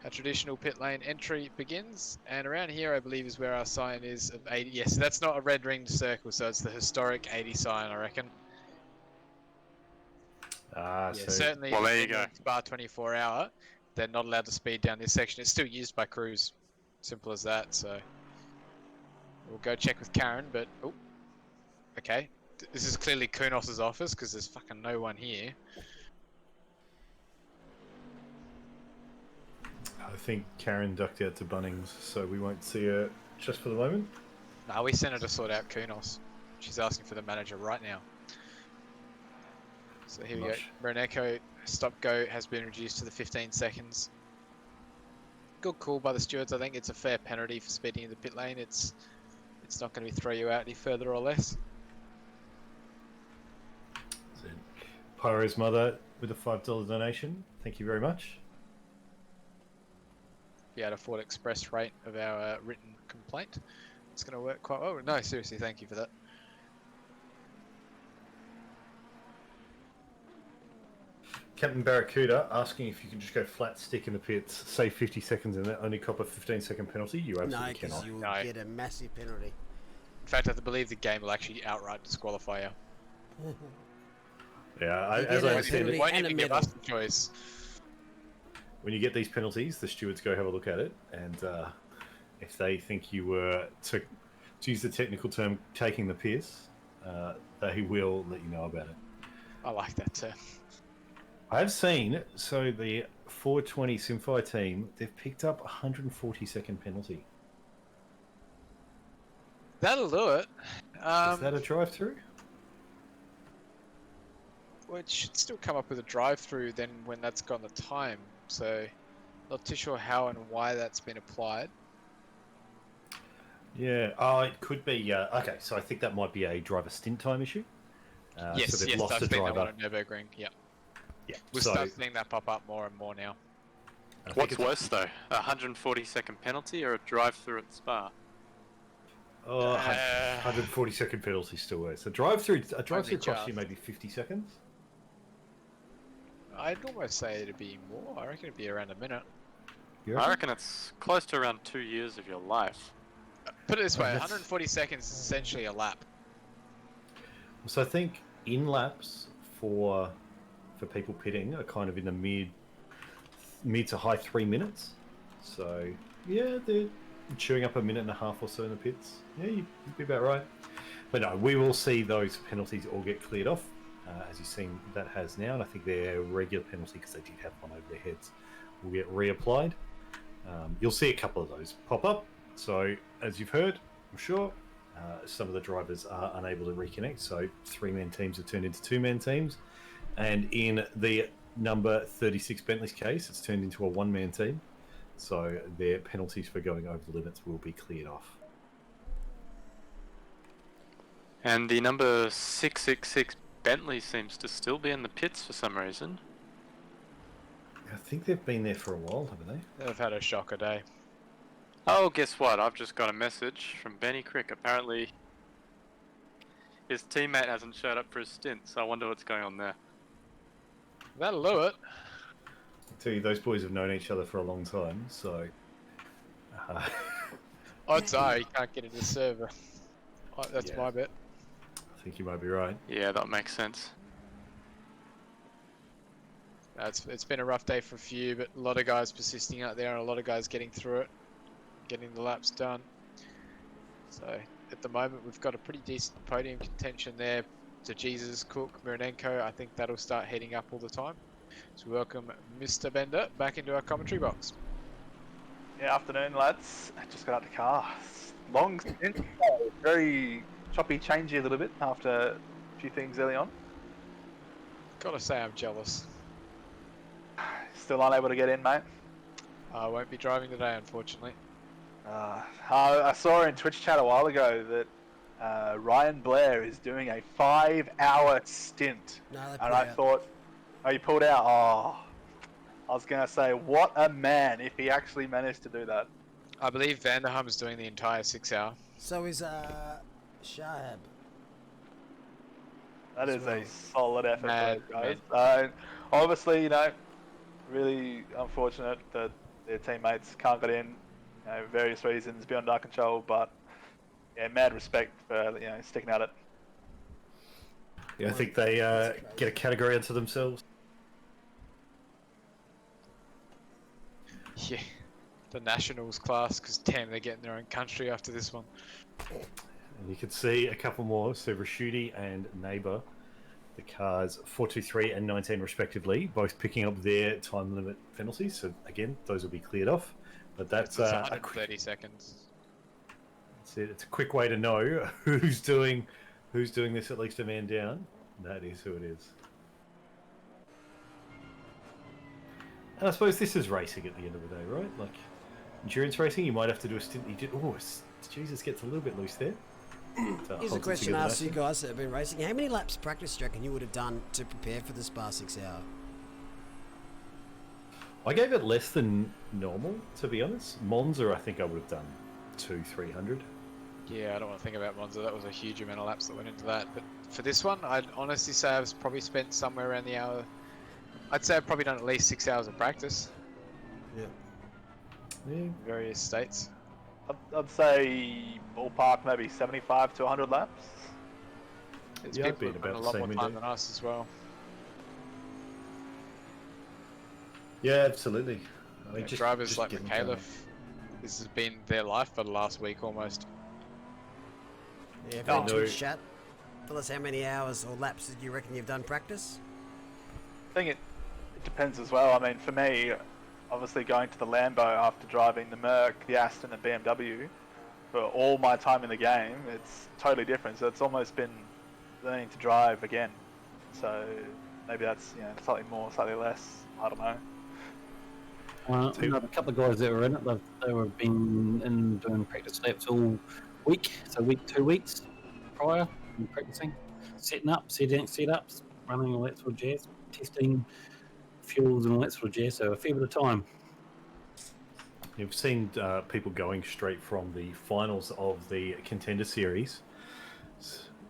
A traditional pit lane entry begins, and around here I believe is where our sign is of 80. Yes, that's not a red ringed circle, so it's the historic 80 sign, I reckon. Ah, Yeah, so certainly. Well, there you in go. the Spa 24 hour, they're not allowed to speed down this section. It's still used by crews. Simple as that. So we'll go check with Karen, but oh, okay. This is clearly Kunos's office because there's fucking no one here. I think Karen ducked out to Bunnings, so we won't see her just for the moment. No, we sent her to sort out Kunos. She's asking for the manager right now. So here we go. Mush. Reneko stop go has been reduced to the 15 seconds. Good call by the stewards. I think it's a fair penalty for speeding in the pit lane. It's not going to throw you out any further or less. So, Pyro's mother with a $5 donation. Thank you very much. Be able to Ford Express rate of our written complaint. It's going to work quite well. No, seriously, thank you for that. Captain Barracuda asking if you can just go flat stick in the pits, save 50 seconds and only cop a 15-second penalty. You No, absolutely because cannot. you'll No. get a massive penalty. In fact, I believe the game will actually outright disqualify you. Yeah, You as get I a understand penalty it, Won't and a even give medal. us the choice. when you get these penalties, the stewards go have a look at it, and if they think you were, to use the technical term, taking the piss, they will let you know about it. I like that term. I've seen, so the 420 Simfi team, they've picked up a 140-second penalty. That'll do it. Is that a drive-through? Well, it should still come up with a drive-through then when that's gone the time. So, not too sure how and why that's been applied. Yeah. Oh, it could be. Okay, so I think that might be a driver stint time issue. Yes, so they've yes, lost I've the seen that driver. one at Nürburgring. Yeah, Yeah. we'll so start seeing that pop up more and more now. I think What's it's- worse though, a 140-second penalty or a drive-through at Spa? Oh, 140-second penalty still worse. A drive-through costs you just. maybe 50 seconds. I'd almost say it'd be more. I reckon it'd be around a minute. You I reckon it's close to around 2 years of your life. Put it this way, that's- 140 seconds is essentially a lap. So I think in laps for people pitting are kind of in the mid to high 3 minutes. So yeah, they're chewing up a minute and a half or so in the pits. Yeah, you'd be about right. But no, we will see those penalties all get cleared off, as you've seen that has now. And I think their regular penalty, because they did have one over their heads, will get reapplied. You'll see a couple of those pop up. So as you've heard, I'm sure, some of the drivers are unable to reconnect. So 3-man teams have turned into 2-man teams. And in the number 36 Bentley's case, it's turned into a 1-man team. So their penalties for going over the limits will be cleared off. And the number 666 Bentley seems to still be in the pits for some reason. I think they've been there for a while, haven't they? They've had a shocker day. Oh, guess what? I've just got a message from Benny Crick. Apparently, his teammate hasn't showed up for his stint, so I wonder what's going on there. That'll do it. I tell you, those boys have known each other for a long time, so... Odds are you can't get into the server. That's Yeah. my bet. I think you might be right. Yeah, that makes sense. It's been a rough day for a few, but a lot of guys persisting out there and a lot of guys getting through it, getting the laps done. So at the moment we've got a pretty decent podium contention there to Jesus, Cook, Mironenko. I think that'll start heating up all the time. So welcome Mr. Bender back into our commentary box. Yeah, afternoon, lads. I just got out the car. Long stint, very choppy, changey a little bit after a few things early on. Gotta say I'm jealous. Still unable to get in, mate. I won't be driving today, unfortunately. I saw in Twitch chat a while ago that Ryan Blair is doing a 5-hour stint. No, they And pulled I out. thought, oh, you pulled out? Oh, I was going to say, what a man if he actually managed to do that. I believe Vanderham's doing the entire 6 hour. So is Shahab. That As is well. a solid effort, Mad, those guys. Obviously, you know, really unfortunate that their teammates can't get in, you know, various reasons beyond our control. But yeah, mad respect for sticking at it. Yeah, I think they get a category unto themselves. Yeah, the Nationals class, because damn, they're getting their own country after this one. And you can see a couple more. So Rashuti and Neighbour, the cars 423 and 19 respectively, both picking up their time limit penalties. So again, those will be cleared off. But that's It's a 130 seconds. that's it. It's a quick way to know who's doing this at least a man down. That is who it is. And I suppose this is racing at the end of the day, right? Like endurance racing, you might have to do a stint. Jesus gets a little bit loose there. Here's a question I asked you guys that have been racing. How many laps practice do you reckon you would have done to prepare for the Spa 6 hour? I gave it less than normal, to be honest. Monza, I think I would have done 200-300. Yeah, I don't want to think about Monza. That was a huge amount of laps that went into that. But for this one, I'd honestly say I've probably spent somewhere around the hour. I'd say I've probably done at least 6 hours of practice. Yeah. Yeah. In various states. I'd say ballpark maybe 75 to 100 laps. There's Yeah, I'd people be who've done about a the lot same more in time there. than us as well. Yeah, absolutely. I mean, Yeah, drivers like get them Mikhailov, going. this has been their life for the last week almost. Yeah, if I you're know. Twitch chat, tell us how many hours or laps did you reckon you've done practice? I think it depends as well. I mean, for me, obviously going to the Lambo after driving the Merc, the Aston and BMW for all my time in the game, it's totally different. So it's almost been learning to drive again. So maybe that's, slightly more, slightly less. I don't know. I know a couple of guys that were in it, they were been in doing practice laps all week, so 2 weeks prior, and practicing, setting up, setups, running all that sort of jazz, testing fuels and all that sort of jazz, so a fair bit of time. You've seen people going straight from the finals of the Contender Series,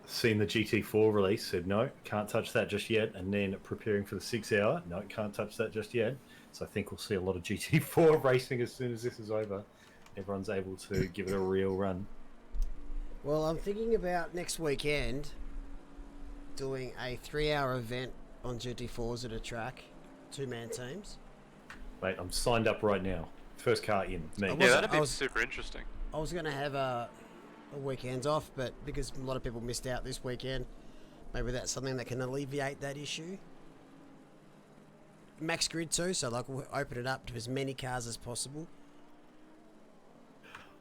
seen the GT4 release, said no, can't touch that just yet, and then preparing for the 6 hour, no, can't touch that just yet. So I think we'll see a lot of GT4 racing as soon as this is over. Everyone's able to give it a real run. Well, I'm thinking about next weekend doing a 3-hour event on GT4s at a track, 2-man teams. Mate, I'm signed up right now. First car in, me. I Yeah, that'd I be was- super interesting. I was going to have a weekends off, but because a lot of people missed out this weekend, maybe that's something that can alleviate that issue. Max grid too, so like we'll open it up to as many cars as possible.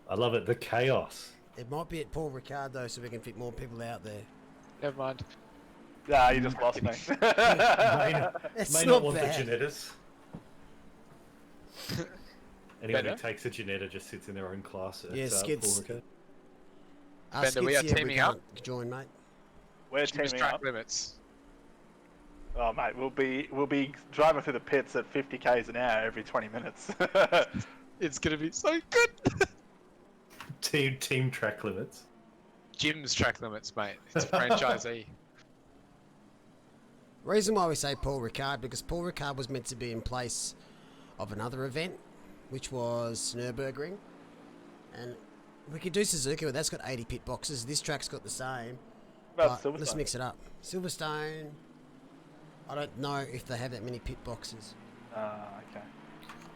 I love it. The chaos. It might be at Paul Ricard though, so we can fit more people out there. Never mind. Yeah, you just lost me. It's May not not want bad. the Janettas. Anyone who Better. takes a Janetta just sits in their own class at Yeah, Skids. Paul Ricard. Bender, we are teaming up. Join, mate. We're Jim's teaming track up. limits. Oh mate, we'll be driving through the pits at 50 k's an hour every 20 minutes. It's gonna be so good. Team track limits. Jim's track limits, mate. It's a franchisee. Reason why we say Paul Ricard, because Paul Ricard was meant to be in place of another event, which was Nürburgring. And we could do Suzuka, but that's got 80 pit boxes. This track's got the same. About But let's Silverstone. mix it up. Silverstone. I don't know if they have that many pit boxes. Okay.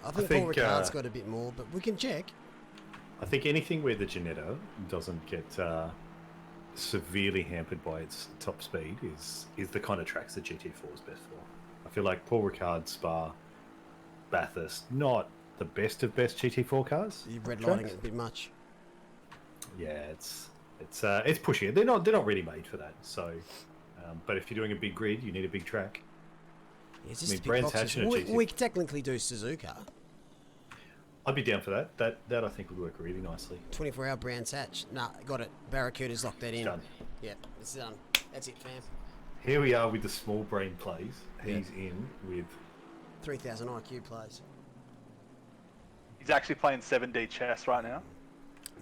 I think Paul Ricard's got a bit more, but we can check. I think anything where the Ginetta doesn't get severely hampered by its top speed is the kind of tracks that GT4 is best for. I feel like Paul Ricard, Spa, Bathurst, not the best of best GT4 cars. You're redlining it a bit much. Yeah, it's pushing it. They're not really made for that. So, but if you're doing a big grid, you need a big track. Yeah, it's just I mean, big Brands boxes. Hatch and a GT4. We could technically do Suzuka. I'd be down for that. That I think would work really nicely. 24-hour Brands Hatch. Nah, got it. Barracuda's locked that in. Done. Yeah, it's done. That's it, fam. Here we are with the small brain plays. He's in with 3,000 IQ plays. He's actually playing 7D chess right now.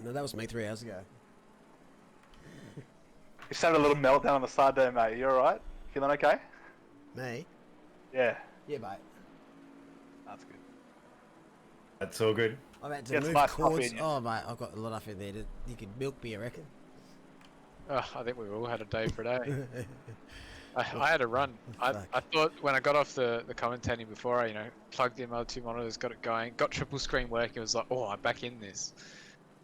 No, that was me 3 hours ago. He's having a little meltdown on the side there, mate. You alright? Feeling okay? Me? Yeah. Yeah, mate. That's good. that's all good. I've had to Get move some nice coffee cords. in you. Oh, mate, I've got a lot of in there. You could milk me, I reckon. I think we've all had a day for a day. I had a run. I thought when I got off the commentating before, I plugged in my 2 monitors, got it going, got triple screen working. It was like, oh, I'm back in this.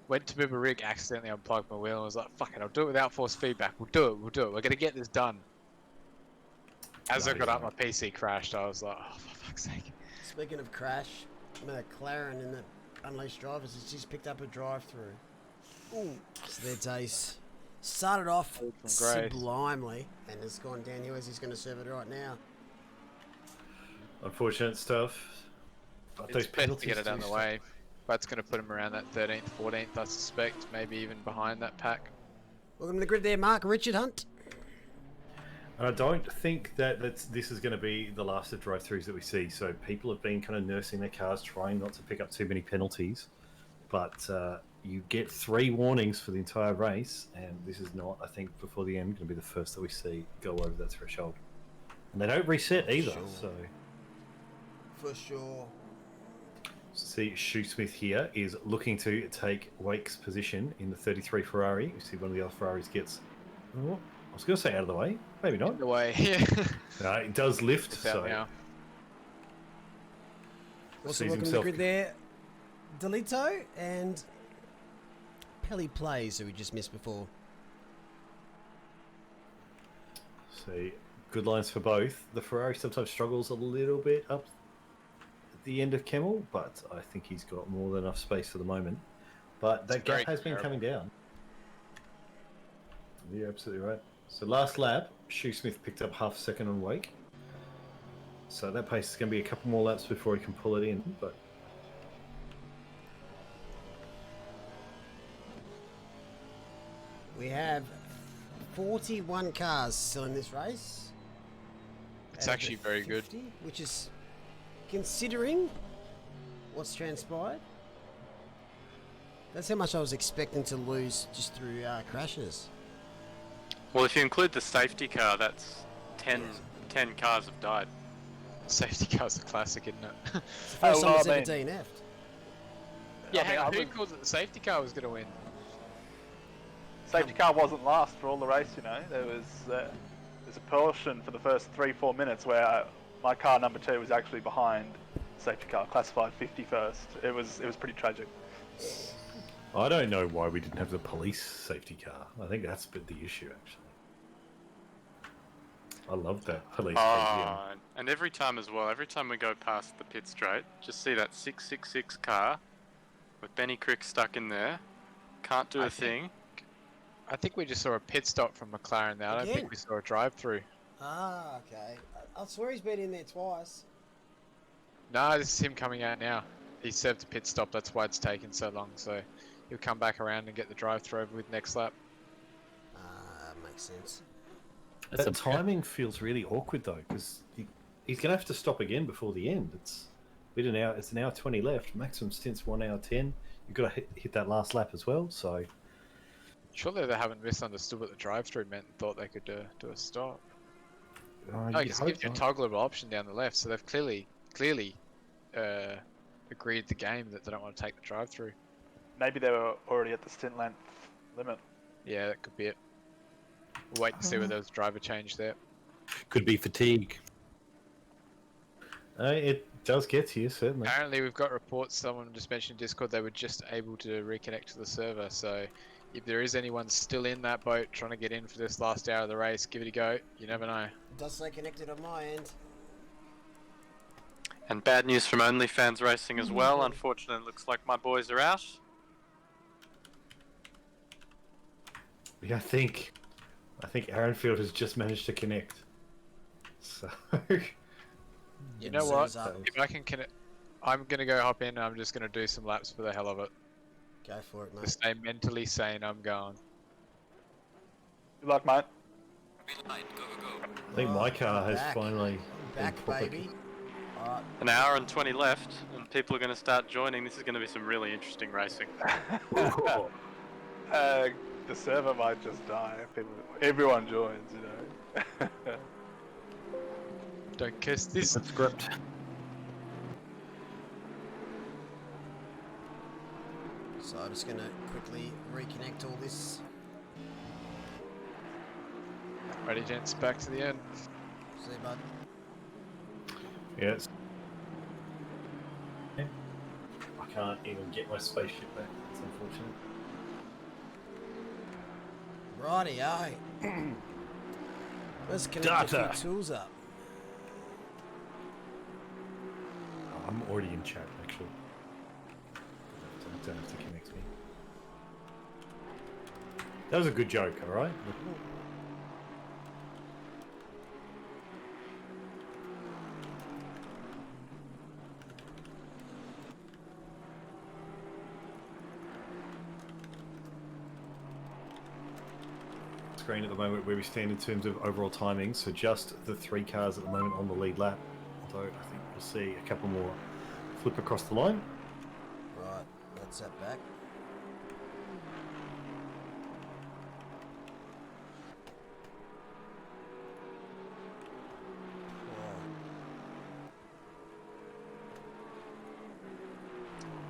Went to move a rig, accidentally unplugged my wheel, and was like, fuck it, I'll do it without force feedback. We'll do it. We're gonna get this done. As I got up, my PC crashed. I was like, oh, for fuck's sake. Speaking of crash, McLaren in the Unleashed Drivers has just picked up a drive-through. Ooh. So their days started off sublimely and has gone downhill as he's going to serve it right now. Unfortunate stuff. It's best to get it out of the way. That's going to put him around that 13th, 14th, I suspect. Maybe even behind that pack. Welcome to the grid there, Mark. Richard Hunt. And I don't think that this is going to be the last of drive-throughs that we see. So people have been kind of nursing their cars, trying not to pick up too many penalties. But you get 3 warnings for the entire race, and this is not, I think, before the end, going to be the first that we see go over that threshold. And they don't reset either, so... For sure. See, Shoesmith here is looking to take Wake's position in the 33 Ferrari. You see one of the other Ferraris gets... Oh, I was going to say out of the way. Maybe not. Out of the way, yeah. It does lift, It's out so... now. Also sees welcome to the himself... grid there, Delito and Pelly Plays, who we just missed before. See, good lines for both. The Ferrari sometimes struggles a little bit up at the end of Kemmel, but I think he's got more than enough space for the moment. But that gap has been coming down. You're absolutely right. So last lap, Shoesmith picked up half a second on Wake. So that pace is going to be a couple more laps before he can pull it in, but... We have 41 cars still in this race. It's actually very good. Which is, considering what's transpired, that's how much I was expecting to lose just through crashes. Well, if you include the safety car, that's 10 cars have died. Safety car's a classic, isn't it? It's the first time it's ever DNF'd. Yeah, hang on, who called it the safety car was going to win? Safety car wasn't last for all the race, There was there's a portion for the first 3-4 minutes where my car number 2 was actually behind safety car, classified 51st. It was pretty tragic. I don't know why we didn't have the police safety car. I think that's been the issue, actually. I love that police car. And every time as well, every time we go past the pit straight, just see that 666 car with Benny Crick stuck in there. Can't do a thing. I think we just saw a pit stop from McLaren there. I don't think we saw a drive-through. Ah, okay. I swear he's been in there twice. No, this is him coming out now. He served a pit stop, that's why it's taken so long. So he'll come back around and get the drive-through over with next lap. Makes sense. That timing feels really awkward though, because he's going to have to stop again before the end. It's an hour 20 left. Maximum stint's 1 hour 10. You've got to hit that last lap as well. So surely they haven't misunderstood what the drive-through meant and thought they could do a stop. No, it gives you a toggleable option down the left, so they've clearly agreed the game that they don't want to take the drive-through. Maybe they were already at the stint length limit. Yeah, that could be it. We'll wait to see whether there's driver change there. Could be fatigue. It does get to you, certainly. Apparently, we've got reports. Someone just mentioned in Discord they were just able to reconnect to the server. So, if there is anyone still in that boat trying to get in for this last hour of the race, give it a go. You never know. It does say connected on my end. And bad news from OnlyFans Racing as well. Unfortunately, it looks like my boys are out. Yeah, I think Aaronfield has just managed to connect. So You know what? If I can connect, I'm gonna go hop in. I'm just gonna do some laps for the hell of it. Go for it, mate. To stay mentally sane, I'm going. Good luck, mate. I think my car has back. finally been Back, properly- baby. Alright. An hour and 20 left, and people are going to start joining. This is going to be some really interesting racing. The server might just die. Everyone joins, you know. Don't kiss this. Script. So I'm just going to quickly reconnect all this. Ready, gents, back to the end. See you, bud. Yes. I can't even get my spaceship back. It's unfortunate. Righty-o. Let's connect a few tools up. Oh, I'm already in chat, actually. Don't have to connect me. That was a good joke, alright? Screen at the moment where we stand in terms of overall timing, so just the 3 cars at the moment on the lead lap, although I think we'll see a couple more flip across the line. Right, that's that back.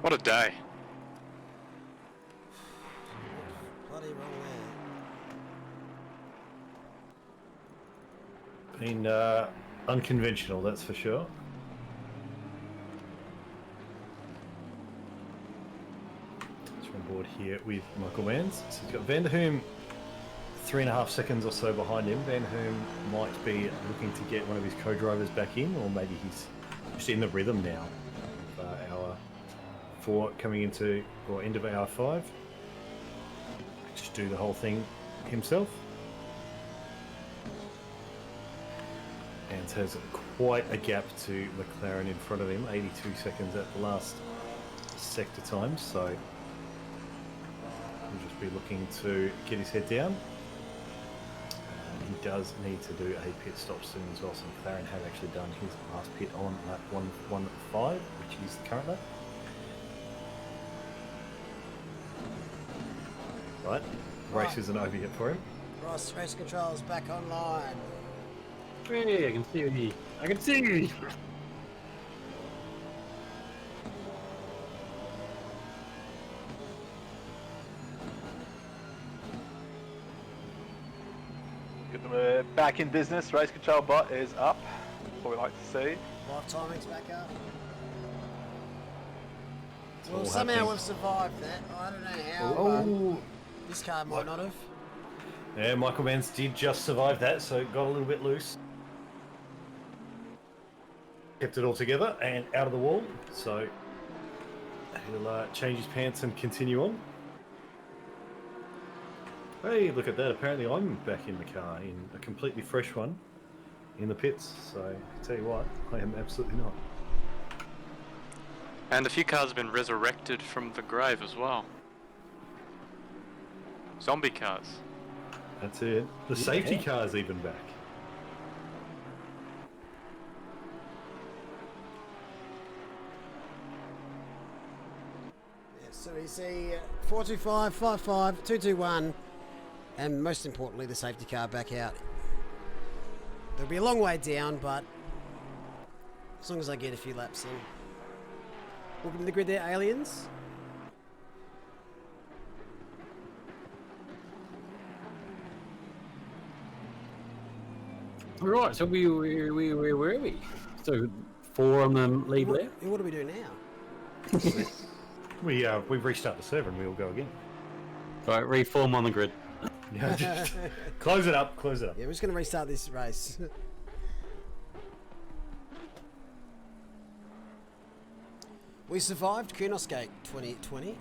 What a day. Bloody wrong there. Been unconventional, that's for sure. So we're on board here with Michael Mans. So he's got Van der Hoom 3.5 seconds or so behind him. Van der Hoom might be looking to get one of his co-drivers back in, or maybe he's just in the rhythm now. Hour 4 coming into, or end of hour 5. Just do the whole thing himself. And has quite a gap to McLaren in front of him, 82 seconds at the last sector time, so he'll just be looking to get his head down. He does need to do a pit stop soon as well, so McLaren have actually done his last pit on lap 115, which is the current lap. Right, race isn't over yet for him. Ross, race control is back online. Hey, I can see you. I can see you. Get them back in business. Race control bot is up. That's what we like to see. Live timing's back up. all Well, somehow happening. we've survived that. I don't know how. Oh, This car might not have. yeah, Michael Mans did just survive that, so it got a little bit loose. Kept it all together and out of the wall, so he'll change his pants and continue on. Hey, look at that. Apparently I'm back in the car, in a completely fresh one, in the pits, so I tell you what, I am absolutely not. And a few cars have been resurrected from the grave as well. Zombie cars. That's it. The safety car's even back. Yeah, so we see 425, 55, 221, and most importantly, the safety car back out. There'll be a long way down, but as long as I get a few laps in. Welcome to the grid there, aliens. Right, so where were we? So 4 on the lead lap. What do we do now? We restart the server and we all go again. Right, reform on the grid. Yeah, just close it up. Close it up. Yeah, we're just going to restart this race. We survived Kunos Gate 2020.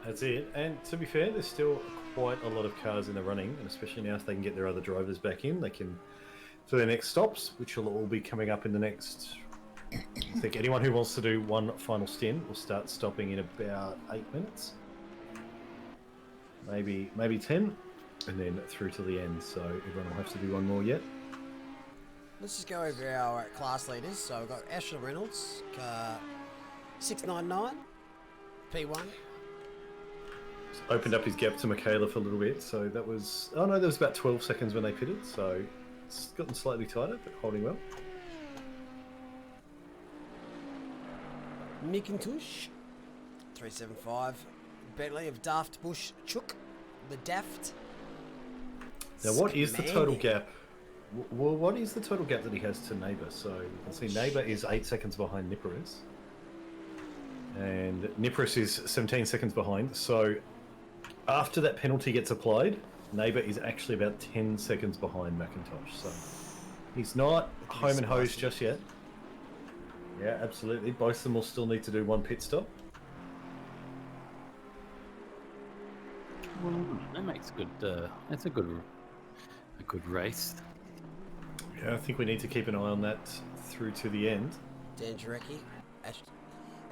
That's it. And to be fair, there's still quite a lot of cars in the running, and especially now if they can get their other drivers back in, they can for their next stops, which will all be coming up in the next. I think anyone who wants to do one final stint will start stopping in about 8 minutes, maybe 10, and then through to the end. So everyone will have to do one more yet. Let's just go over our class leaders. So we've got Ashley Reynolds, 699, P1. Opened up his gap to Michaela for a little bit, so that was... Oh no, there was about 12 seconds when they pitted, so it's gotten slightly tighter, but holding well. McIntosh, 375. Bentley of Daft Bush Chook, the Daft. Now what is the total gap? Well, what is the total gap that he has to Neighbour? So you can see Neighbour is 8 seconds behind Niparis. And Niparis is 17 seconds behind, so after that penalty gets applied, Neighbour is actually about 10 seconds behind McIntosh. So he's not home and hosed just yet. Yeah, absolutely. Both of them will still need to do one pit stop. Well, that makes good. That's a good race. Yeah, I think we need to keep an eye on that through to the end. Dan Jarecki,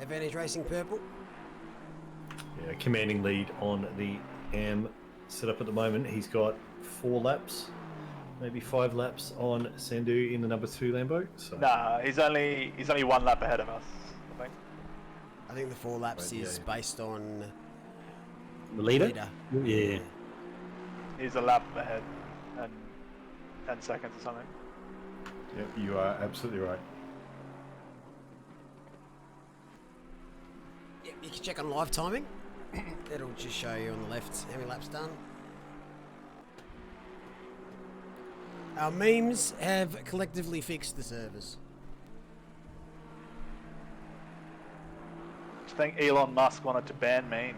Advantage Racing Purple. Yeah, commanding lead on the AM setup at the moment. He's got 4 laps, maybe 5 laps on Sandu in the number 2 Lambo. So. Nah, he's only 1 lap ahead of us, I think. I think the 4 laps Right, is yeah. based on The leader? Yeah. He's a lap ahead and 10 seconds or something. Yep, you are absolutely right. Yep, you can check on live timing. It'll just show you on the left how many laps done. Our memes have collectively fixed the servers. I think Elon Musk wanted to ban memes.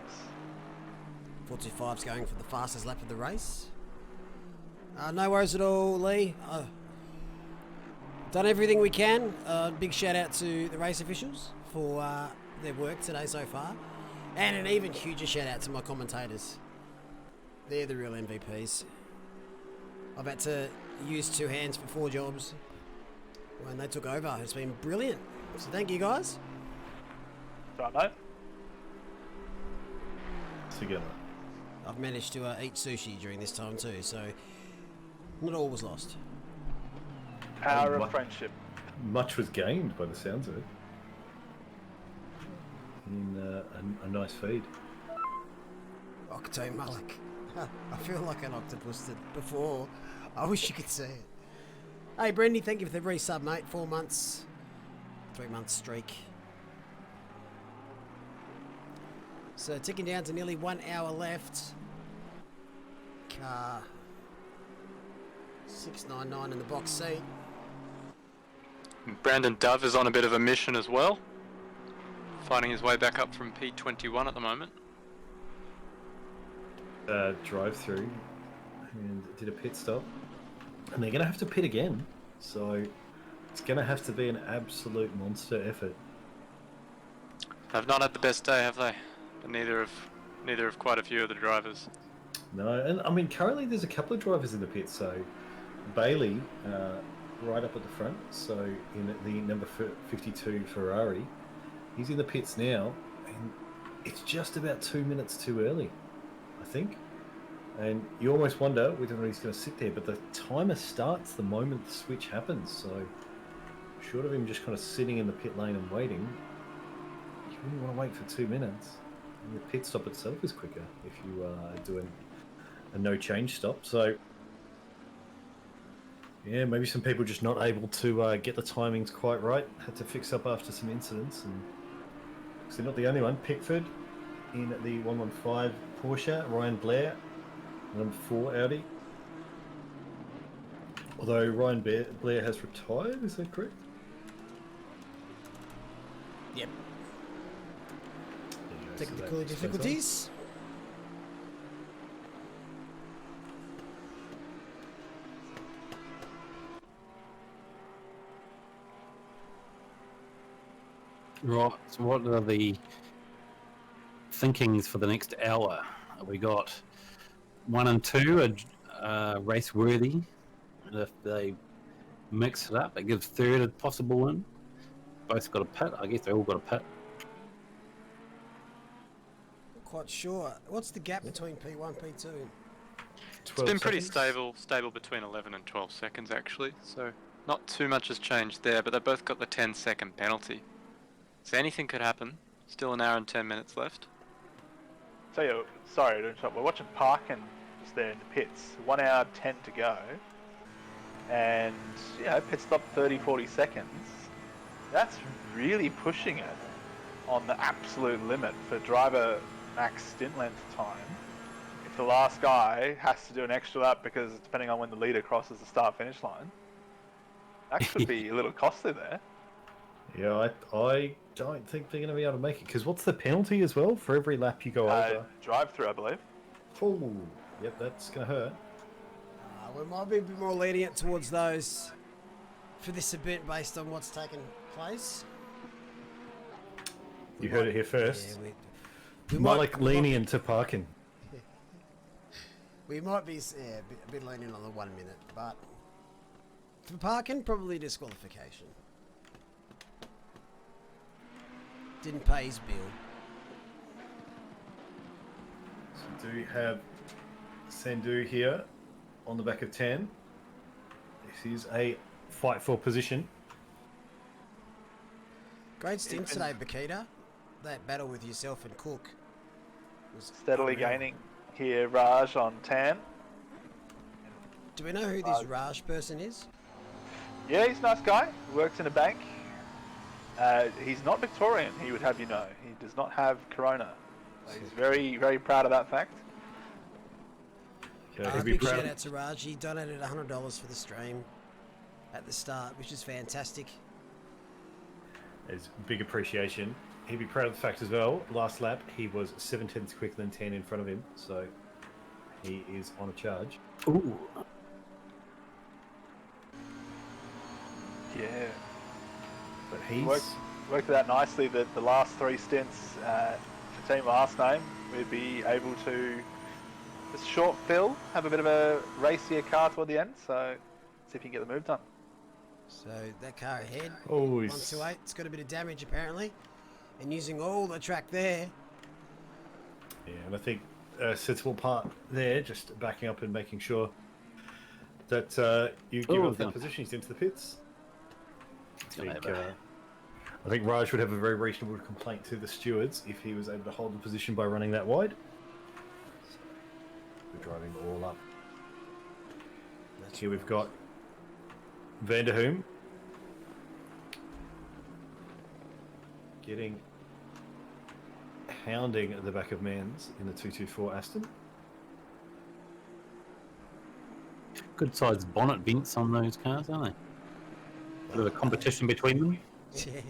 425's going for the fastest lap of the race. No worries at all, Lee. Done everything we can. Big shout out to the race officials for their work today so far. And an even huger shout out to my commentators. They're the real MVPs. I've had to use 2 hands for 4 jobs when they took over. It's been brilliant. So thank you guys. Right, mate? Together. I've managed to eat sushi during this time too, so not all was lost. Power of friendship. Much was gained by the sounds of it. In a nice feed. Octane Malik. I feel like an octopus before. I wish you could see it. Hey, Brendy, thank you for the resub, mate. 4 months. 3 months streak. So ticking down to nearly 1 hour left. Car 699 in the box seat. Brandon Dove is on a bit of a mission as well. Finding his way back up from P21 at the moment. Drive through and did a pit stop. And they're going to have to pit again. So it's going to have to be an absolute monster effort. They've not had the best day, have they? But neither have quite a few of the drivers. No, and I mean, currently there's a couple of drivers in the pit. So Bailey, right up at the front. So in the number 52 Ferrari, he's in the pits now. And it's just about 2 minutes too early, I think. And you almost wonder whether he's going to sit there, but the timer starts the moment the switch happens. So short of him just kind of sitting in the pit lane and waiting, you really want to wait for 2 minutes. And the pit stop itself is quicker if you are doing a no change stop. So yeah, maybe some people just not able to get the timings quite right. Had to fix up after some incidents, and because they're not the only one. Pickford in the 115 Porsche, Ryan Blair, number 4 Audi. Although Ryan Blair has retired, is that correct? Yep. There you go, so Technical that explains difficulties. Right. So what are the thinkings for the next hour? We got 1 and 2 are race worthy, and if they mix it up, it gives third a possible win. Both got a pit. I guess they all got a pit. Not quite sure. What's the gap between P1 P2? It's 12 been pretty seconds. stable between 11 and 12 seconds actually. So not too much has changed there, but they both got the 10-second penalty. So anything could happen. Still an hour and 10 minutes left. So yeah, sorry to interrupt. We're watching Parkin just there in the pits. 1 hour 10 to go, and pit stop 30-40 seconds. That's really pushing it on the absolute limit for driver max stint length time. If the last guy has to do an extra lap because depending on when the leader crosses the start-finish line, that could be a little costly there. Yeah, I don't think they're going to be able to make it, because what's the penalty as well for every lap you go over? Drive-through, I believe. Oh, yep, that's going to hurt. We might be a bit more lenient towards those for this event based on what's taken place. You heard it here first. Yeah, we More like lenient to parking. We might be a bit lenient on the 1 minute, but for parking, probably disqualification. Didn't pay his bill. So do we have Sandu here on the back of 10? This is a fight for position. Great stint today, Bakita. That battle with yourself and Cook was Steadily unreal. gaining here, Raj on Tan. Do we know who this Raj person is? Yeah, he's a nice guy. Works in a bank. He's not Victorian, he would have you know. He does not have corona. He's very, very proud of that fact. Okay, he'll be Big proud. shout out to Raj. He donated $100 for the stream at the start, which is fantastic. There's big appreciation. He'd be proud of the fact as well. Last lap, he was 7/10 quicker than 10 in front of him, so he is on a charge. Ooh. Yeah. But he's Worked it out nicely that the last 3 stints for Team Last Name, we'd be able to just short fill, have a bit of a racier car toward the end, so see if you can get the move done. So that car ahead, oh, 128. It's got a bit of damage apparently, and using all the track there. yeah, and I think a sensible part there, just backing up and making sure that you give up that position. He's into the pits. I think Raj would have a very reasonable complaint to the stewards if he was able to hold the position by running that wide. So we're driving all up. Here we've got Vanderhoom getting hounding at the back of Mans in the 224 Aston. Good sized bonnet vents on those cars, aren't they? Bit of a competition between them. Yeah.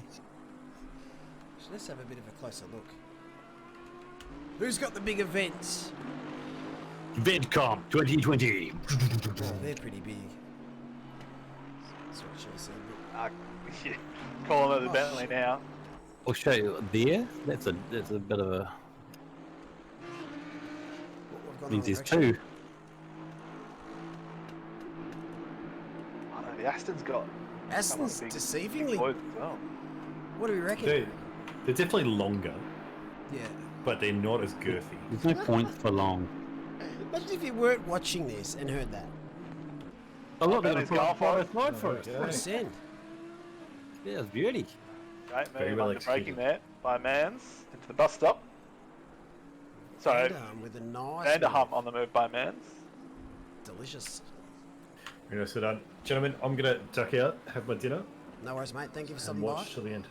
So let's have a bit of a closer look. Who's got the big events? VidComp 2020. Oh, they're pretty big. That's what she said. Yeah. Call him at the Bentley now. I'll show you there. That's a bit of a. Means there's two. I know, the Aston's got Aston's big deceivingly. boys as well. What do we reckon? They're definitely longer, Yeah. but they're not as girthy. There's no point for long. Imagine if you weren't watching this and heard that. Oh look, bet they're he's going gone to for fly it. slide for us. Okay. What a send. Yeah, it's beauty. Great Very move well under braking executed. there by Mans into the bus stop. Sorry, With a nice. Vanderhum on the move by Mans. Delicious. Very nicely done. Gentlemen, I'm going to duck out, have my dinner, No worries, mate. Thank you for and stopping by. watch till the end.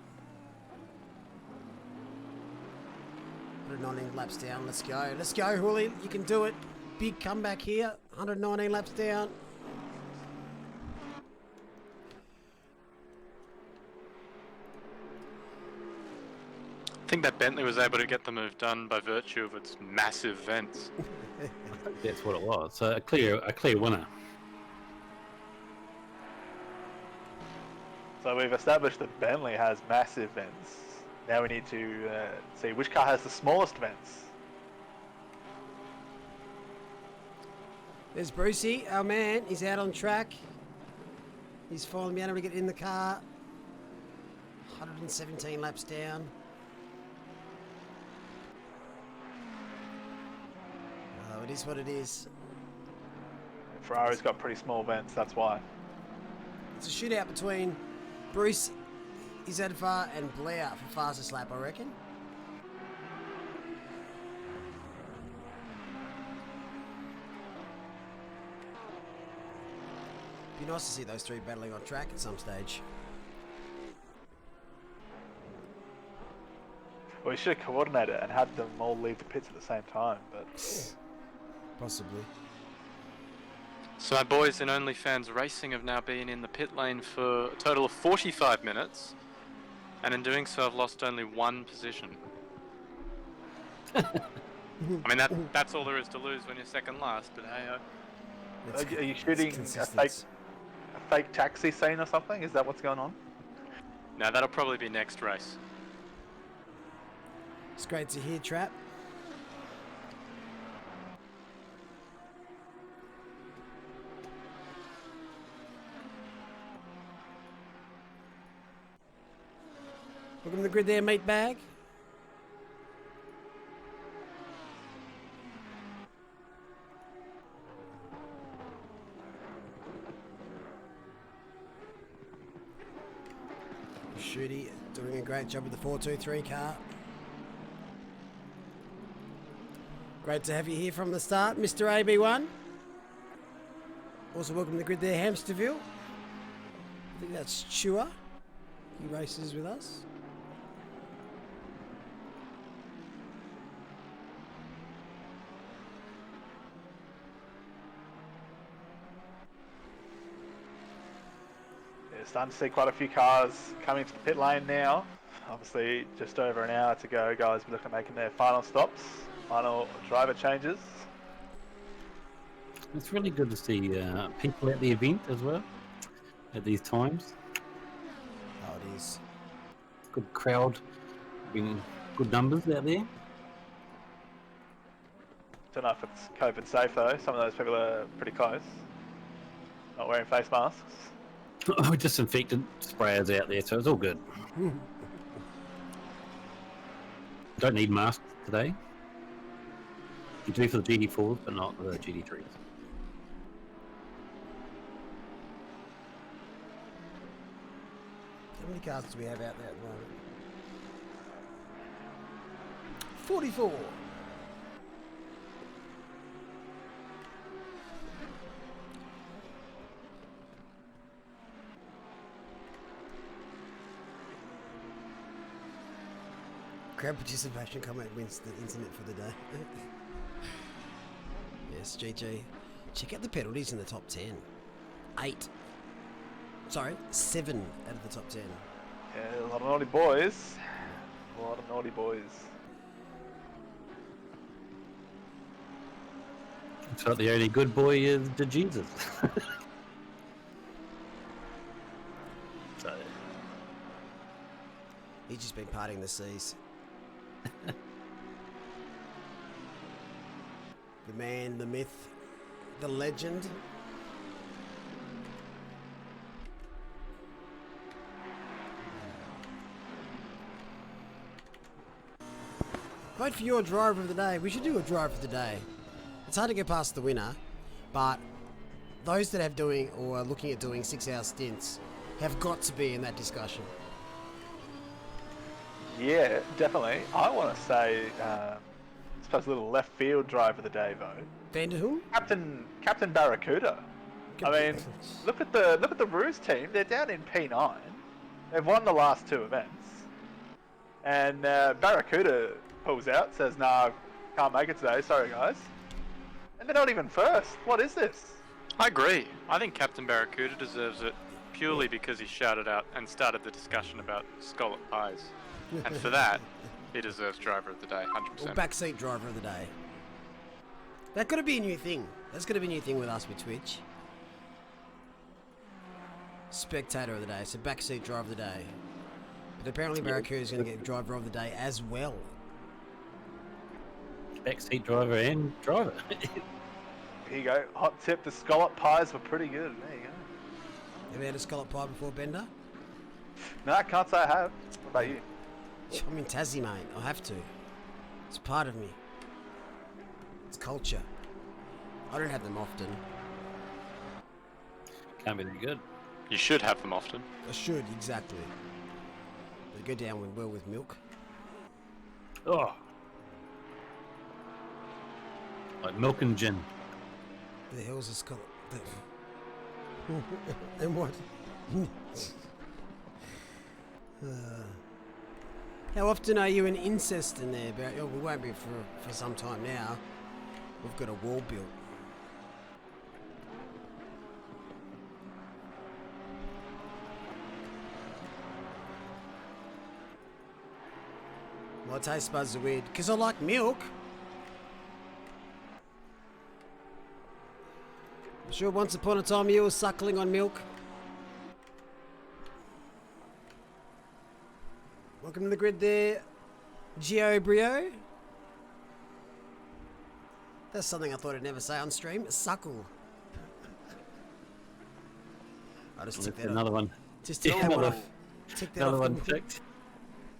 119 laps down. Let's go. Let's go, Hooli. You can do it. Big comeback here. 119 laps down. think that Bentley was able to get the move done by virtue of its massive vents. That's what it was. So a clear winner. So we've established that Bentley has massive vents. Now we need to see which car has the smallest vents. There's Brucey, our man. He's out on track. He's finally been able to get in the car. 117 laps down. Oh, it is what it is. Ferrari's got pretty small vents, that's why. It's a shootout between Bruce Izadfar and Blair for fastest lap, I reckon. Be nice to see those three battling on track at some stage. Well, we should have coordinated and had them all leave the pits at the same time, but... Possibly. So our boys in OnlyFans Racing have now been in the pit lane for a total of 45 minutes, and in doing so have lost only one position. I mean, that's all there is to lose when you're second last, but hey-ho. Are you shooting a fake taxi scene or something? Is that what's going on? No, that'll probably be next race. It's great to hear, Trap. Welcome to the grid there, meat bag. Shooty doing a great job with the 423 car. Great to have you here from the start, Mr. AB1. Also welcome to the grid there, Hamsterville. I think that's Chua. He races with us. Yeah, starting to see quite a few cars coming to the pit lane now. Obviously, just over an hour to go, guys will be looking at making their final stops, final driver changes. It's really good to see people at the event as well at these times. Oh, it is. Good crowd, being good numbers out there. Don't know if it's COVID safe though. Some of those people are pretty close. Not wearing face masks. We disinfectant sprayers out there, so it's all good. Don't need masks today. You do for the GT4s, but not the GT3s. How many cars do we have out there at the moment? 44. Crowd participation comment wins the internet for the day. Yes, GG. Check out the penalties in the top 10. 7 out of the top 10. Yeah, a lot of naughty boys. A lot of naughty boys. Looks like the only good boy is the Jesus. So He's just been parting the seas. The man, the myth, the legend. Vote for your driver of the day. We should do a driver of the day. It's hard to get past the winner, but those that have doing or are looking at doing 6-hour stints have got to be in that discussion. Yeah, definitely. I want to say, I suppose a little left field driver of the day though. Vanderhoom? Captain Barracuda. I mean, look at the Ruse team. They're down in P9. They've won the last 2 events, and Barracuda pulls out, says, "Nah, can't make it today. Sorry, guys." And they're not even first. What is this? I agree. I think Captain Barracuda deserves it purely because he shouted out and started the discussion about scallop pies. And for that, He deserves driver of the day, 100%. Or backseat driver of the day. That got to be a new thing. That's got to be a new thing with us with Twitch. Spectator of the day, so backseat driver of the day. But apparently Barracuda's going to get driver of the day as well. Backseat driver and driver. Here you go. Hot tip: the scallop pies were pretty good. There you go. Have you had a scallop pie before, Bender? No, I can't say I have. What about you? I'm in Tassie, mate. I have to. It's part of me. It's culture. I don't have them often. Can't be that good. You should have them often. I should, exactly. They go down well with milk. Oh. Like milk and gin. The hell's a scallop? And what? How often are you in incest in there, Barry? Oh, we won't be for some time now. We've got a wall built. My taste buds are weird because I like milk. I'm sure once upon a time you were suckling on milk. Welcome to the grid there, Gio Brio. That's something I thought I'd never say on stream. Suckle. I'll just tick that Another off. one. Just tick that one off. Tick that Another off. one ticked.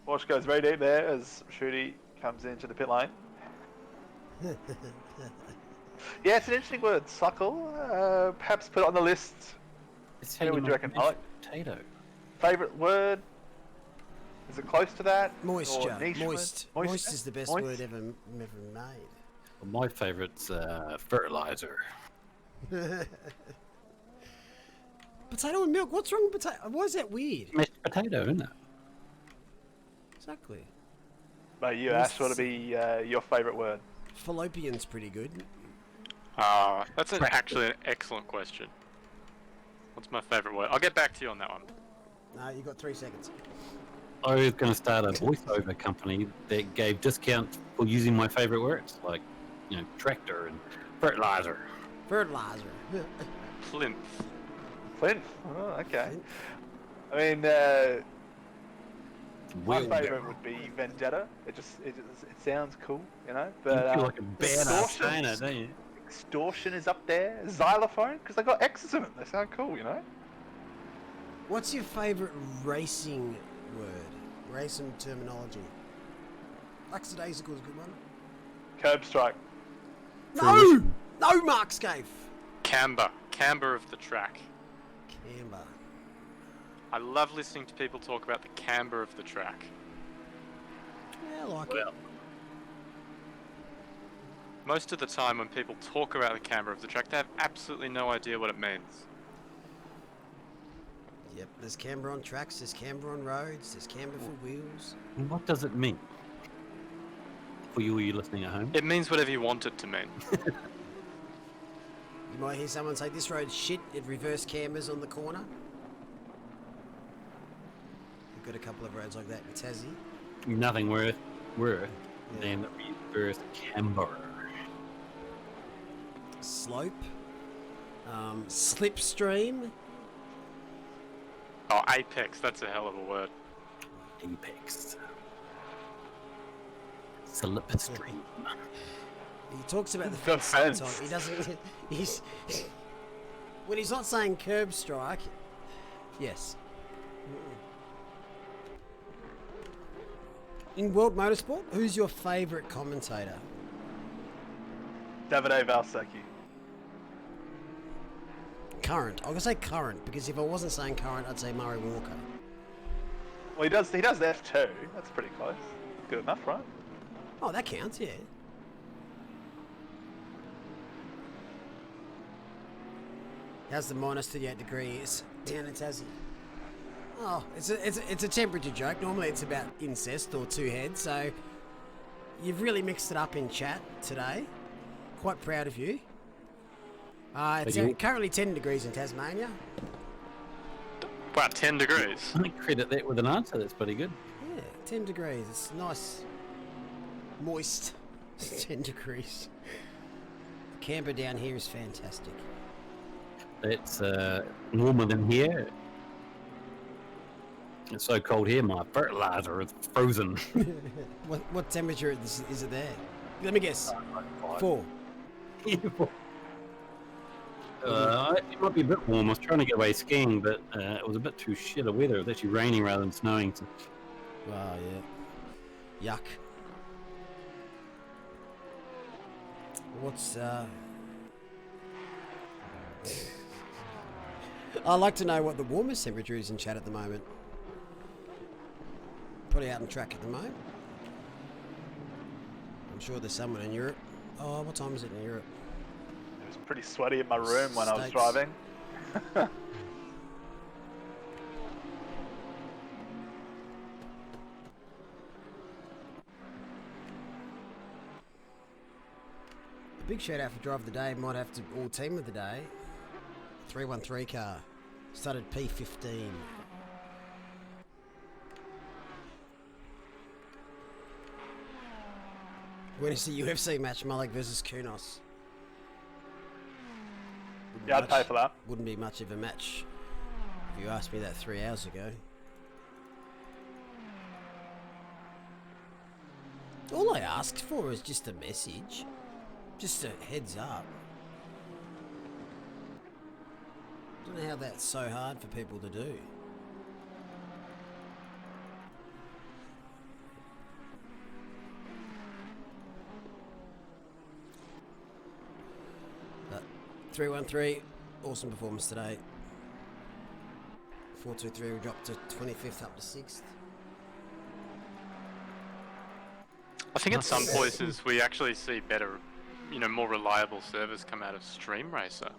Watch goes very deep there as Shooty comes into the pit lane. Yeah, it's an interesting word, suckle. Perhaps put it on the list. It's how Who you would you make reckon? mashed Alec? potato. Favourite word? Is it close to that? Moisture. Or niche Moist. word? Moist is the best Moist? word ever made. Well, my favourite's fertilizer. Potato and milk. What's wrong with potato? Why is that weird? Mashed potato, isn't it? Exactly. But you asked what would be your favourite word. Fallopian's pretty good. That's actually an excellent question. What's my favourite word? I'll get back to you on that one. No, you got 3 seconds. I was going to start a voiceover company that gave discounts for using my favourite words, like, you know, tractor and fertilizer. Fertilizer. Plinth. Flint? Oh, okay. Flint. I mean, my Wheel favourite would be Vendetta. It sounds cool, you know. But you feel like a badass saying it, don't you? Extortion is up there. Xylophone, because they got X's in it. They sound cool, you know. What's your favourite racing word? Racing terminology. Lackadaisical is a good one. Curb strike. No! No, Mark Scaife! Camber. Camber of the track. Camber. I love listening to people talk about the camber of the track. Yeah, I like Well, it. Most of the time when people talk about the camber of the track, they have absolutely no idea what it means. Yep, there's camber on tracks, there's camber on roads, there's camber for wheels. what does it mean? For you listening at home? It means whatever you want it to mean. You might hear someone say, this road's shit, it reverse cambers on the corner. We've got a couple of roads like that in Tassie. Nothing worth Yeah. than reverse camber. Slope. Slipstream. Oh, apex, that's a hell of a word. Apex. Slipstream. He talks about the The fence fence. sometimes. He doesn't. He's when he's not saying curb strike. Yes. In World Motorsport, who's your favourite commentator? Davide Valsecchi. Current. I'm gonna say current because if I wasn't saying current, I'd say Murray Walker. Well, he does the F2. That's pretty close. Good enough, right? Oh, that counts. Yeah. How's the minus 38 degrees down in Tassie? Oh, it's a temperature joke. Normally it's about incest or two heads, so you've really mixed it up in chat today. Quite proud of you. It's Thank you. currently 10 degrees in Tasmania. About 10 degrees. I credit that with an answer. That's pretty good. Yeah, 10 degrees. It's nice Moist. 10 degrees. The camber down here is fantastic. It's warmer than here. It's so cold here, my fertilizer is frozen. What temperature is it there? Let me guess. 4. It might be a bit warm. I was trying to get away skiing, but it was a bit too shit of weather. It was actually raining rather than snowing. So. Wow, yeah. Yuck. What's I'd like to know what the warmest temperature is in chat at the moment. Probably out on track at the moment. I'm sure there's someone in Europe. Oh, what time is it in Europe? It was pretty sweaty in my room when I was States. driving. A big shout out for Drive of the Day. Might have to all team of the day. 313 car. Started P15. When is the UFC match? Malik versus Kunos. Yeah, I'd pay for that. Wouldn't be much of a match if you asked me that 3 hours ago. All I asked for is just a message. Just a heads up. Don't know how that's so hard for people to do. But 313, awesome performance today. 423 we dropped to 25th up to 6th. I think at some places we actually see better, more reliable servers come out of Stream Racer.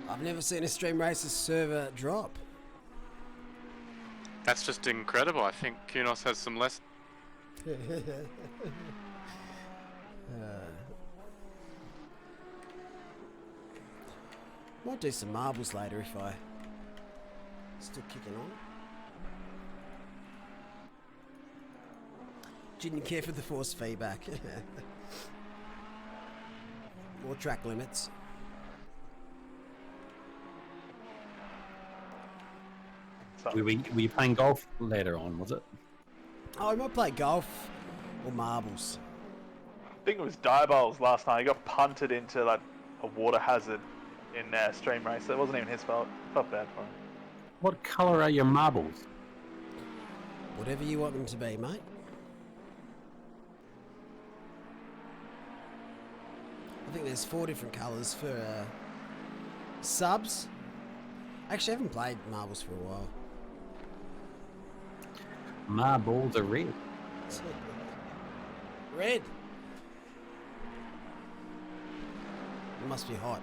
I've never seen a Stream Racer server drop. That's just incredible. I think Kunos has some less. Might do some marbles later if I still kicking on. Didn't care for the force feedback. More track limits. Were you playing golf later on, was it? Oh, we might play golf or marbles. I think it was Diabol's last night. He got punted into like a water hazard in Stream Racer. It wasn't even his fault. Felt bad for him. What colour are your marbles? Whatever you want them to be, mate. I think there's 4 different colours for subs. Actually, I haven't played marbles for a while. Marbles are red. Red. It must be hot.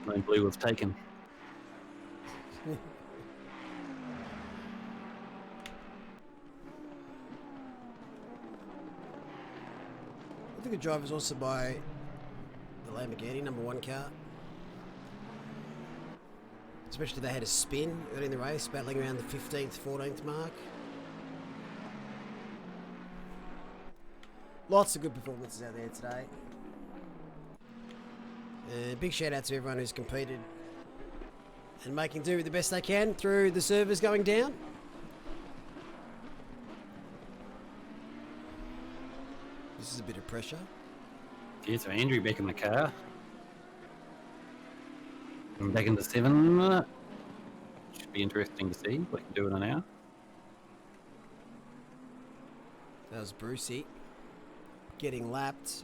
No blue was taken. I think the driver's also by the Lamborghini #1 car. Especially they had a spin early in the race, battling around the 15th, 14th mark. Lots of good performances out there today. Big shout out to everyone who's competed and making do with the best they can through the servers going down. This is a bit of pressure. Yeah, so Andrew back in the car. And back into 7. Should be interesting to see what he can do in an hour. That was Brucey getting lapped.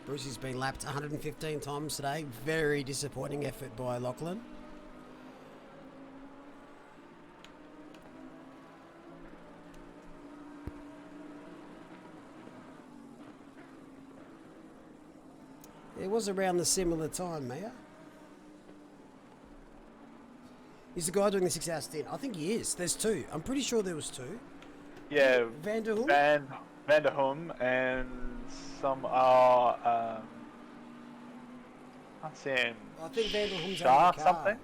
Brucey's been lapped 115 times today. Very disappointing effort by Lachlan. It was around the similar time, Maya. Is the guy doing the 6 hour stint? I think he is. There's 2. I'm pretty sure there was 2. Yeah, Van der Hoek? Van der Hum and some are I'm saying I think Van der Hoek's Shah out of the car. something.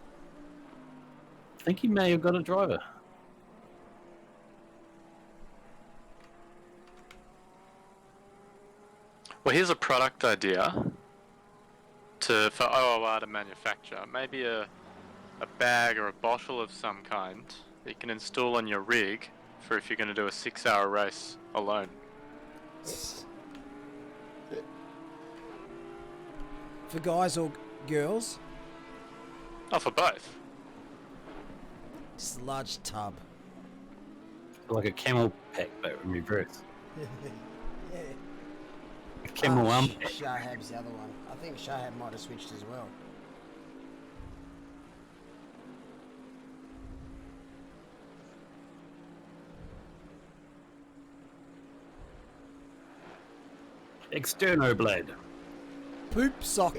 I think he may have got a driver. Well, here's a product idea for OOR to manufacture. Maybe a bag or a bottle of some kind that you can install on your rig for if you're going to do a 6-hour race alone. For guys or girls? Oh, for both. Just a large tub. Like a camel pack, but in reverse. Yeah. A camel arm. Shahab's the other one. I think Shahab might have switched as well. Externo blade. Poop sock.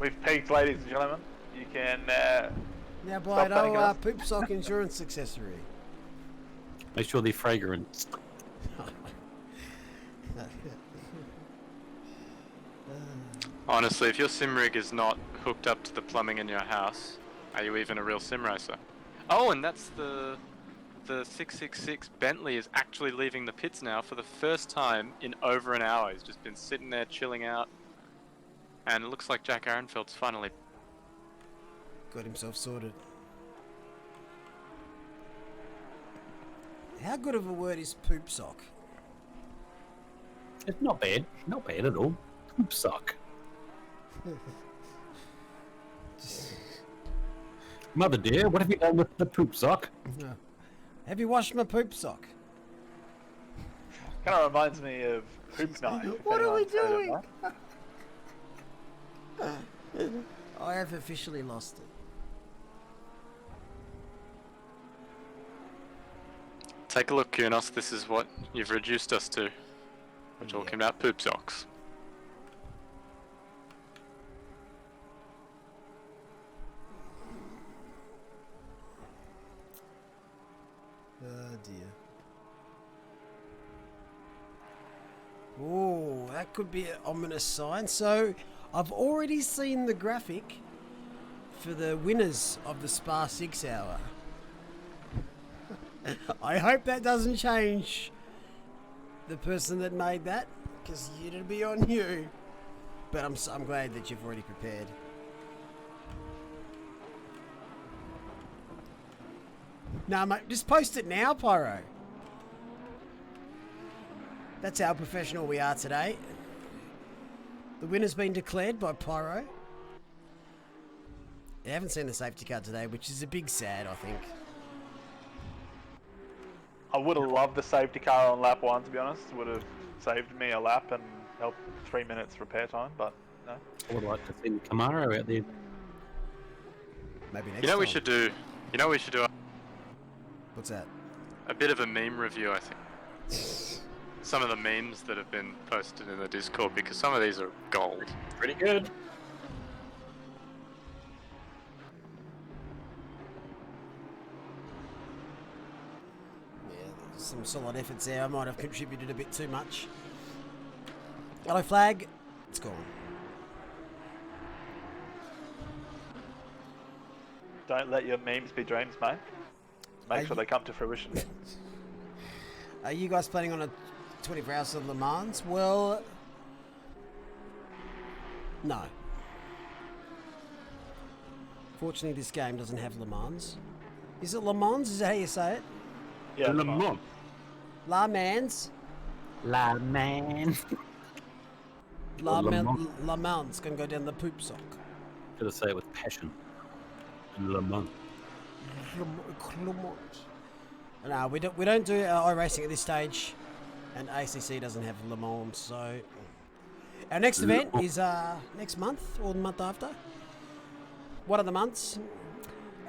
We've peaked, ladies and gentlemen. You can Now, Blade, thanking us. poop sock insurance accessory. Make sure they're fragrant. Honestly, if your sim rig is not hooked up to the plumbing in your house, are you even a real sim racer? Oh, and that's the 666 Bentley is actually leaving the pits now for the first time in over an hour. He's just been sitting there chilling out, and it looks like Jack Aaronfeld's finally. Got himself sorted. How good of a word is poop sock? It's not bad. Not bad at all. Poop sock. Mother dear, what have you done with the poop sock? No. Have you washed my poop sock? kind of reminds me of Hoop Night. if What are we anyone's heard of doing? I have officially lost it. Take a look, Kunos. This is what you've reduced us to. We're talking about poop socks. Oh dear. Oh, that could be an ominous sign. So, I've already seen the graphic for the winners of the Spa 6 hour. I hope that doesn't change the person that made that, because it'll be on you. But I'm glad that you've already prepared. No, mate, just post it now, Pyro. That's how professional we are today. The winner's been declared by Pyro. I haven't seen the safety car today, which is a big sad, I think. I would have loved the safety car on lap 1, to be honest. Would have saved me a lap and helped 3 minutes repair time, but no. I would like to see the Camaro out there. Maybe next You know time. we should do. You know we should do What's that? a bit of a meme review. I think some of the memes that have been posted in the Discord, because some of these are gold. Pretty good. Yeah, some solid efforts there. I might have contributed a bit too much. Yellow flag. It's gone. Don't let your memes be dreams, mate. Make Are sure you- they come to fruition. Are you guys planning on a 24 hours of Le Mans? Well, no. Fortunately, this game doesn't have Le Mans. Is it Le Mans? Is that how you say it? Yeah, Le fine. Mans. La Mans? La man. La, Le Man- Mans. La Mans can go down the poop sock. Gotta say it with passion. Le Mans. No, we don't do iRacing at this stage, and ACC doesn't have Le Mans. So our next event is next month or the month after. One of the months.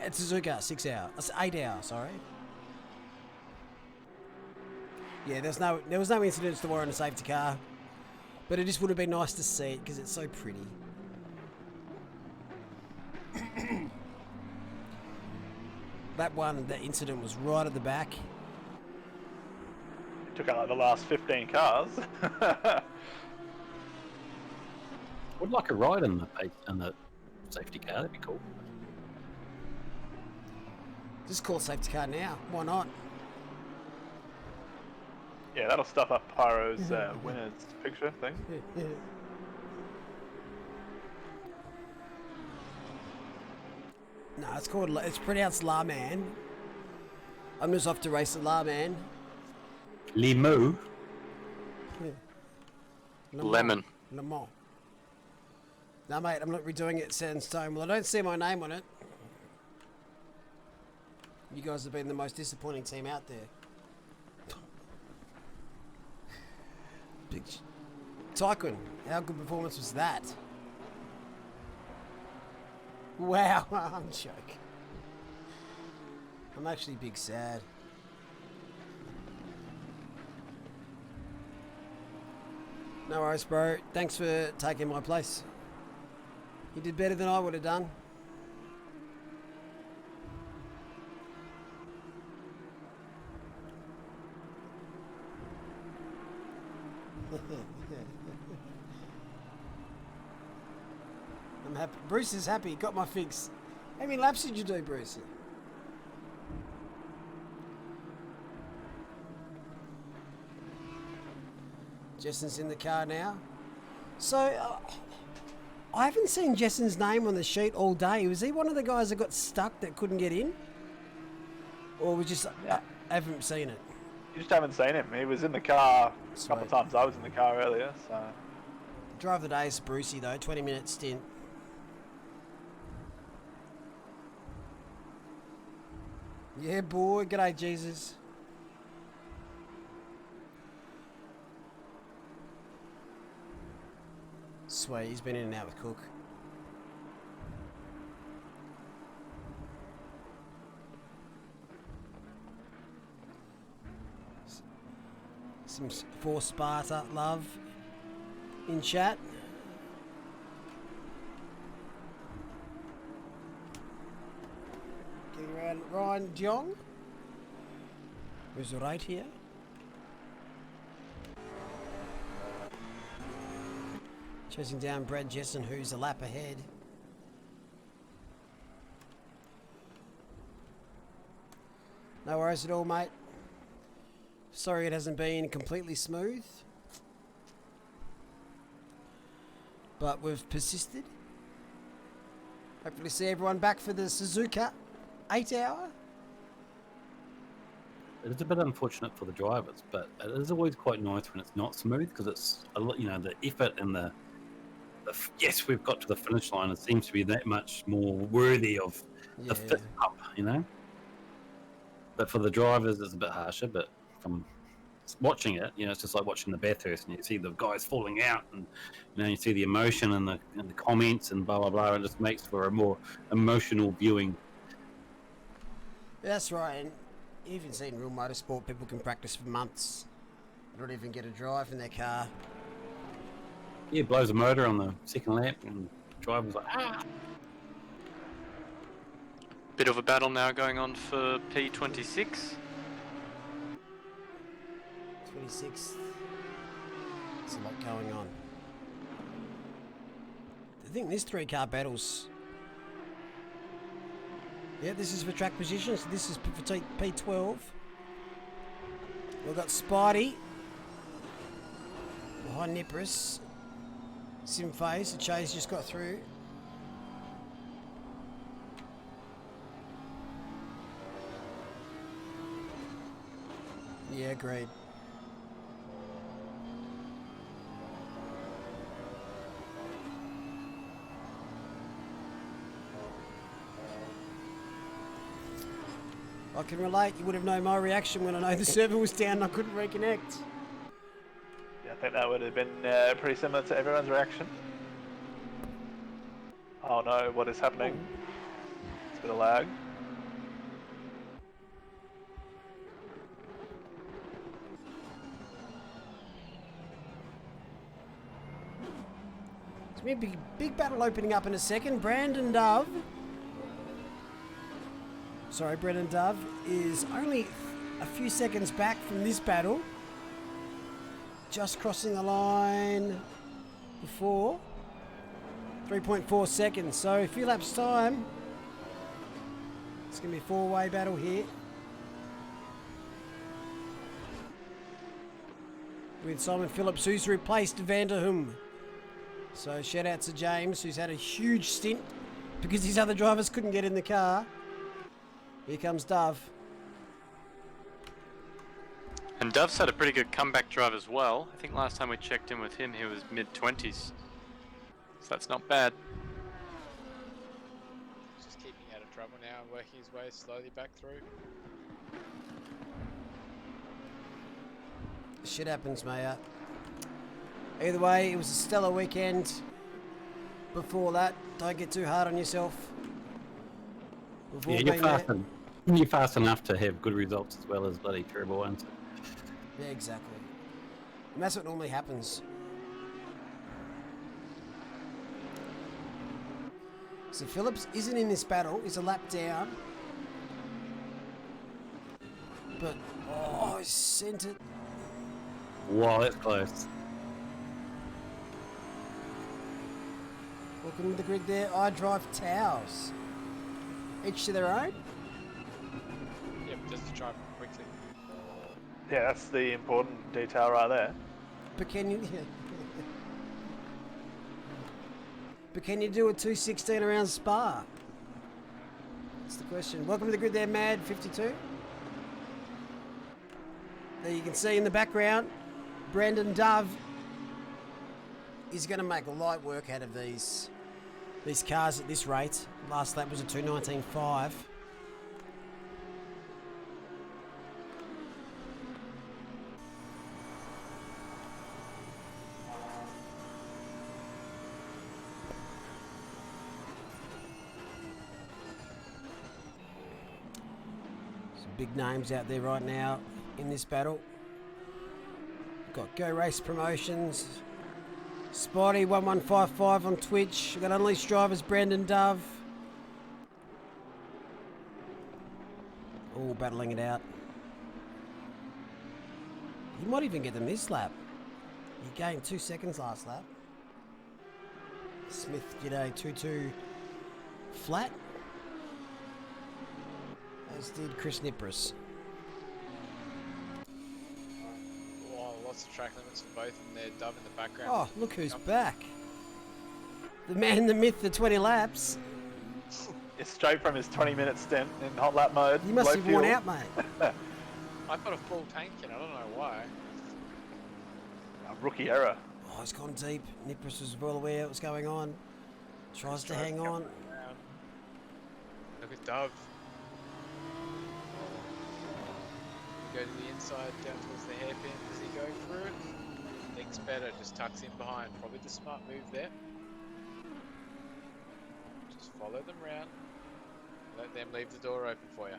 It's Suzuka, 6 hour, 8 hour. Sorry. Yeah, there was no incidents to worry on a safety car, but it just would have been nice to see it because it's so pretty. that incident was right at the back. Took out like the last 15 cars. Would like a ride in the safety car. That'd be cool. Just call safety car now. Why not? Yeah, that'll stuff up Pyro's winner's picture thing. No, it's pronounced La Man. I'm just off to race the La Man. Limo. Lemon. Le Mans. No, mate, I'm not redoing it set in stone. Well, I don't see my name on it. You guys have been the most disappointing team out there. Tycoon, how good performance was that? Wow, I'm joking. I'm actually big sad. No worries, bro. Thanks for taking my place. You did better than I would have done. I'm happy. Bruce is happy. Got my fix. How many laps did you do, Bruce? Jessen's in the car now. So, I haven't seen Jessen's name on the sheet all day. Was he one of the guys that got stuck that couldn't get in? Or was just... I haven't seen it. You just haven't seen him. He was in the car a Sweet. couple of times. I was in the car earlier, so... Drive of the day is Brucey, though. 20-minute stint. Yeah, boy. G'day, Jesus. Sweet. He's been in and out with Cook. Some for Sparta love in chat. Getting around Ryan Diong, who's right here. Chasing down Brad Jessen, who's a lap ahead. No worries at all, mate. Sorry it hasn't been completely smooth, but we've persisted. Hopefully see everyone back for the Suzuka 8 hour. It is a bit unfortunate for the drivers, but it is always quite nice when it's not smooth because it's a lot, the effort and the yes, we've got to the finish line. It seems to be that much more worthy of the fifth up, But for the drivers, it's a bit harsher. But from watching it, it's just like watching the Bathurst, and you see the guys falling out, and you see the emotion and the comments and blah blah blah. It just makes for a more emotional viewing. That's right. And even seen real motorsport, people can practice for months, not even get a drive in their car. Yeah, blows a motor on the second lap, and the driver's like, ah. Bit of a battle now going on for P26. 26. There's a lot going on. I think this 3-car battles. Yeah, this is for track position. So this is for P12. We've got Spidey behind Nipris. Simface, the chase just got through. Yeah, agreed. I can relate. You would have known my reaction when I know the server was down and I couldn't reconnect. Yeah, I think that would have been pretty similar to everyone's reaction. Oh no, what is happening? It's a bit of lag. It's going to be a big battle opening up in a second. Brandon Dove. sorry, Brendan Dove, is only a few seconds back from this battle. Just crossing the line before. 3.4 seconds, so a few laps time. It's going to be a four-way battle here. With Simon Phillips, who's replaced Vanderhum. So shout out to James, who's had a huge stint because his other drivers couldn't get in the car. Here comes Dove. And Dove's had a pretty good comeback drive as well. I think last time we checked in with him, he was mid-20s. So that's not bad. Just keeping out of trouble now and working his way slowly back through. Shit happens, mate. Either way, it was a stellar weekend. Before that, don't get too hard on yourself. Yeah, you're fast enough to have good results as well as bloody terrible ones. Yeah, exactly. And that's what normally happens. So Phillips isn't in this battle. He's a lap down. But, oh, he sent it. Wow, that's close. Welcome to the grid there. I drive towels. Each to their own. Yeah, but just to try quickly. Yeah, that's the important detail right there. But can you... But can you do a 216 around Spa? That's the question. Welcome to the grid there, Mad 52. There you can see in the background, Brandon Dove is going to make light work out of these cars at this rate. Last lap was a 2:19.5. Some big names out there right now in this battle. We've got Go Race Promotions, Spotty1155 on Twitch. We've got Unleashed Drivers, Brandon Dove. All battling it out. He might even get them this lap. He gained 2 seconds last lap. Smith did a 2-2 flat. As did Chris Nipris. Wow, lots of track limits for both of them there. Dove in the background. Oh, look who's back. The man, the myth, the 20 laps. It's straight from his 20-minute stint in hot lap mode. You must low have fuel. worn out, mate. I've got a full tank in, I don't know why. A rookie error. Oh, he's gone deep. Nipris was well aware what was going on. Tries to hang on. Look at Dove. Go to the inside, down towards the hairpin. Does he go through it? Thinks better, just tucks in behind. Probably the smart move there. Just follow them round. Let them leave the door open for you.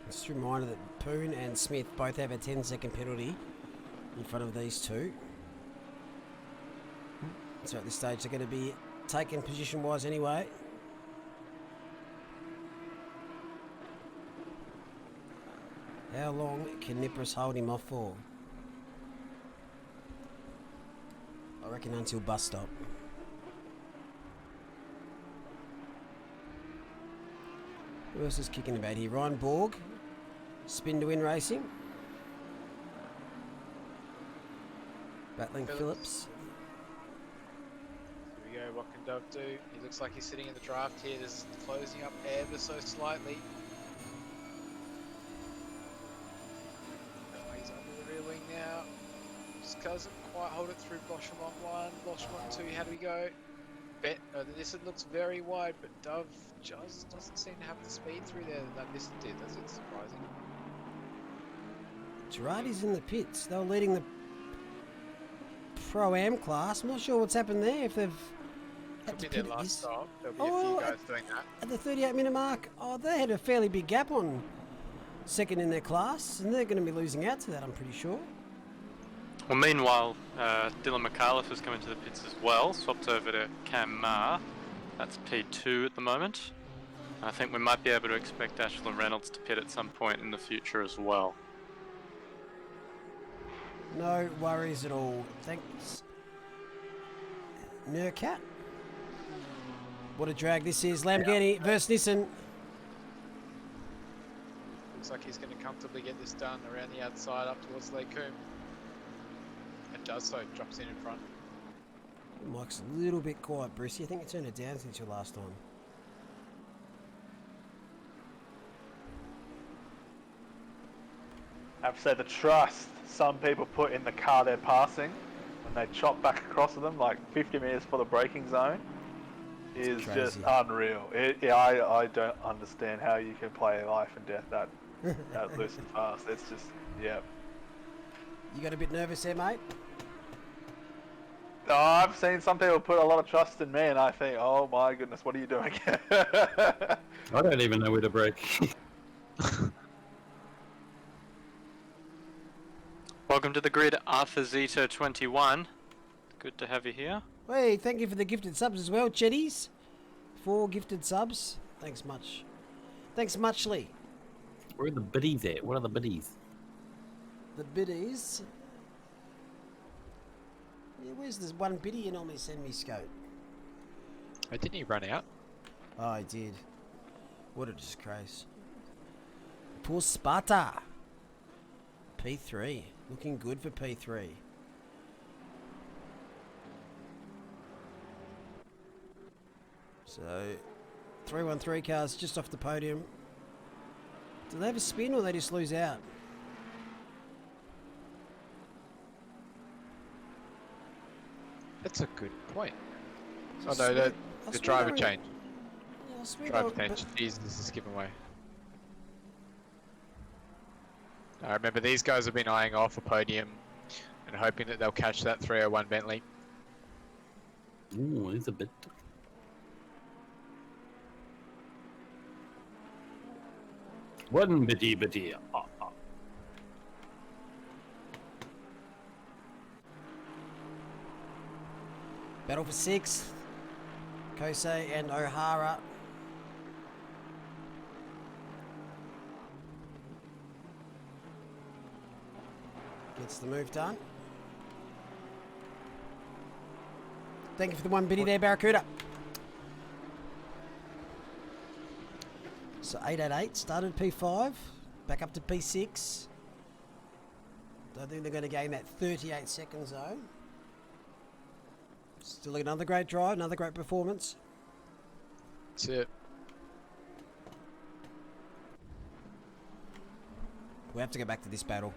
Just a reminder that Poon and Smith both have a 10-second penalty in front of these two. So at this stage they're going to be taken position-wise anyway. How long can Nipris hold him off for? I reckon until bus stop. Who else is kicking about here? Ryan Borg. Spin to win racing. Battling Phillips. Here we go, what can Dove do? He looks like he's sitting in the draft here, just closing up ever so slightly. Oh, he's under the rear wing now. Just doesn't quite hold it through Blosham on 1, Blosham on 2, how do we go? This looks very wide, but Dove just doesn't seem to have the speed through there that this did. That's surprising. Girardi's in the pits. They were leading the Pro-Am class. I'm not sure what's happened there. If they've had Could to be their pit last this. stop. There'll be a few guys doing that. At the 38-minute mark, they had a fairly big gap on second in their class, and they're going to be losing out to that, I'm pretty sure. Well, meanwhile, Dylan McAuliffe has come into the pits as well, swapped over to Cam Marr. That's P2 at the moment. I think we might be able to expect Ashland Reynolds to pit at some point in the future as well. No worries at all. Thanks. Nurcat. What a drag this is. Lamborghini versus Nissan. Looks like he's going to comfortably get this done around the outside up towards Lake Coombe. And does so, drops in front. Mike's a little bit quiet, Brucey. I think you turned it down since your last time. I have to say the trust some people put in the car they're passing when they chop back across to them like 50 metres for the braking zone is just unreal. I don't understand how you can play life and death that loose and fast. It's just, yeah. You got a bit nervous there, mate? Oh, I've seen some people put a lot of trust in me and I think, oh my goodness, what are you doing? I don't even know where to brake. Welcome to the grid, Arthur Zeta 21. Good to have you here. Hey, thank you for the gifted subs as well, Chetties. 4 gifted subs. Thanks much. Thanks muchly. Where are the biddies at? What are the biddies? The biddies. Yeah, where's this one biddy you normally send me, Scout? Oh, didn't he run out? Oh, I did. What a disgrace. Poor Sparta. P3. Looking good for P3. So, 313 cars just off the podium. Do they have a spin or they just lose out? That's a good point. So Oh no, the driver they're in- change. Yeah, I swear Driver they were- change. Jeez, this is given away. I remember these guys have been eyeing off a podium and hoping that they'll catch that 301 Bentley. Ooh, it's a bit. One bitty. Battle for 6th. Kosei and O'Hara. Gets the move done. Thank you for the one biddy there, Barracuda. So 888 started P5, back up to P6. Don't think they're going to gain that 38 seconds though. Still another great drive, another great performance. That's it. We have to go back to this battle.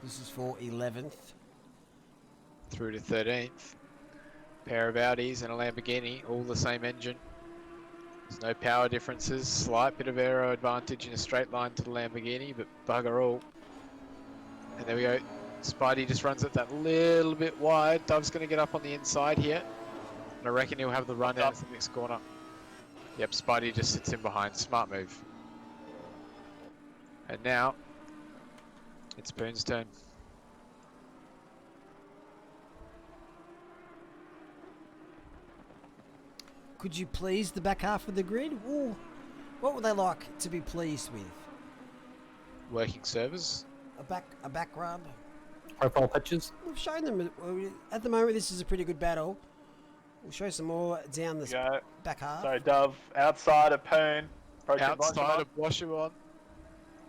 This is for 11th. Through to 13th. Pair of Audis and a Lamborghini, all the same engine. There's no power differences, slight bit of aero advantage in a straight line to the Lamborghini, but bugger all. And there we go. Spidey just runs it that little bit wide. Dove's going to get up on the inside here. And I reckon he'll have the run out of the next corner. Yep, Spidey just sits in behind. Smart move. And now, it's Boone's turn. Could you please the back half of the grid? Ooh, what would they like to be pleased with? Working servers. A back rub? Profile pictures. We've shown them. At the moment, this is a pretty good battle. We'll show some more down the Go. back half. Sorry, Dove. Outside of Poon. Outside of Washington.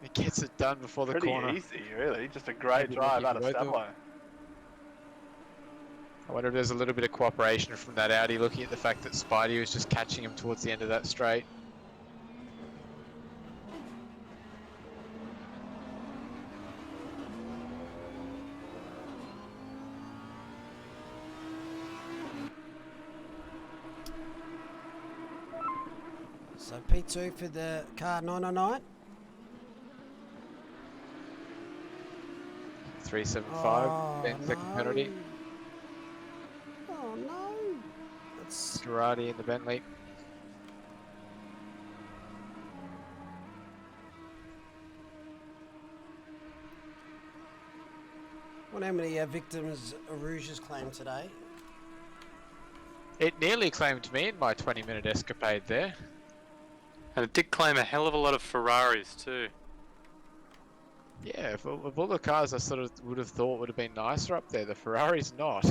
He gets it done before the corner. Pretty easy, really. Just a great Maybe drive out of lucky Staplo. I wonder if there's a little bit of cooperation from that Audi, looking at the fact that Spidey was just catching him towards the end of that straight. So P2 for the car 909. 375, 10-second penalty. Oh no! That's Girardi in the Bentley. Wonder how many victims Rouge has claimed today. It nearly claimed me in my 20-minute escapade there. And it did claim a hell of a lot of Ferraris too. Yeah, of all the cars I sort of would have thought would have been nicer up there, the Ferrari's not.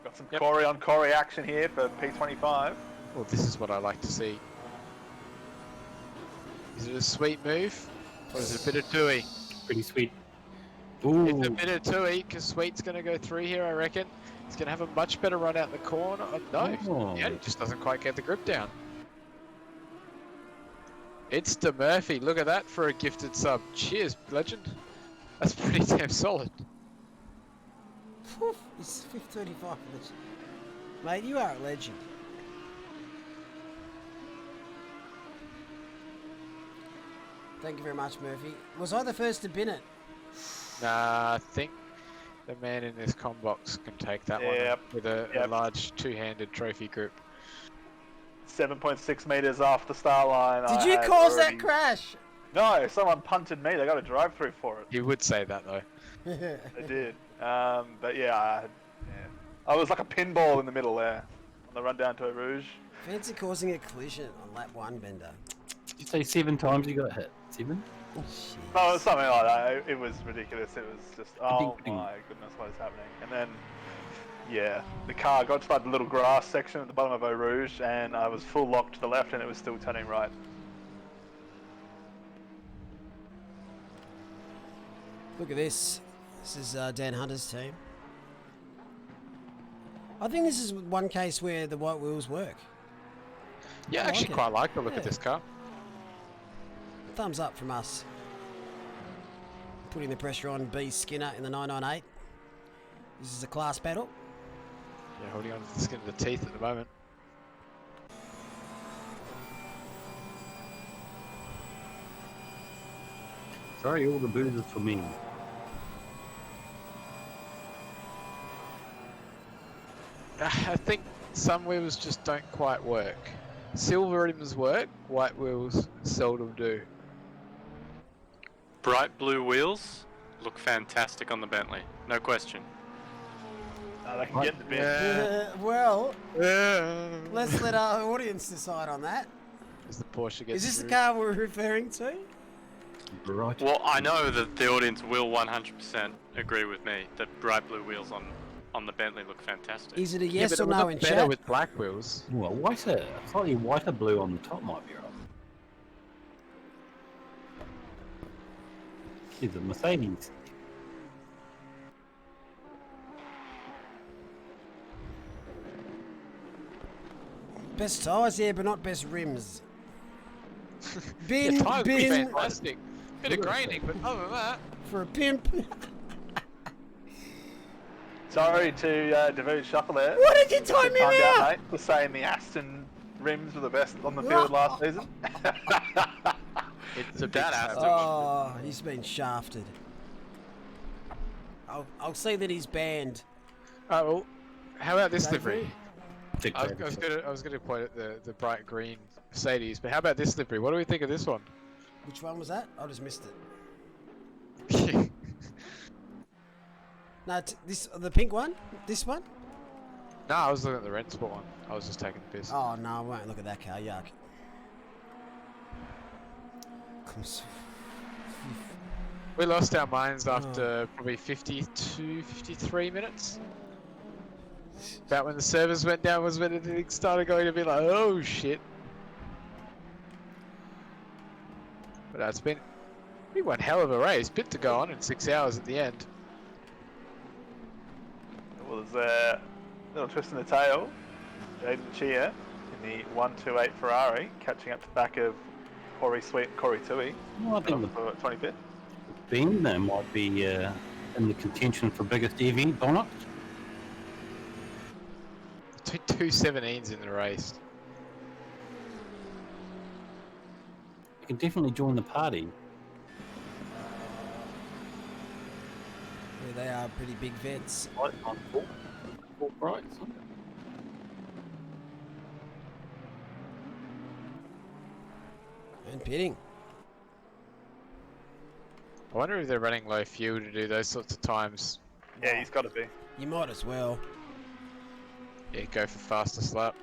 Got some Corey on Corey action here for P25. Well, this is what I like to see. Is it a sweet move? Or is it a bit of tooey? Pretty sweet. Ooh. It's a bit of tooey, because Sweet's going to go through here, I reckon. He's going to have a much better run out the corner. Oh, no. Oh. Yeah, he just doesn't quite get the grip down. It's De Murphy. Look at that for a gifted sub. Cheers, legend. That's pretty damn solid. Whew, he's 535 for this. Mate, you are a legend. Thank you very much, Murphy. Was I the first to bin it? Nah, I think the man in this com box can take that one with a large two-handed trophy grip. 7.6 meters off the start line. Did you cause that crash? No, someone punted me. They got a drive-through for it. You would say that though. They did. But yeah, I was like a pinball in the middle there on the run down to Rouge. Fancy causing a collision on lap 1, Bender. Did you say 7 times you got hit? 7? Oh, No, it was something like that. It was ridiculous. It was just, oh my goodness, what is happening? And then, yeah, the car got to like the little grass section at the bottom of Eau Rouge, and I was full lock to the left, and it was still turning right. Look at this. This is Dan Hunter's team. I think this is one case where the white wheels work. Yeah, I actually it. quite like the look of this car. Thumbs up from us. Putting the pressure on B Skinner in the 998. This is a class battle. Yeah, holding on to the skin of the teeth at the moment. Sorry, all the boozers for me. I think some wheels just don't quite work. Silver rims work, white wheels seldom do. Bright blue wheels look fantastic on the Bentley, no question. They can get the bin. Well, let's let our audience decide on that. As the Porsche gets Is this the through. car we're referring to? Right. Well, I know that the audience will 100% agree with me that bright blue wheels on the Bentley look fantastic. Is it a Yeah, yes but or it would no look in better chat? with black wheels. Well, whiter, slightly whiter blue on the top might be right. Is a Mercedes. Best tyres, yeah, but not best rims. Bin, Yeah, tyres would be bin fantastic. Bit of graining, but other than that, for a pimp. Sorry to David Shuffle there. Why did you time him Timed out? mate, for saying the Aston rims were the best on the field last season. it's a big That savage. Aston Oh, he's been shafted. I'll say that he's banned. Oh, well, how about this Go livery? Thick I paper. was gonna point at the bright green Mercedes, but how about this livery? What do we think of this one? Which one was that? I just missed it. No, the pink one? This one? No, I was looking at the Rennsport one. I was just taking the piss. Oh, no, I won't look at that car. Yuck. We lost our minds after probably 52, 53 minutes. About when the servers went down was when it started going to be like, oh shit. But it's been one hell of a race. Bit to go on in 6 hours at the end. Well, there's a little twist in the tail. Jaden Chia in the 128 Ferrari, catching up to the back of Corey Sweet and Corey Tui. Well, I think the For 25th. Ben there might be in the contention for biggest EV bonnet. Two 17s in the race. You can definitely join the party. Yeah, they are pretty big vets. Right on full price. And pitting. I wonder if they're running low fuel to do those sorts of times. Yeah, he's got to be. You might as well. Yeah, go for fastest lap.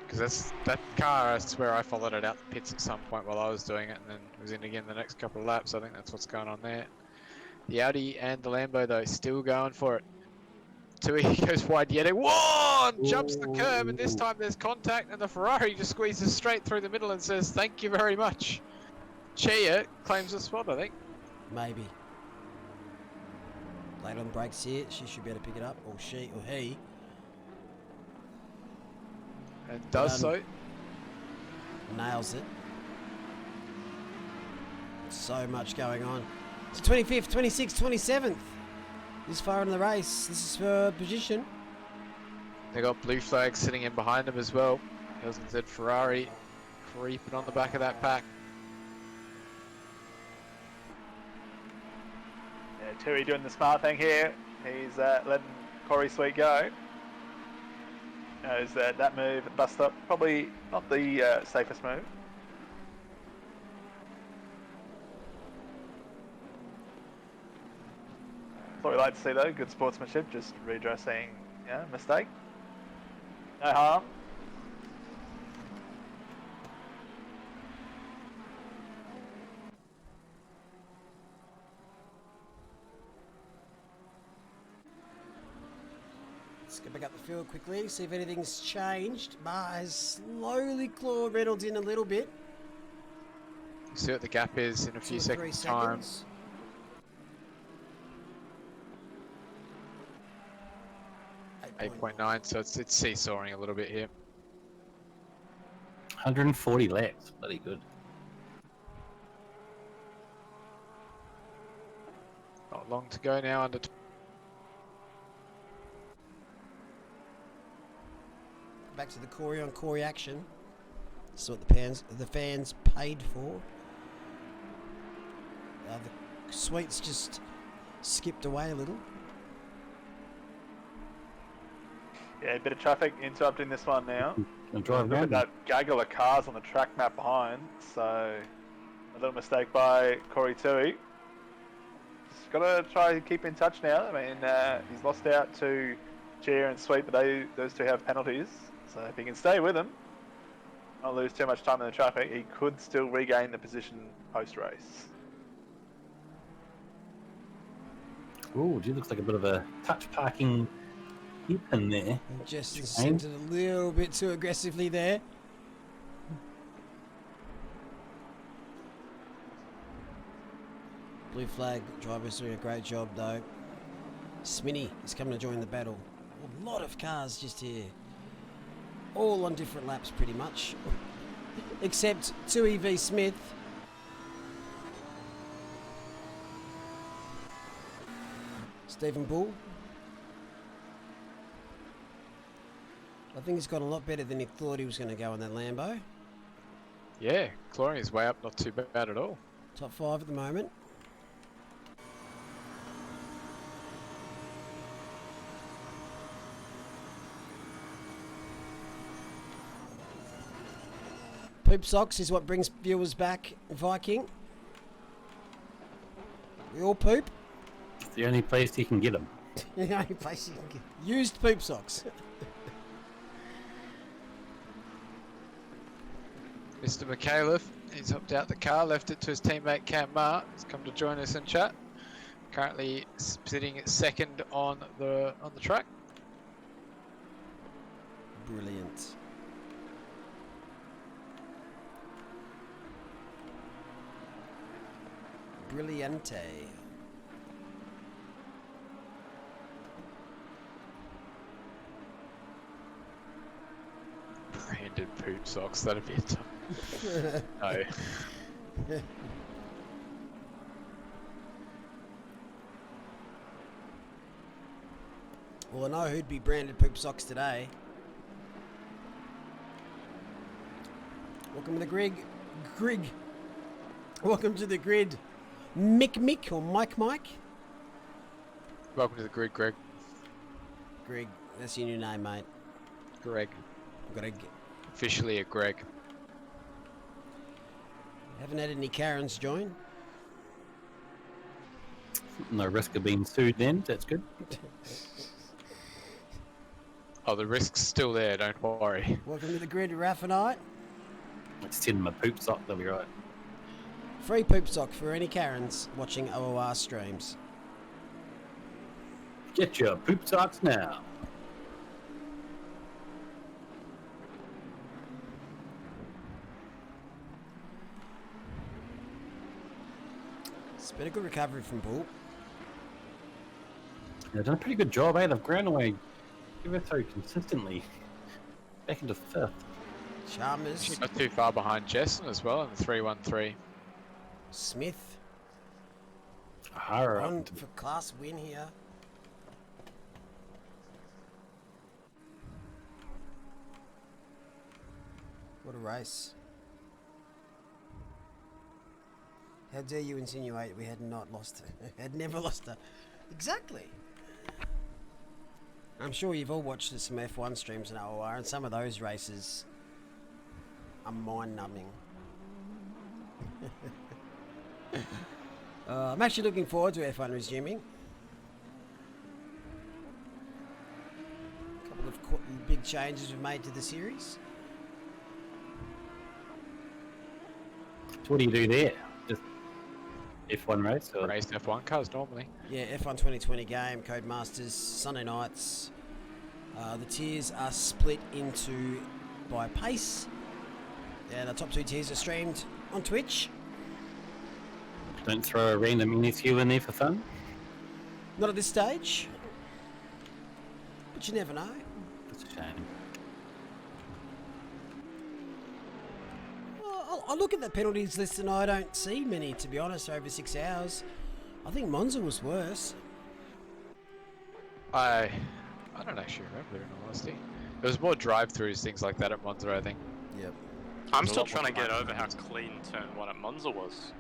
Because that car, I swear I followed it out the pits at some point while I was doing it, and then was in again the next couple of laps. I think that's what's going on there. The Audi and the Lambo, though, still going for it. Tui goes wide yet. Whoa! Jumps the curb, and this time there's contact, and the Ferrari just squeezes straight through the middle and says, "Thank you very much." Chia claims the spot, I think. Maybe. Late on the brakes here. She should be able to pick it up. Or she or he. And does so. Nails it. So much going on. It's 25th, 26th, 27th. This far in the race. This is for position. They got blue flags sitting in behind them as well. LZ Ferrari creeping on the back of that pack. Yeah, Tui doing the smart thing here. He's letting Corey Sweet go. Knows that move at bus stop probably not the safest move. That's what we like to see though, good sportsmanship, just redressing, yeah, mistake. No harm. Let's go back up the field quickly, see if anything's changed. Bar has slowly clawed Reynolds in a little bit. See what the gap is in a few 2 or 3 seconds time. 8.9, so it's seesawing a little bit here. 140 laps, bloody good. Not long to go now. Back to the Corey on Corey action. This is what the fans paid for. The Sweets just skipped away a little. Yeah, a bit of traffic interrupting this one now. And drive Look at around. that gaggle of cars on the track map behind. So a little mistake by Corey Tui. Just got to try to keep in touch now. I mean, he's lost out to Cheer and Sweet, but those two have penalties. So if he can stay with them, not lose too much time in the traffic, he could still regain the position post-race. Oh, gee, looks like a bit of a touch parking hip in there. Just sent it a little bit too aggressively there. Blue flag driver's doing a great job though. Sminny is coming to join the battle. A lot of cars just here. All on different laps pretty much. Except 2EV Smith. Stephen Bull. I think he's got a lot better than he thought he was going to go in that Lambo. Yeah, clawing his way up, not too bad at all. Top 5 at the moment. Poop socks is what brings viewers back, Viking. We all poop. It's the only place you can get them. The only place you can get used poop socks. Mr. McAuliffe, he's hopped out the car, left it to his teammate Cam Marr. He's come to join us in chat. Currently sitting second on the track. Brilliant. Brilliante. Branded poop socks, that'd be a tough. No. Well, I know who'd be branded poop socks today. Welcome to the grid. Welcome to the grid. Mick or Mike. Welcome to the grid, Greg. Greg, that's your new name, mate. Greg. Greg. Officially a Greg. Haven't had any Karens join. No risk of being sued then. That's good. Oh, the risk's still there, don't worry. Welcome to the grid, Raffinite. Let's send them a poop sock, they'll be right. Free poop sock for any Karens watching OOR streams. Get your poop socks now. It's been a good recovery from Bull. They've done a pretty good job, eh? They've ground away ever so consistently. Back into fifth. Chalmers, Actually not too far behind Jessen as well in the 313. Smith Hara. on for class win here. What a race. How dare you insinuate we had not lost had never lost her. Exactly. I'm sure you've all watched some F1 streams in OOR, and some of those races are mind-numbing. I'm actually looking forward to F1 resuming. A couple of big changes we've made to the series. So what do you do there? Just F1 race? Or? Race F1 cars normally. Yeah, F1 2020 game, Codemasters, Sunday nights. The tiers are split into by pace. And the top two tiers are streamed on Twitch. Don't throw a random NSU in there for fun? Not at this stage. But you never know. That's a shame. Well, I look at the penalties list and I don't see many, to be honest, over 6 hours. I think Monza was worse. I don't actually remember, in all honesty. There was more drive-throughs, things like that at Monza, I think. Yep. I'm There's a still lot more trying to get time. over how clean turn 1 at Monza was.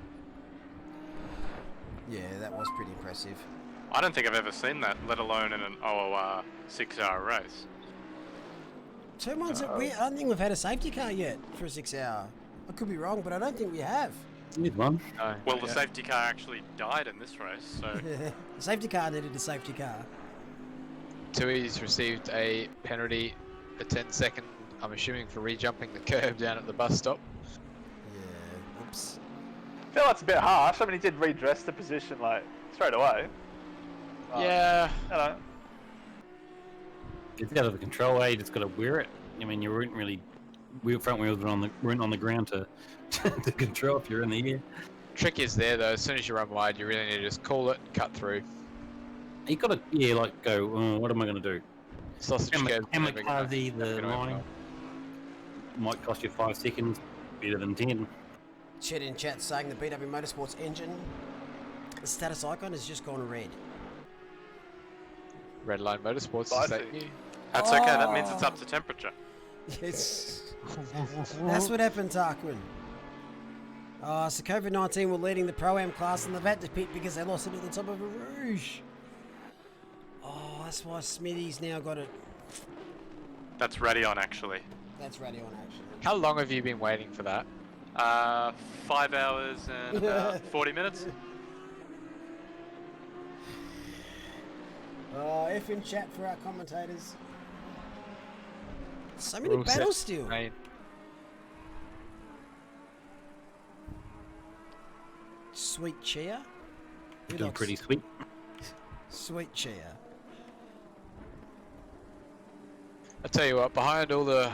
Yeah, that was pretty impressive. I don't think I've ever seen that, let alone in an OOR 6-hour race. Turn one's I don't think we've had a safety car yet for a 6 hour. I could be wrong, but I don't think we have. Need one. No, Well, not the yet. safety car actually died in this race, so The safety car needed a safety car. Tui's received a penalty, a 10-second, I'm assuming for re-jumping the curb down at the bus stop. Yeah, oops. I feel that's a bit harsh. I mean, he did redress the position like straight away. Yeah, You know, It's out of the control, eh? You just got to wear it. I mean, you weren't really... front wheels weren't on the ground to to control if you're in the air. trick is there though, as soon as you run wide, you really need to just call it and cut through. You got to, yeah, like go, what am I going to do? Sausage curb. Kamikaze, the line, might cost you 5 seconds, better than 10. Chet in chat saying the BW Motorsports engine, the status icon has just gone red. Red Line Motorsports, is that Spicy. you? that's okay, that means it's up to temperature. Yes. That's what happened, Tarquin. So COVID-19 were leading the Pro-Am class in the VAT pit because they lost it at the top of a Rouge. Oh, that's why Smitty's now got it. That's Radeon, actually. That's Radeon, actually. How long have you been waiting for that? 5 hours and about 40 minutes. F in chat for our commentators. So many We're all set. battles still. Rain. Sweet Chia. Who Looking likes pretty sweet. Sweet Chia. I tell you what, behind all the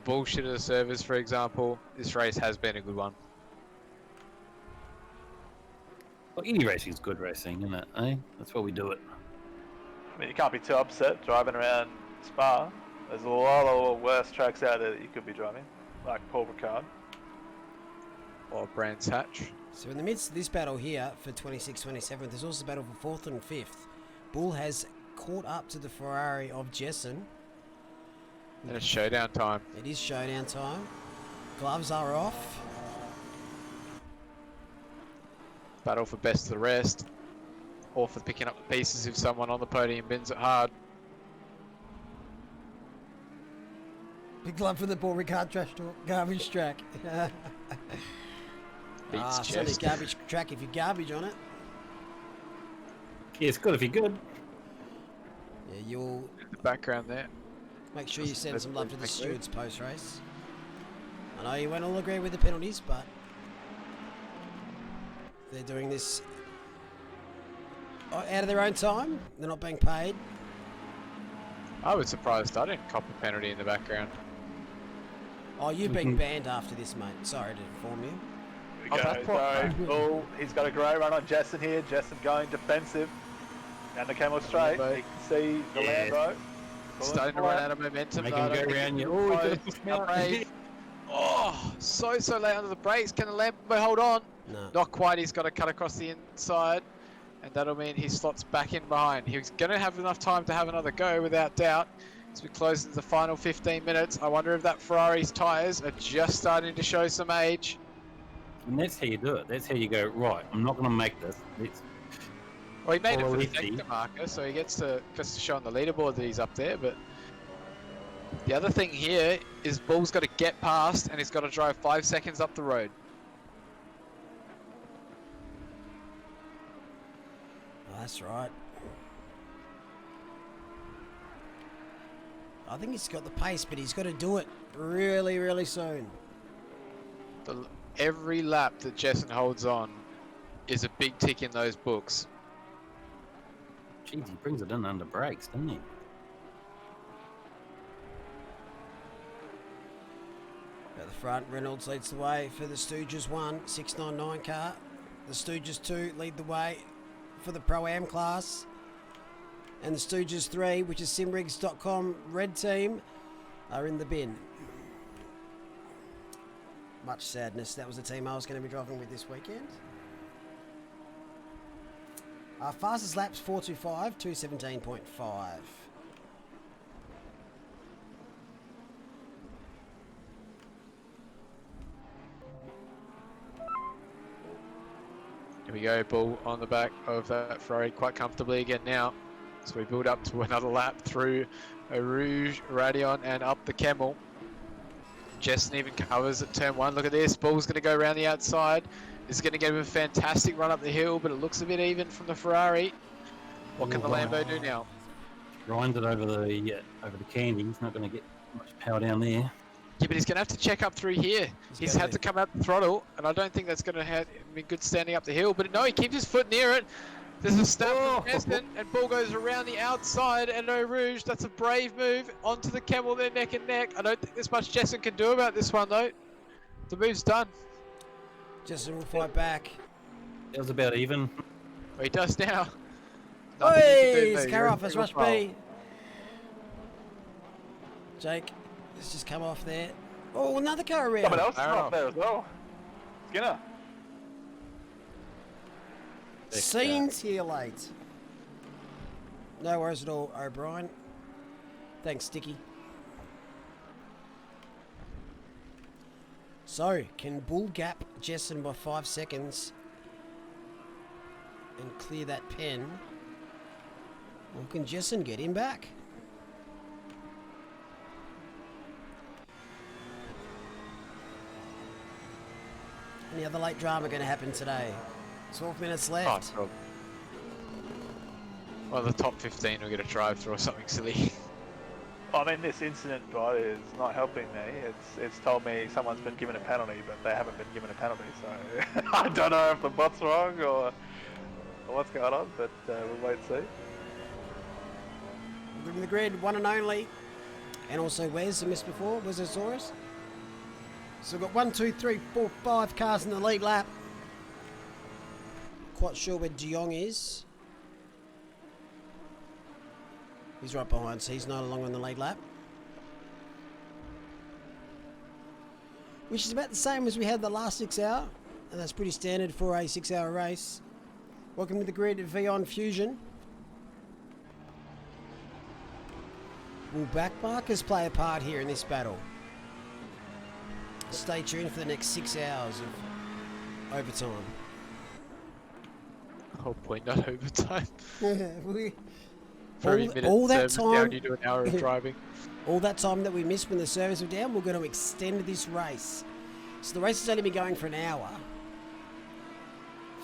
bullshit of the servers, for example, this race has been a good one. Well, any racing's good racing, isn't it, eh? That's why we do it. I mean, you can't be too upset driving around Spa. There's a lot of worse tracks out there that you could be driving, like Paul Ricard. Or Brands Hatch. So in the midst of this battle here for 26-27, there's also a battle for 4th and 5th. Bull has caught up to the Ferrari of Jessen. And it's showdown time. It is showdown time. Gloves are off. Battle for best of the rest. Or for picking up the pieces if someone on the podium bins it hard. Big glove for the Paul Ricard trash talk. Garbage track. Beats It's only chest. garbage track if you're garbage on it. Yeah, it's good if you're good. Yeah, you'll In the background there. make sure you send some love to the Thank you. stewards post-race. I know you won't all agree with the penalties, but they're doing this out of their own time. They're not being paid. I was surprised I didn't cop a penalty in the background. Oh, you've been banned after this, mate. Sorry to inform you. Here we Oh, go. that's what- So, Bull, he's got a great run on Jessen here. Jessen going defensive. Down the camel straight. Lambo. You can see the Yeah. Lambo. Starting to run out of momentum. Make though. I him don't go think round he you. can Oh, he's close. gonna push me out. Brave. Oh, so late under the brakes. Can the Lambo hold on? No. Not quite. He's got to cut across the inside, and that'll mean he slots back in behind. He's going to have enough time to have another go, without doubt. As we close into the final 15 minutes, I wonder if that Ferrari's tyres are just starting to show some age. And that's how you do it. That's how you go, right, I'm not going to make this. Well, he made it for the Lefty. sector marker, so he gets to show on the leaderboard that he's up there. But the other thing here is Bull's got to get past, and he's got to drive 5 seconds up the road. Oh, that's right. I think he's got the pace, but he's got to do it really, really soon. Every lap that Jessen holds on is a big tick in those books. Jeez, he brings it in under brakes, doesn't he? At the front, Reynolds leads the way for the Stooges 1, 699 car. The Stooges 2 lead the way for the Pro-Am class. And the Stooges 3, which is simrigs.com red team, are in the bin. Much sadness. That was the team I was going to be driving with this weekend. Our fastest laps 425, 217.5. Here we go, Bull on the back of that Ferrari quite comfortably again now. So we build up to another lap through a Rouge, Radion, and up the Camel. Jessen even covers at turn 1. Look at this. Bull's going to go around the outside. This is going to give him a fantastic run up the hill, but it looks a bit even from the Ferrari. What can the Lambo do now? Grind it over the candy. He's not going to get much power down there. Yeah, but he's going to have to check up through here. He's had to come out the throttle, and I don't think that's going to be good standing up the hill. But no, he keeps his foot near it. There's a snap from Jessen, and Bull goes around the outside, and no Rouge. That's a brave move. Onto the Camel, they're neck and neck. I don't think there's much Jessen can do about this one, though. The move's done. Jessen will fight back. That was about even. Well, he does now. Hey, it's car off as Rush B. Jake, let's just come off there. Oh, another car around. Someone else is up there as well. Skinner. Scenes here late. No worries at all, O'Brien. Thanks, Sticky. So, can Bull gap Jessen by 5 seconds and clear that pen? Or can Jessen get him back? Any other late drama going to happen today? 12 minutes left. Oh, well, the top 15 will get a drive through or something silly. I mean, this incident, right, is not helping me. It's told me someone's been given a penalty, but they haven't been given a penalty. So I don't know if the bot's wrong or what's going on, but we'll wait and see. From the grid, one and only. And also Wes, I missed before, Wezosaurus. So we've got 1, 2, 3, 4, 5 cars in the lead lap. Quite sure where De Jong is. He's right behind, so he's no longer on the lead lap. Which is about the same as we had the last 6 hour. And that's pretty standard for a 6 hour race. Welcome to the grid at Vion Fusion. Will back markers play a part here in this battle? Stay tuned for the next 6 hours of overtime. Whole point, not overtime. we, 30 minutes all that service time, down, you do an hour of driving. all that time that we missed when the service was down, we're going to extend this race. So the race has only been going for an hour.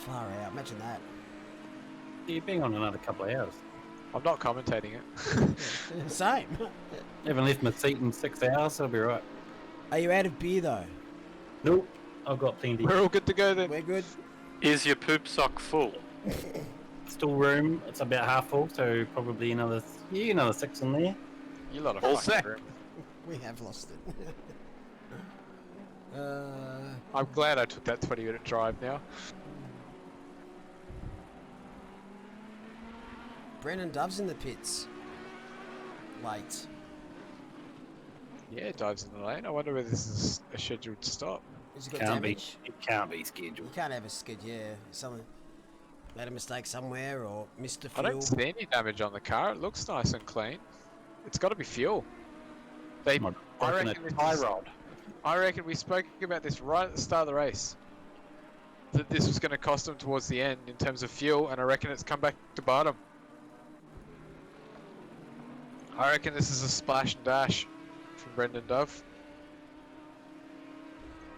Far out, imagine that. You're being on another couple of hours. I'm not commentating it. Same. Haven't left my seat in 6 hours, so I'll be right. Are you out of beer though? Nope, I've got plenty. We're all good to go then. We're good. Is your poop sock full? Still room. It's about half full, so probably another 6 in there. You lot of All fucking set. room. We have lost it. I'm glad I took that 20-minute drive now. Brendan Dove's in the pits. Late. Yeah, dives in the lane. I wonder whether this is a scheduled stop. Has he got Can't be. damage? It can't be You scheduled. can't have a skid, yeah. Someone made a mistake somewhere or missed a I fuel. don't see any damage on the car. It looks nice and clean. It's got to be fuel. They, I Broken reckon, a this tie is- rod. I reckon we spoke about this right at the start of the race. That this was going to cost them towards the end in terms of fuel, and I reckon it's come back to bite them. I reckon this is a splash and dash from Brendan Dove.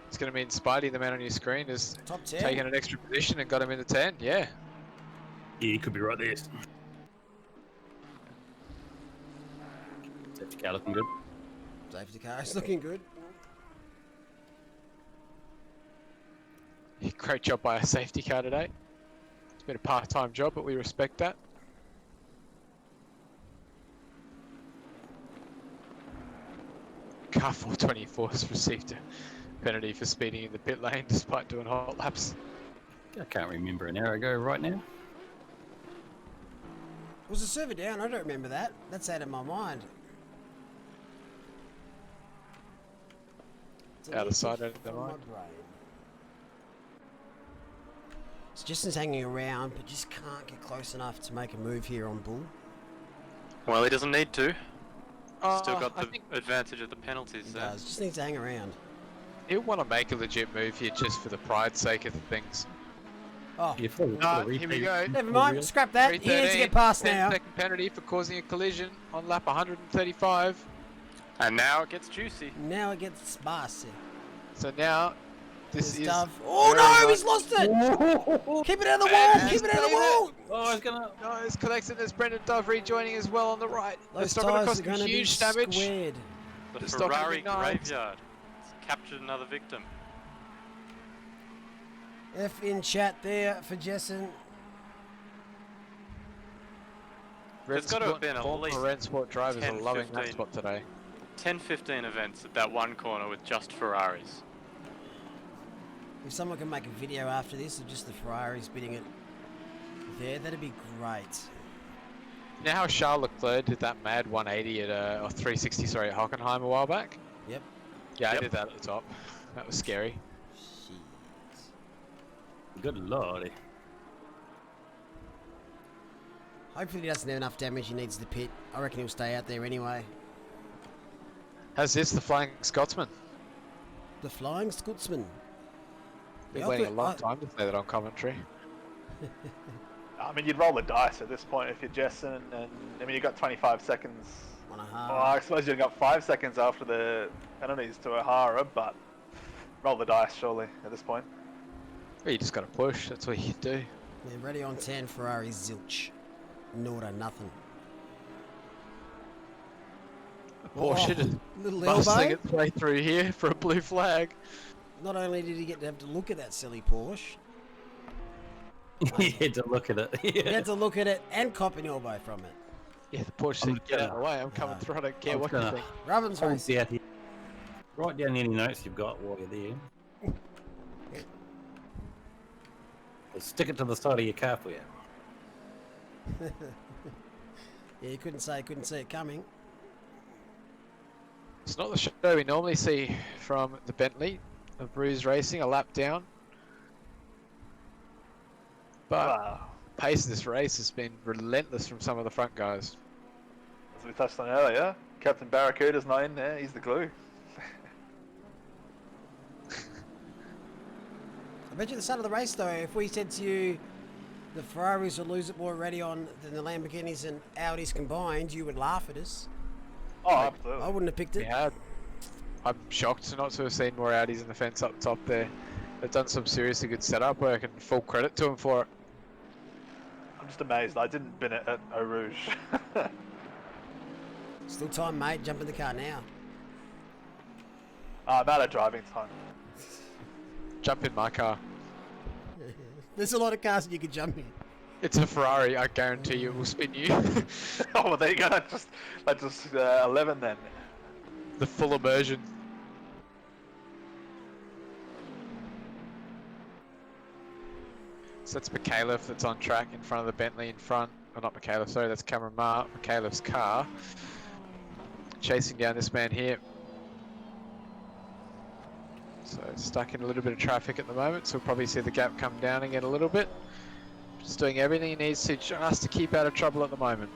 It's going to mean Spidey, the man on your screen, is Top 10. taking an extra position and got him in the 10. Yeah. Yeah, you could be right there. Safety car looking good. Safety car is looking good. Great job by our safety car today. It's been a part-time job, but we respect that. Car 424 has received a penalty for speeding in the pit lane despite doing hot laps. I can't remember an hour ago right now. Was the server down? I don't remember that. That's out of my mind. Out of sight, out of From my mind. brain. So Justin's hanging around, but just can't get close enough to make a move here on Bull. Well, he doesn't need to. Still got I the think advantage of the penalties He there. does. Just needs to hang around. he'll want to make a legit move here just for the pride sake of things. Oh, Yeah, for the Here we repeat. go. never mind. Scrap that. He needs to 313, get past 10 now. second penalty for causing a collision on lap 135. And now it gets juicy. Now it gets spicy. So now this There's is Dove. Oh very no, he's nice. lost it! Keep it out of the wall! And Keep it out of the he's wall! Oh, I was gonna. No, it's collected as Brendan Dove rejoining as well on the right. Those It's not going to tyres cost are him going to be huge damage. squared. The It's not gonna Ferrari be nice. graveyard. It's captured another victim. F in chat there for Jessen. There's gotta have been at former least Red Sport drivers are 10, loving that 15. spot today. 10-15 events at that one corner with just Ferraris. If someone can make a video after this of just the Ferraris bidding it there, that'd be great. You know how Charles Leclerc did that mad 180 at or 360, sorry, at Hockenheim a while back? Yep. Yeah, Yep. I did that at the top. That was scary. Jeez. Good lordy. Hopefully he doesn't have enough damage he needs to pit. I reckon he'll stay out there anyway. How's this, the Flying Scotsman? The Flying Scotsman. Been Yeah, I waiting a thought- long time to say that on commentary. I mean, you'd roll the dice at this point if you're Jessen, and I mean, you got 25 seconds. 1.5. Well, I suppose you got 5 seconds after the penalties to O'Hara, but roll the dice surely at this point. Well, you just got to push. That's what you do. Yeah, ready on 10, Ferrari zilch. Naughta nothing. Porsche just Little bustling elbow. its way through here for a blue flag. Not only did he get to have to look at that silly Porsche, You had to look at it. he Yeah. had to look at it and cop an elbow from it. Yeah, the Porsche I'm said, get out of gonna- the way. I'm coming No. through. I don't care I'm what you gonna- think. Rubbin's Hold race. down here. Write down any notes you've got while you're there. Or stick it to the side of your car for you. Yeah, you couldn't say, couldn't see it coming. It's not the show we normally see from the Bentley of Bruise Racing, a lap down. But Wow. pace of this race has been relentless from some of the front guys. As we touched on earlier, Captain Barracuda's not in there. He's the glue. I bet you at the start of the race, though, if we said to you the Ferraris will lose it more ready on than the Lamborghinis and Audis combined, you would laugh at us. Oh, I absolutely. wouldn't have picked it. Yeah, I'm shocked not to have seen more Audis in the fence up top there. They've done some seriously good setup work and full credit to them for it. just amazed I didn't bin it at Eau Rouge. Still time, mate. Jump in the car now. I'm out of driving time. Jump in my car. There's a lot of cars that you could jump in. It's a Ferrari. I guarantee you it will spin you. Oh, well, there you go. That's just 11 then. The full immersion. So that's Mikhailov that's on track in front of the Bentley in front. Oh, not Mikhailov, sorry, that's Cameron Marr. Mikhailov's car. Chasing down this man here. So stuck in a little bit of traffic at the moment, so we'll probably see the gap come down again a little bit. Just doing everything he needs to just to keep out of trouble at the moment.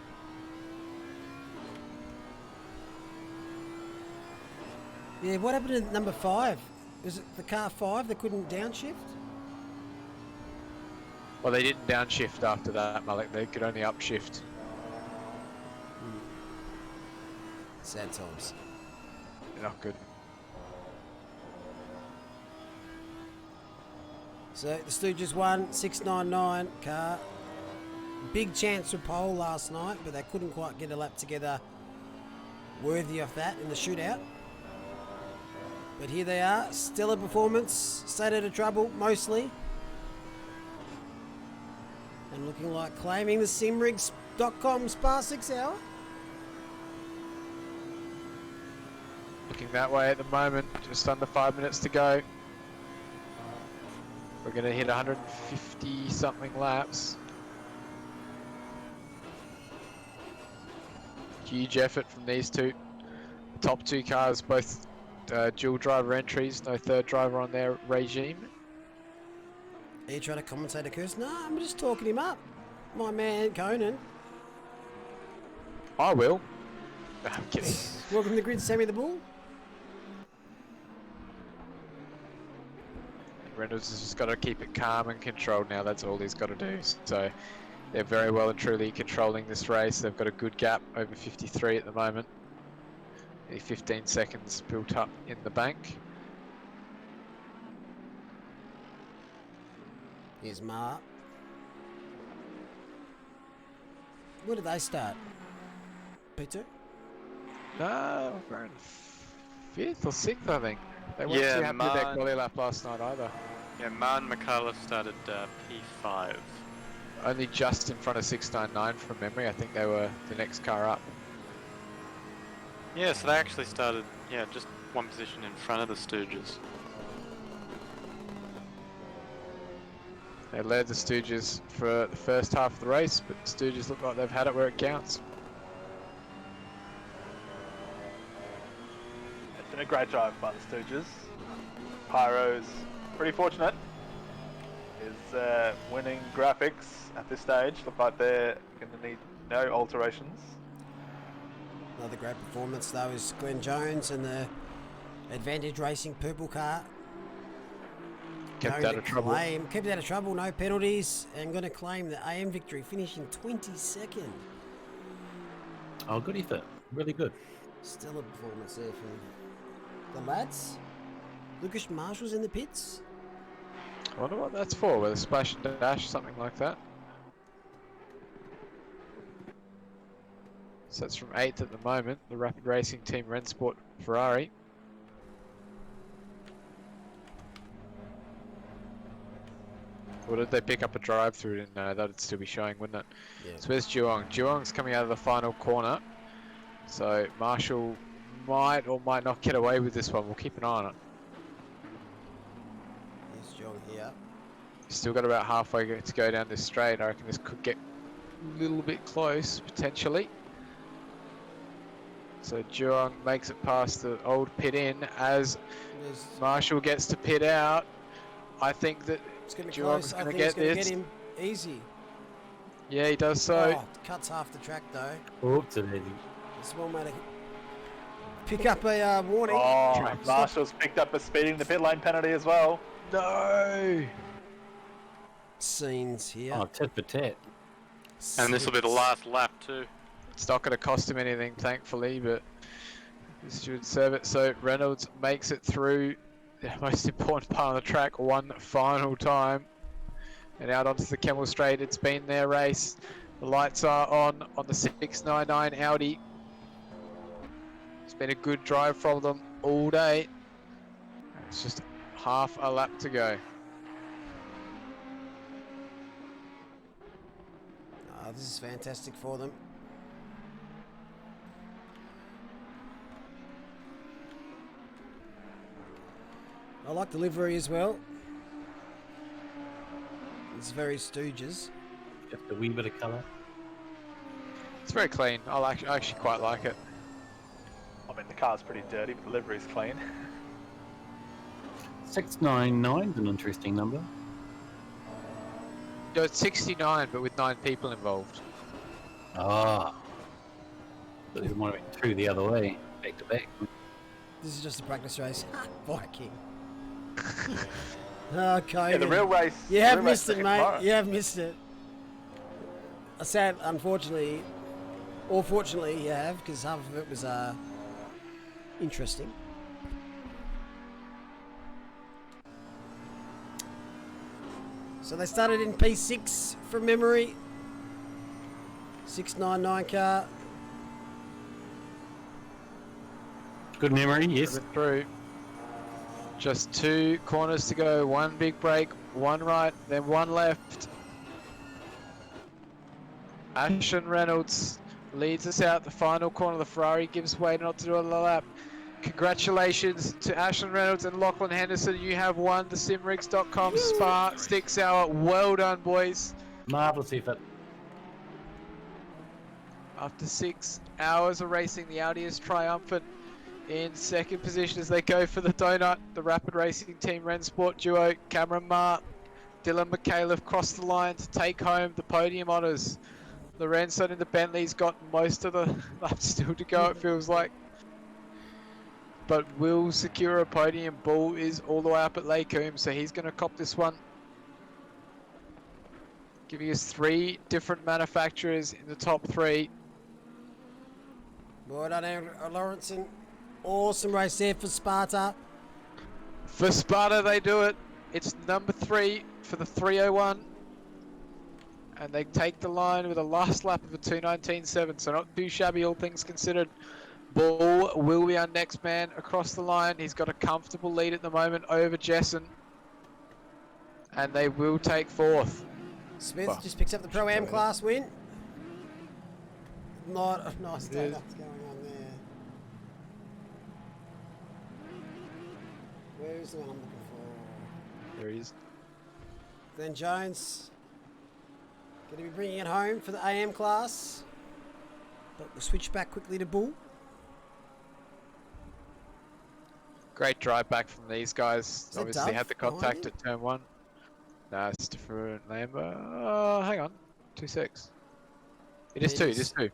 Yeah, what happened to number 5? Was it the car 5 that couldn't downshift? Well, they didn't downshift after that, Malik. They could only upshift. Sad times. Not good. So the Stooges won, 699 car. Big chance for pole last night, but they couldn't quite get a lap together worthy of that in the shootout. But here they are, stellar performance, stayed out of trouble mostly. And looking like claiming the simrigs.com Spa 6 hour. Looking that way at the moment, just under 5 minutes to go. We're going to hit 150 something laps. Huge effort from these two. Top two cars, both dual driver entries, no third driver on their regime. Are you trying to commentate a curse? No, I'm just talking him up. My man, Conan. I will. No, I'm kidding. Welcome to the grid, Sammy the Bull. Reynolds has just got to keep it calm and controlled now. That's all he's got to do. So they're very well and truly controlling this race. They've got a good gap over 53 at the moment. Nearly 15 seconds built up in the bank. Here's Mark. Where did they start? P2? No, we're in 5th or 6th, I think. They weren't too happy with their quali lap last night either. Yeah, Man Mikhailov started P5. Only just in front of 699 from memory. I think they were the next car up. Yeah, so they actually started, just one position in front of the Stooges. They led the Stooges for the first half of the race, but the Stooges look like they've had it where it counts. It's been a great drive by the Stooges. Pyro's pretty fortunate. His winning graphics at this stage look like they're going to need no alterations. Another great performance though is Glenn Jones and the Advantage Racing purple car. Kept out of trouble. Kept out of trouble, no penalties, and going to claim the AM victory, finishing 22nd. Oh, good effort. Really good. Still a performance there from the lads. Lucas Marshall's in the pits. I wonder what that's for, whether splash and dash, something like that. So that's from 8th at the moment, the Rapid Racing Team Rennsport Ferrari. Or did they pick up a drive-through? No, that'd still be showing, wouldn't it? Yeah. So where's Juong? Juong's coming out of the final corner. So Marshall might or might not get away with this one. We'll keep an eye on it. Here's John here. Still got about halfway to go down this straight. I reckon this could get a little bit close, potentially. So Juong makes it past the old pit in as Marshall gets to pit out. I think that It's going to be Juong's close. I going to think it's get going to this. get him easy. Yeah, he does so. Oh, cuts half the track though. Oops, it is. This one way to pick up a warning. Oh, Marshall's picked up a speeding the pit lane penalty as well. No! Scenes here. Oh, tit for tat. And this will be the last lap too. It's not going to cost him anything, thankfully, but this should serve it. So Reynolds makes it through the most important part of the track one final time. And out onto the Camel Straight. It's been their race. The lights are on the 699 Audi. It's been a good drive from them all day. It's just half a lap to go. Oh, this is fantastic for them. I like the livery as well. It's very Stooges. Just a wee bit of colour. It's very clean. I actually quite like it. I mean, the car's pretty dirty, but the livery's clean. 699 is an interesting number. No, it's 69, but with 9 people involved. Ah. But it might have been 2 the other way, back to back. This is just a practice race. Viking. Oh, Cody. Yeah, the real race. You the have real race missed it, second mate. tomorrow. You have missed it. Sad, unfortunately, or fortunately, you have, because half of it was interesting. So they started in P6 from memory. 699 car. Good memory, yes. Moving through. Just 2 corners to go. 1 big break, 1 right, then 1 left. Ashton Reynolds leads us out the final corner. The Ferrari gives way not to do another lap. Congratulations to Ashton Reynolds and Lachlan Henderson. You have won the simrigs.com Spa 6 hour. Well done, boys. Marvellous effort. After 6 hours of racing, the Audi is triumphant in second position as they go for the donut. The Rapid Racing Team Rennsport duo, Cameron Marr, Dylan McCaleb cross the line to take home the podium honours. Lorenzo in the Bentley's got most of the laps still to go, it feels like. But will secure a podium. Bull is all the way up at Lakeholm, so he's going to cop this one. Giving us 3 different manufacturers in the top 3. Well done, Lawrenson. Awesome race there for Sparta. For Sparta, they do it. It's number 3 for the 301. And they take the line with a last lap of a 2:19.7, so not too shabby, all things considered. Bull will be our next man across the line. He's got a comfortable lead at the moment over Jessen. And they will take 4th. Smith Well, just picks up the Pro-Am class win. Not a nice It day is. that's going on there. Where's the one I'm looking for? There he is. Glenn Jones. Going to be bringing it home for the AM class. But we'll switch back quickly to Bull. Great drive back from these guys. Is that Obviously Dove had the behind contact you? at turn 1. No, it's different Lambert. Oh, hang on. 2.6. It is It 2, it is. is 2.